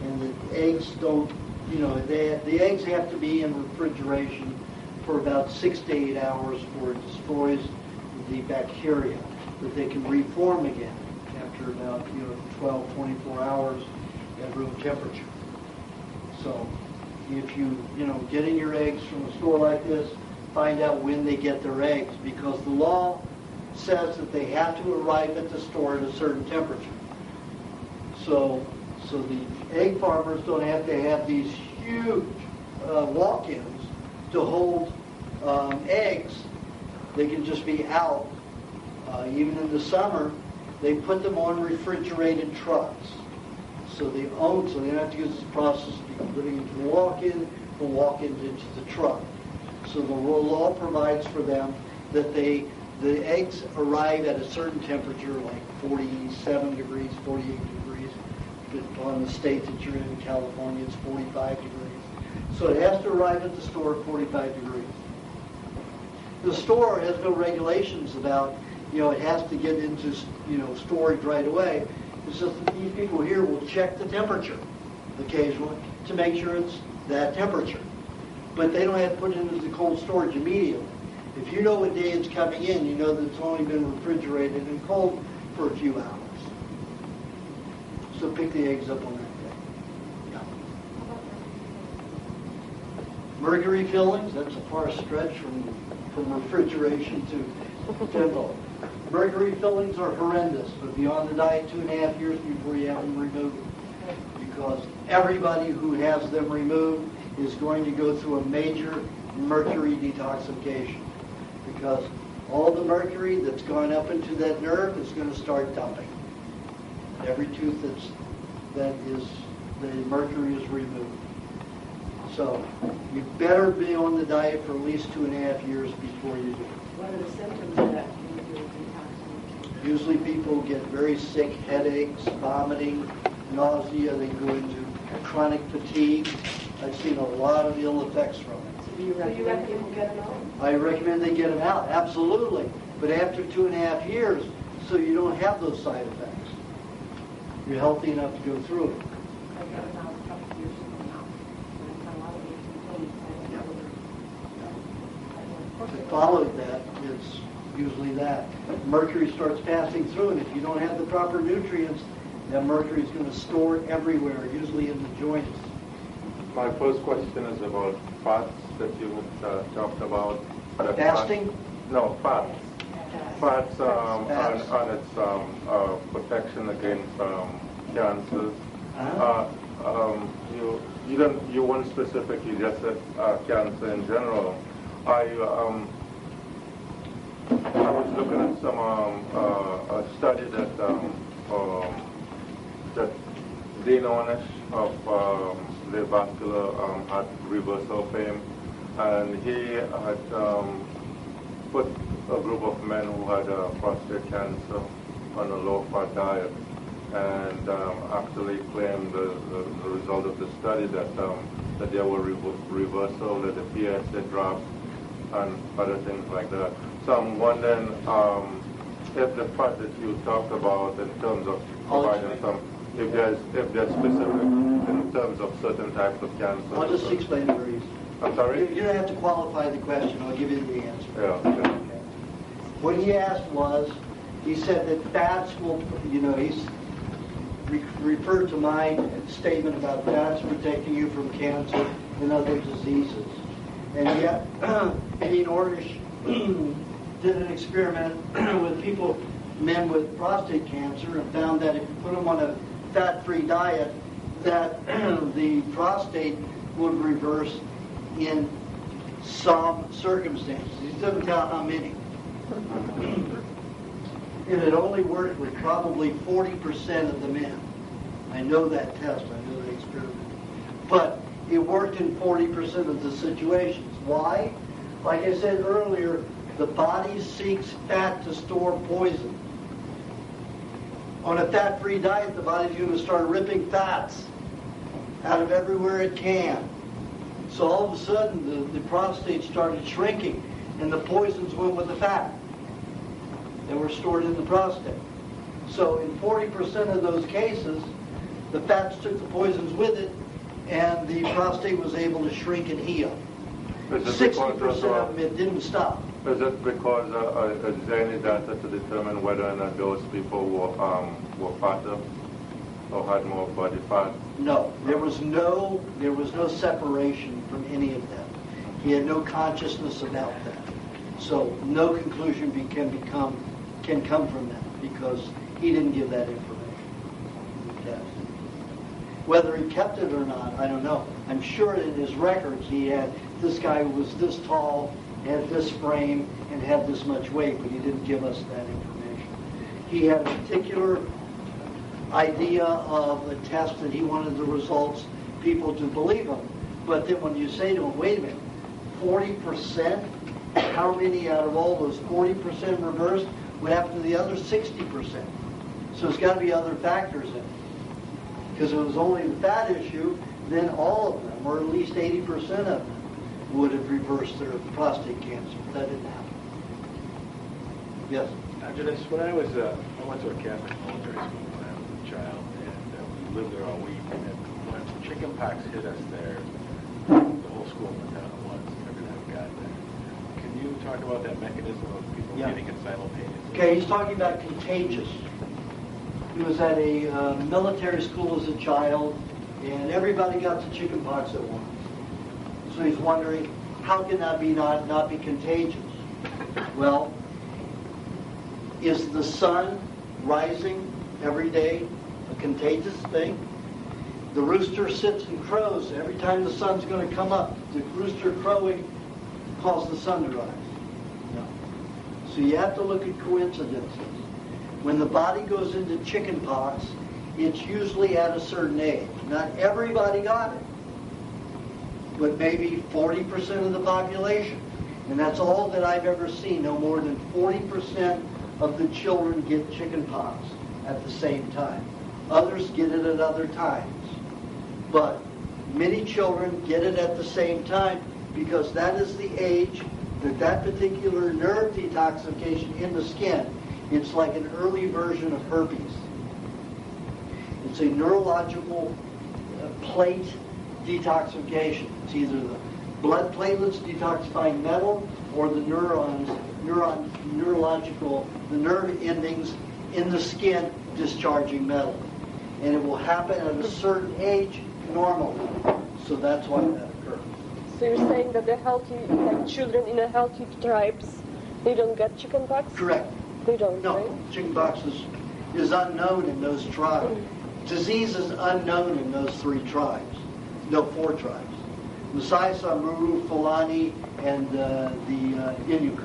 And the eggs don't, the eggs have to be in refrigeration for about 6 to 8 hours before it destroys the bacteria, that they can reform again after about 12, 24 hours at room temperature. So if you getting your eggs from a store like this, find out when they get their eggs, because the law says that they have to arrive at the store at a certain temperature. So the egg farmers don't have to have these huge walk-ins to hold eggs. They can just be out. Even in the summer, they put them on refrigerated trucks. So they don't have to go through this process of putting into the walk-in, the walk-in into the truck. So the law provides for them that the eggs arrive at a certain temperature, like 47 degrees, 48 degrees. On the state that you're in California, it's 45 degrees. So it has to arrive at the store at 45 degrees. The store has no regulations about, it has to get into, storage right away. It's just that these people here will check the temperature occasionally to make sure it's that temperature. But they don't have to put it into the cold storage immediately. If you know what day it's coming in, you know that it's only been refrigerated and cold for a few hours. So pick the eggs up on that day. Yeah. Mercury fillings, that's a far stretch from refrigeration to dental. Mercury fillings are horrendous, but be on the diet 2.5 years before you have them removed. Because everybody who has them removed is going to go through a major mercury detoxification. Because all the mercury that's gone up into that nerve is going to start dumping. Every tooth the mercury is removed. So you better be on the diet for at least 2.5 years before you do it. What are the symptoms of that when you do detoxification? Usually people get very sick, headaches, vomiting, nausea. They go into chronic fatigue. I've seen a lot of ill effects from it. So do you recommend people get them out? I recommend they get them out, absolutely. But after 2.5 years, so you don't have those side effects. You're healthy enough to go through it. I got them out a couple of years ago now. I've got a lot of If it followed that, it's usually that. Mercury starts passing through, and if you don't have the proper nutrients, that mercury is going to store everywhere, usually in the joints. My first question is about fats that you talked about. Fasting? No, fats. Fats on its protection against cancers. You weren't specifically just said cancer in general. I was looking at some a study that that Dean Aajonus of the vascular heart reversal fame, and he had put a group of men who had prostate cancer on a low-fat diet, and actually claimed the result of the study that there were reversal, that the PSA dropped, and other things like that. So I'm wondering if the fact that you talked about in terms of providing some, if there's specific in terms of certain types of cancer. I'll just explain it very easy. I'm sorry? You don't have to qualify the question. I'll give you the answer. Yeah. Okay. What he asked was, he said that fats will, he's referred to my statement about fats protecting you from cancer and other diseases. And yet, Dean Aajonus did an experiment with men with prostate cancer, and found that if you put them on a fat-free diet, that the prostate would reverse in some circumstances. He doesn't tell how many. And it only worked with probably 40% of the men. I know that test, I know that experiment. But it worked in 40% of the situations. Why? Like I said earlier, the body seeks fat to store poison. On a fat-free diet, the body's going to start ripping fats out of everywhere it can. So all of a sudden, the prostate started shrinking, and the poisons went with the fat that were stored in the prostate. So in 40% of those cases, the fats took the poisons with it, and the prostate was able to shrink and heal. 60% of them, it didn't stop. Is it because is there any data to determine whether or not those people were fatter or had more body fat? No, there was no separation from any of them. He had no consciousness about that. So no conclusion can come from that, because he didn't give that information in the test. Whether he kept it or not, I don't know. I'm sure in his records he had, this guy was this tall, had this frame, and had this much weight, but he didn't give us that information. He had a particular idea of a test that he wanted the results, people to believe him. But then when you say to him, wait a minute, 40%? How many out of all those 40% reversed? What happened to the other 60%? So there's got to be other factors in it. Because if it was only the fat issue, then all of them, or at least 80% of them, would have reversed their prostate cancer. That didn't happen. Yes? Aajonus, when I went to a Catholic military school when I was a child, and we lived there all week, and when chicken pox hit us there, the whole school went down at once. Everyone got that. Can you talk about that mechanism of people getting it simultaneously? Okay, he's talking about contagious. He was at a military school as a child, and everybody got the chicken pox at once. So he's wondering, how can that be not be contagious? Well, is the sun rising every day a contagious thing? The rooster sits and crows every time the sun's going to come up. The rooster crowing causes the sun to rise. No. So you have to look at coincidences. When the body goes into chicken pox, it's usually at a certain age. Not everybody got it, but maybe 40% of the population. And that's all that I've ever seen. No more than 40% of the children get chicken pox at the same time. Others get it at other times. But many children get it at the same time because that is the age that particular nerve detoxification in the skin, it's like an early version of herpes. It's a neurological plate detoxification. It's either the blood platelets detoxifying metal or the the nerve endings in the skin discharging metal. And it will happen at a certain age normally. So that's why that occurs. So you're saying that the healthy, like children in a healthy tribes, they don't get chickenpox? Correct. They don't, No, right? chickenpox is unknown in those tribes. Disease is unknown in those 4 tribes. Maasai, Samburu, Fulani, and the Inuk.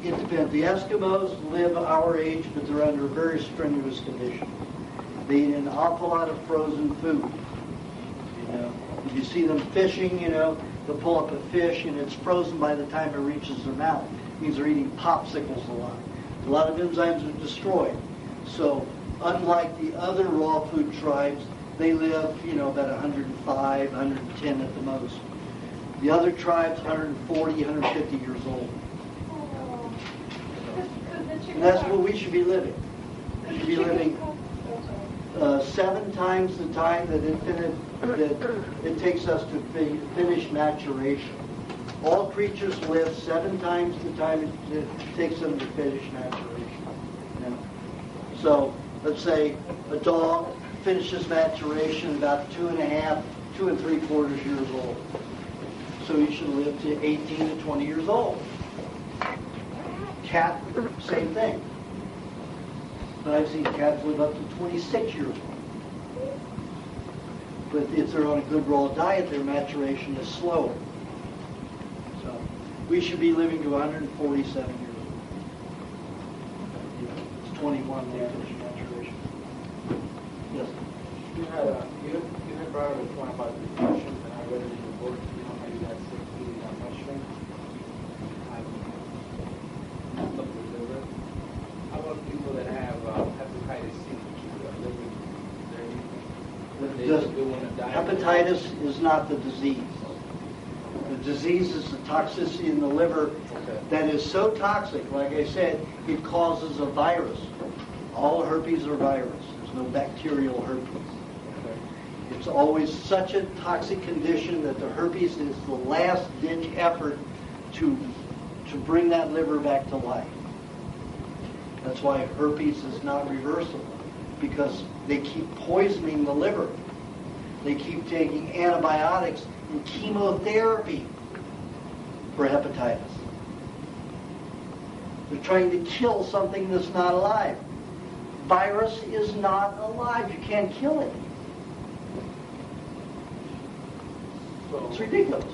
It depends. The Eskimos live our age, but they're under very strenuous conditions. They eat an awful lot of frozen food. You know, if you see them fishing, you know, they'll pull up a fish and it's frozen by the time it reaches their mouth. It means they're eating popsicles a lot. A lot of enzymes are destroyed. So, unlike the other raw food tribes, they live, you know, about 105, 110 at the most. The other tribes, 140, 150 years old. And that's what we should be living. We should be living 7 times the time that it takes us to finish maturation. All creatures live 7 times the time it takes them to finish maturation. You know? So, let's say a dog finishes maturation about 2 3/4 years old. So you should live to 18 to 20 years old. Cat, same thing. But I've seen cats live up to 26 years old. But if they're on a good raw diet, their maturation is slower. So we should be living to 147 years old. It's 21 when they finish maturation. Yes? You had brought up a point about nutrition, and I read it in your book, you know, how you had 6 eating that mushroom. How about people that have hepatitis C, Hepatitis is not the disease. The disease is the toxicity in the liver that is so toxic, like I said, it causes a virus. All herpes are virus. There's no bacterial herpes. It's always such a toxic condition that the herpes is the last ditch effort to bring that liver back to life. That's why herpes is not reversible, because they keep poisoning the liver. They keep taking antibiotics and chemotherapy for hepatitis. They're trying to kill something that's not alive. Virus is not alive. You can't kill it. So It's ridiculous.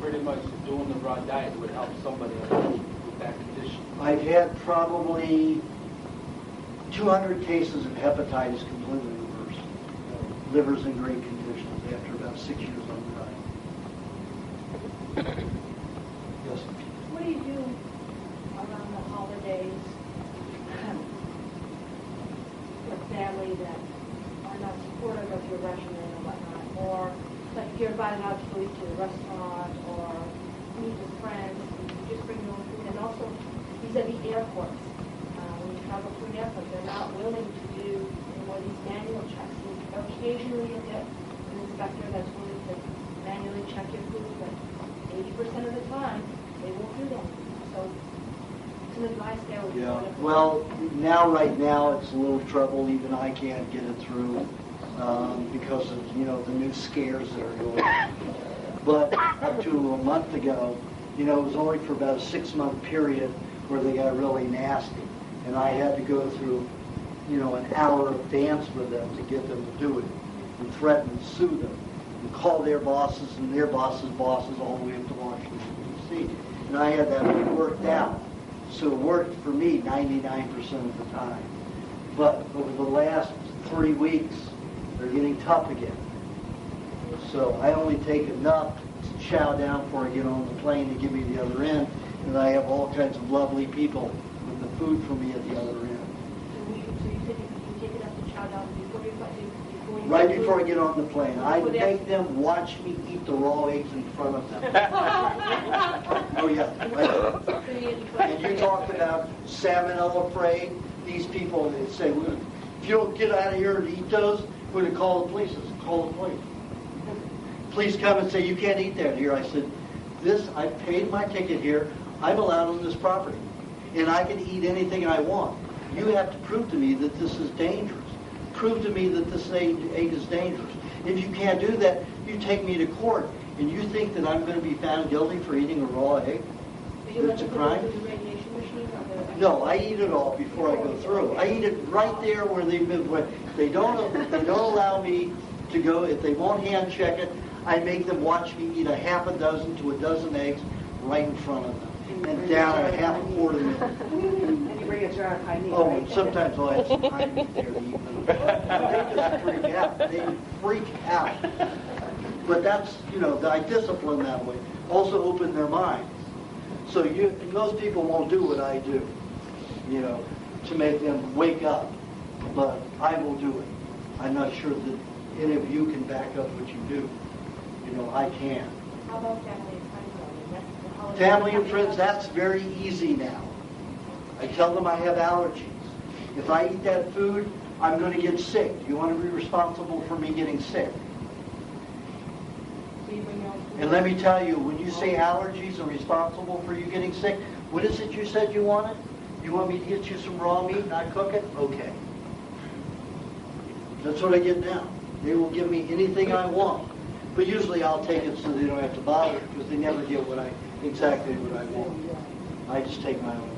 pretty much doing the raw diet would help somebody with that condition. I've had probably 200 cases of hepatitis completely reversed. Liver's in great condition after about 6 years on the diet. Yes? What do you do around the holidays with family that are not supportive of your regimen and whatnot? Or like if you're invited out to go eat to a restaurant or meet with friends, you just bring your own food. And also vis-a-vis airports. When you travel through an airport, they're not willing to do more of these manual checks. And occasionally you get an inspector that's willing to manually check your food, but 80% of the time, they won't do that. So, some advice there would be wonderful. Well, right now, it's a little trouble. Even I can't get it through because of, the new scares that are going on. But up to a month ago, it was only for about a 6-month period where they got really nasty. And I had to go through, an hour of dance with them to get them to do it, and threaten and sue them, and call their bosses and their bosses' bosses all the way up to Washington, D.C. And I had that worked out. So it worked for me 99% of the time. But over the last 3 weeks, they're getting tough again. So I only take enough to chow down before I get on the plane to give me the other end. And I have all kinds of lovely people with the food for me at the other end. So you take it up to chow down before you Right before I get on the plane. I make them watch me eat the raw eggs in front of them. Oh, yeah. Right. And you talked about salmonella afraid. These people, they say, if you don't get out of here and eat those, we're going to call the police. I said, call the police. Police come and say, you can't eat that here. I said, I paid my ticket here. I'm allowed on this property. And I can eat anything I want. You have to prove to me that this is dangerous. Prove to me that this egg is dangerous. If you can't do that, you take me to court. And you think that I'm going to be found guilty for eating a raw egg? It's a crime? eating of the? No, I eat it all before I go through. I eat it right there where they've been. Where they don't allow me to go. If they won't hand check it, I make them watch me eat a half a dozen to a dozen eggs right in front of them, and down a half a quart of milk. And you bring a jar of high meat, Oh, right? and sometimes I'll have some pine meat there to eat them. They just freak out. They freak out. But that's, I discipline that way. Also open their minds. So most people won't do what I do, to make them wake up. But I will do it. I'm not sure that any of you can back up what you do. I can. How about family and friends? though? That's the holiday. Family and friends, that's very easy now. I tell them I have allergies. If I eat that food, I'm going to get sick. You want to be responsible for me getting sick? So you bring your own food? And let me tell you, when you say allergies are responsible for you getting sick, what is it you said you wanted? You want me to get you some raw meat and I cook it? Okay. That's what I get now. They will give me anything I want. But usually I'll take it so they don't have to bother, because they never get exactly what I want. I just take my own.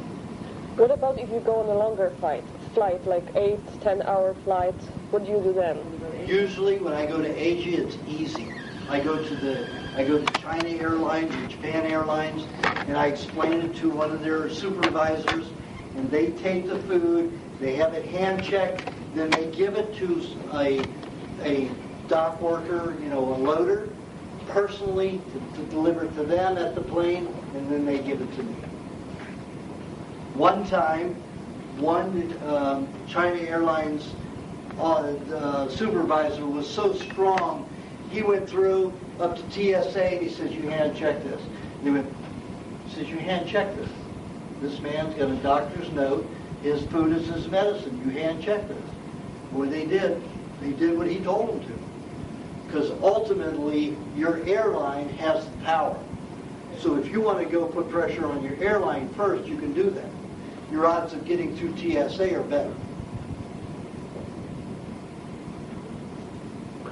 What about if you go on a longer flight, like 8-10 hour flight? What do you do then? Usually when I go to Asia, it's easy. I go to China Airlines or Japan Airlines, and I explain it to one of their supervisors, and they take the food, they have it hand checked, then they give it to a dock worker, a loader, personally to deliver it to them at the plane, and then they give it to me. One time, one China Airlines supervisor was so strong, he went through up to TSA and he says, "You hand check this." And he says, "You hand check this. This man's got a doctor's note. His food is his medicine. You hand check this." Boy, they did. They did what he told them to. Because ultimately, your airline has the power. So if you want to go put pressure on your airline first, you can do that. Your odds of getting through TSA are better.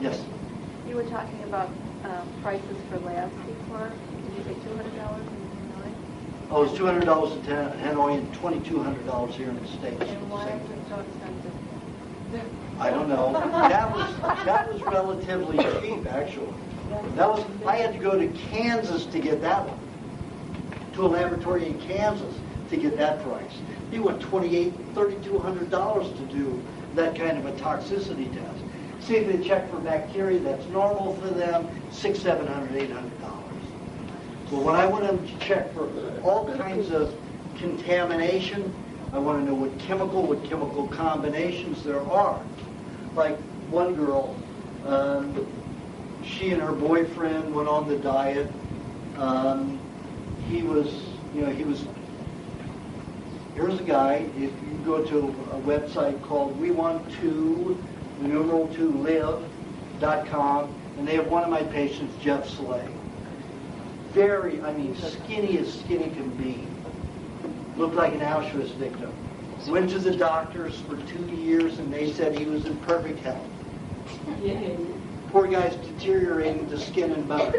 Yes? You were talking about prices for labs before. Did you say $200 in Hanoi? Oh, it's $200 in Hanoi and $2,200 here in the States. And why is it so expensive? I don't know. That was relatively cheap, actually. I had to go to Kansas to get that one. To a laboratory in Kansas to get that price. They want $3,200 to do that kind of a toxicity test. See if they check for bacteria that's normal for them, $600, $700, $800. But when I want them to check for all kinds of contamination, I want to know what chemical combinations there are. Like one girl, she and her boyfriend went on the diet. Here's a guy, if you go to a website called WeWant2Live.com, and they have one of my patients, Jeff Slay. Skinny as skinny can be. Looked like an Auschwitz victim. Went to the doctors for 2 years, and they said he was in perfect health. Poor guy's deteriorating to skin and bone.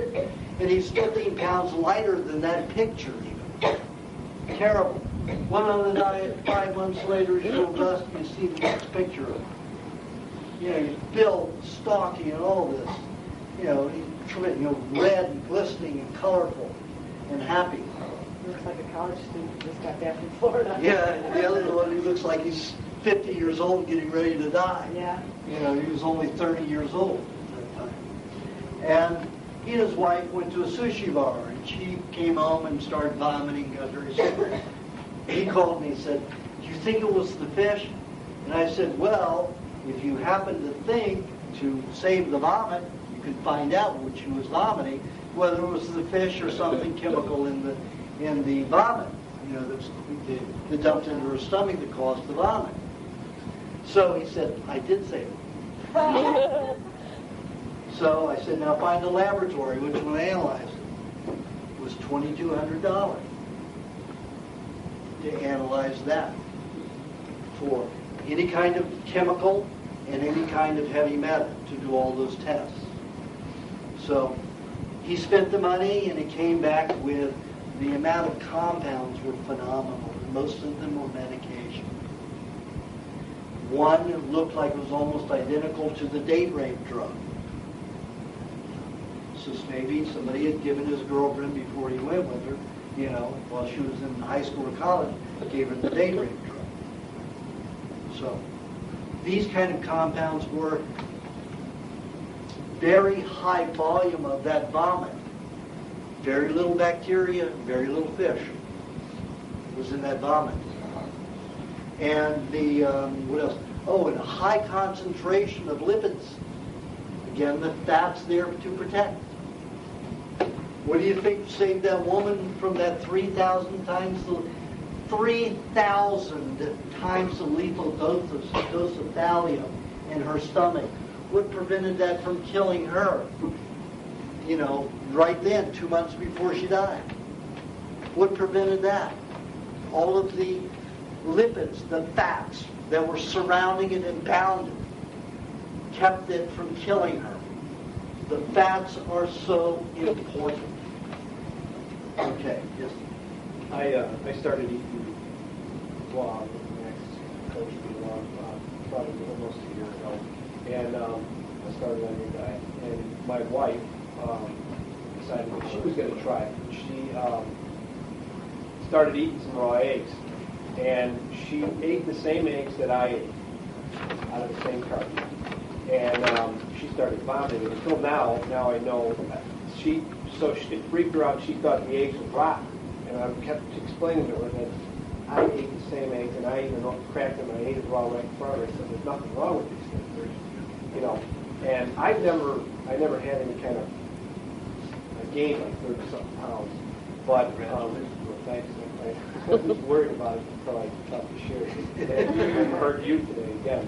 And he's 15 pounds lighter than that picture even. Terrible. Went on the diet, 5 months later, he's so dusty, you see the next picture of him. He's built, stocky, and all this. He's red and glistening and colorful and happy. Looks like a college student who just got back from Florida. Yeah, and the other one, he looks like he's 50 years old getting ready to die. Yeah. He was only 30 years old at that time. And he and his wife went to a sushi bar, and she came home and started vomiting, got very sick. He called me and said, "Do you think it was the fish?" And I said, "Well, if you happen to think to save the vomit, you could find out what she was vomiting, whether it was the fish or something chemical in the vomit, that dumped into her stomach that caused the vomit." So he said, "I did save it." So I said, "Now find a laboratory which will analyze it." It was $2,200 to analyze that for any kind of chemical and any kind of heavy metal to do all those tests. So he spent the money and he came back with the amount of compounds were phenomenal. most of them were medication. One looked like it was almost identical to the date rape drug. So maybe somebody had given his girlfriend before he went with her, while she was in high school or college, gave her the date rape drug. So these kind of compounds were very high volume of that vomit. Very little bacteria, very little fish was in that vomit. And the, what else? Oh, and a high concentration of lipids. Again, the fat's there to protect. What do you think saved that woman from that 3,000 times the lethal dose of thallium in her stomach? What prevented that from killing her? Right then, 2 months before she died. What prevented that? All of the lipids, the fats that were surrounding it and bound it, kept it from killing her. The fats are so important. Okay, yes. I started eating raw with my ex-coach being on probably almost a year ago, and I started on your diet. And my wife decided that she was going to try it. She started eating some raw eggs, and she ate the same eggs that I ate out of the same carton. And she started vomiting. Until now I know so it freaked her out. She thought the eggs were rotten. And I kept explaining to her that I ate the same eggs, and I even cracked them, and I ate it raw right in front of her. I said, there's nothing wrong with these things. And I never had any kind of gain, like 30-something pounds. But, thanks. I was worried about it until I talked to Sherry today. I heard you today again.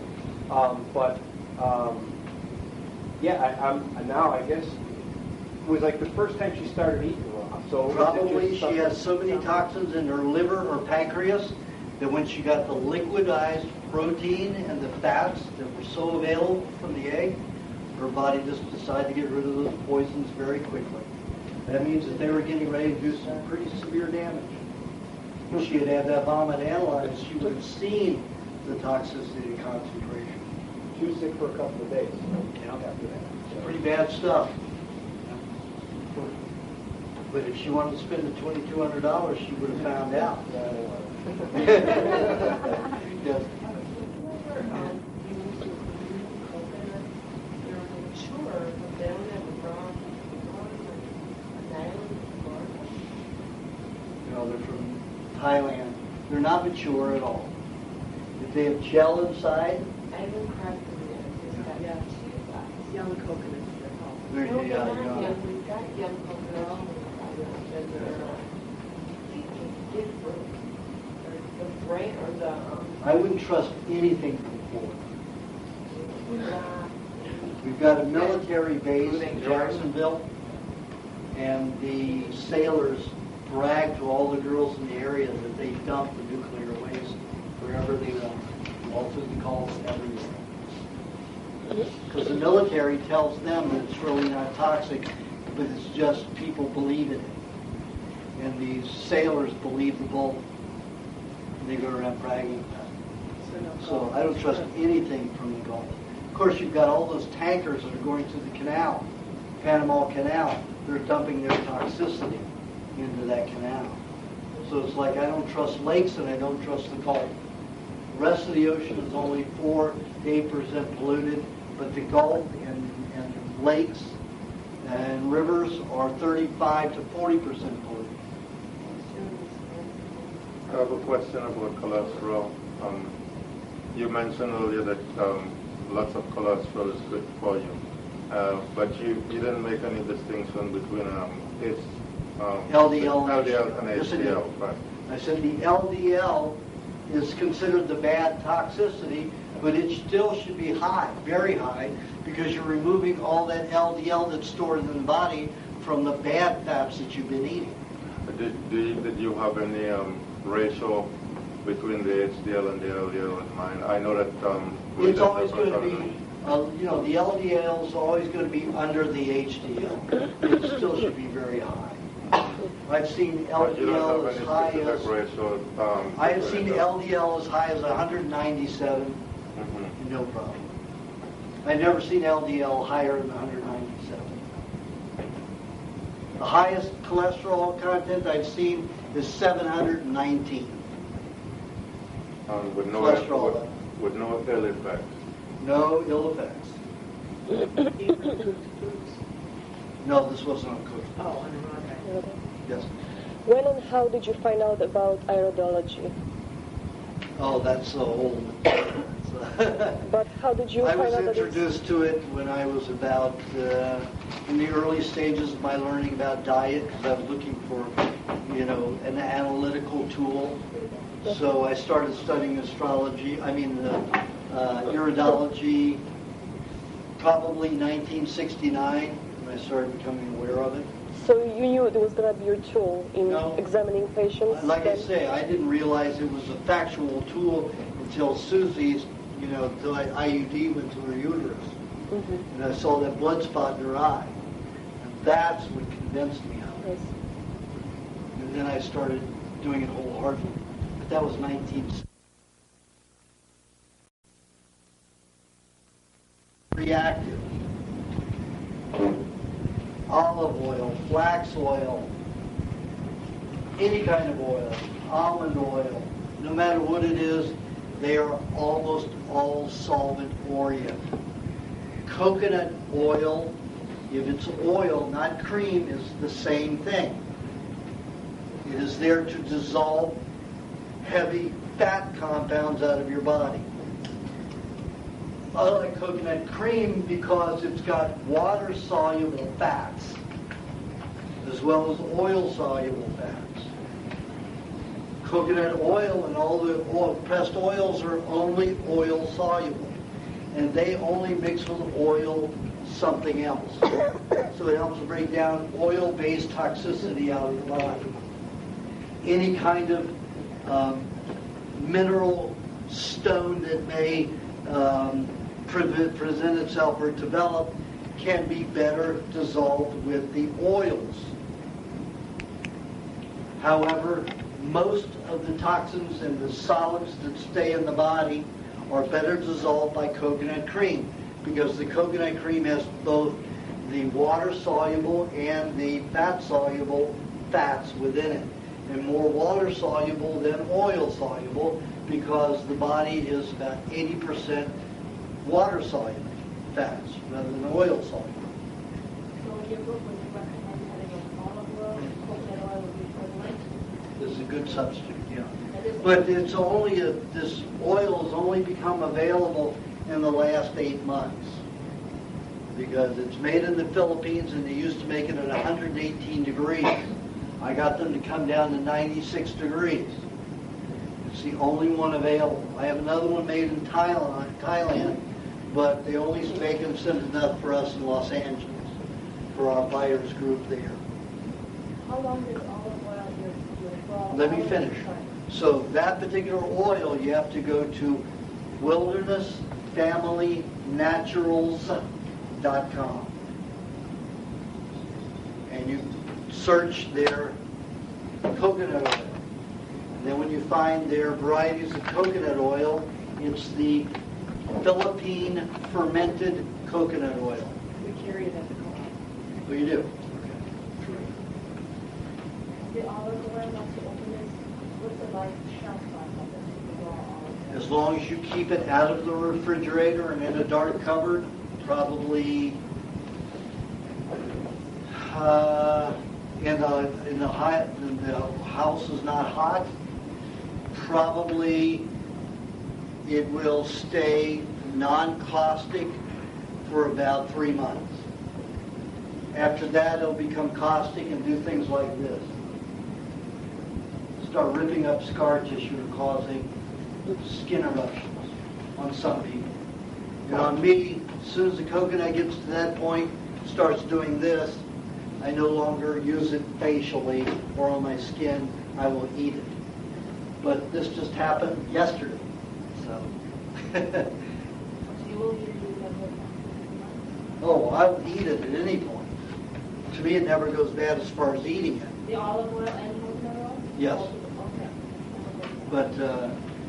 Now I guess it was like the first time she started eating raw. So probably she has so many toxins in her liver or pancreas that when she got the liquidized protein and the fats that were so available from the egg, her body just decided to get rid of those poisons very quickly. That means that they were getting ready to do some pretty severe damage. If she had that vomit analyzed, she would have seen the toxicity concentration. She was sick for a couple of days after that. Pretty bad stuff. But if she wanted to spend the $2,200, she would have found out. Yes. They're from Thailand. They're not mature at all. If they have gel inside, I haven't cracked them yet. It's young coconuts. they're young. We've got young coconuts. I wouldn't trust anything from Florida. We've got a military base in Jacksonville, and the sailors brag to all the girls in the area that they dump the nuclear waste wherever they want, all through the Gulf, everywhere. Because the military tells them that it's really not toxic, but it's just people believe in it. And these sailors believe the bull. And they go around bragging about it. So I don't trust anything from the Gulf. Of course, you've got all those tankers that are going through the canal, Panama Canal. They're dumping their toxicity into that canal. So it's like I don't trust lakes and I don't trust the Gulf. The rest of the ocean is only 4 to 8% polluted, but the Gulf and lakes and rivers are 35 to 40% polluted. I have a question about cholesterol. You mentioned earlier that lots of cholesterol is good for you, but you didn't make any distinction between LDL and HDL. Right. I said the LDL is considered the bad toxicity, but it still should be high, very high, because you're removing all that LDL that's stored in the body from the bad fats that you've been eating. Did you have any ratio between the HDL and the LDL in mind? I know that it's always going to be, the LDL is always going to be under the HDL. It still should be very high. I've seen But you don't LDL have as any high specific as, ratio, I have seen LDL as high as 197, Mhm. no problem. I've never seen LDL higher than 197. The highest cholesterol content I've seen is 719. With no Cholesterol. with no ill effects. No ill effects. No, this wasn't on cooking. Oh, okay. Yes. When and how did you find out about iridology? Oh, that's a whole. But how did you I find was out that it's... introduced to it when I was about in the early stages of my learning about diet, because I was looking for, an analytical tool. So I started studying iridology, probably 1969, when I started becoming aware of it. So you knew it was going to be your tool in No. examining patients? Like I then? say, I didn't realize it was a factual tool until Susie's, until IUD went to her uterus. Mm-hmm. And I saw that blood spot in her eye. And that's what convinced me of it. Yes. And then I started doing it wholeheartedly. But that was 1960. Reactive. Olive oil, flax oil, any kind of oil, almond oil, no matter what it is, they are almost all solvent oriented. Coconut oil, if it's oil, not cream, is the same thing. It is there to dissolve heavy fat compounds out of your body. I like coconut cream because it's got water-soluble fats as well as oil-soluble fats. Coconut oil and all the pressed oils are only oil-soluble, and they only mix with oil something else. So it helps to break down oil-based toxicity out of the body. Any kind of mineral stone that may present itself or develop can be better dissolved with the oils. However, most of the toxins and the solids that stay in the body are better dissolved by coconut cream, because the coconut cream has both the water-soluble and the fat-soluble fats within it, and more water-soluble than oil-soluble, because the body is about 80% water-soluble fats rather than oil-soluble. So in your book, would you recommend having an olive oil, coconut oil would be equivalent? This is a good substitute, yeah. That is- But it's only this oil has only become available in the last 8 months, because it's made in the Philippines and they used to make it at 118 degrees. I got them to come down to 96 degrees. It's the only one available. I have another one made in Thailand, but they only make and send enough for us in Los Angeles, for our buyers group there. How long does olive oil your raw Let me olive finish. oil? So that particular oil, you have to go to wildernessfamilynaturals.com. And you search their coconut oil. And then when you find their varieties of coconut oil, it's the Philippine fermented coconut oil. We carry it at the co-op. Oh, you do? The olive oil, once you open this, what's the life shelf life of it, the raw olive oil? As long as you keep it out of the refrigerator and in a dark cupboard, probably in the house is not hot, probably it will stay non-caustic for about 3 months. After that, it'll become caustic and do things like this. Start ripping up scar tissue and causing skin eruptions on some people. And on me, as soon as the coconut gets to that point, starts doing this, I no longer use it facially or on my skin. I will eat it. But this just happened yesterday. So, So you will use it every month? oh, I will eat it at any point. to me, it never goes bad as far as eating it. The olive oil and coconut oil? Yes. Okay.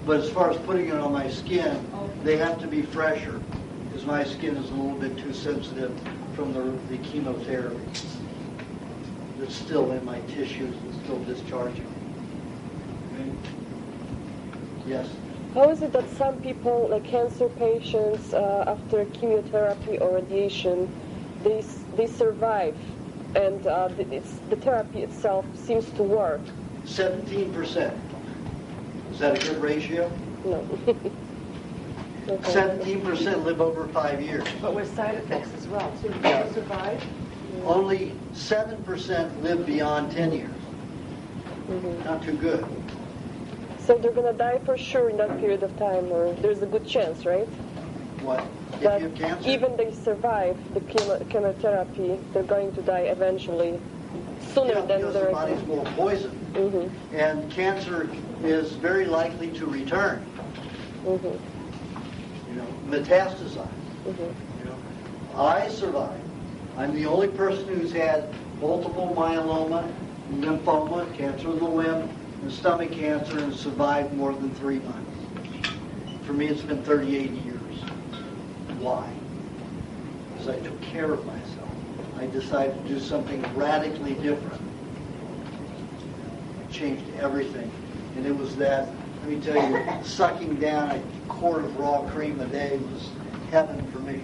But as far as putting it on my skin, they have to be fresher, because my skin is a little bit too sensitive from the chemotherapy. It's still in my tissues, it's still discharging. Okay. Yes. How is it that some people, like cancer patients, after chemotherapy or radiation, they survive, and the therapy itself seems to work? 17%. Is that a good ratio? No. Okay. 17% live over 5 years. But with side effects as well, so you survive? Only 7% live beyond 10 years. Mm-hmm. Not too good. So they're going to die for sure in that period of time, or there's a good chance, right? What? If That you have cancer? even they survive the chemotherapy, they're going to die eventually, sooner Yeah, than because the they're... body's more poisoned. Mm-hmm. And cancer is very likely to return. Mm-hmm. You know, metastasize. Mm-hmm. You know, I survived. I'm the only person who's had multiple myeloma, lymphoma, cancer of the limb, and stomach cancer, and survived more than 3 months. For me, it's been 38 years. Why? Because I took care of myself. I decided to do something radically different. It changed everything. And it was that, let me tell you, sucking down a quart of raw cream a day was heaven for me.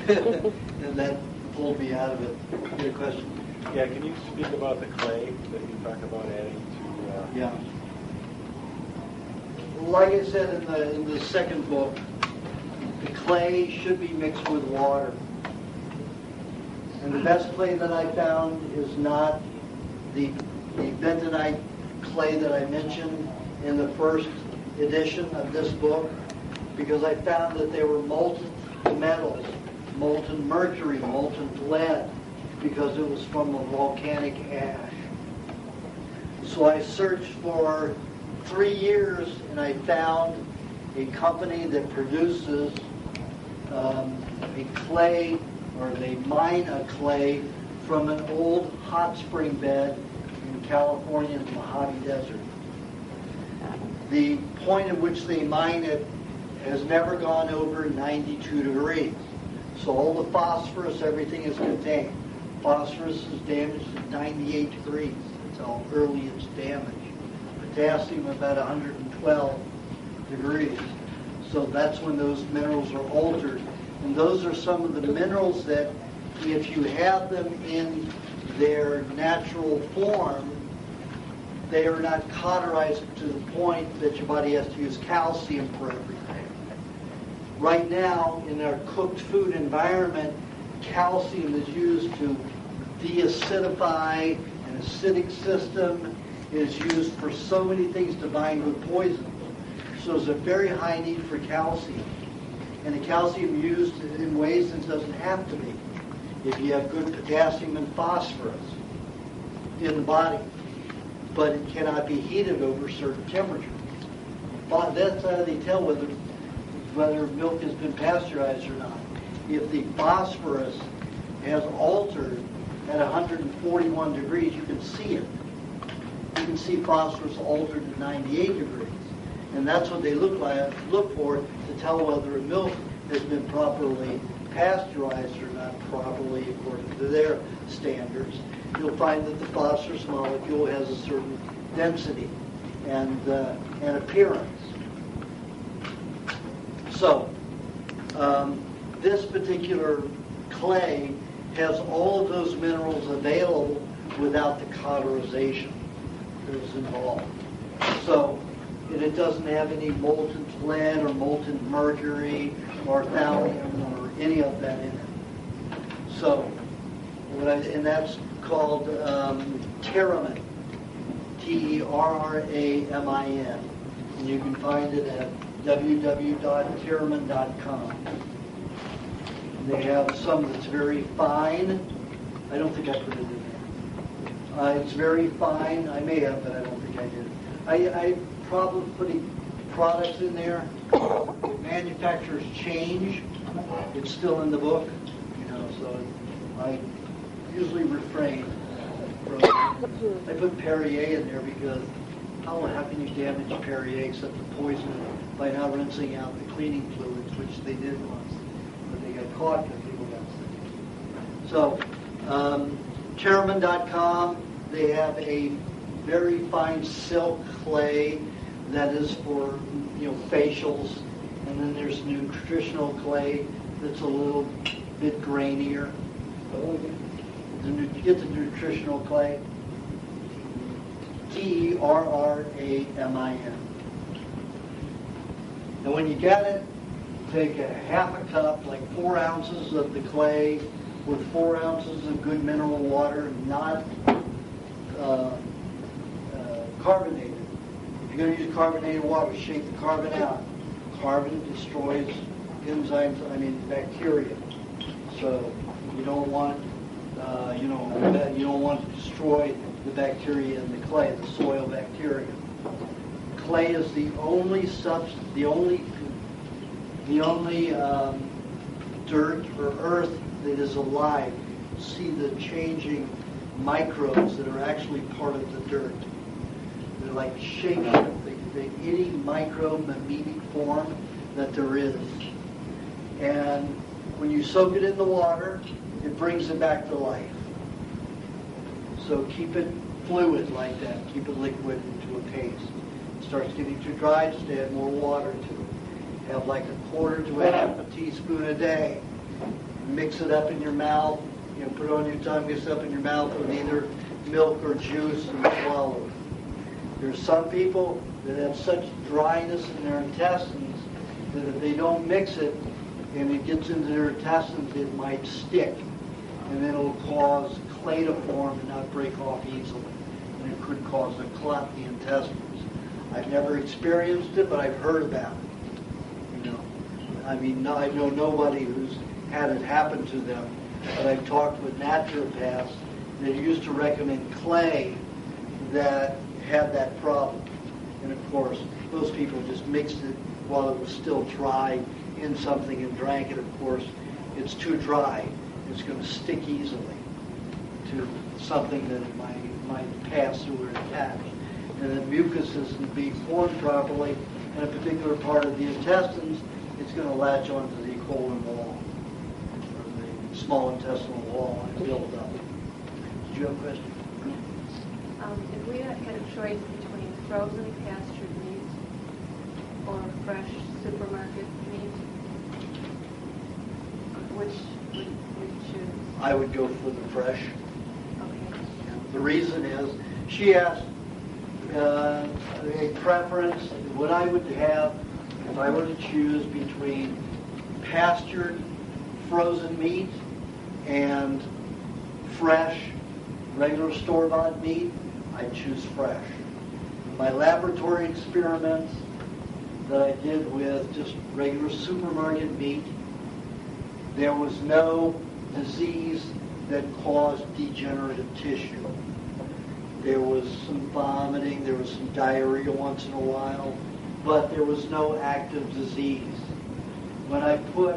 And that pulled me out of it. You get a question? Yeah, can you speak about the clay that you talk about adding to? Yeah. Like I said in the second book, the clay should be mixed with water. And the best clay that I found is not the bentonite clay that I mentioned in the first edition of this book, because I found that they were molten metals, molten mercury, molten lead, because it was from a volcanic ash. So I searched for 3 years, and I found a company that produces a clay, or they mine a clay from an old hot spring bed in California's Mojave Desert. The point at which they mine it has never gone over 92 degrees. So all the phosphorus, everything is contained. Phosphorus is damaged at 98 degrees. That's how early it's damaged. Potassium about 112 degrees. So that's when those minerals are altered. And those are some of the minerals that, if you have them in their natural form, they are not cauterized to the point that your body has to use calcium for everything. Right now, in our cooked food environment, calcium is used to deacidify an acidic system, is used for so many things to bind with poisons. So there's a very high need for calcium. And the calcium used in ways that doesn't have to be. If you have good potassium and phosphorus in the body, but it cannot be heated over certain temperatures. But that's how they tell whether milk has been pasteurized or not. If the phosphorus has altered at 141 degrees, you can see it. You can see phosphorus altered at 98 degrees. And that's what they look for to tell whether a milk has been properly pasteurized or not properly according to their standards. You'll find that the phosphorus molecule has a certain density and appearance. So, this particular clay has all of those minerals available without the cauterization that is involved. So, it doesn't have any molten lead or molten mercury or thallium or any of that in it. So, and that's called Terramin, Terramin. And you can find it at www.terramin.com. They have some that's very fine. I don't think I put it in there. It's very fine. I may have, but I don't think I did. I probably putting products in there. Manufacturers change. It's still in the book, so usually refrain from. I put Perrier in there because how can you damage Perrier except to poison it by not rinsing out the cleaning fluids, which they did once, but they got caught because people got sick. So, Chairman.com, they have a very fine silk clay that is for facials, and then there's nutritional clay that's a little bit grainier. Get the nutritional clay. Terramin. And when you get it, take a half a cup, like 4 ounces of the clay with 4 ounces of good mineral water, not carbonated. If you're going to use carbonated water, shake the carbon out. Carbon destroys bacteria. So you don't want you don't want to destroy the bacteria in the clay, the soil bacteria. Clay is the only dirt or earth that is alive. See the changing microbes that are actually part of the dirt. They're like shapeshift. They any microbe, amoebic form that there is. And when you soak it in the water, it brings it back to life. So keep it fluid like that. Keep it liquid into a paste. It starts getting too dry, just add more water to it. Have like a quarter to a half a teaspoon a day. Mix it up in your mouth. Put it on your tongue, mix it up in your mouth with either milk or juice and swallow it. There's some people that have such dryness in their intestines that if they don't mix it and it gets into their intestines, it might stick. And then it'll cause clay to form and not break off easily. And it could cause a clot in the intestines. I've never experienced it, but I've heard about it. I know nobody who's had it happen to them, but I've talked with naturopaths that used to recommend clay that had that problem. And of course, those people just mixed it while it was still dry in something and drank it. Of course, it's too dry. It's going to stick easily to something that it might pass through or attach. And the mucus isn't being formed properly in a particular part of the intestines, it's going to latch onto the colon wall or the small intestinal wall and build up. Did you have a question? If we had a choice between frozen pastured meat or fresh supermarket meat, which would you choose? I would go for the fresh. Okay. The reason is, she asked a preference, what I would have if I were to choose between pastured frozen meat and fresh, regular store-bought meat, I'd choose fresh. My laboratory experiments that I did with just regular supermarket meat, there was no disease that caused degenerative tissue. There was some vomiting, there was some diarrhea once in a while, but there was no active disease. When I put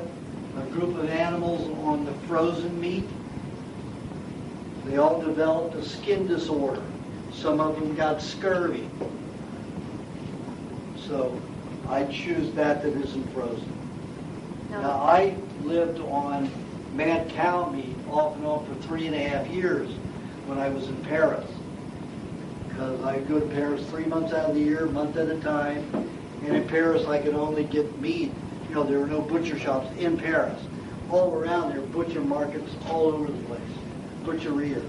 a group of animals on the frozen meat, they all developed a skin disorder. Some of them got scurvy. So I choose that isn't frozen. Now I lived on mad cow meat off and on for 3.5 years when I was in Paris. Because I go to Paris 3 months out of the year, a month at a time. And in Paris I could only get meat. There were no butcher shops in Paris. All around there, butcher markets all over the place. Butcherias,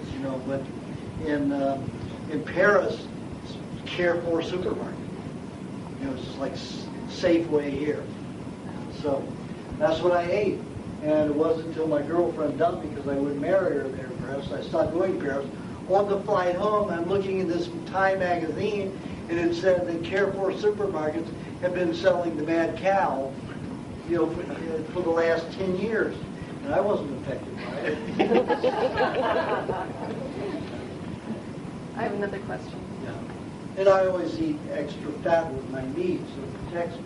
but in Paris, it's Carrefour supermarket. It's just like Safeway here. So that's what I ate. And it wasn't until my girlfriend dumped me because I wouldn't marry her there in Paris. I stopped going to Paris. On the flight home, I'm looking at this Time magazine, and it said that Carrefour supermarkets have been selling the mad cow, for the last 10 years. And I wasn't affected by it. I have another question. Yeah. And I always eat extra fat with my meat, so it protects me.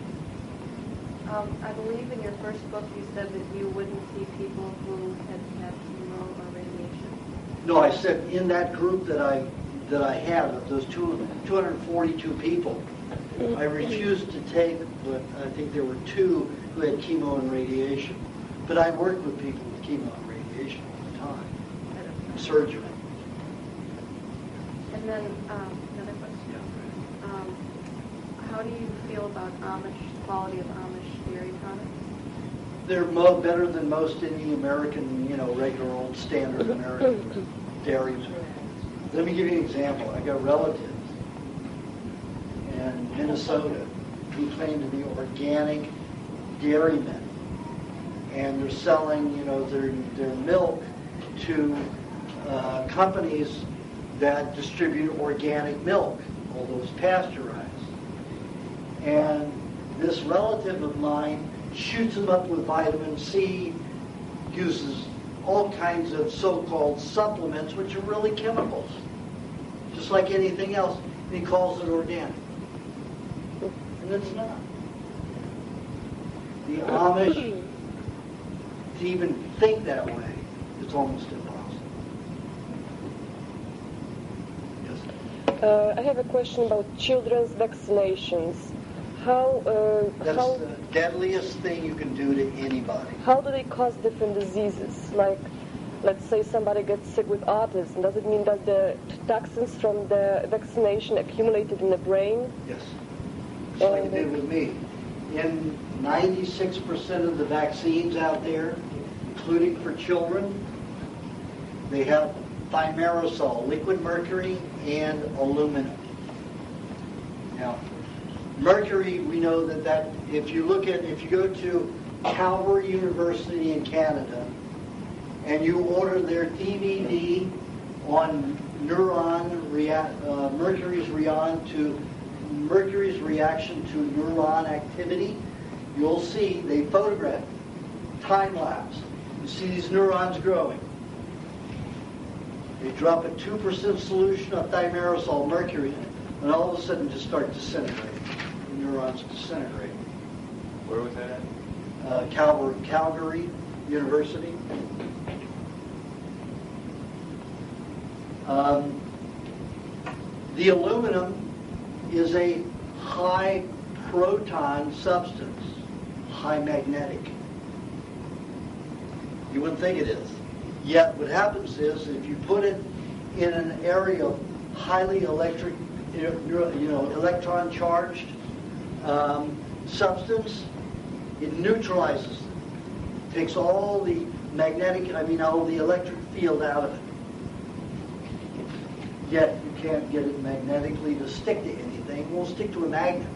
I believe in your first book you said that you wouldn't see people who had had chemo or radiation. No, I said in that group that I had, of those 242 people, I refused to take, but I think there were 2 who had chemo and radiation. But I worked with people with chemo and radiation all the time, and surgery. And then another question. How do you feel about quality of Amish dairy products? They're better than most any American, regular old standard American dairies. Let me give you an example. I got relatives in Minnesota who claim to be organic dairymen, and they're selling, their milk to companies that distribute organic milk, although it's pasteurized. And this relative of mine shoots them up with vitamin C, uses all kinds of so-called supplements, which are really chemicals, just like anything else, and he calls it organic. And it's not. The Amish, to even think that way, it's almost impossible. Yes? I have a question about children's vaccinations. That's the deadliest thing you can do to anybody. How do they cause different diseases? Like, let's say somebody gets sick with autism. Does it mean that the toxins from the vaccination accumulated in the brain? Yes. Just like it did with me. In 96% of the vaccines out there, including for children, they have thimerosal, liquid mercury, and aluminum. Now, mercury, we know that if you go to Calvary University in Canada and you order their DVD on mercury's reaction to neuron activity, you'll see they photograph time lapse. You see these neurons growing. They drop a 2% solution of thimerosal mercury in it, and all of a sudden just start disintegrating. The neurons disintegrate. Where was that at? Calgary University. The aluminum is a high proton substance, high magnetic. You wouldn't think it is. Yet what happens is if you put it in an area of highly electron charged substance, it neutralizes it. Takes all the all the electric field out of it. Yet you can't get it magnetically to stick to anything. It won't stick to a magnet.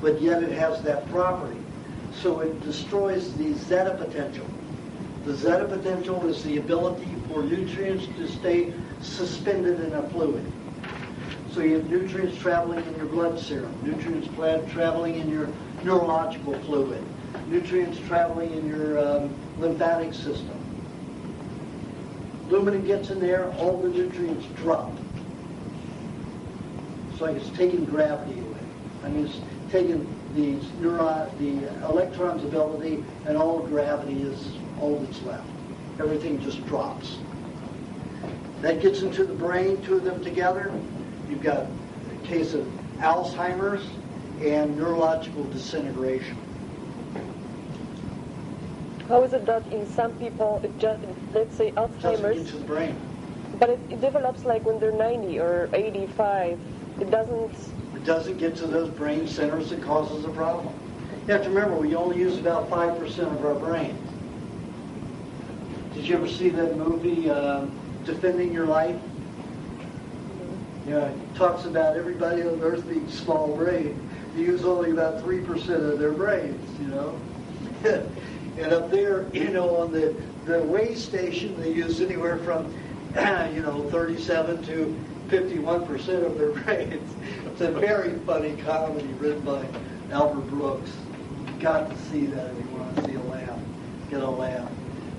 But yet it has that property. So it destroys the zeta potential. The zeta potential is the ability for nutrients to stay suspended in a fluid. So you have nutrients traveling in your blood serum, nutrients traveling in your neurological fluid, nutrients traveling in your lymphatic system. Aluminum gets in there, all the nutrients drop. It's like it's taking gravity away. It's taking the electron's ability, and all gravity is all that's left. Everything just drops. That gets into the brain, 2 of them together. You've got a case of Alzheimer's and neurological disintegration. How is it that in some people, let's say It doesn't Alzheimer's, get to the brain. but it develops like when they're 90 or 85? It doesn't get to those brain centers that causes the problem. You have to remember, we only use about 5% of our brain. Did you ever see that movie, Defending Your Life? It talks about everybody on Earth being small brain. They use only about 3% of their brains, And up there, on the weigh station, they use anywhere from, 37 to 51% of their brains. It's a very funny comedy written by Albert Brooks. You've got to see that if you want to see a laugh. Get a laugh.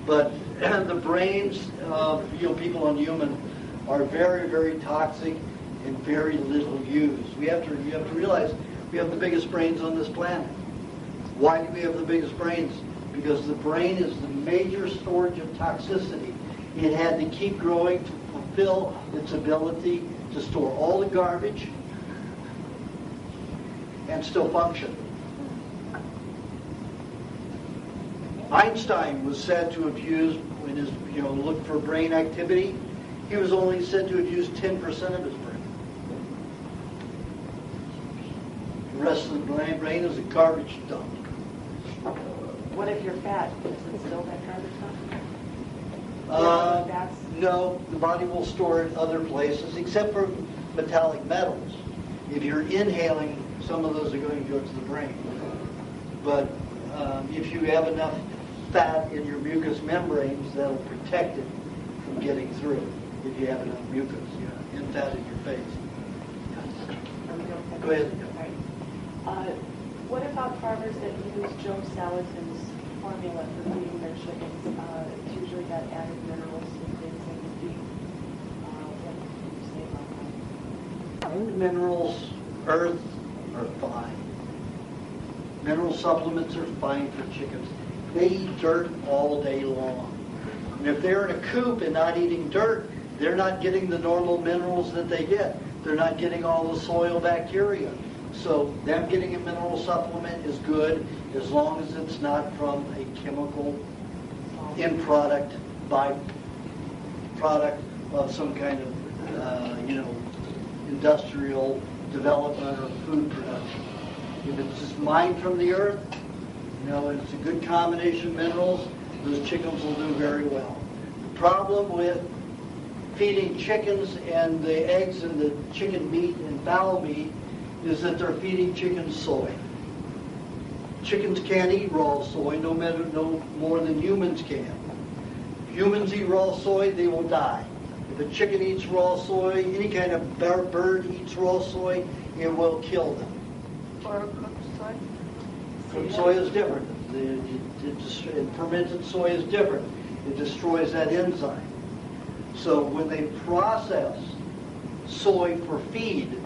But the brains of people on human are very, very toxic and very little used. You have to realize we have the biggest brains on this planet. Why do we have the biggest brains? Because the brain is the major storage of toxicity. It had to keep growing to fulfill its ability to store all the garbage and still function. Einstein was said to have used, when his, looked for brain activity, he was only said to have used 10% of his brain. The rest of the brain is a garbage dump. What if you're fat? Is it still that garbage dump? No, the body will store it other places, except for metallic metals. If you're inhaling, some of those are going to go to the brain. But if you have enough fat in your mucous membranes, that'll protect it from getting through. If you have enough mucus, and fat in your face. Go ahead. What about farmers that use Joe Salatin's formula for feeding their chickens? It's usually got added minerals and things in the feed. What do you say about that? Minerals, earth are fine. Mineral supplements are fine for chickens. They eat dirt all day long. And if they're in a coop and not eating dirt, they're not getting the normal minerals that they get. They're not getting all the soil bacteria. So them getting a mineral supplement is good as long as it's not from a chemical end product, byproduct of some kind of, industrial development or food production. If it's just mined from the earth, it's a good combination of minerals, those chickens will do very well. The problem with feeding chickens and the eggs and the chicken meat and fowl meat is that they're feeding chickens soy. Chickens can't eat raw soy no more than humans can. If humans eat raw soy, they will die. If a chicken eats raw soy, any kind of bird eats raw soy, it will kill them. Or cooked soy? Cooked soy is different. Fermented soy is different. It destroys that enzyme. So when they process soy for feed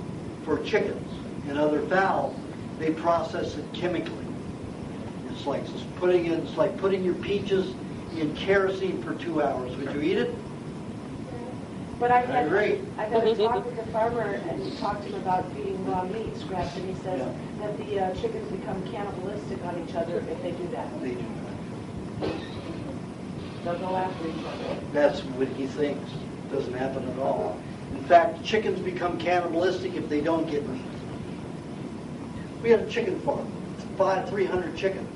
for chickens and other fowl, they process it chemically. It's like putting your peaches in kerosene for 2 hours. Would you eat it? But I've had agree. a talk with a farmer and talked to him about feeding raw meat scraps, and he says that the chickens become cannibalistic on each other if they do that. They do not. They'll go after each other. That's what he thinks. Doesn't happen at all. In fact, chickens become cannibalistic if they don't get meat. We had a chicken farm, 300 chickens.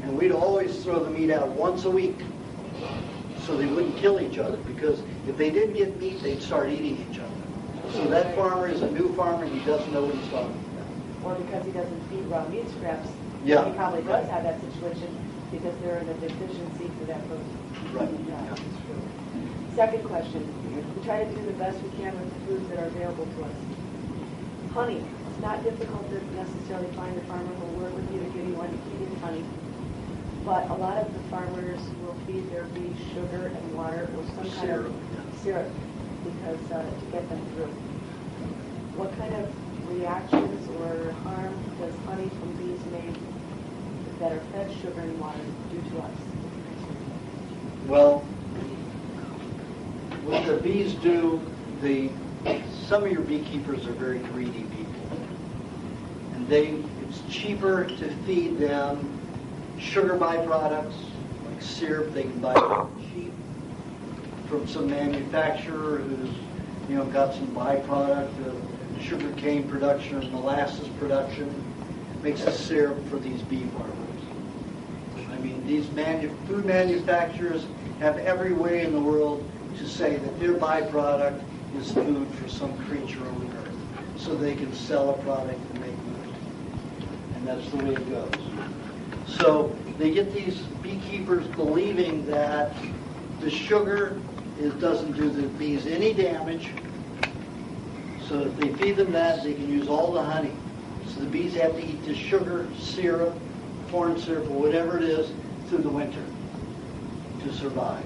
And we'd always throw the meat out once a week so they wouldn't kill each other, because if they didn't get meat, they'd start eating each other. So that farmer is a new farmer, and he doesn't know what he's talking about. Or because he doesn't feed raw meat scraps. Yeah. He probably does have that situation because they're in a deficiency for that protein. Right. Yeah. Second question. We try to do the best we can with the foods that are available to us. Honey. It's not difficult to necessarily find a farmer who will work with you to give you undefeated honey. But a lot of the farmers will feed their bees sugar and water or some kind of syrup because to get them through. What kind of reactions or harm does honey from bees made that are fed sugar and water do to us? Well, what the bees do, some of your beekeepers are very greedy people. And it's cheaper to feed them sugar byproducts, like syrup. They can buy it cheap from some manufacturer who's, got some byproduct of sugar cane production or molasses production, makes a syrup for these bee farmers. I mean, these food manufacturers have every way in the world to say that their byproduct is food for some creature on the earth, so they can sell a product and make money. And that's the way it goes. So they get these beekeepers believing that the sugar doesn't do the bees any damage. So if they feed them that, they can use all the honey. So the bees have to eat the sugar, syrup, corn syrup, or whatever it is through the winter to survive.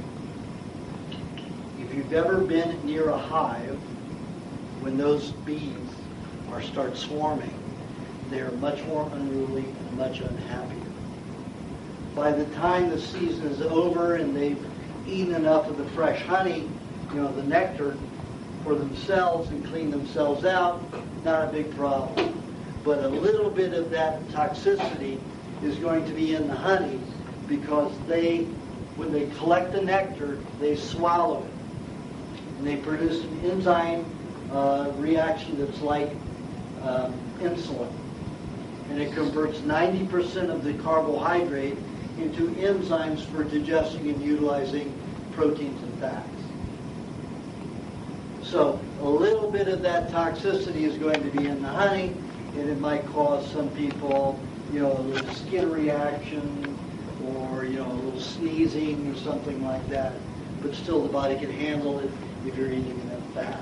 If you've ever been near a hive, when those bees start swarming, they're much more unruly and much unhappier. By the time the season is over and they've eaten enough of the fresh honey, the nectar, for themselves and clean themselves out, not a big problem. But a little bit of that toxicity is going to be in the honey because when they collect the nectar, they swallow it. And they produce an enzyme reaction that's like insulin. And it converts 90% of the carbohydrate into enzymes for digesting and utilizing proteins and fats. So a little bit of that toxicity is going to be in the honey, and it might cause some people, a little skin reaction or, a little sneezing or something like that. But still the body can handle it if you're eating enough fat.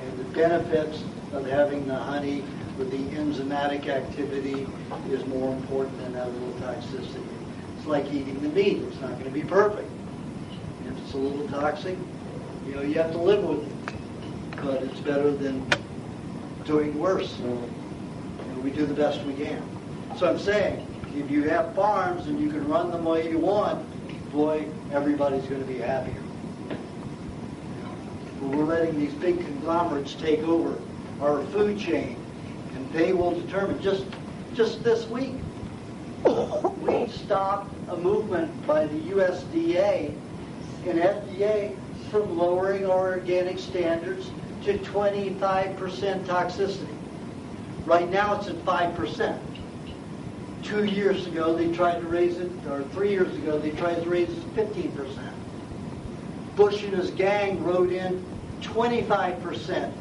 And the benefits of having the honey with the enzymatic activity is more important than that little toxicity. It's like eating the meat. It's not going to be perfect. If it's a little toxic, you have to live with it. But it's better than doing worse. We do the best we can. So I'm saying, if you have farms and you can run them the way you want, boy, everybody's going to be happier. But we're letting these big conglomerates take over our food chain, and they will determine. Just this week, we stopped a movement by the USDA and FDA from lowering our organic standards to 25% toxicity. Right now it's at 5%. 2 years ago they tried to raise it, or 3 years ago they tried to raise it to 15%. Bush and his gang wrote in 25%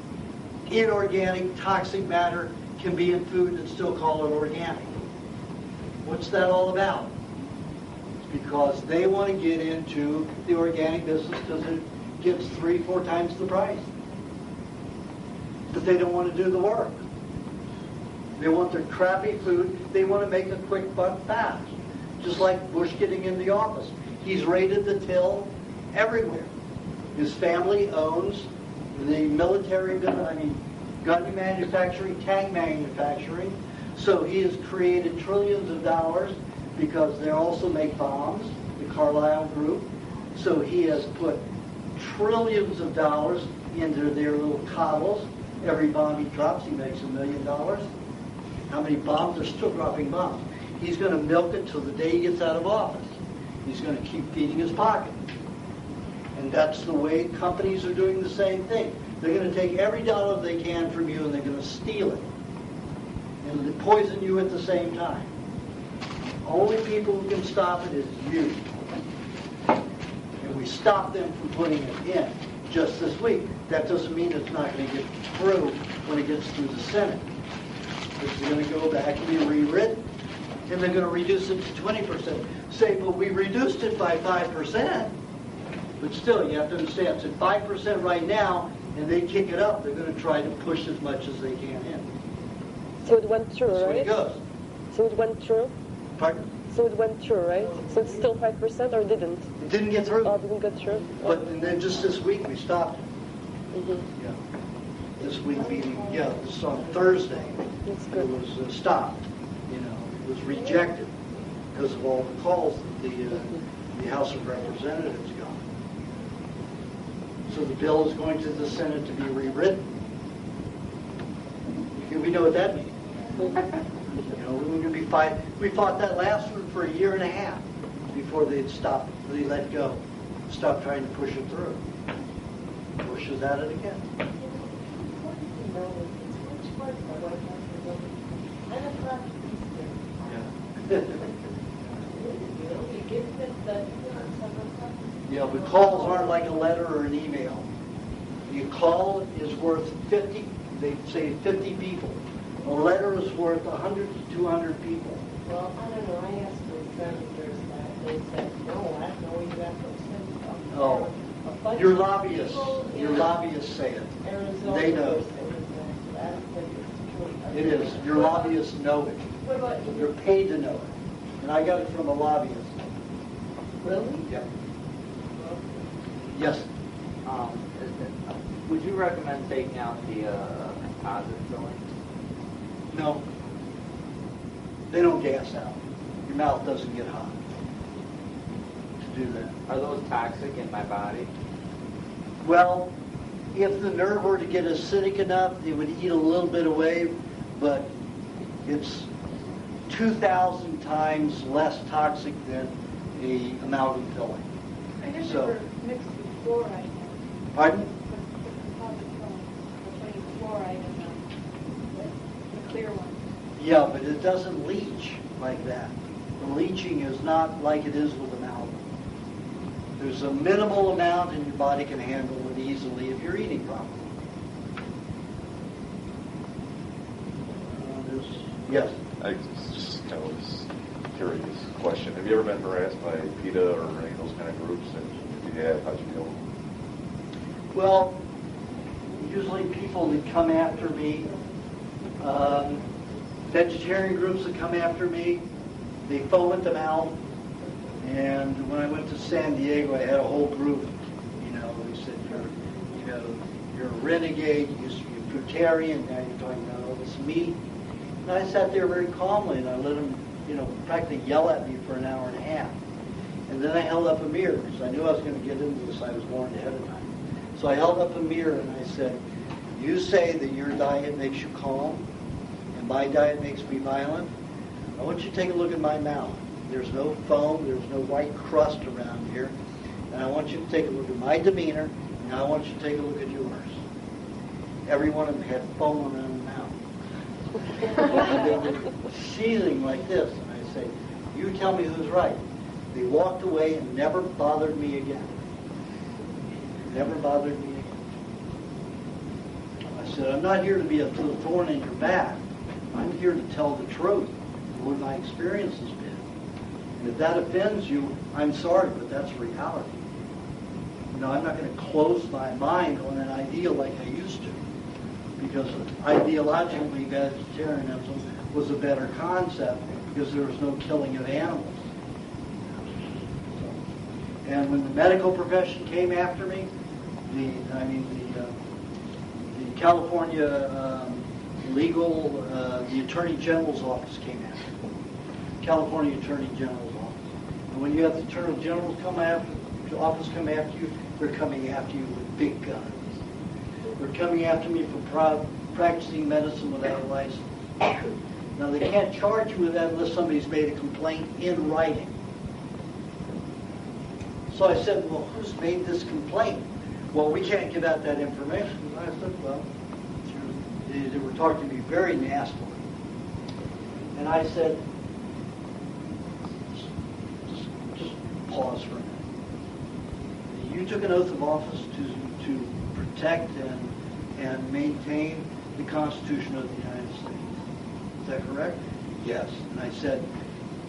inorganic toxic matter can be in food and still call it organic. What's that all about? It's because they want to get into the organic business because it gives 3-4 times the price. But they don't want to do the work. They want their crappy food. They want to make a quick buck fast. Just like Bush getting in the office. He's raided the till everywhere. His family owns the military, gun manufacturing, tank manufacturing. So he has created trillions of dollars because they also make bombs, the Carlyle Group. So he has put trillions of dollars into their little coddles. Every bomb he drops, he makes $1 million. How many bombs? They're still dropping bombs. He's going to milk it till the day he gets out of office. He's going to keep feeding his pocket. And that's the way companies are doing the same thing. They're going to take every dollar they can from you and they're going to steal it. And they poison you at the same time. Only people who can stop it is you. And we stop them from putting it in just this week. That doesn't mean it's not going to get through when it gets through the Senate. It's going to go back and be rewritten, and they're going to reduce it to 20%. Say, but we reduced it by 5%. But still, you have to understand, it's at 5% right now, and they kick it up. They're going to try to push as much as they can in. So it went through, That's right? the way it goes. So it went through? Pardon? So it went through, right? So it's still 5% or didn't? It didn't get through. Oh, it didn't get through? But and then just this week, we stopped it. Mm-hmm. Yeah. This week meeting, this on Thursday, That's it good. was stopped. It was rejected because of all the calls that the House of Representatives got. So the bill is going to the Senate to be rewritten. We know what that means. We're going to be fighting. We fought that last one for 1.5 years before they'd stop. They let go. Stop trying to push it through. Bush is at it again. Yeah, but calls aren't like a letter or an email. Your call is worth 50, they say 50 people. A letter is worth 100 to 200 people. Well, I don't know, I asked my senators that, they said, no, I don't know where you got those things from. Oh, A bunch your of lobbyists, people in your lobbyists say it. Arizona They know. were saying that. I don't think it's true. It is. Your lobbyists know it. What about you? They're paid to know it. And I got it from a lobbyist. Really? Yeah. Yes. Would you recommend taking out the composite filling? No. They don't gas out. Your mouth doesn't get hot. do that. Are those toxic in my body? Well, if the nerve were to get acidic enough, it would eat a little bit away, but it's 2,000 times less toxic than a amalgam filling. I guess So- they were mixed with fluoride. Pardon? With composite films, between fluoride and the clear one. Yeah, but it doesn't leach like that. The leaching is not like it is with amalgam. There's a minimal amount and your body can handle it easily if you're eating properly. Yes? I just kind of was curious question. Have you ever been harassed by PETA or any of those kind of groups? And if you have, how'd you deal with them? Well, usually people that come after me, vegetarian groups that come after me, they foam at the mouth. And when I went to San Diego, I had a whole group. They said, you're a renegade. You used to be a fruitarian. Now you're talking about all this meat. And I sat there very calmly, and I let them, practically yell at me for an hour and a half. And then I held up a mirror because I knew I was going to get into this. I was warned ahead of time. So I held up a mirror and I said, you say that your diet makes you calm and my diet makes me violent. I want you to take a look at my mouth. There's no foam, there's no white crust around here. And I want you to take a look at my demeanor, and I want you to take a look at yours. Every one of them had foam around the mouth. And they were seething like this. And I say, you tell me who's right. They walked away and never bothered me again. Never bothered me again. I said, I'm not here to be a thorn in your back. I'm here to tell the truth, what my experience has been. And if that offends you, I'm sorry, but that's reality. I'm not going to close my mind on an ideal like I used to, because ideologically vegetarianism was a better concept because there was no killing of animals. And when the medical profession came after me, the California the Attorney General's office came after me. California Attorney General's office. And when you have the Attorney General's office come after you, they're coming after you with big guns. They're coming after me for practicing medicine without a license. Now, they can't charge you with that unless somebody's made a complaint in writing. So I said, well, who's made this complaint? Well, we can't give out that information. And I said, well, they were talking to me very nastily. And I said, just pause for a minute. You took an oath of office to protect and maintain the Constitution of the United States. Is that correct? Yes. And I said,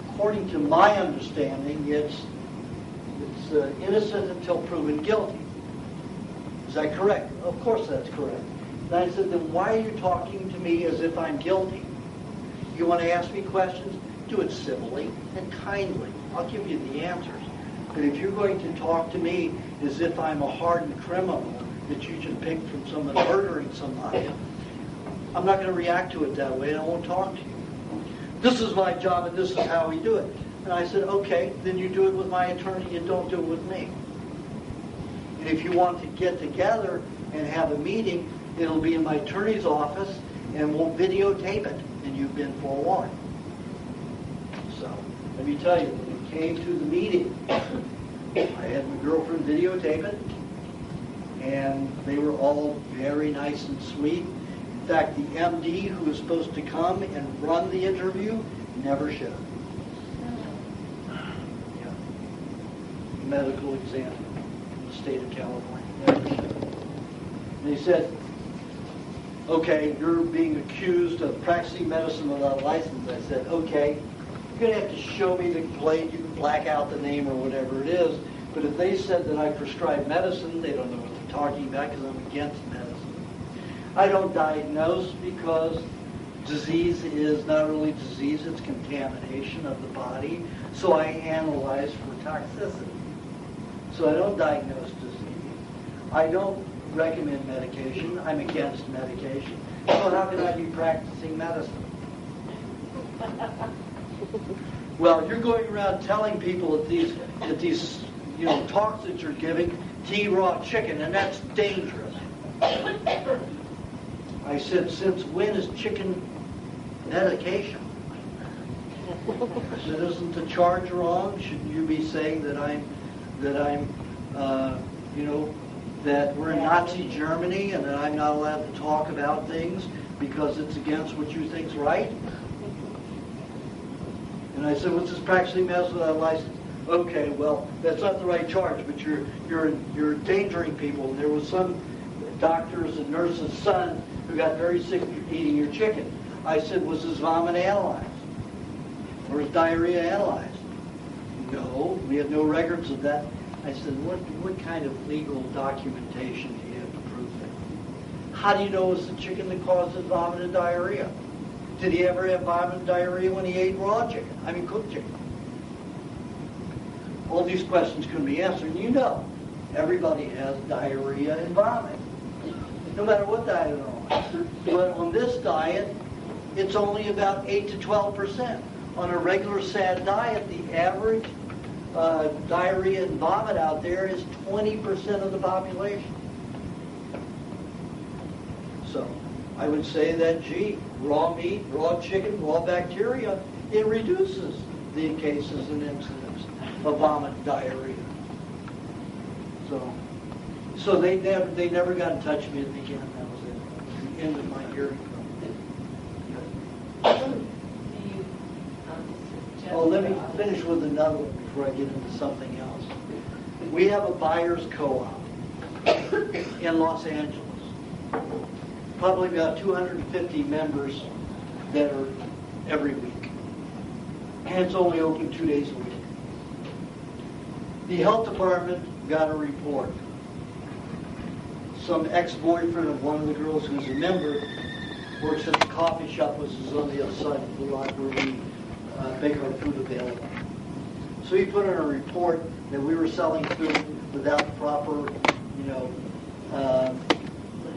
according to my understanding, it's innocent until proven guilty. Is that correct? Of course that's correct. And I said, then why are you talking to me as if I'm guilty? You want to ask me questions? Do it civilly and kindly. I'll give you the answers. But if you're going to talk to me as if I'm a hardened criminal that you just picked from someone murdering somebody, I'm not going to react to it that way, and I won't talk to you. This is my job, and this is how we do it. And I said, okay, then you do it with my attorney and don't do it with me. And if you want to get together and have a meeting, it'll be in my attorney's office, and we'll videotape it, and you've been forewarned. So, let me tell you, when it came to the meeting, I had my girlfriend videotape it, and they were all very nice and sweet. In fact, the MD who was supposed to come and run the interview never showed. Yeah. Medical examiner in the state of California never showed. And he said, okay, you're being accused of practicing medicine without a license. I said, okay, you're going to have to show me the complaint. You can black out the name or whatever it is. But if they said that I prescribe medicine, they don't know what they're talking about because I'm against medicine. I don't diagnose because disease is not really disease, it's contamination of the body. So I analyze for toxicity. So I don't diagnose disease. I don't recommend medication. I'm against medication. So how can I be practicing medicine? Well, you're going around telling people at these talks that you're giving to eat raw chicken, and that's dangerous. I said, since when is chicken medication? I said, isn't the charge wrong? Shouldn't you be saying that that we're in Nazi Germany and that I'm not allowed to talk about things because it's against what you think's right? And I said, what's this practicing medicine without a license? Okay, well, that's not the right charge, but you're endangering people. There was some doctor's and nurse's son who got very sick eating your chicken. I said, was his vomit analyzed? Or his diarrhea analyzed? No, we had no records of that. I said, what kind of legal documentation do you have to prove that? How do you know it's the chicken that caused his vomit and diarrhea? Did he ever have vomit and diarrhea when he ate raw chicken? I mean, cooked chicken. All these questions can be answered, and everybody has diarrhea and vomit, no matter what diet they're on. But on this diet, it's only about 8 to 12%. On a regular SAD diet, the average diarrhea and vomit out there is 20% of the population. So I would say that, raw meat, raw chicken, raw bacteria, it reduces the cases and incidents of vomit and diarrhea. So they never got in touch with me again. That was it. The end of my hearing. Oh, let me finish with another one before I get into something else. We have a buyer's co-op in Los Angeles. Probably about 250 members that are every week. And it's only open 2 days a week. The health department got a report. Some ex-boyfriend of one of the girls who's a member works at the coffee shop, which is on the other side of the lot where we make our food available. So he put in a report that we were selling food without proper,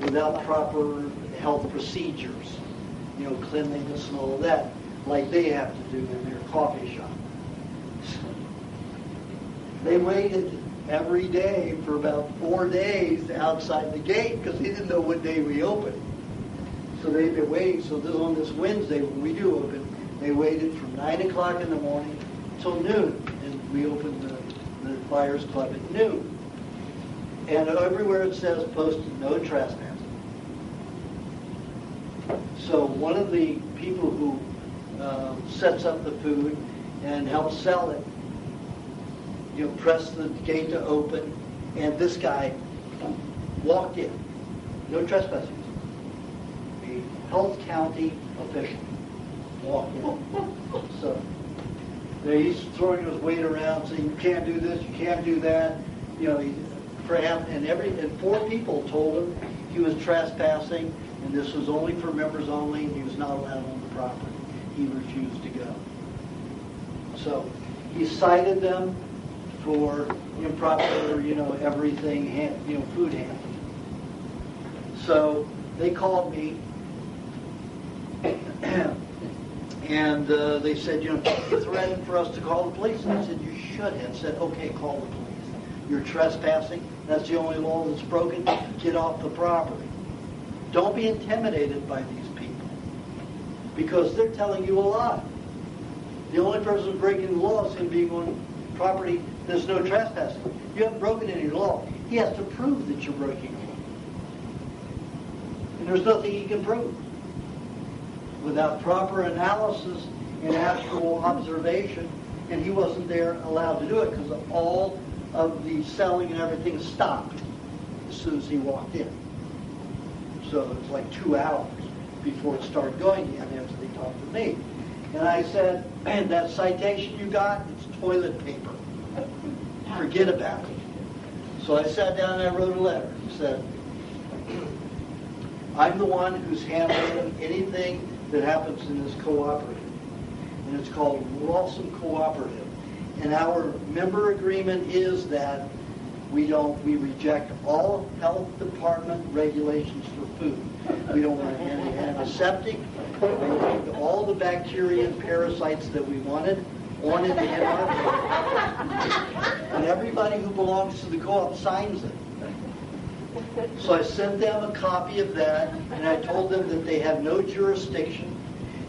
without proper health procedures, cleanliness and all of that, like they have to do in their coffee shop. They waited every day for about 4 days outside the gate because they didn't know what day we opened. So they've been waiting. So on this Wednesday when we do open, they waited from 9 o'clock in the morning till noon, and we opened the Buyers Club at noon. And everywhere it says posted, no trespassing. So one of the people who sets up the food and helps sell it, pressed the gate to open, and this guy walked in. No trespassing. A Health County official walked in. So he's throwing his weight around, saying, you can't do this, you can't do that. And 4 people told him he was trespassing, and this was only for members only, and he was not allowed on the property. He refused to go. So he cited them for improper, everything, food handling. So they called me, and they said, you threatened for us to call the police. And I said, you should have said, okay, call the police. You're trespassing. That's the only law that's broken. Get off the property. Don't be intimidated by these people because they're telling you a lie. The only person breaking the law is him being on property there's no trespassing. You haven't broken any law. He has to prove that you're breaking the law. And there's nothing he can prove. Without proper analysis and actual observation, and he wasn't there allowed to do it because all of the selling and everything stopped as soon as he walked in. So it was like 2 hours before it started going again after they talked to me. And I said, and that citation you got, it's toilet paper. Forget about it. So I sat down and I wrote a letter. I said, I'm the one who's handling anything that happens in this cooperative. And it's called Rawson Cooperative. And our member agreement is that we reject all health department regulations for food. We don't want any antiseptic. We removed all the bacteria and parasites that we wanted. on it in our building. And everybody who belongs to the co-op signs it. So I sent them a copy of that, and I told them that they have no jurisdiction,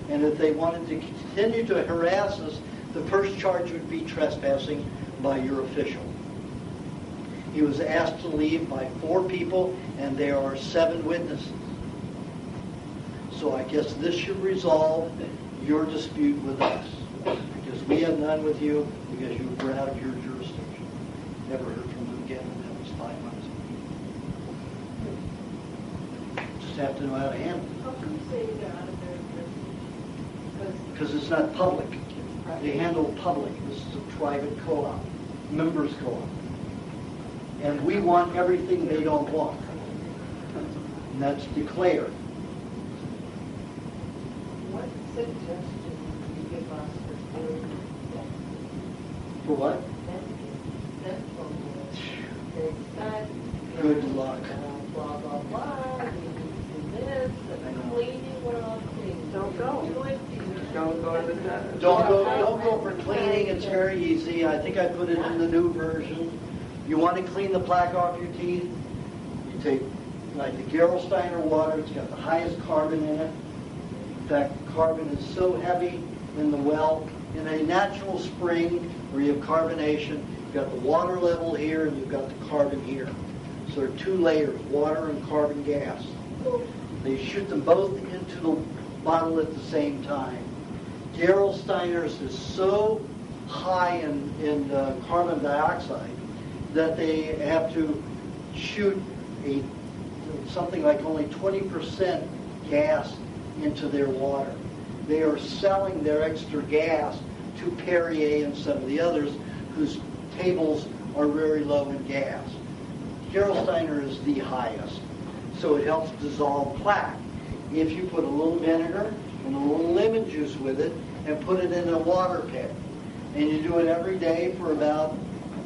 and if they wanted to continue to harass us, the first charge would be trespassing by your official. He was asked to leave by 4 people, and there are 7 witnesses. So I guess this should resolve your dispute with us, because we have none with you, because you were out of your jurisdiction. Never heard from them again, and that was 5 months ago. Just have to know how to handle it. How can you say they're out of their jurisdiction? Because it's not public. They handle public. This is a private co-op, members co-op. And we want everything they don't want. And that's declared. What suggestion do you give us for doing that? For what? Good luck. Blah, blah, blah, we need to do this, and cleaning, what about cleaning? Don't go. Don't go to the dentist. Don't go for cleaning. It's very easy. I think I put it in the new version. You want to clean the plaque off your teeth? You take like the Gerolsteiner water. It's got the highest carbon in it. In fact, carbon is so heavy in the well. In a natural spring where you have carbonation, you've got the water level here and you've got the carbon here. So there are 2 layers, water and carbon gas. They shoot them both into the bottle at the same time. Gerolsteiner's is so high in carbon dioxide that they have to shoot something like only 20% gas into their water. They are selling their extra gas to Perrier and some of the others whose tables are very low in gas. Gerolsteiner is the highest, so it helps dissolve plaque. If you put a little vinegar and a little lemon juice with it and put it in a water pit, and you do it every day for about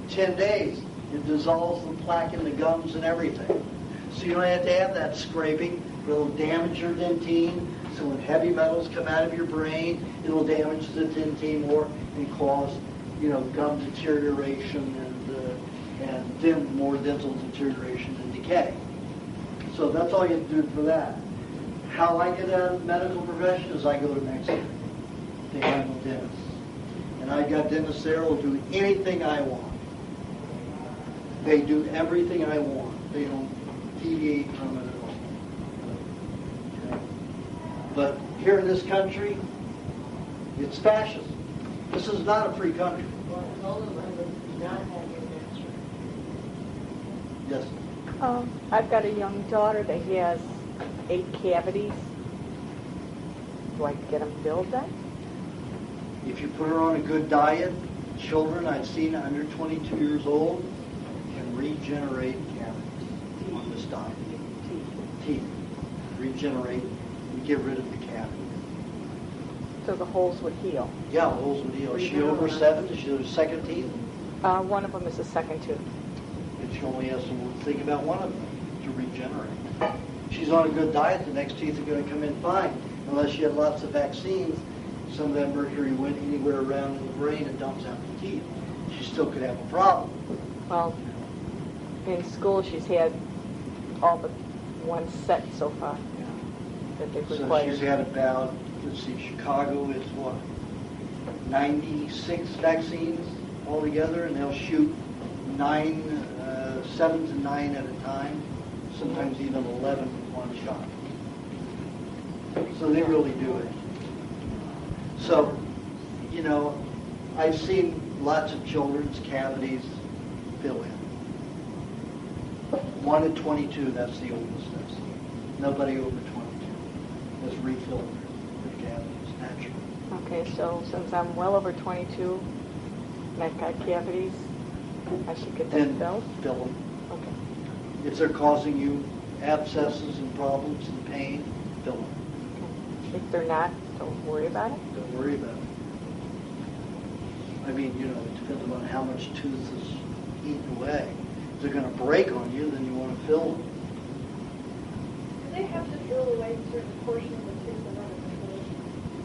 10 days, it dissolves the plaque in the gums and everything. So you don't have to have that scraping. It'll damage your dentine. So when heavy metals come out of your brain, it'll damage the dentine more and cause, gum deterioration and then more dental deterioration and decay. So that's all you have to do for that. How I get out of the medical profession is I go to Mexico to handle dentists. And I got dentists there who will do anything I want. They do everything I want. They don't deviate from it at all. Okay. But here in this country, it's fascism. This is not a free country. Well, all of us do not have your answer. Yes. I've got a young daughter that has 8 cavities. Do I get them filled then? If you put her on a good diet, children I've seen under 22 years old can regenerate cavities on this diet. Teeth. Regenerate and get rid of the cavities. So the holes would heal? Yeah, the holes would heal. Is she over 7? Does she have second teeth? One of them is a second tooth. And she only has to think about one of them to regenerate. She's on a good diet, the next teeth are going to come in fine. Unless she had lots of vaccines, some of that mercury went anywhere around in the brain and dumps out the teeth. She still could have a problem. Well, in school she's had all but one set so far that they've So required. she's had about, let's see, Chicago is what, 96 vaccines altogether, and they'll shoot 7 to 9 at a time, sometimes even 11 with one shot. So they really do it. So, I've seen lots of children's cavities fill in. 1 at 22, that's the oldest I've seen. Nobody over 22 has refilled their cavities naturally. Okay, so since I'm well over 22 and I've got cavities, I should get them filled? Fill them. Okay. If they're causing you abscesses and problems and pain, fill them. If they're not, don't worry about it? Don't worry about it. I mean, it depends on how much tooth is eaten away. If they're going to break on you, then you want to fill them. Do they have to drill away a certain portion of the tooth in order to fill it?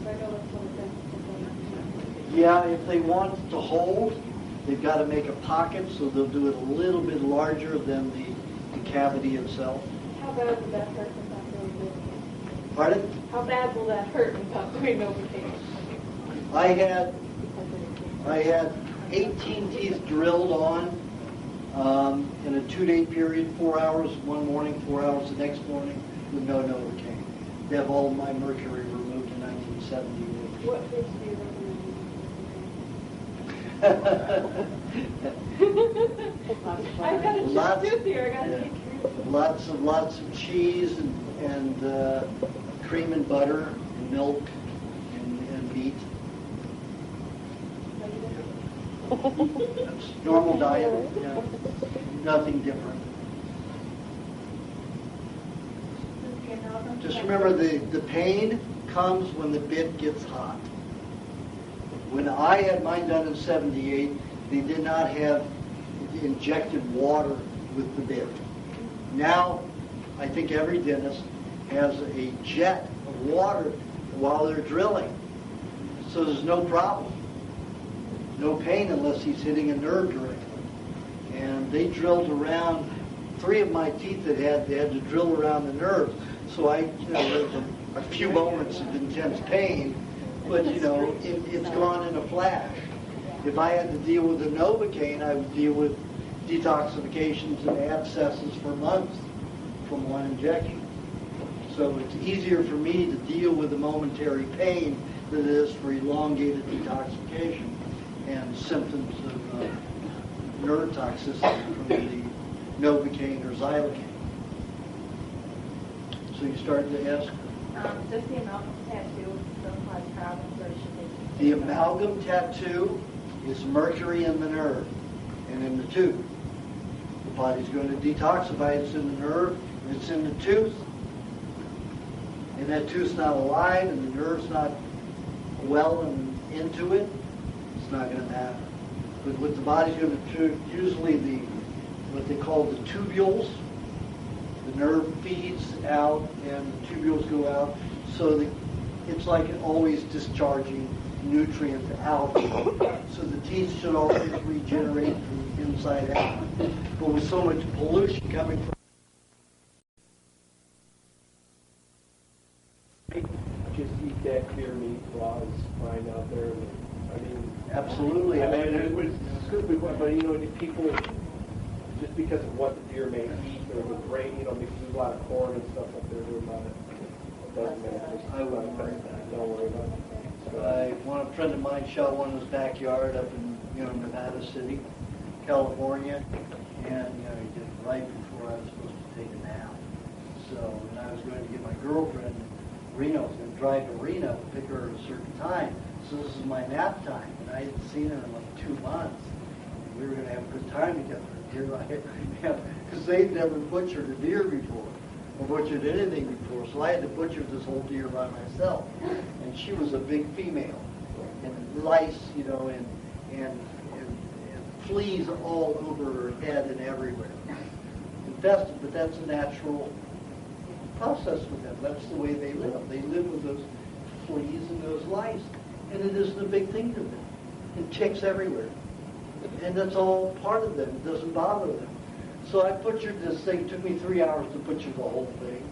So I know that's one of the things. Yeah, if they want it to hold, they've got to make a pocket, so they'll do it a little bit larger than the cavity itself. How bad will that hurt without doing Novocaine? Pardon? How bad will that hurt without doing Novocaine? I had 18 teeth drilled on in a 2-day period, 4 hours one morning, 4 hours the next morning, with no Novocaine. They have all my mercury removed in 1978. What fits do you recommend? I've got a chipped tooth here. I got to take care of it. Lots of cheese and cream and butter and milk and meat. That's normal diet. Yeah. Nothing different. Just remember the pain comes when the bit gets hot. When I had mine done in 78, they did not have injected water with the bit. Now, I think every dentist has a jet of water while they're drilling. So there's no problem. No pain unless he's hitting a nerve directly. And they drilled around 3 of my teeth they had to drill around the nerves. So there was a few moments of intense pain, but it's gone in a flash. If I had to deal with the Novocaine, I would deal with detoxifications and abscesses for months from one injection. So it's easier for me to deal with the momentary pain than it is for elongated detoxification and symptoms of nerve toxicity from the Novocaine or Xylocaine. So you started to ask? Does the amalgam tattoo still cause problems, or should they? The amalgam tattoo is mercury in the nerve and in the tooth. The body's going to detoxify. It's in the nerve, and it's in the tooth. And that tooth's not alive, and the nerve's not well and into it. It's not going to matter. But what the body's going to do, usually what they call the tubules, the nerve feeds out and the tubules go out. So it's like always discharging nutrients out. So the teeth should always regenerate from the inside out. But with so much pollution coming from just eat that clear meat, flies flying out there. I mean, absolutely. I mean, it was stupid, but people, just because of what the deer may eat or the grain, because there's a lot of corn and stuff up there, it doesn't matter. I wouldn't worry about it. Don't worry about it. A friend of mine shot one in his backyard up in Nevada City, California, and he did it right before I was supposed to take a nap. So, and I was going to get my girlfriend in Reno. I was going to drive to Reno, pick her at a certain time. So this is my nap time, and I hadn't seen her in like 2 months. And we were going to have a good time together. Because they'd never butchered a deer before, or butchered anything before. So I had to butcher this whole deer by myself. And she was a big female, and lice, and fleas all over her head and everywhere. Infested, but that's a natural process with them. That's the way they live. They live with those fleas and those lice. And it isn't a big thing to them. And ticks everywhere. And that's all part of them. It doesn't bother them. So I butchered this thing. It took me 3 hours to butcher the whole thing.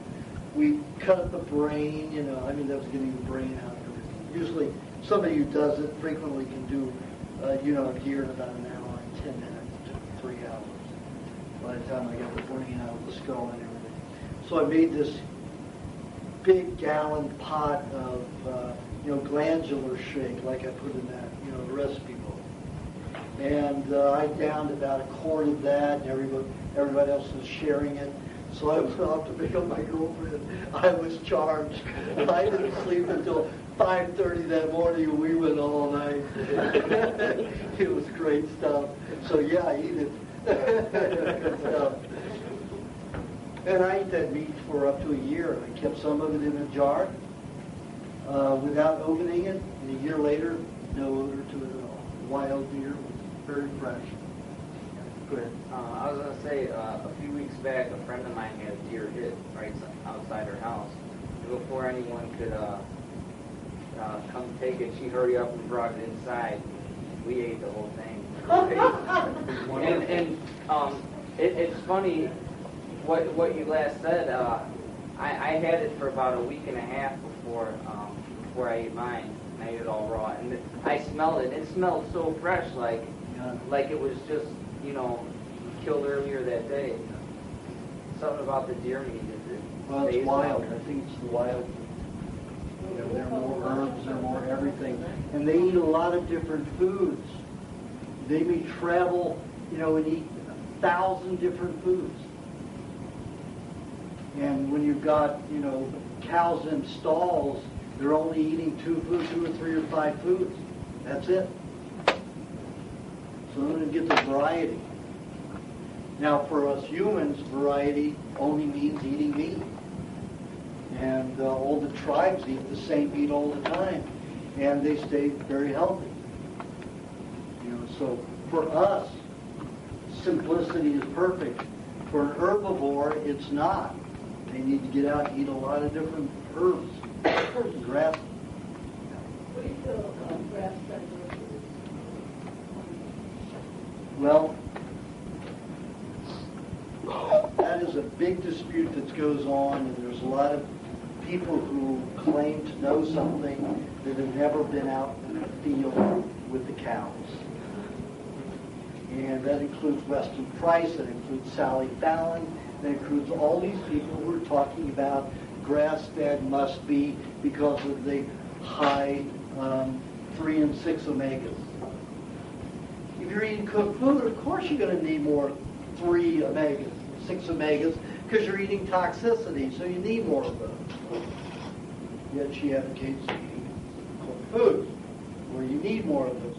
We cut up the brain, that was getting the brain out and everything. Usually somebody who does it frequently can do, a deer in about an hour and 10 minutes. It took me 3 hours by the time I got the brain out of the skull and everything. So I made this big gallon pot of, glandular shake, like I put in that, the recipe book. And I downed about a quart of that, and everybody else was sharing it. So I went off to pick up my girlfriend. I was charged. I didn't sleep until 5:30 that morning, and we went all night. It was great stuff. So yeah, I eat it. Good stuff. And I ate that meat for up to a year. I kept some of it in a jar without opening it. And a year later, no odor to it at all. Wild deer was very fresh. Go ahead. I was going to say, a few weeks back, a friend of mine had deer hit right outside her house. And before anyone could come take it. She hurried up and brought it inside. We ate the whole thing. It's funny what you last said. I had it for about a week and a half before I ate mine. I ate it all raw, and I smelled it. It smelled so fresh, like it was just killed earlier that day. Something about the deer meat. Well, it's wild. I think it's the wild. There are more herbs, there are more everything. And they eat a lot of different foods. They may travel, and eat 1,000 different foods. And when you've got, cows in stalls, they're only eating 2 or 3 or 5 foods. That's it. So then it gets a variety. Now, for us humans, variety only means eating meat. And all the tribes eat the same meat all the time. And they stay very healthy. So for us, simplicity is perfect. For an herbivore, it's not. They need to get out and eat a lot of different herbs, grass. What do you feel about grass-fed versus? Well, that is a big dispute that goes on, and there's a lot of people who claim to know something that have never been out in the field with the cows. And that includes Weston Price, that includes Sally Fallon, that includes all these people who are talking about grass-fed must be because of the high 3 and 6 omegas. If you're eating cooked food, of course you're going to need more 3 omegas, 6 omegas, because you're eating toxicity, so you need more of those. Yet she advocates eating cooked foods, where you need more of those.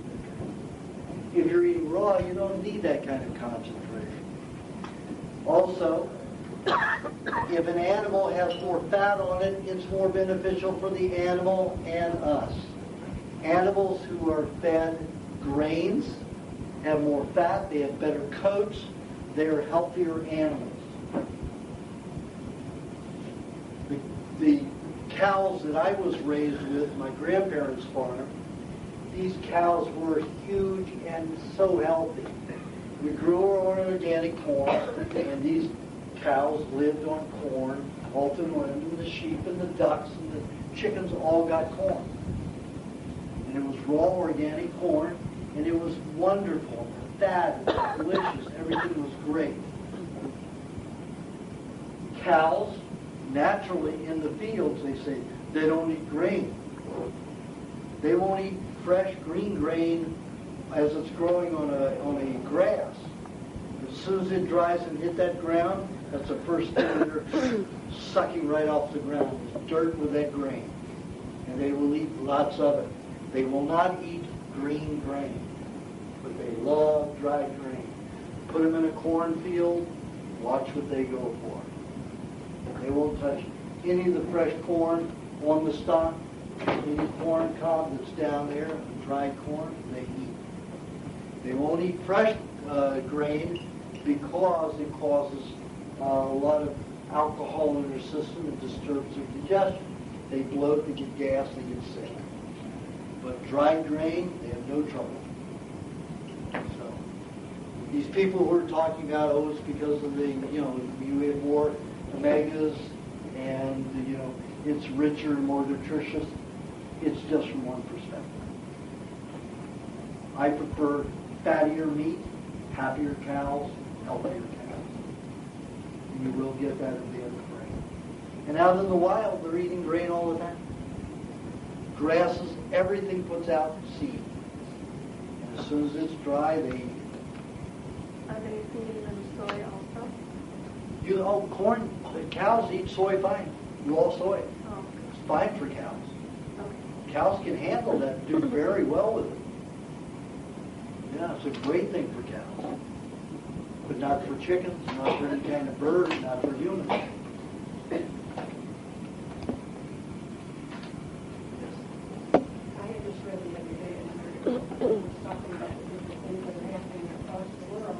If you're eating raw, you don't need that kind of concentration. Also, if an animal has more fat on it, it's more beneficial for the animal and us. Animals who are fed grains have more fat, they have better coats, they are healthier animals. The cows that I was raised with, my grandparents' farm, these cows were huge and so healthy. We grew our own organic corn, and these cows lived on corn all through the land, and the sheep and the ducks and the chickens all got corn. And it was raw organic corn, and it was wonderful. Fat, it was delicious, everything was great. Cows, naturally in the fields, they say, they don't eat grain. They won't eat fresh green grain as it's growing on a grass. As soon as it dries and hit that ground, that's the first thing they're sucking right off the ground, is dirt with that grain. And they will eat lots of it. They will not eat green grain, but they love dry grain. Put them in a cornfield, watch what they go for. They won't touch any of the fresh corn on the stalk. Any corn cob that's down there, dried corn, they eat. They won't eat fresh grain because it causes a lot of alcohol in their system. It disturbs their digestion. They bloat, they get gas, they get sick. But dried grain, they have no trouble. So these people who are talking about, oh, it's because of the, you have more omegas and, it's richer and more nutritious. It's just from one perspective. I prefer fattier meat, happier cows, healthier cows. And you will get that in the other grain. And out in the wild, they're eating grain all the time. Grasses, everything puts out seed. And as soon as it's dry, they eat it. Are they feeding them soy also? Corn, cows eat soy fine. Raw soy. Oh. It's fine for cows. Okay. Cows can handle that, do very well with it. Yeah, it's a great thing for cows. But not for chickens, not for any kind of bird, not for humans. I had just read the other day, and it was talking about the different things that are happening across the world.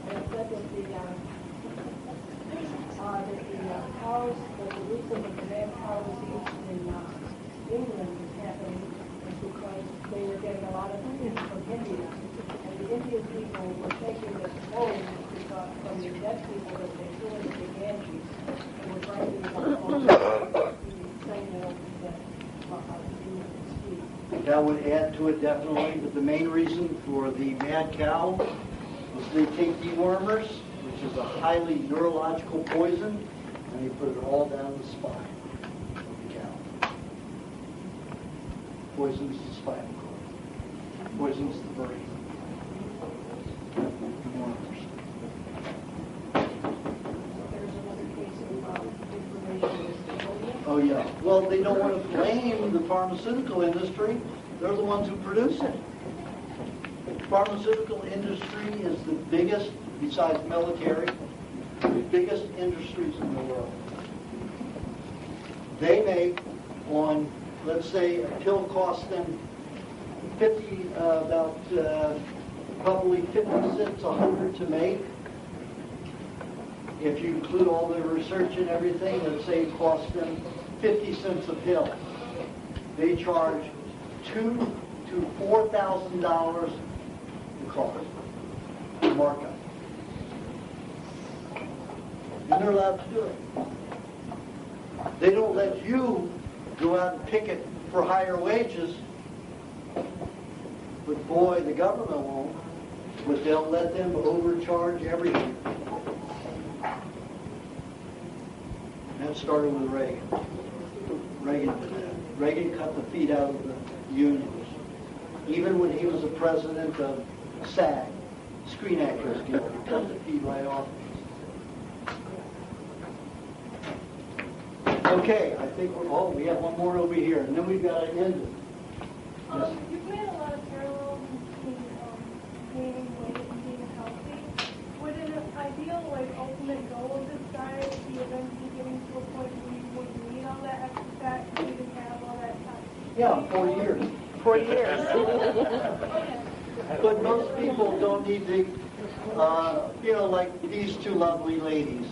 And it said that the cows, the reason that the mad cows in England has That would add to it definitely, but the main reason for the mad cow was they take dewormers, which is a highly neurological poison, and they put it all down the spine of the cow. Poisons the spinal cord. Poisons the brain. Dewormers. Oh yeah. Well, they don't want to blame the pharmaceutical industry. They're the ones who produce it. The pharmaceutical industry is the biggest, besides military, the biggest industries in the world. They make on, let's say, a pill costs them probably 50 cents 100 to make. If you include all the research and everything, let's say it costs them 50 cents a pill. They charge $2,000 to $4,000 the cost, the markup. And they're allowed to do it. They don't let you go out and picket for higher wages, but boy, the government won't. But they'll let them overcharge everything. That started with Reagan. Reagan did that. Reagan cut the feet out of the unions. Even when he was the president of SAG, Screen Actors Guild, he cut the feet right off. Okay, I think we have one more over here, and then we've got to end it. Yes. You've made a lot of parallels between gaining weight and being healthy. Would an ideal, ultimate goal of this diet be eventually getting to a point where you would need all that extra fat and you didn't have all that time? Yeah, 40 years. 40 years. But most people don't need to, like these two lovely ladies.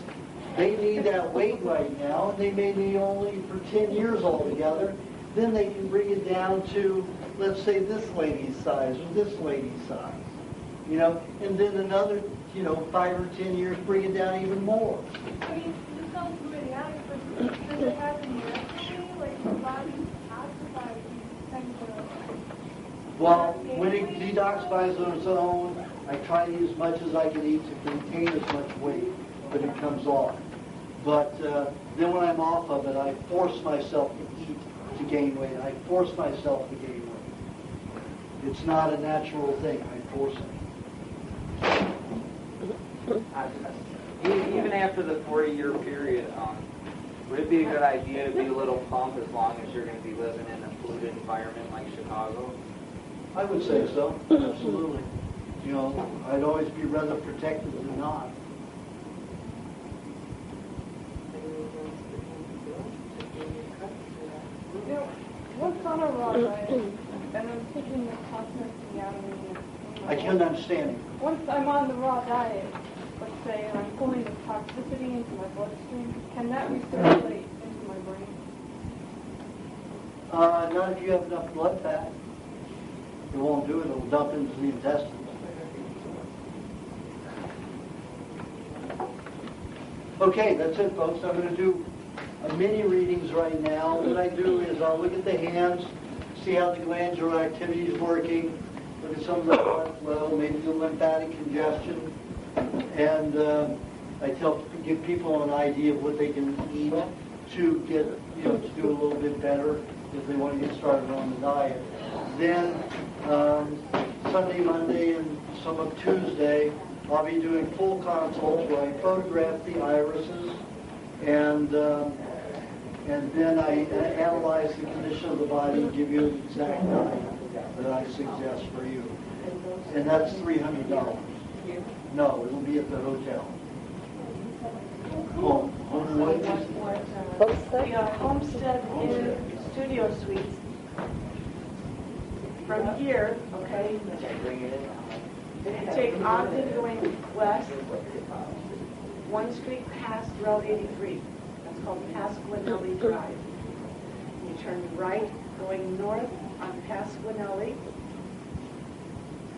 They need that weight right now, and they may be only for 10 years altogether. Then they can bring it down to, let's say, this lady's size or this lady's size. And then another, 5 or 10 years, bring it down even more. I mean, this sounds familiar, but does it happen naturally? Like, the body detoxifies things Well, when it detoxifies on its own, I try to eat as much as I can eat to contain as much weight, but it comes off. But then when I'm off of it, I force myself to eat to gain weight. I force myself to gain weight. It's not a natural thing. I force it. Even after the 40-year period, would it be a good idea to be a little plump as long as you're going to be living in a polluted environment like Chicago? I would say so. Absolutely. I'd always be rather protected than not. What's on a raw diet? And I'm taking the toxins out of me. I can't understand you. Once I'm on the raw diet, let's say, and I'm pulling the toxicity into my bloodstream, can that recirculate into my brain? Not if you have enough blood fat. It won't do it. It'll dump into the intestines. Okay, that's it, folks. I'm going to do mini readings right now. What I do is I'll look at the hands, see how the glandular activity is working, look at some of the blood flow, maybe the lymphatic congestion, and I give people an idea of what they can eat to get, to do a little bit better if they want to get started on the diet. Then Sunday, Monday, and some of Tuesday, I'll be doing full consults where I photograph the irises, and then I analyze the condition of the body and give you an exact diet that I suggest for you. And that's $300. No, it'll be at the hotel. Homestead is Studio Suites. From here, okay, if you take Ogden going west, one street past Route 83. That's called Pasquinelli Drive. You turn right going north on Pasquinelli,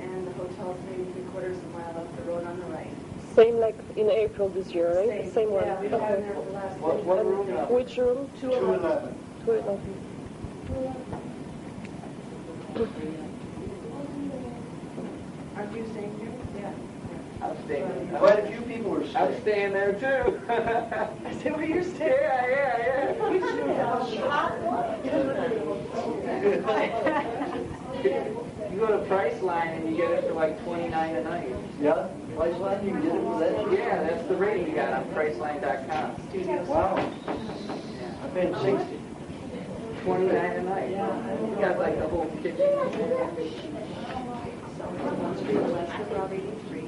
and the hotel's maybe 3/4 of a mile up the road on the right. Same like in April this year, right? Same one. Yeah, we've had them there for the last What room now? Which room? 211. 211. Aren't you staying here? Yeah. I'm staying. Quite a few people are I'm staying. staying there too. Is that where you're staying? Yeah. We should have a shop. You go to Priceline and you get it for like $29 a night. Yeah? Priceline, you can get it for that? Yeah, that's the rate you got on Priceline.com. Wow. Yeah. I paid 60. $29 a night. You got like the whole kitchen. One street west of Route 83.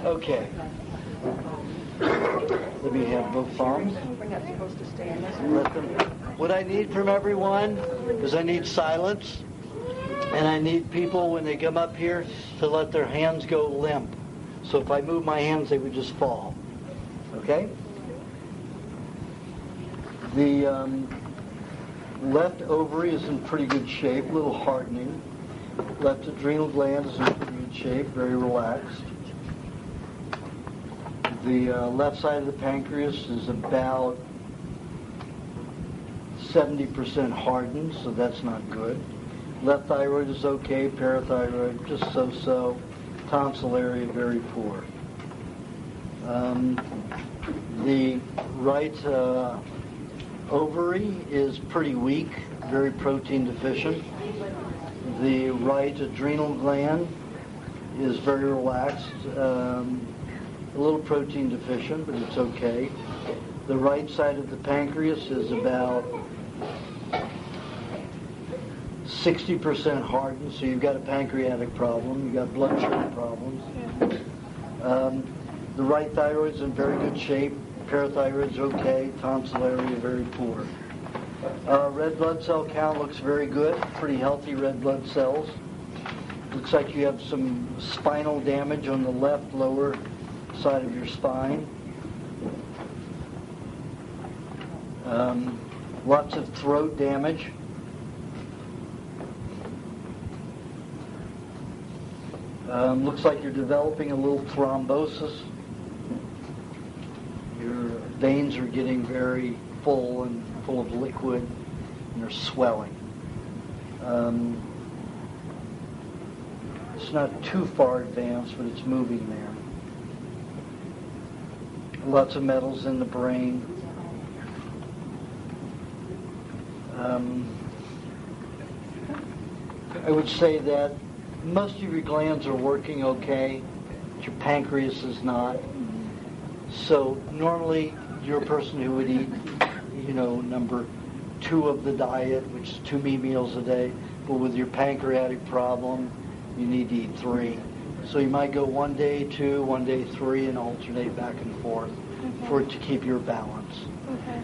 Okay. Let me have both farms. We're not supposed to stay in this Let them. What I need from everyone is I need silence, and I need people when they come up here to let their hands go limp. So if I move my hands, they would just fall. Okay? The left ovary is in pretty good shape, a little hardening. Left adrenal gland is in pretty good shape, very relaxed. The left side of the pancreas is about 70% hardened, so that's not good. Left thyroid is okay, parathyroid just so-so. Tonsil area very poor. The right ovary is pretty weak, very protein deficient. The right adrenal gland is very relaxed, a little protein deficient, but it's okay. The right side of the pancreas is about 60% hardened, so you've got a pancreatic problem, you've got blood sugar problems. The right thyroid's in very good shape, parathyroid's okay, tonsil area very poor. Red blood cell count looks very good, pretty healthy red blood cells. Looks like you have some spinal damage on the left lower side of your spine. Lots of throat damage. Looks like you're developing a little thrombosis. Your veins are getting very full and full of liquid, and they're swelling. It's not too far advanced, but it's moving there. Lots of metals in the brain. I would say that most of your glands are working okay, but your pancreas is not. So normally you're a person who would eat, number 2 of the diet, which is 2 meals a day. But with your pancreatic problem, you need to eat 3. So you might go one day 2, one day 3, and alternate back and forth for it to keep your balance.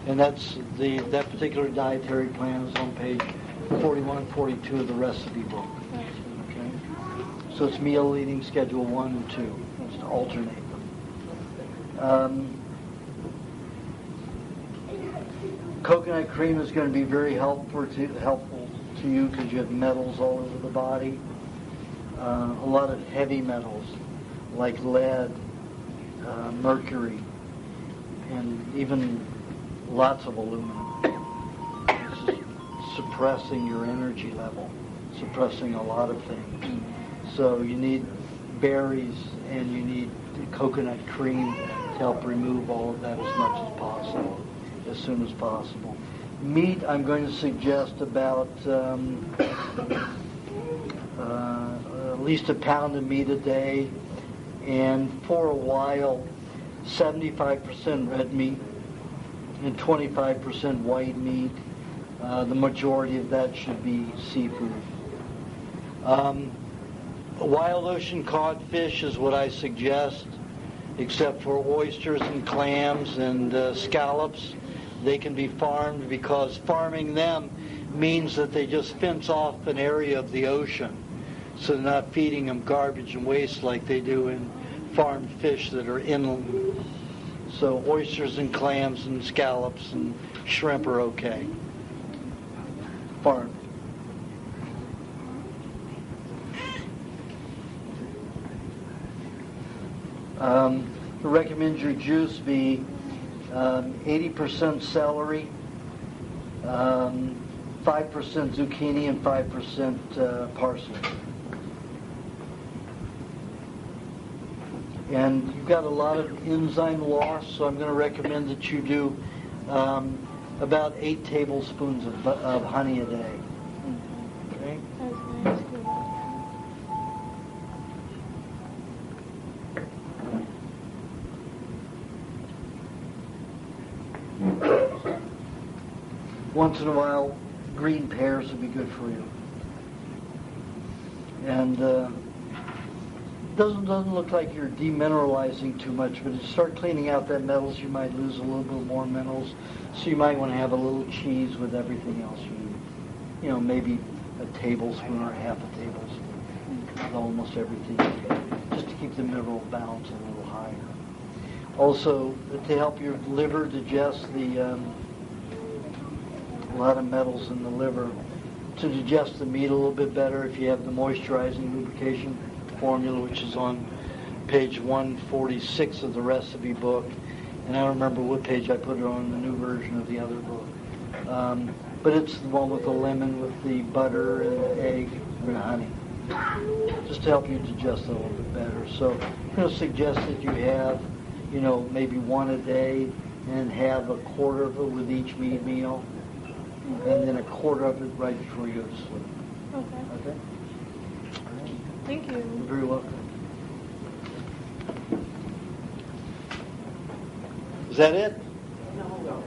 And that's that particular dietary plan is on page 41, 42 of the recipe book. Okay. So it's meal eating schedule 1 and 2. Just alternate them. Coconut cream is going to be very helpful to you because you have metals all over the body. A lot of heavy metals like lead, mercury, and even lots of aluminum. This is suppressing your energy level, suppressing a lot of things. So you need berries and you need coconut cream to help remove all of that as much as possible, as soon as possible. Meat, I'm going to suggest about at least a pound of meat a day, and for a while 75% red meat and 25% white meat. The majority of that should be seafood. Wild ocean caught fish is what I suggest, except for oysters and clams and scallops. They can be farmed because farming them means that they just fence off an area of the ocean. So they're not feeding them garbage and waste like they do in farmed fish that are inland. So oysters and clams and scallops and shrimp are okay. Farmed. I recommend your juice be 80% celery, 5% zucchini, and 5% parsley. And you've got a lot of enzyme loss, so I'm going to recommend that you do about 8 tablespoons of honey a day. Okay? Once in a while, green pears would be good for you. And doesn't look like you're demineralizing too much, but as you start cleaning out that metals, you might lose a little bit more minerals. So you might want to have a little cheese with everything else you need. You know, maybe a tablespoon or half a tablespoon with almost everything you get, just to keep the mineral balance a little higher. Also, to help your liver digest a lot of metals in the liver, to digest the meat a little bit better, if you have the moisturizing lubrication formula, which is on page 146 of the recipe book, and I don't remember what page I put it on, the new version of the other book. But it's the one with the lemon, with the butter and the egg and the honey, just to help you digest it a little bit better. So I'm going to suggest that you have, you know, maybe one a day, and have a quarter of it with each meal, and then a quarter of it right before you go to sleep. Okay? All right. Thank you. You're very welcome. Is that it? No.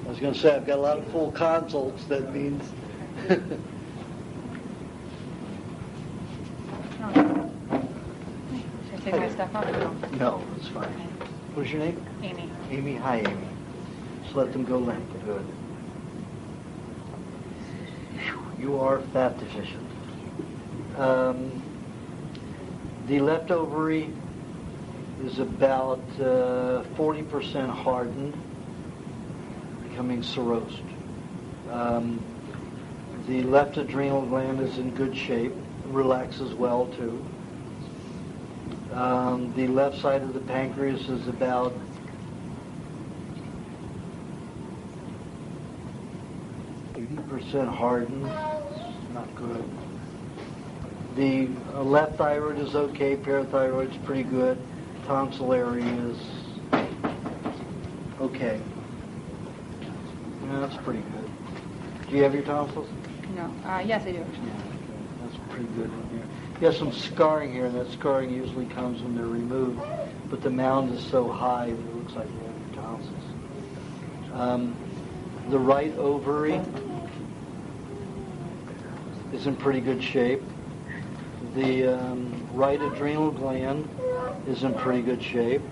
I was going to say, I've got a lot of full consults. That means... Should I take my stuff off? No, it's fine. What's your name? Amy. Amy? Hi, Amy. Just let them go limp. Good. You are fat deficient. The left ovary is about 40% hardened, becoming cirrhosed. The left adrenal gland is in good shape, relaxes well too. The left side of the pancreas is about 80% hardened, not good. The left thyroid is okay, parathyroid's pretty good, tonsilary is okay. Yeah, that's pretty good. Do you have your tonsils? No. Yes, I do. Yeah, okay. That's pretty good in here. You have some scarring here, and that scarring usually comes when they're removed, but the mound is so high that it looks like you have your tonsils. The right ovary is in pretty good shape. The right adrenal gland is in pretty good shape.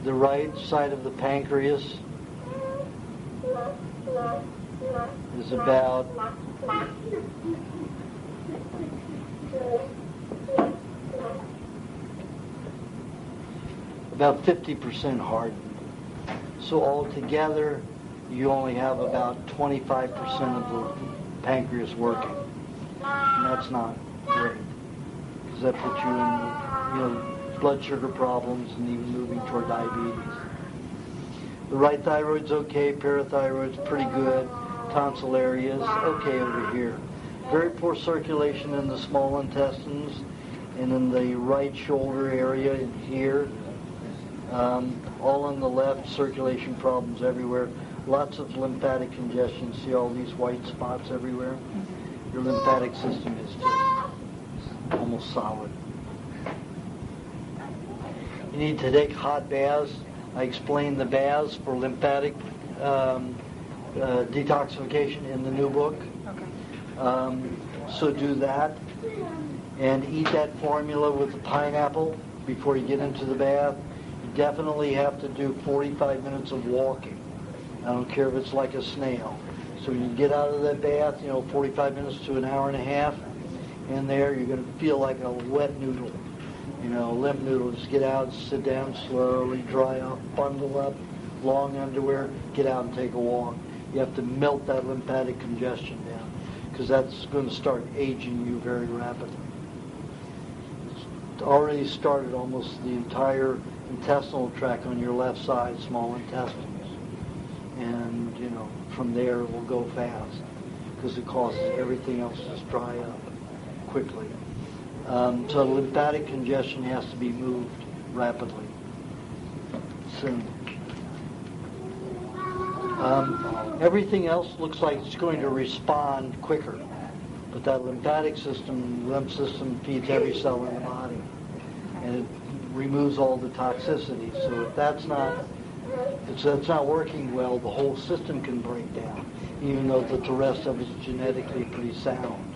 The right side of the pancreas is about about 50% hardened. So altogether, you only have about 25% of the pancreas working. And that's not great, because that puts you in blood sugar problems and even moving toward diabetes. The right thyroid's okay, parathyroid's pretty good, tonsilary is okay over here. Very poor circulation in the small intestines and in the right shoulder area in here. All on the left, circulation problems everywhere. Lots of lymphatic congestion. See all these white spots everywhere? Your lymphatic system is just almost solid. You need to take hot baths. I explained the baths for lymphatic detoxification in the new book. Okay. So do that. And eat that formula with the pineapple before you get into the bath. You definitely have to do 45 minutes of walking. I don't care if it's like a snail. So when you get out of that bath, 45 minutes to an hour and a half, in there, you're going to feel like a wet noodle. Limp noodle. Just get out, sit down slowly, dry up, bundle up, long underwear, get out and take a walk. You have to melt that lymphatic congestion down, because that's going to start aging you very rapidly. It's already started almost the entire intestinal tract on your left side, small intestines. and from there it will go fast because it causes everything else to just dry up quickly. So lymphatic congestion has to be moved rapidly, soon. Everything else looks like it's going to respond quicker, but that lymphatic system, lymph system, feeds every cell in the body, and it removes all the toxicity. So if that's not working well, the whole system can break down, even though the rest of it is genetically pretty sound.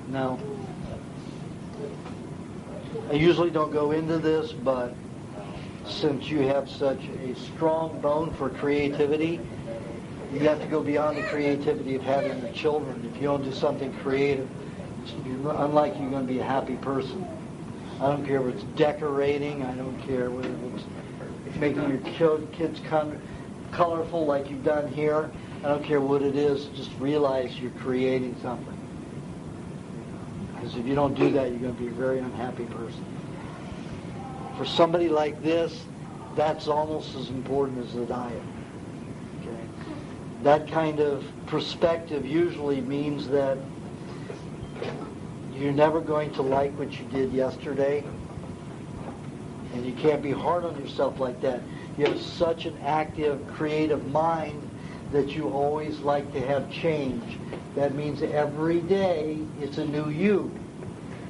Now, I usually don't go into this, but since you have such a strong bone for creativity, you have to go beyond the creativity of having the children. If you don't do something creative, you're unlikely you're going to be a happy person. I don't care if it's decorating. I don't care whether it's making your kids colorful like you've done here. I don't care what it is. Just realize you're creating something. Because if you don't do that, you're going to be a very unhappy person. For somebody like this, that's almost as important as the diet. Okay? That kind of perspective usually means that you're never going to like what you did yesterday, and you can't be hard on yourself like that. You have such an active, creative mind that you always like to have change. That means every day it's a new you.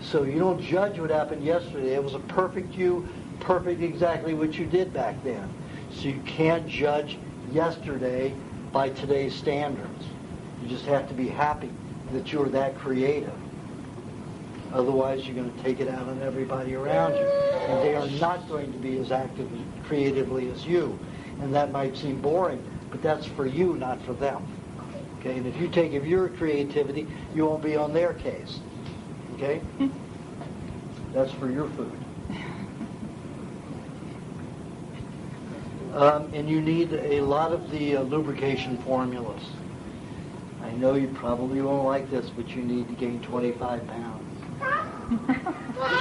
So you don't judge what happened yesterday. It was a perfect you, perfect exactly what you did back then. So you can't judge yesterday by today's standards. You just have to be happy that you're that creative. Otherwise, you're going to take it out on everybody around you. And they are not going to be as active creatively as you. And that might seem boring, but that's for you, not for them. Okay? And if you take of your creativity, you won't be on their case. Okay? That's for your food. And you need a lot of the lubrication formulas. I know you probably won't like this, but you need to gain 25 pounds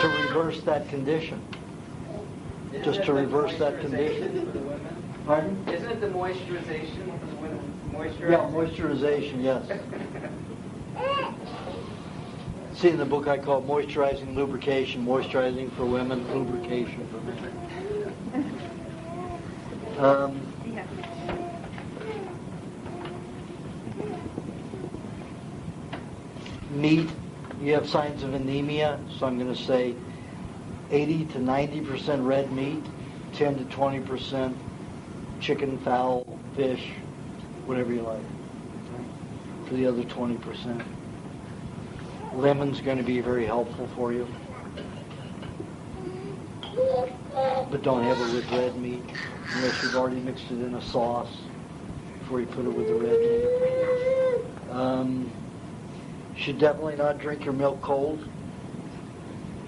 to reverse that condition. Just to reverse that condition. Pardon? Isn't it the moisturization? Yeah, moisturization, yes. See, in the book I call it moisturizing lubrication, moisturizing for women, lubrication for men. Meat, you have signs of anemia, so I'm going to say 80 to 90% red meat, 10 to 20% chicken, fowl, fish, whatever you like, for the other 20%. Lemon's going to be very helpful for you. But don't have it with red meat unless you've already mixed it in a sauce before you put it with the red meat. You should definitely not drink your milk cold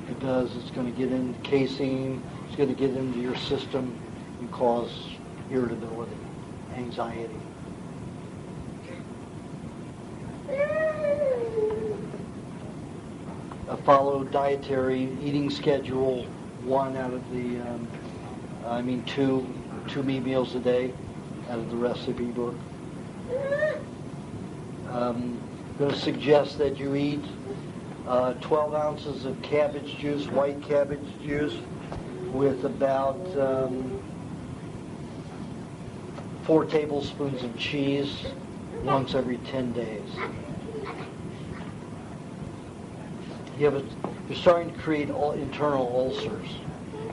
because it's going to get into casein, it's going to get into your system and cause irritability, anxiety. Follow dietary eating schedule, one out of the, two meat meals a day out of the recipe book. I'm going to suggest that you eat 12 ounces of cabbage juice, white cabbage juice, with about 4 tablespoons of cheese once every 10 days. You're starting to create internal ulcers,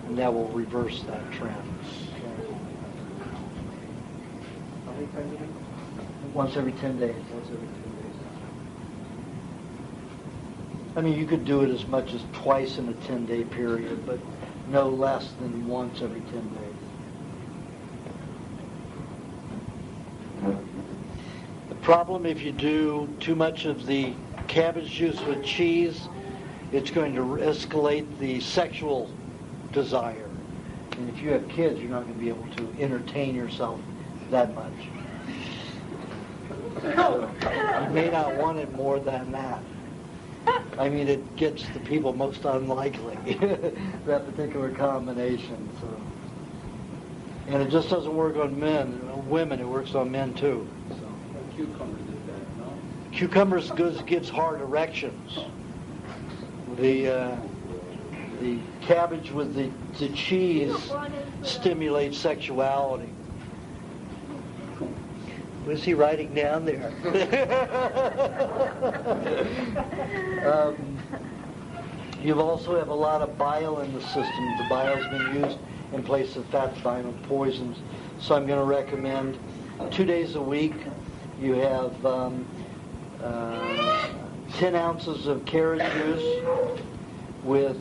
and that will reverse that trend. How many times a week? Once every 10 days. Once every 10 days. I mean, you could do it as much as twice in a 10-day period, but no less than once every 10 days. The problem if you do too much of the cabbage juice with cheese, it's going to escalate the sexual desire. And if you have kids, you're not going to be able to entertain yourself that much. So you may not want it more than that. I mean, it gets the people most unlikely, that particular combination. So. And it just doesn't work on men. women. It works on men too. So. Cucumbers did that, no? Cucumbers gives hard erections. The cabbage with the cheese stimulates sexuality. What is he writing down there? You also have a lot of bile in the system. The bile's been used in place of fat-soluble poisons. So I'm going to recommend 2 days a week. You have 10 ounces of carrot juice with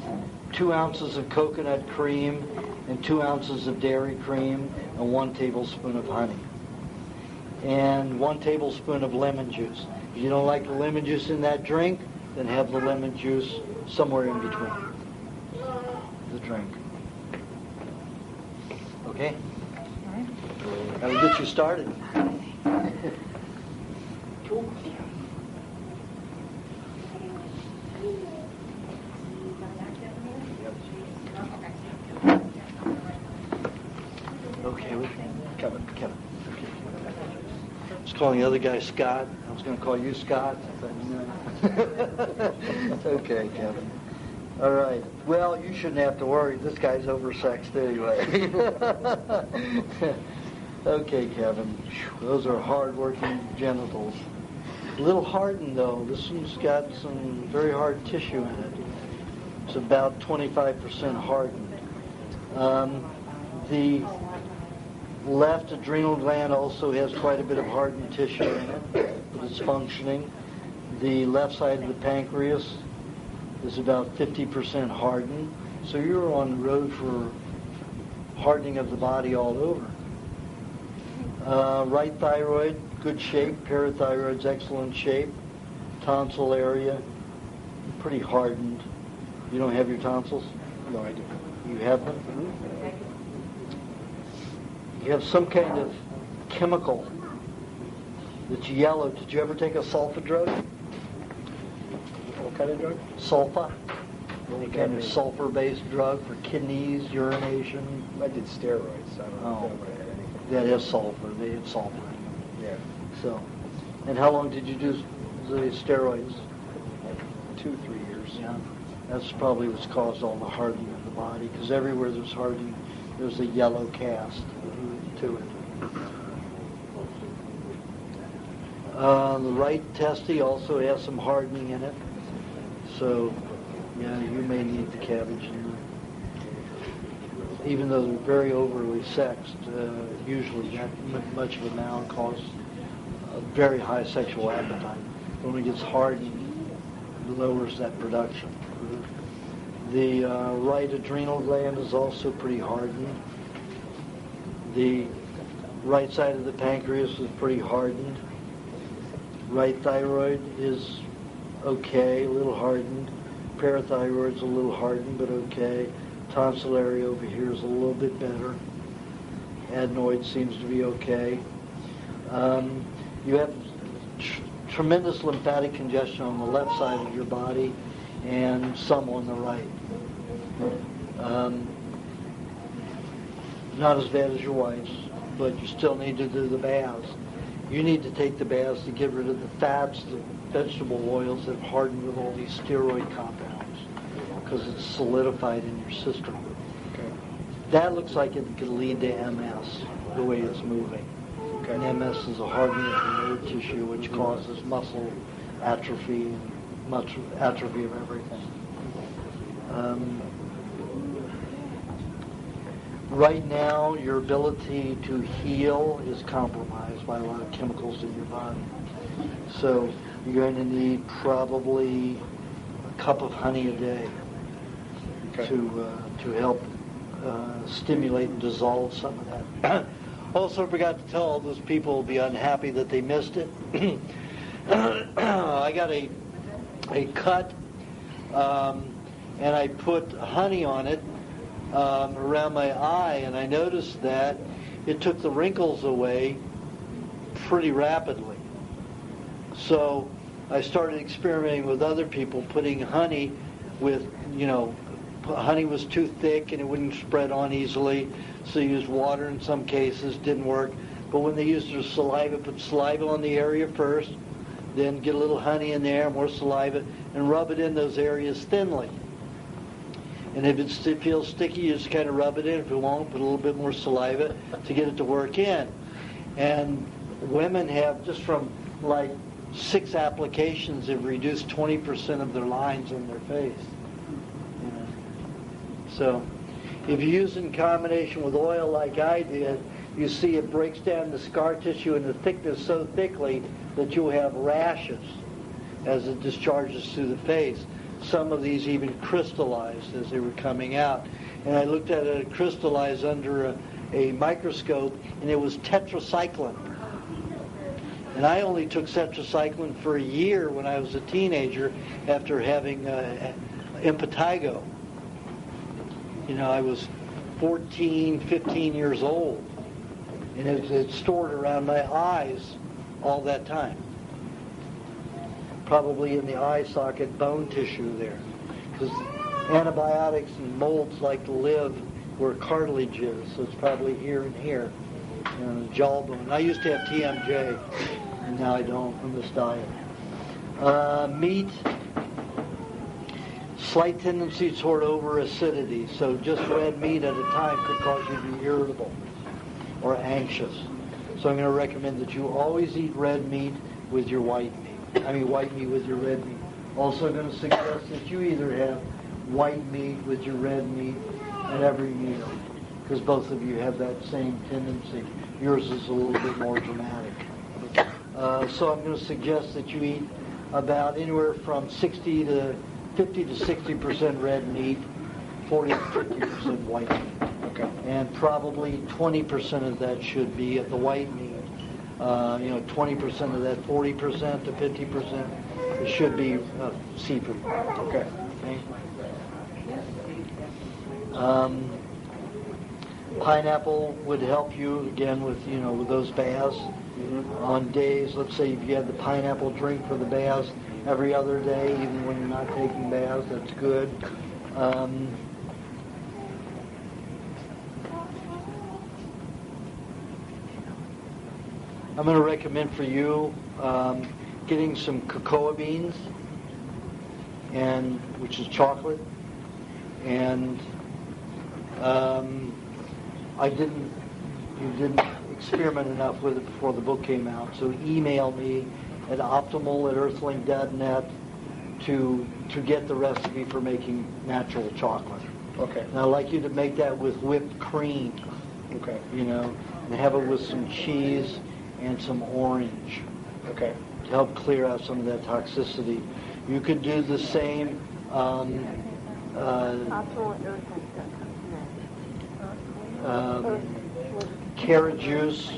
2 ounces of coconut cream and 2 ounces of dairy cream and 1 tablespoon of honey. And 1 tablespoon of lemon juice. If you don't like the lemon juice in that drink, then have the lemon juice somewhere in between the drink. Okay? All right. That'll get you started. Okay, Kevin. Okay. I was calling the other guy Scott. I was going to call you Scott. But no. Okay, Kevin. All right. Well, you shouldn't have to worry. This guy's oversexed anyway. Okay, Kevin. Those are hard-working genitals. A little hardened, though. This one's got some very hard tissue in it. It's about 25% hardened. The left adrenal gland also has quite a bit of hardened tissue in it, but it's functioning. The left side of the pancreas is about 50% hardened. So you're on the road for hardening of the body all over. Right thyroid, good shape. Parathyroid's excellent shape. Tonsil area, pretty hardened. You don't have your tonsils? No, I do. You have them? You have some kind of chemical that's yellow. Did you ever take a sulfa drug? What kind of drug? Sulfa? Any kind of sulfur-based drug for kidneys, urination? I did steroids. I don't know if I had anything. That is sulfur. They had sulfur in them. Yeah. So, and how long did you do the steroids? 2-3 years. Yeah. That's probably what's caused all the hardening of the body, because everywhere there's hardening, there's a yellow cast to it. The right testy also has some hardening in it, so yeah, you may need the cabbage in there. Even though they're very overly sexed, usually that much of an amount causes a very high sexual appetite. When it gets hardened, it lowers that production. The right adrenal gland is also pretty hardened. The right side of the pancreas is pretty hardened. Right thyroid is okay, a little hardened. Parathyroid's a little hardened, but okay. Tonsil area over here is a little bit better. Adenoid seems to be okay. You have tremendous lymphatic congestion on the left side of your body and some on the right. Not as bad as your wife's, but you still need to do the baths. You need to take the baths to get rid of the fats, the vegetable oils that have hardened with all these steroid compounds, because it's solidified in your system. Okay. That looks like it could lead to MS, the way it's moving. Okay. And MS is a hardening of the nerve tissue, which causes muscle atrophy and much atrophy of everything. Right now, your ability to heal is compromised by a lot of chemicals in your body. So you're going to need probably a cup of honey a day to help stimulate and dissolve some of that. Also forgot to tell all those people who will be unhappy that they missed it. I got a cut, and I put honey on it around my eye, and I noticed that it took the wrinkles away pretty rapidly. So I started experimenting with other people, putting honey with, honey was too thick and it wouldn't spread on easily, so I used water in some cases, didn't work. But when they use their saliva, put saliva on the area first, then get a little honey in there, more saliva, and rub it in those areas thinly. And if it feels sticky, you just kind of rub it in. If it won't, put a little bit more saliva to get it to work in. And women have, just from like 6 applications, have reduced 20% of their lines on their face. You know. So if you use it in combination with oil like I did, you see it breaks down the scar tissue and the thickness so thickly that you'll have rashes as it discharges through the face. Some of these even crystallized as they were coming out. And I looked at it crystallized under a microscope, and it was tetracycline. And I only took tetracycline for a year when I was a teenager after having impetigo. You know, I was 14, 15 years old. And it stored around my eyes all that time. Probably in the eye socket bone tissue there. Because antibiotics and molds like to live where cartilage is, so it's probably here and here, you know, the jawbone. I used to have TMJ, and now I don't from this diet. Meat, slight tendency toward over acidity, so just red meat at a time could cause you to be irritable or anxious. So I'm going to recommend that you always eat red meat with your white meat. White meat with your red meat. Also, I'm going to suggest that you either have white meat with your red meat at every meal, because both of you have that same tendency. Yours is a little bit more dramatic. So I'm going to suggest that you eat about anywhere from 50 to 60% red meat, 40 to 50% white meat. Okay. And probably 20% of that should be at the white meat. 20% of that, 40% to 50%, it should be seafood. Okay. Pineapple would help you again with with those baths. On days, let's say if you had the pineapple drink for the baths every other day, even when you're not taking baths, that's good. I'm going to recommend for you getting some cocoa beans, which is chocolate, and you didn't experiment enough with it before the book came out. So email me at optimal@earthlink.net to get the recipe for making natural chocolate. Okay. And I'd like you to make that with whipped cream. Okay. And have it with some cheese and some orange. Okay. To help clear out some of that toxicity. You could do the same. Carrot juice,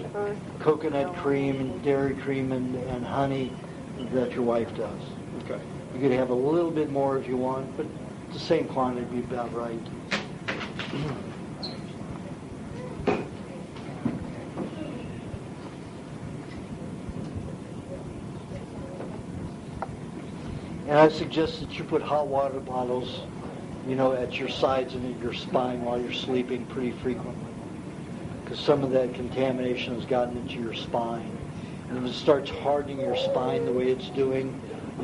coconut cream, dairy cream, and honey that your wife does. Okay. You could have a little bit more if you want, but the same quantity would be about right. And I suggest that you put hot water bottles, at your sides and at your spine while you're sleeping pretty frequently. Because some of that contamination has gotten into your spine. And if it starts hardening your spine the way it's doing, a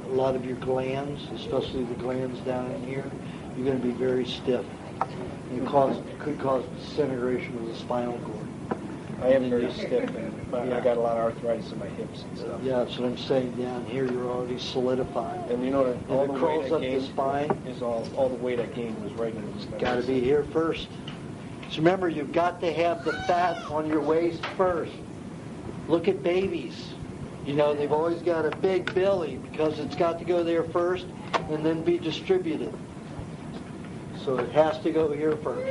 lot of your glands, especially the glands down in here, you're going to be very stiff. And it could cause disintegration of the spinal cord. I am very stiff, and I got a lot of arthritis in my hips and stuff. Yeah, that's what I'm saying. Down here, you're already solidified. And all the weight up the spine is all the weight I gained was right in the spine. Got to be here first. So remember, you've got to have the fat on your waist first. Look at babies. They've always got a big belly because it's got to go there first and then be distributed. So it has to go here first.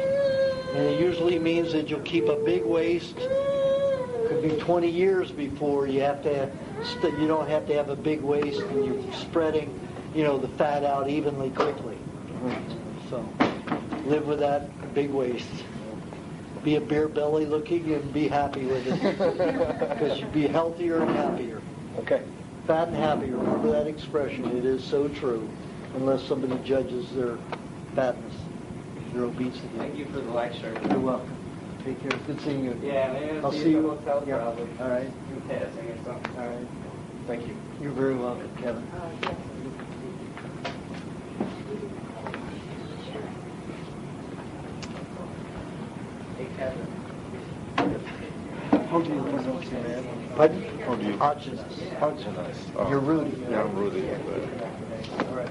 And it usually means that you'll keep a big waist. Could be 20 years before you have to you don't have to have a big waist and you're spreading, the fat out evenly quickly. So live with that big waist. Be a beer belly looking and be happy with it. Because you'll be healthier and happier. Okay. Fat and happy. Remember that expression. It is so true. Unless somebody judges their fatness, their obesity. Thank you for the lecture. You're welcome. Take care. Good seeing you. Yeah, maybe I'll see see you you. at the hotel Yeah. probably. All right. In passing or something. All right. Thank you. You're very welcome, Kevin. Hey, Kevin. How do you pronounce your name? Pardon? How do you? Aajonus. Aajonus. Oh. You're Rudy. Yeah, I'm Rudy. All right.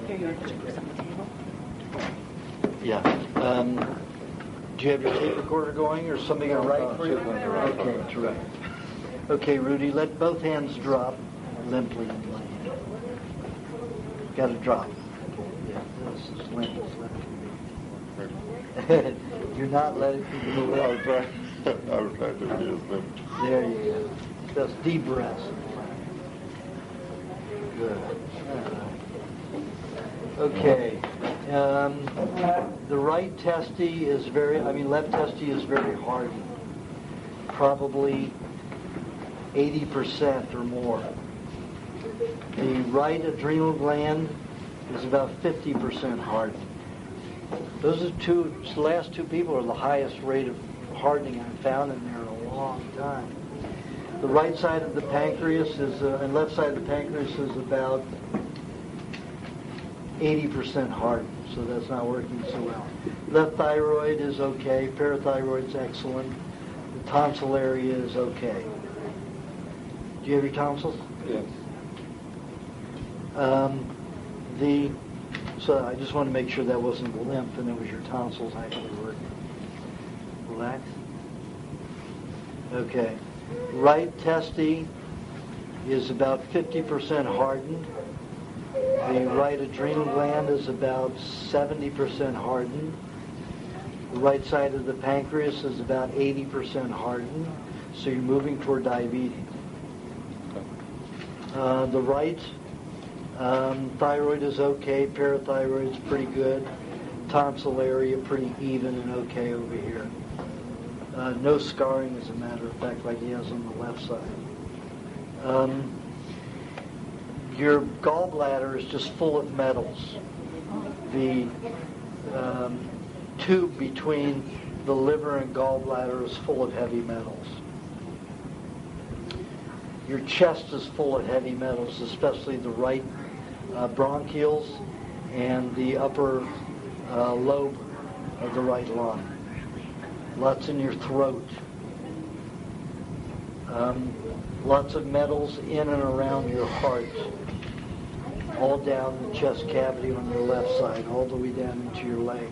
Yeah. Do you have your tape recorder going, or something going to write for you? Okay, terrific. Okay, Rudy, let both hands drop limply into my hand. Got to drop. Yeah, this is limp. You're not letting me move. I'll try. I'll try to use them. There you go. Just deep breaths. Good. Okay. The right testy is left testy is very hardened. Probably 80% or more. The right adrenal gland is about 50% hardened. Those are last two people are the highest rate of hardening I've found in there in a long time. The right side of the pancreas and left side of the pancreas is about 80% hardened, so that's not working so well. Left thyroid is okay, parathyroid's excellent, the tonsil area is okay. Do you have your tonsils? Yes. So I just want to make sure that wasn't the lymph and it was your tonsils actually working. Relax. Okay. Right testy is about 50% hardened. The right adrenal gland is about 70% hardened. The right side of the pancreas is about 80% hardened. So you're moving toward diabetes. The right thyroid is okay. Parathyroid is pretty good. Tonsil area pretty even and okay over here. No scarring, as a matter of fact, like he has on the left side. Your gallbladder is just full of metals. The tube between the liver and gallbladder is full of heavy metals. Your chest is full of heavy metals, especially the right bronchioles and the upper lobe of the right lung. Lots in your throat. Lots of metals in and around your heart. All down the chest cavity on your left side, all the way down into your leg.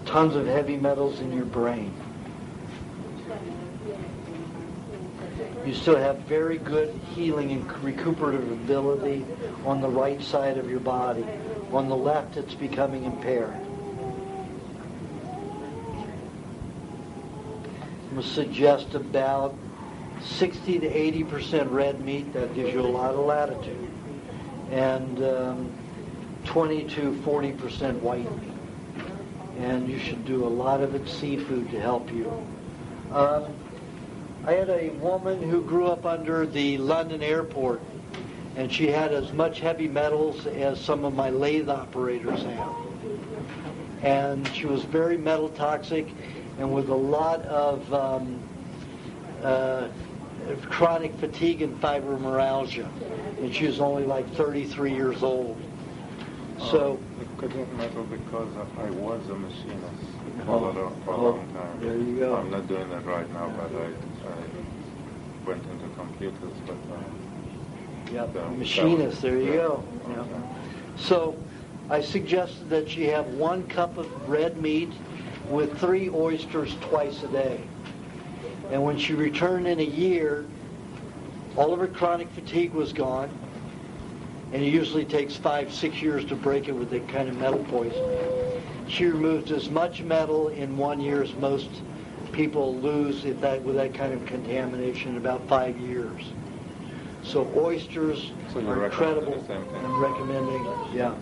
Tons of heavy metals in your brain. You still have very good healing and recuperative ability on the right side of your body. On the left, it's becoming impaired. I'm going to suggest about 60 to 80% red meat. That gives you a lot of latitude. And 20 to 40% white meat. And you should do a lot of it seafood to help you. I had a woman who grew up under the London airport, and she had as much heavy metals as some of my lathe operators have. And she was very metal toxic and with a lot of chronic fatigue and fibromyalgia. And she was only like 33 years old. So it couldn't matter because I was a machinist for a long time. There you go. I'm not doing that right now, but I went into computers. But machinist. There you go. Yeah. So I suggested that she have 1 cup of red meat with 3 oysters twice a day. And when she returned in a year, all of her chronic fatigue was gone. And it usually takes 5-6 years to break it with that kind of metal poisoning. She removed as much metal in 1 year as most people lose with that kind of contamination in about 5 years. So oysters are incredible. I'm recommending. Yeah,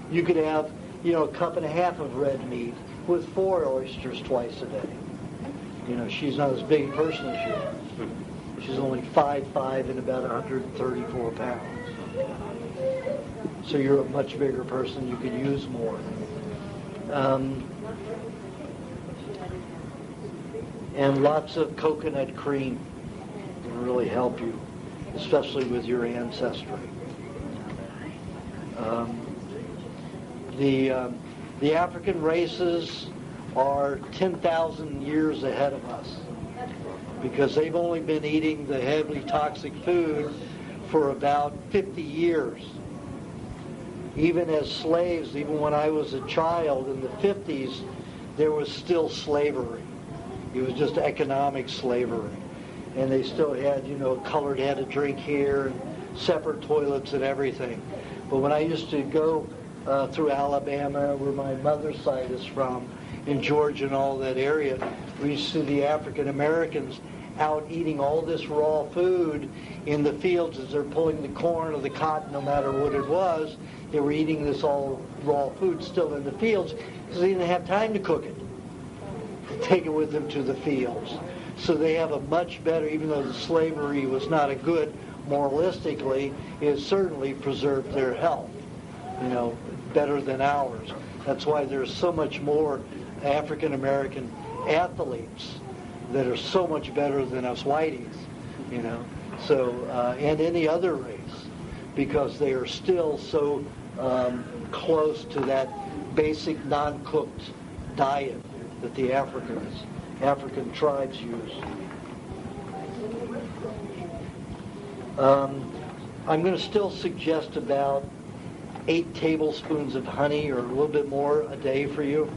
you could have a cup and a half of red meat with 4 oysters twice a day. She's not as big a person as you are. She's only 5'5" and about 134 pounds. So you're a much bigger person. You could use more. and lots of coconut cream will really help you, especially with your ancestry. The African races are 10,000 years ahead of us because they've only been eating the heavily toxic food for about 50 years. Even as slaves, even when I was a child in the 50s, there was still slavery. It was just economic slavery. And they still had, colored had a drink here and separate toilets and everything. But when I used to go through Alabama, where my mother's side is from, in Georgia and all that area, we used to see the African Americans out eating all this raw food in the fields as they're pulling the corn or the cotton, no matter what it was. They were eating this all raw food still in the fields because they didn't have time to cook it. Take it with them to the fields. So they have a much better, even though the slavery was not a good moralistically, it certainly preserved their health, better than ours. That's why there's so much more African American athletes that are so much better than us whiteys, So, and any other race, because they are still so close to that basic non-cooked diet that the African tribes use. I'm going to still suggest about 8 tablespoons of honey or a little bit more a day for you.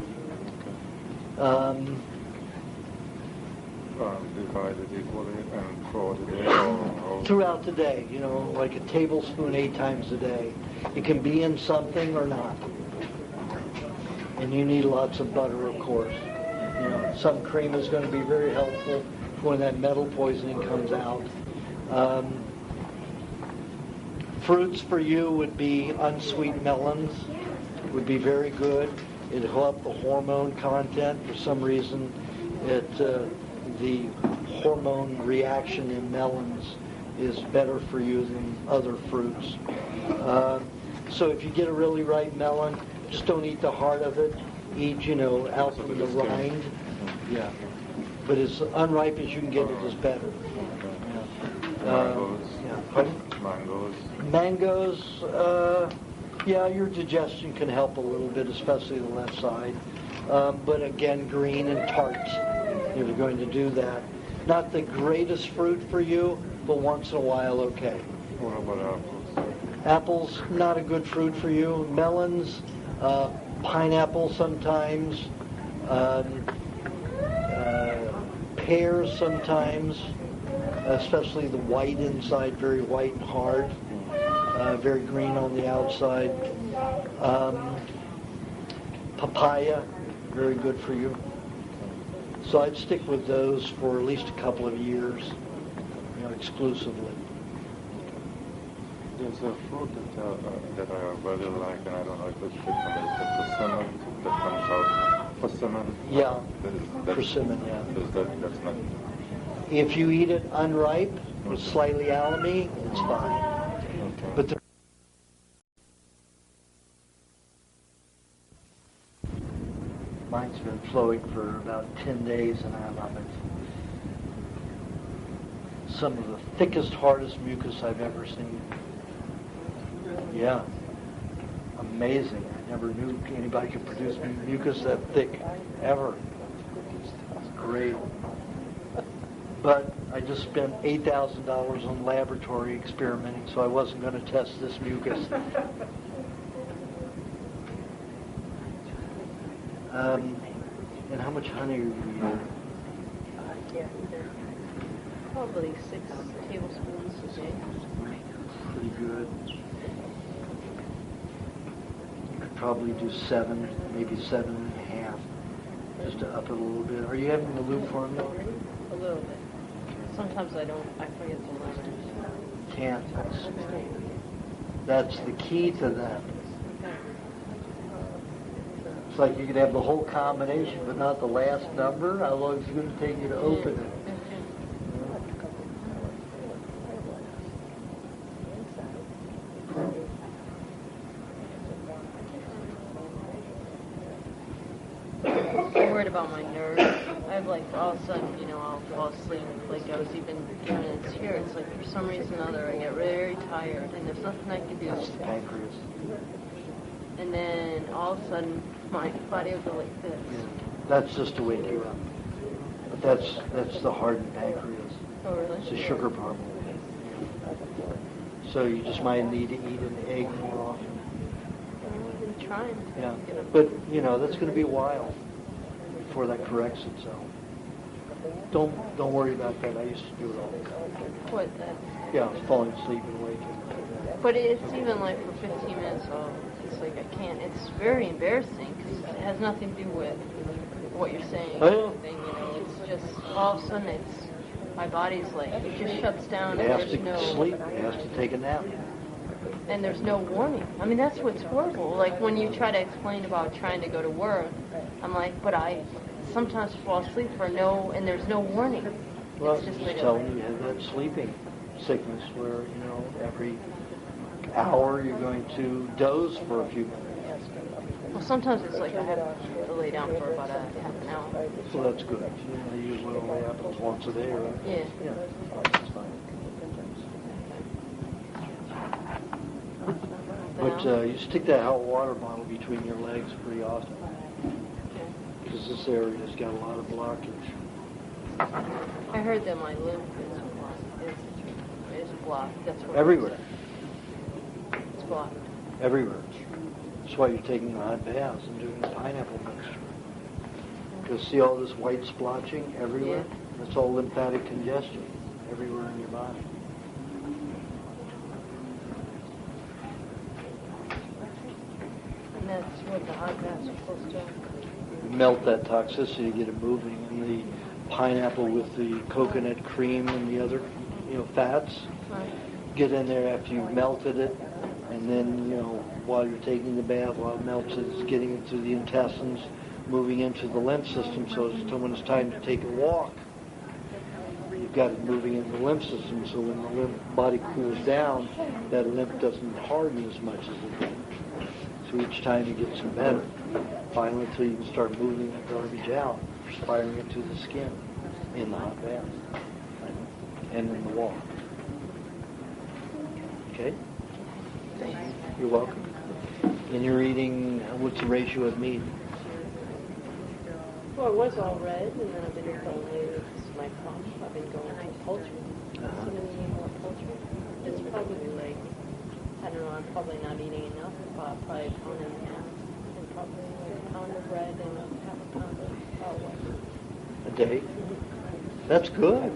Divided equally and throughout the day? Or Throughout the day, like a tablespoon 8 times a day. It can be in something or not. And you need lots of butter, of course. Some cream is going to be very helpful when that metal poisoning comes out. Fruits for you would be unsweet melons, would be very good. It'd help the hormone content. For some reason, the hormone reaction in melons is better for you than other fruits. So if you get a really ripe melon, just don't eat the heart of it. Eat, out from the rind. Yeah. But as unripe as you can get it is better. mangoes? Pardon? Mangoes? Mangoes, your digestion can help a little bit, especially the left side. But again, green and tart, if you're going to do that. Not the greatest fruit for you, but once in a while, okay. What about apples? Apples, not a good fruit for you. Melons, pineapple sometimes, pears sometimes, especially the white inside, very white and hard, very green on the outside. Papaya, very good for you. So I'd stick with those for at least a couple of years, exclusively. There's a fruit that I really like, and I don't know if it's persimmon that comes out. Persimmon? Yeah, That's persimmon, yeah. That's not... If you eat it unripe with slightly alamy, it's fine. Okay. But mine's been flowing for about 10 days, and I love it. Some of the thickest, hardest mucus I've ever seen. Yeah. Amazing. I never knew anybody could produce mucus that thick, ever. It's great. But I just spent $8,000 on laboratory experimenting, so I wasn't going to test this mucus. And how much honey are you using? Probably 6 tablespoons a day. Pretty good. You could probably do 7, maybe 7.5, just to up it a little bit. Are you having the loop formula? A little bit. Sometimes I forget the letters. Can't. That's the key to that. It's like you could have the whole combination, but not the last number. How long is it going to take you to open it? I'm worried about my nerves. I have like all of a sudden, I'll fall asleep. Like I was even doing it here. It's like for some reason or other, I get very tired, and there's nothing I can do. That's the pancreas. And then all of a sudden, my body will go like this. Yeah. That's just to wake you up. But that's the hardened pancreas. Oh, really? It's a sugar problem. So you just might need to eat an egg more often. I've been trying. Yeah. But, that's going to be a while before that corrects itself. Don't worry about that. I used to do it all the time. What, that? Yeah, falling asleep and waking. But it's even like for 15 minutes, so it's like I can't. It's very embarrassing because it has nothing to do with what you're saying. Oh, yeah. Anything, it's just all of a sudden my body's like, it just shuts down. It And has to sleep. It has to take a nap. And there's no warning. I mean, that's what's horrible. Like when you try to explain about trying to go to work, I'm like, but I sometimes fall asleep and there's no warning. Well, it's just just like telling you have that sleeping sickness where, every hour you're going to doze for a few minutes. Well, sometimes it's like I have to lay down for about a half an hour. So that's good. Usually only happens once a day, right? Yeah. Yeah, that's fine. But you stick that hot water bottle between your legs pretty often. Because this area's got a lot of blockage. I heard that my lymph is blocked. That's what Everywhere. It's blocked. Everywhere. That's why you're taking hot baths and doing the pineapple mixture. Because see all this white splotching everywhere? Yeah. That's all lymphatic congestion everywhere in your body. And that's what the hot baths are supposed to do. Melt that toxicity, get it moving, and the pineapple with the coconut cream and the other, fats, get in there after you've melted it, and then, while you're taking the bath, while it melts, it's getting into the intestines, moving into the lymph system, so when it's time to take a walk, you've got it moving into the lymph system, so when the lymph body cools down, that lymph doesn't harden as much as it did. So each time you get some better. Finally, until you can start moving that garbage out, firing it to the skin in the hot bath and in the walk. Okay? You're welcome. And you're eating, what's the ratio of meat? Well, it was all red, and then I've been going with my crop. I've been going to poultry. So I've been eating more poultry. It's probably like, I don't know, I'm probably not eating enough, probably a pound and a half. And probably like a pound of red and half a pound of white. A day? That's good.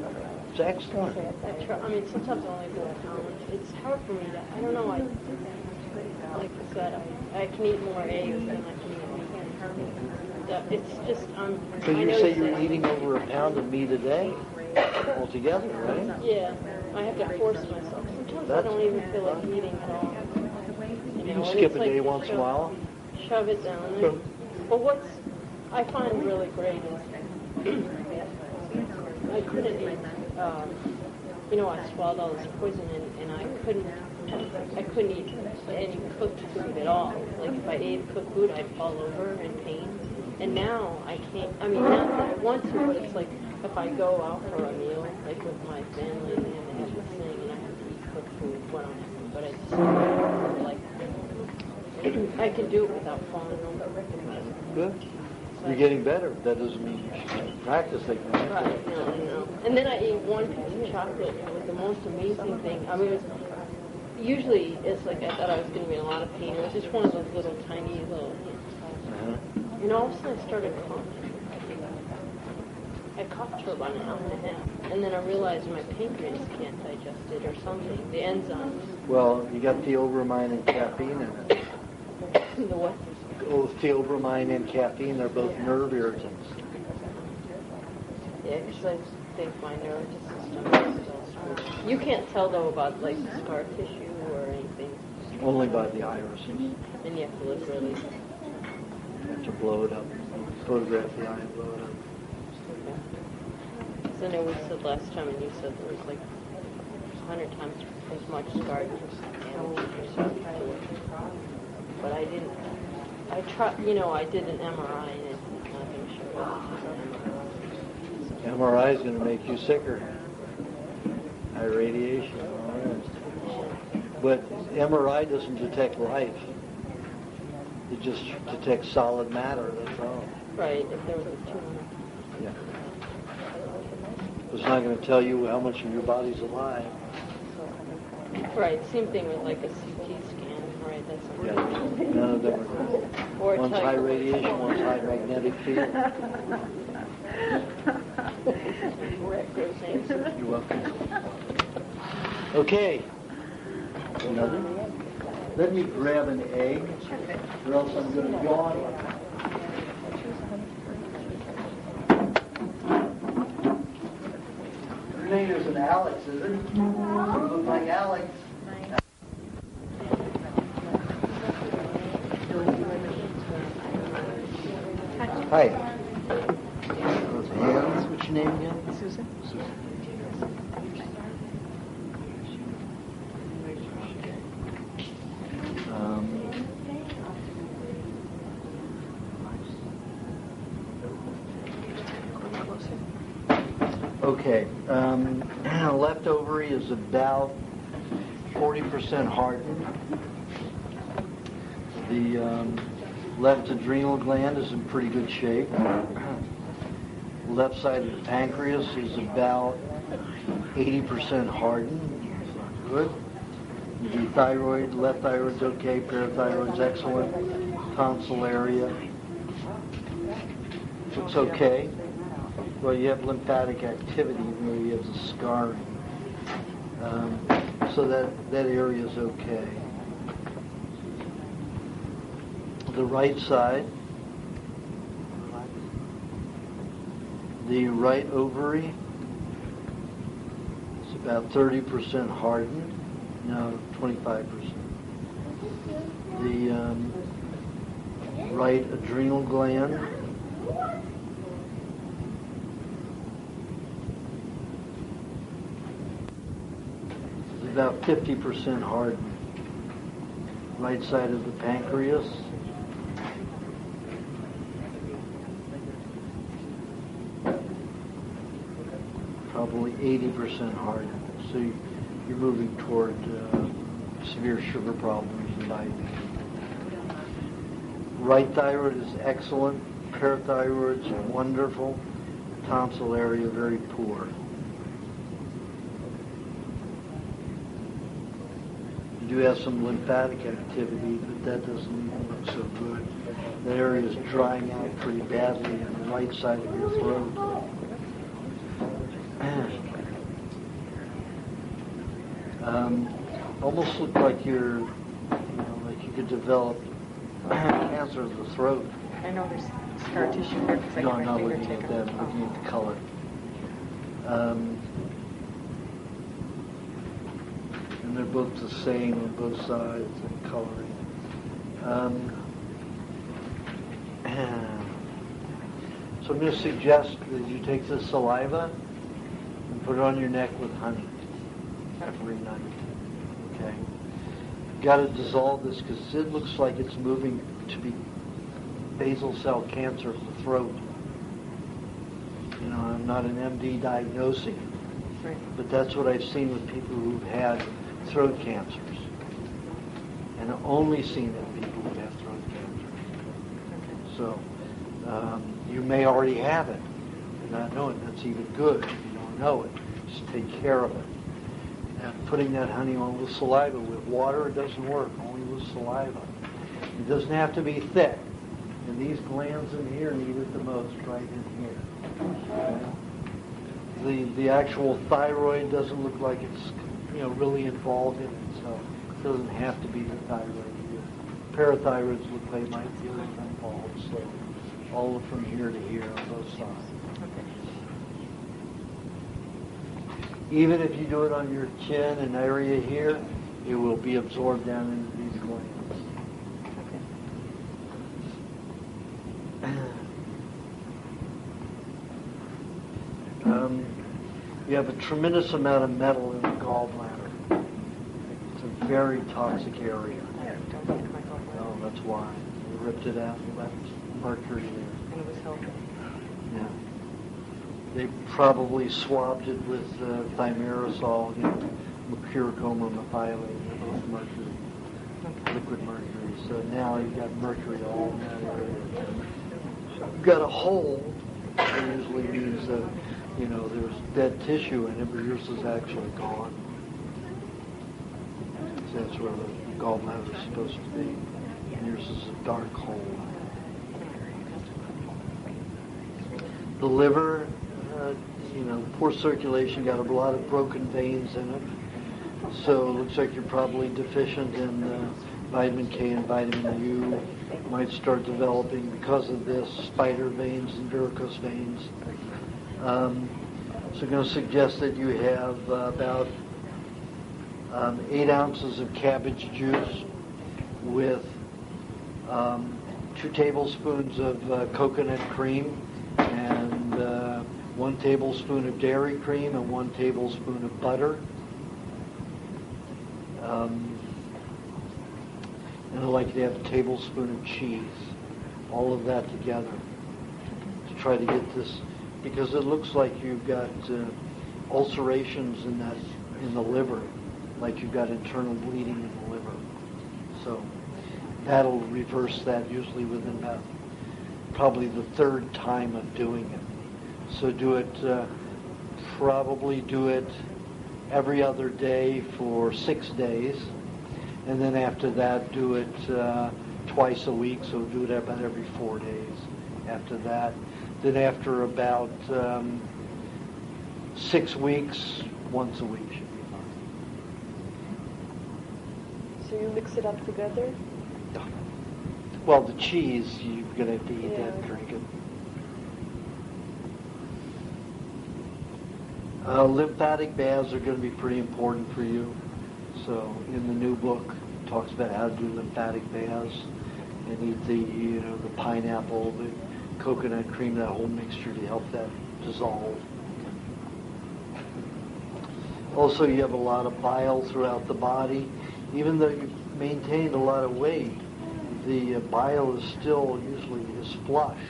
It's excellent. I mean, sometimes I only go a pound. It's hard for me to, I don't know, like I said, I can eat more eggs than I can eat meat. It's just, So you say you're eating over a pound of meat a day altogether, right? Yeah, I have to force myself. Sometimes I don't even feel like eating at all. You can skip a day once in a while. Shove it down there. Well, what's I find really great is I couldn't eat. I swallowed all this poison and I couldn't eat any cooked food at all. Like if I ate cooked food, I'd fall over in pain. And now I can't. I mean, not that I want to, but it's like if I go out for a meal, like with my family, and they have this thing, and I have to eat cooked food. Well, but I just like I can do it without falling over. Good. You're getting better. That doesn't mean you should practice like that. Right. No. And then I ate one piece of chocolate. It was the most amazing thing. I mean, usually it's like I thought I was going to be in a lot of pain. It was just one of those little tiny little. And all of a sudden I started coughing. I coughed for about an hour and a half. And then I realized my pancreas can't digest it or something. The enzymes. Well, you got theobromine and caffeine in it. The what? Oh, theobromine and caffeine, they're both nerve irritants. Yeah, because I think my nervous system is still strong. You can't tell, though, about, like, scar tissue or anything. Only by the irises. And you have to look really... You have to blow it up. Photograph the eye and blow it up. So I know we said last time, and you said there was, like, 100 times as much scar tissue. But I didn't... I tried, I did an MRI and nothing showed up. MRI is going to make you sicker. High radiation. All right. But MRI doesn't detect life. It just detects solid matter, that's all. Right, if there was a tumor. Yeah. It's not going to tell you how much of your body's alive. Right, same thing with like a CT scan, right? That's Yeah. None of them are good. Or One's high radiation, one's high magnetic field. You're welcome. Okay. Another? Let me grab an egg, or else I'm going to yawn. Your name isn't Alex, is it? You look like Alex. Hi. Those hands. What's your name again? Susan. Susan. Okay. Left ovary is about 40% hardened. The left adrenal gland is in pretty good shape. Left side of the pancreas is about 80% hardened. Good. The thyroid, left thyroid's okay, parathyroid's excellent. Tonsil area looks okay. Well, you have lymphatic activity, even though you have the scarring. So that area is okay. The right side, the right ovary is about 30% hardened. No, 25%. The right adrenal gland is about 50% hardened. Right side of the pancreas probably 80% hardened. So you're moving toward severe sugar problems and diabetes. Right thyroid is excellent. Parathyroid's wonderful. Tonsil area very poor. You do have some lymphatic activity, but that doesn't even look so good. That area is drying out pretty badly on the right side of your throat. Almost look like like you could develop cancer of the throat. I know there's scar tissue here because I No, got I'm my not finger looking at taken. that. I'm looking at the color. And they're both the same on both sides in coloring. So I'm going to suggest that you take the saliva and put it on your neck with honey every night. Okay? You've got to dissolve this because it looks like it's moving to be basal cell cancer of the throat. You know, I'm not an MD diagnosing it, Right. but that's what I've seen with people who've had throat cancers. And I've only seen it in people who have throat cancer. So you may already have it. You're not knowing it. That's even good. If you don't know it, just take care of it. And putting that honey on with saliva. With water, it doesn't work. Only with saliva. It doesn't have to be thick. And these glands in here need it the most, right in here. The actual thyroid doesn't look like it's really involved in it, so it doesn't have to be the thyroid here. Parathyroids look like they might be a little involved, so all from here to here on both sides. Even if you do it on your chin and area here, it will be absorbed down into these glands. You have a tremendous amount of metal in the gallbladder. It's a very toxic area. Oh, that's why. We ripped it out and left mercury there. And it was healthy. Yeah. They probably swabbed it with thimerosal, mercurochrome or methylate, they're both mercury, liquid mercury. So now you've got mercury all in that area. You've got a hole, that usually means that, there's dead tissue in it, but yours is actually gone. So that's where the gallbladder is supposed to be. And yours is a dark hole. The liver, poor circulation, got a lot of broken veins in it. So it looks like you're probably deficient in vitamin K and vitamin U. You might start developing, because of this, spider veins and varicose veins. So I'm going to suggest that you have about 8 ounces of cabbage juice with 2 tablespoons of coconut cream and 1 tablespoon of dairy cream and 1 tablespoon of butter. And I'd like you to have a tablespoon of cheese. All of that together to try to get this, because it looks like you've got ulcerations in the liver, like you've got internal bleeding in the liver. So that'll reverse that usually within about probably the 3rd time of doing it. So probably do it every other day for 6 days, and then after that do it twice a week, so do it about every 4 days after that. Then after about 6 weeks, once a week should be fine. So you mix it up together? Well, the cheese, you're going to have to eat that and drink it. Lymphatic baths are going to be pretty important for you. So in the new book, it talks about how to do lymphatic baths and eat the pineapple, the coconut cream, that whole mixture to help that dissolve. Also, you have a lot of bile throughout the body. Even though you've maintained a lot of weight, the bile is still usually is flush.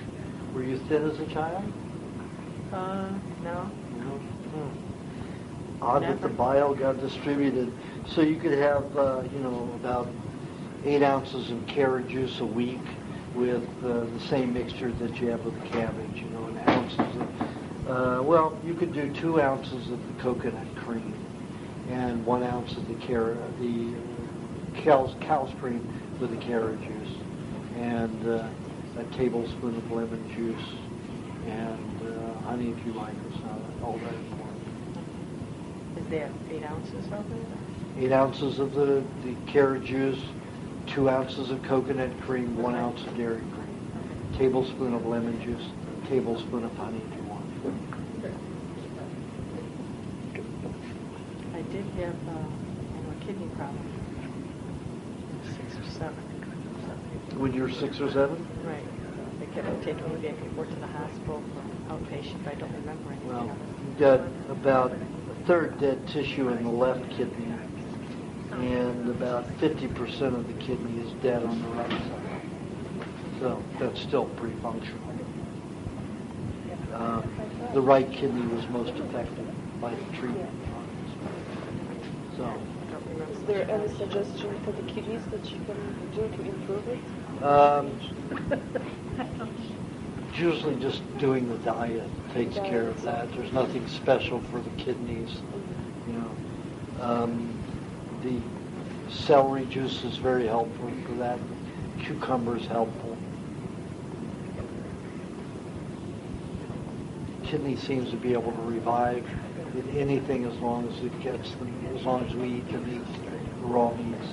Were you thin as a child? No. Odd that the bile got distributed. So you could have, about 8 ounces of carrot juice a week with the same mixture that you have with the cabbage, and ounces of, you could do 2 ounces of the coconut cream and 1 ounce of the cow's cream with the carrot juice, and a tablespoon of lemon juice, and honey if you like, or something, all that important. Is there 8 ounces of it? 8 ounces of the carrot juice, 2 ounces of coconut cream, 1 ounce of dairy cream, tablespoon of lemon juice, tablespoon of honey if you want. I did have a kidney problem. 6 or 7. When you were 6 or 7? Right. They kept taking me back and forth to the hospital for outpatient, but I don't remember anything. Well, you've got about 1/3 dead tissue in the left kidney, and about 50% of the kidney is dead on the right side. So that's still pretty functional. The right kidney was most affected by the treatment. So, is there any suggestion for the kidneys that you can do to improve it? usually just doing the diet takes care of that. There's nothing special for the kidneys. The celery juice is very helpful for that. Cucumber is helpful. Kidney seems to be able to revive anything as long as it gets them, as long as we eat the meat, the raw meats.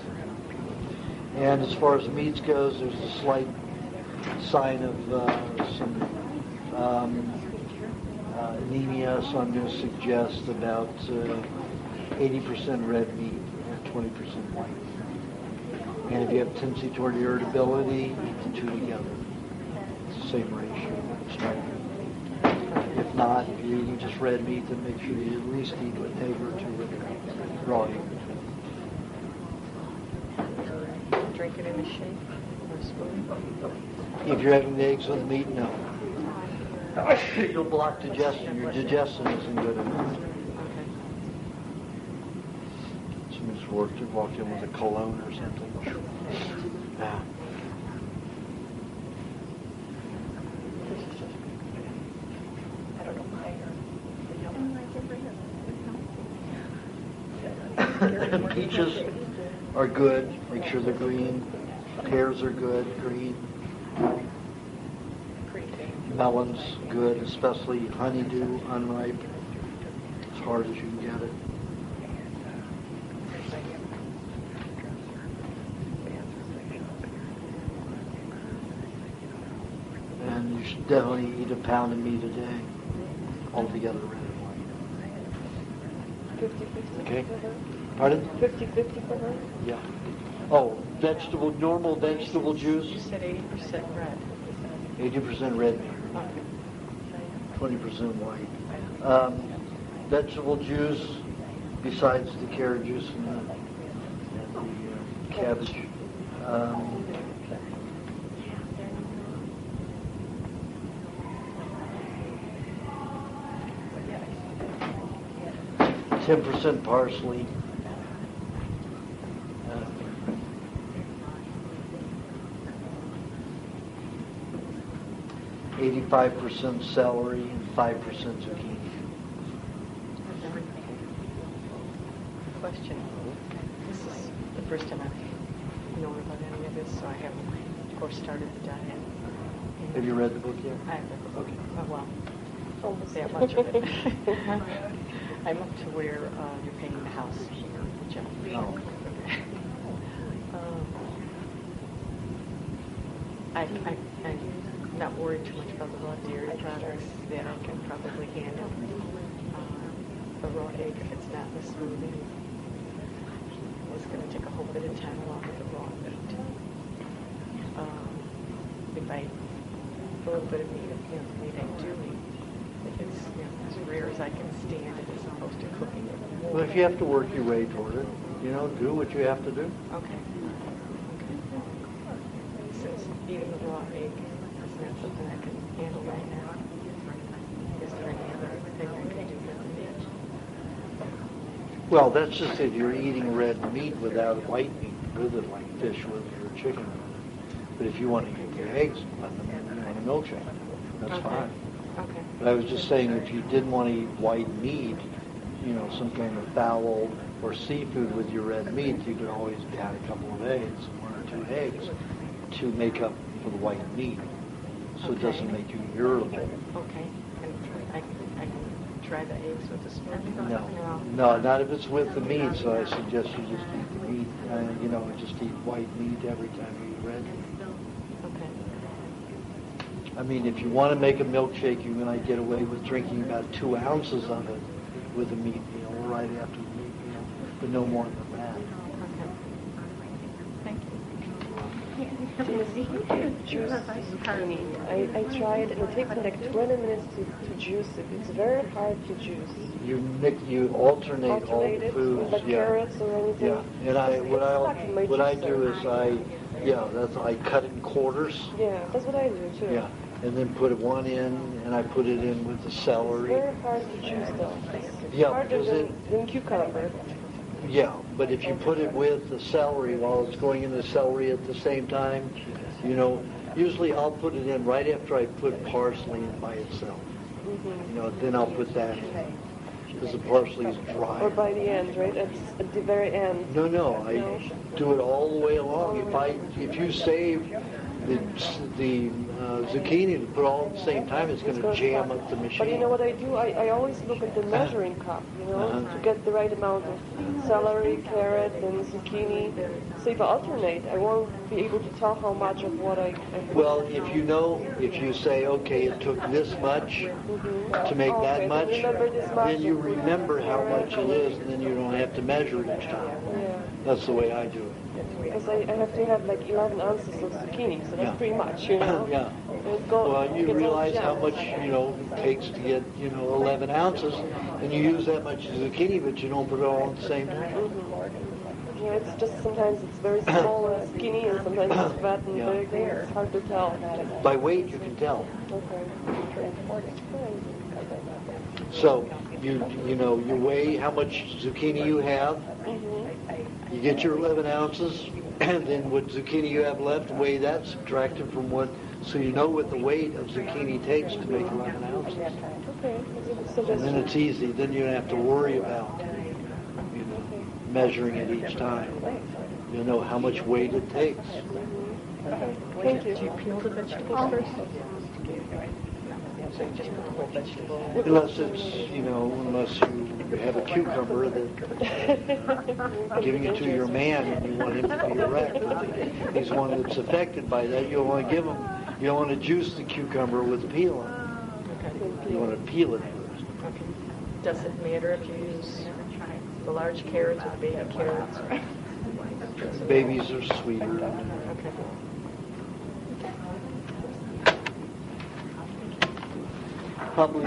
And as far as the meats goes, there's a slight sign of some anemia, so I'm going to suggest about 80% red meat and 20% white. And if you have tendency toward irritability, eat the two together. It's the same ratio. If not, if you're eating just red meat, then make sure you at least eat an egg or two with it. Raw egg. Drink it in a shake or a spoon? If you're having the eggs with meat, no. you'll block digestion. Your digestion isn't good enough. Somebody's walked in with a cologne or something. Yeah. Peaches are good. Make sure they're green. Pears are good, green. Melons, good, especially honeydew, unripe. As hard as you can get it. And you should definitely eat a pound of meat a day, altogether red and white. 50-50. Okay. Pardon? 50-50 for her? Yeah. Oh, normal vegetable juice? You said 80% red. 80% red, 20% white. Vegetable juice, besides the carrot juice and the cabbage. 10% parsley. 85% celery and 5% zucchini. Question. This is the first time I've known about any of this, so I haven't, of course, started the diet. Have you read the book yet? I have read the book. Okay. Oh, well, almost that much of it. I'm up to where you're paying the house here, which I'm I'm not worried too much about the raw dairy products that I can probably handle. The raw egg, if it's not the smoothie, it's going to take a whole bit of time along with the raw meat. If I a little bit of meat, meat I do eat. If it's as rare as I can stand it as opposed to cooking it. Well, if you have to work your way toward it, do what you have to do. Okay. Since eating the raw egg is not something I can handle right now, is there any other thing I can do with the meat? Well, that's just if you're eating red meat without white meat with it, like fish with it or chicken with it. But if you want to eat your eggs, let them in a milkshake. That's fine. Okay. But I was just saying, if you didn't want to eat white meat, some kind of fowl or seafood with your red meat, you could always add a couple of eggs, 1 or 2 eggs, to make up for the white meat, so it doesn't make you irritable. Okay. And I can try the eggs with the spoon? No, not if it's with the meat. So I suggest you just eat the meat. Just eat white meat every time you eat red meat. Okay. I mean, if you want to make a milkshake, you might get away with drinking about 2 ounces of it with a meat meal right after the meat meal, but no more than that. Juice zucchini. I tried, and it takes me like 20 minutes to juice it. It's very hard to juice. You alternate all the foods. With the carrots or anything. Yeah, and what I do is I cut it in quarters. Yeah, that's what I do too. Yeah, and then put one in, and I put it in with the celery. It's very hard to juice though. It's harder than cucumber. Yeah, but if you put it with the celery while it's going in the celery at the same time, usually I'll put it in right after I put parsley in by itself. Mm-hmm. Then I'll put that in, because the parsley is dry. Or by the end, right? At the very end. No, I do it all the way along. If you save the zucchini to put all at the same time, it's going to jam up the machine. But you know what I do? I always look at the measuring cup, to get the right amount of celery, carrot, and zucchini. So if I alternate, I won't be able to tell how much of what I put. Well, if you say, okay, it took this much to make that much, then you remember how much it is, and then you don't have to measure it each time. Yeah. That's the way I do it. Because I have to have like 11 ounces of zucchini, so that's pretty much, Yeah. Well, you realize how much, it takes to get, 11 ounces, and you use that much zucchini, but you don't put it all at the same time. Mm-hmm. Yeah, it's just sometimes it's very small and skinny, and sometimes it's fat and big. It's hard to tell. By weight, you can tell. Okay. So you know you weigh how much zucchini you have. You get your 11 ounces, and then what zucchini you have left, weigh that, subtract it from what, so you know what the weight of zucchini takes to make 11 ounces. Okay. So And then it's easy. Then you don't have to worry about, measuring it each time. You know how much weight it takes. Okay. Thank you. Do you peel the vegetables first? So you just put the whole vegetable? Unless it's, unless you have a cucumber that giving it to your man and you want him to be erect. He's one that's affected by that. You don't want to give him, you don't want to juice the cucumber with peeling. Okay. You want to peel it first. Okay. Does it matter if you use the large carrots or the baby carrots? Babies are sweeter. Okay. Probably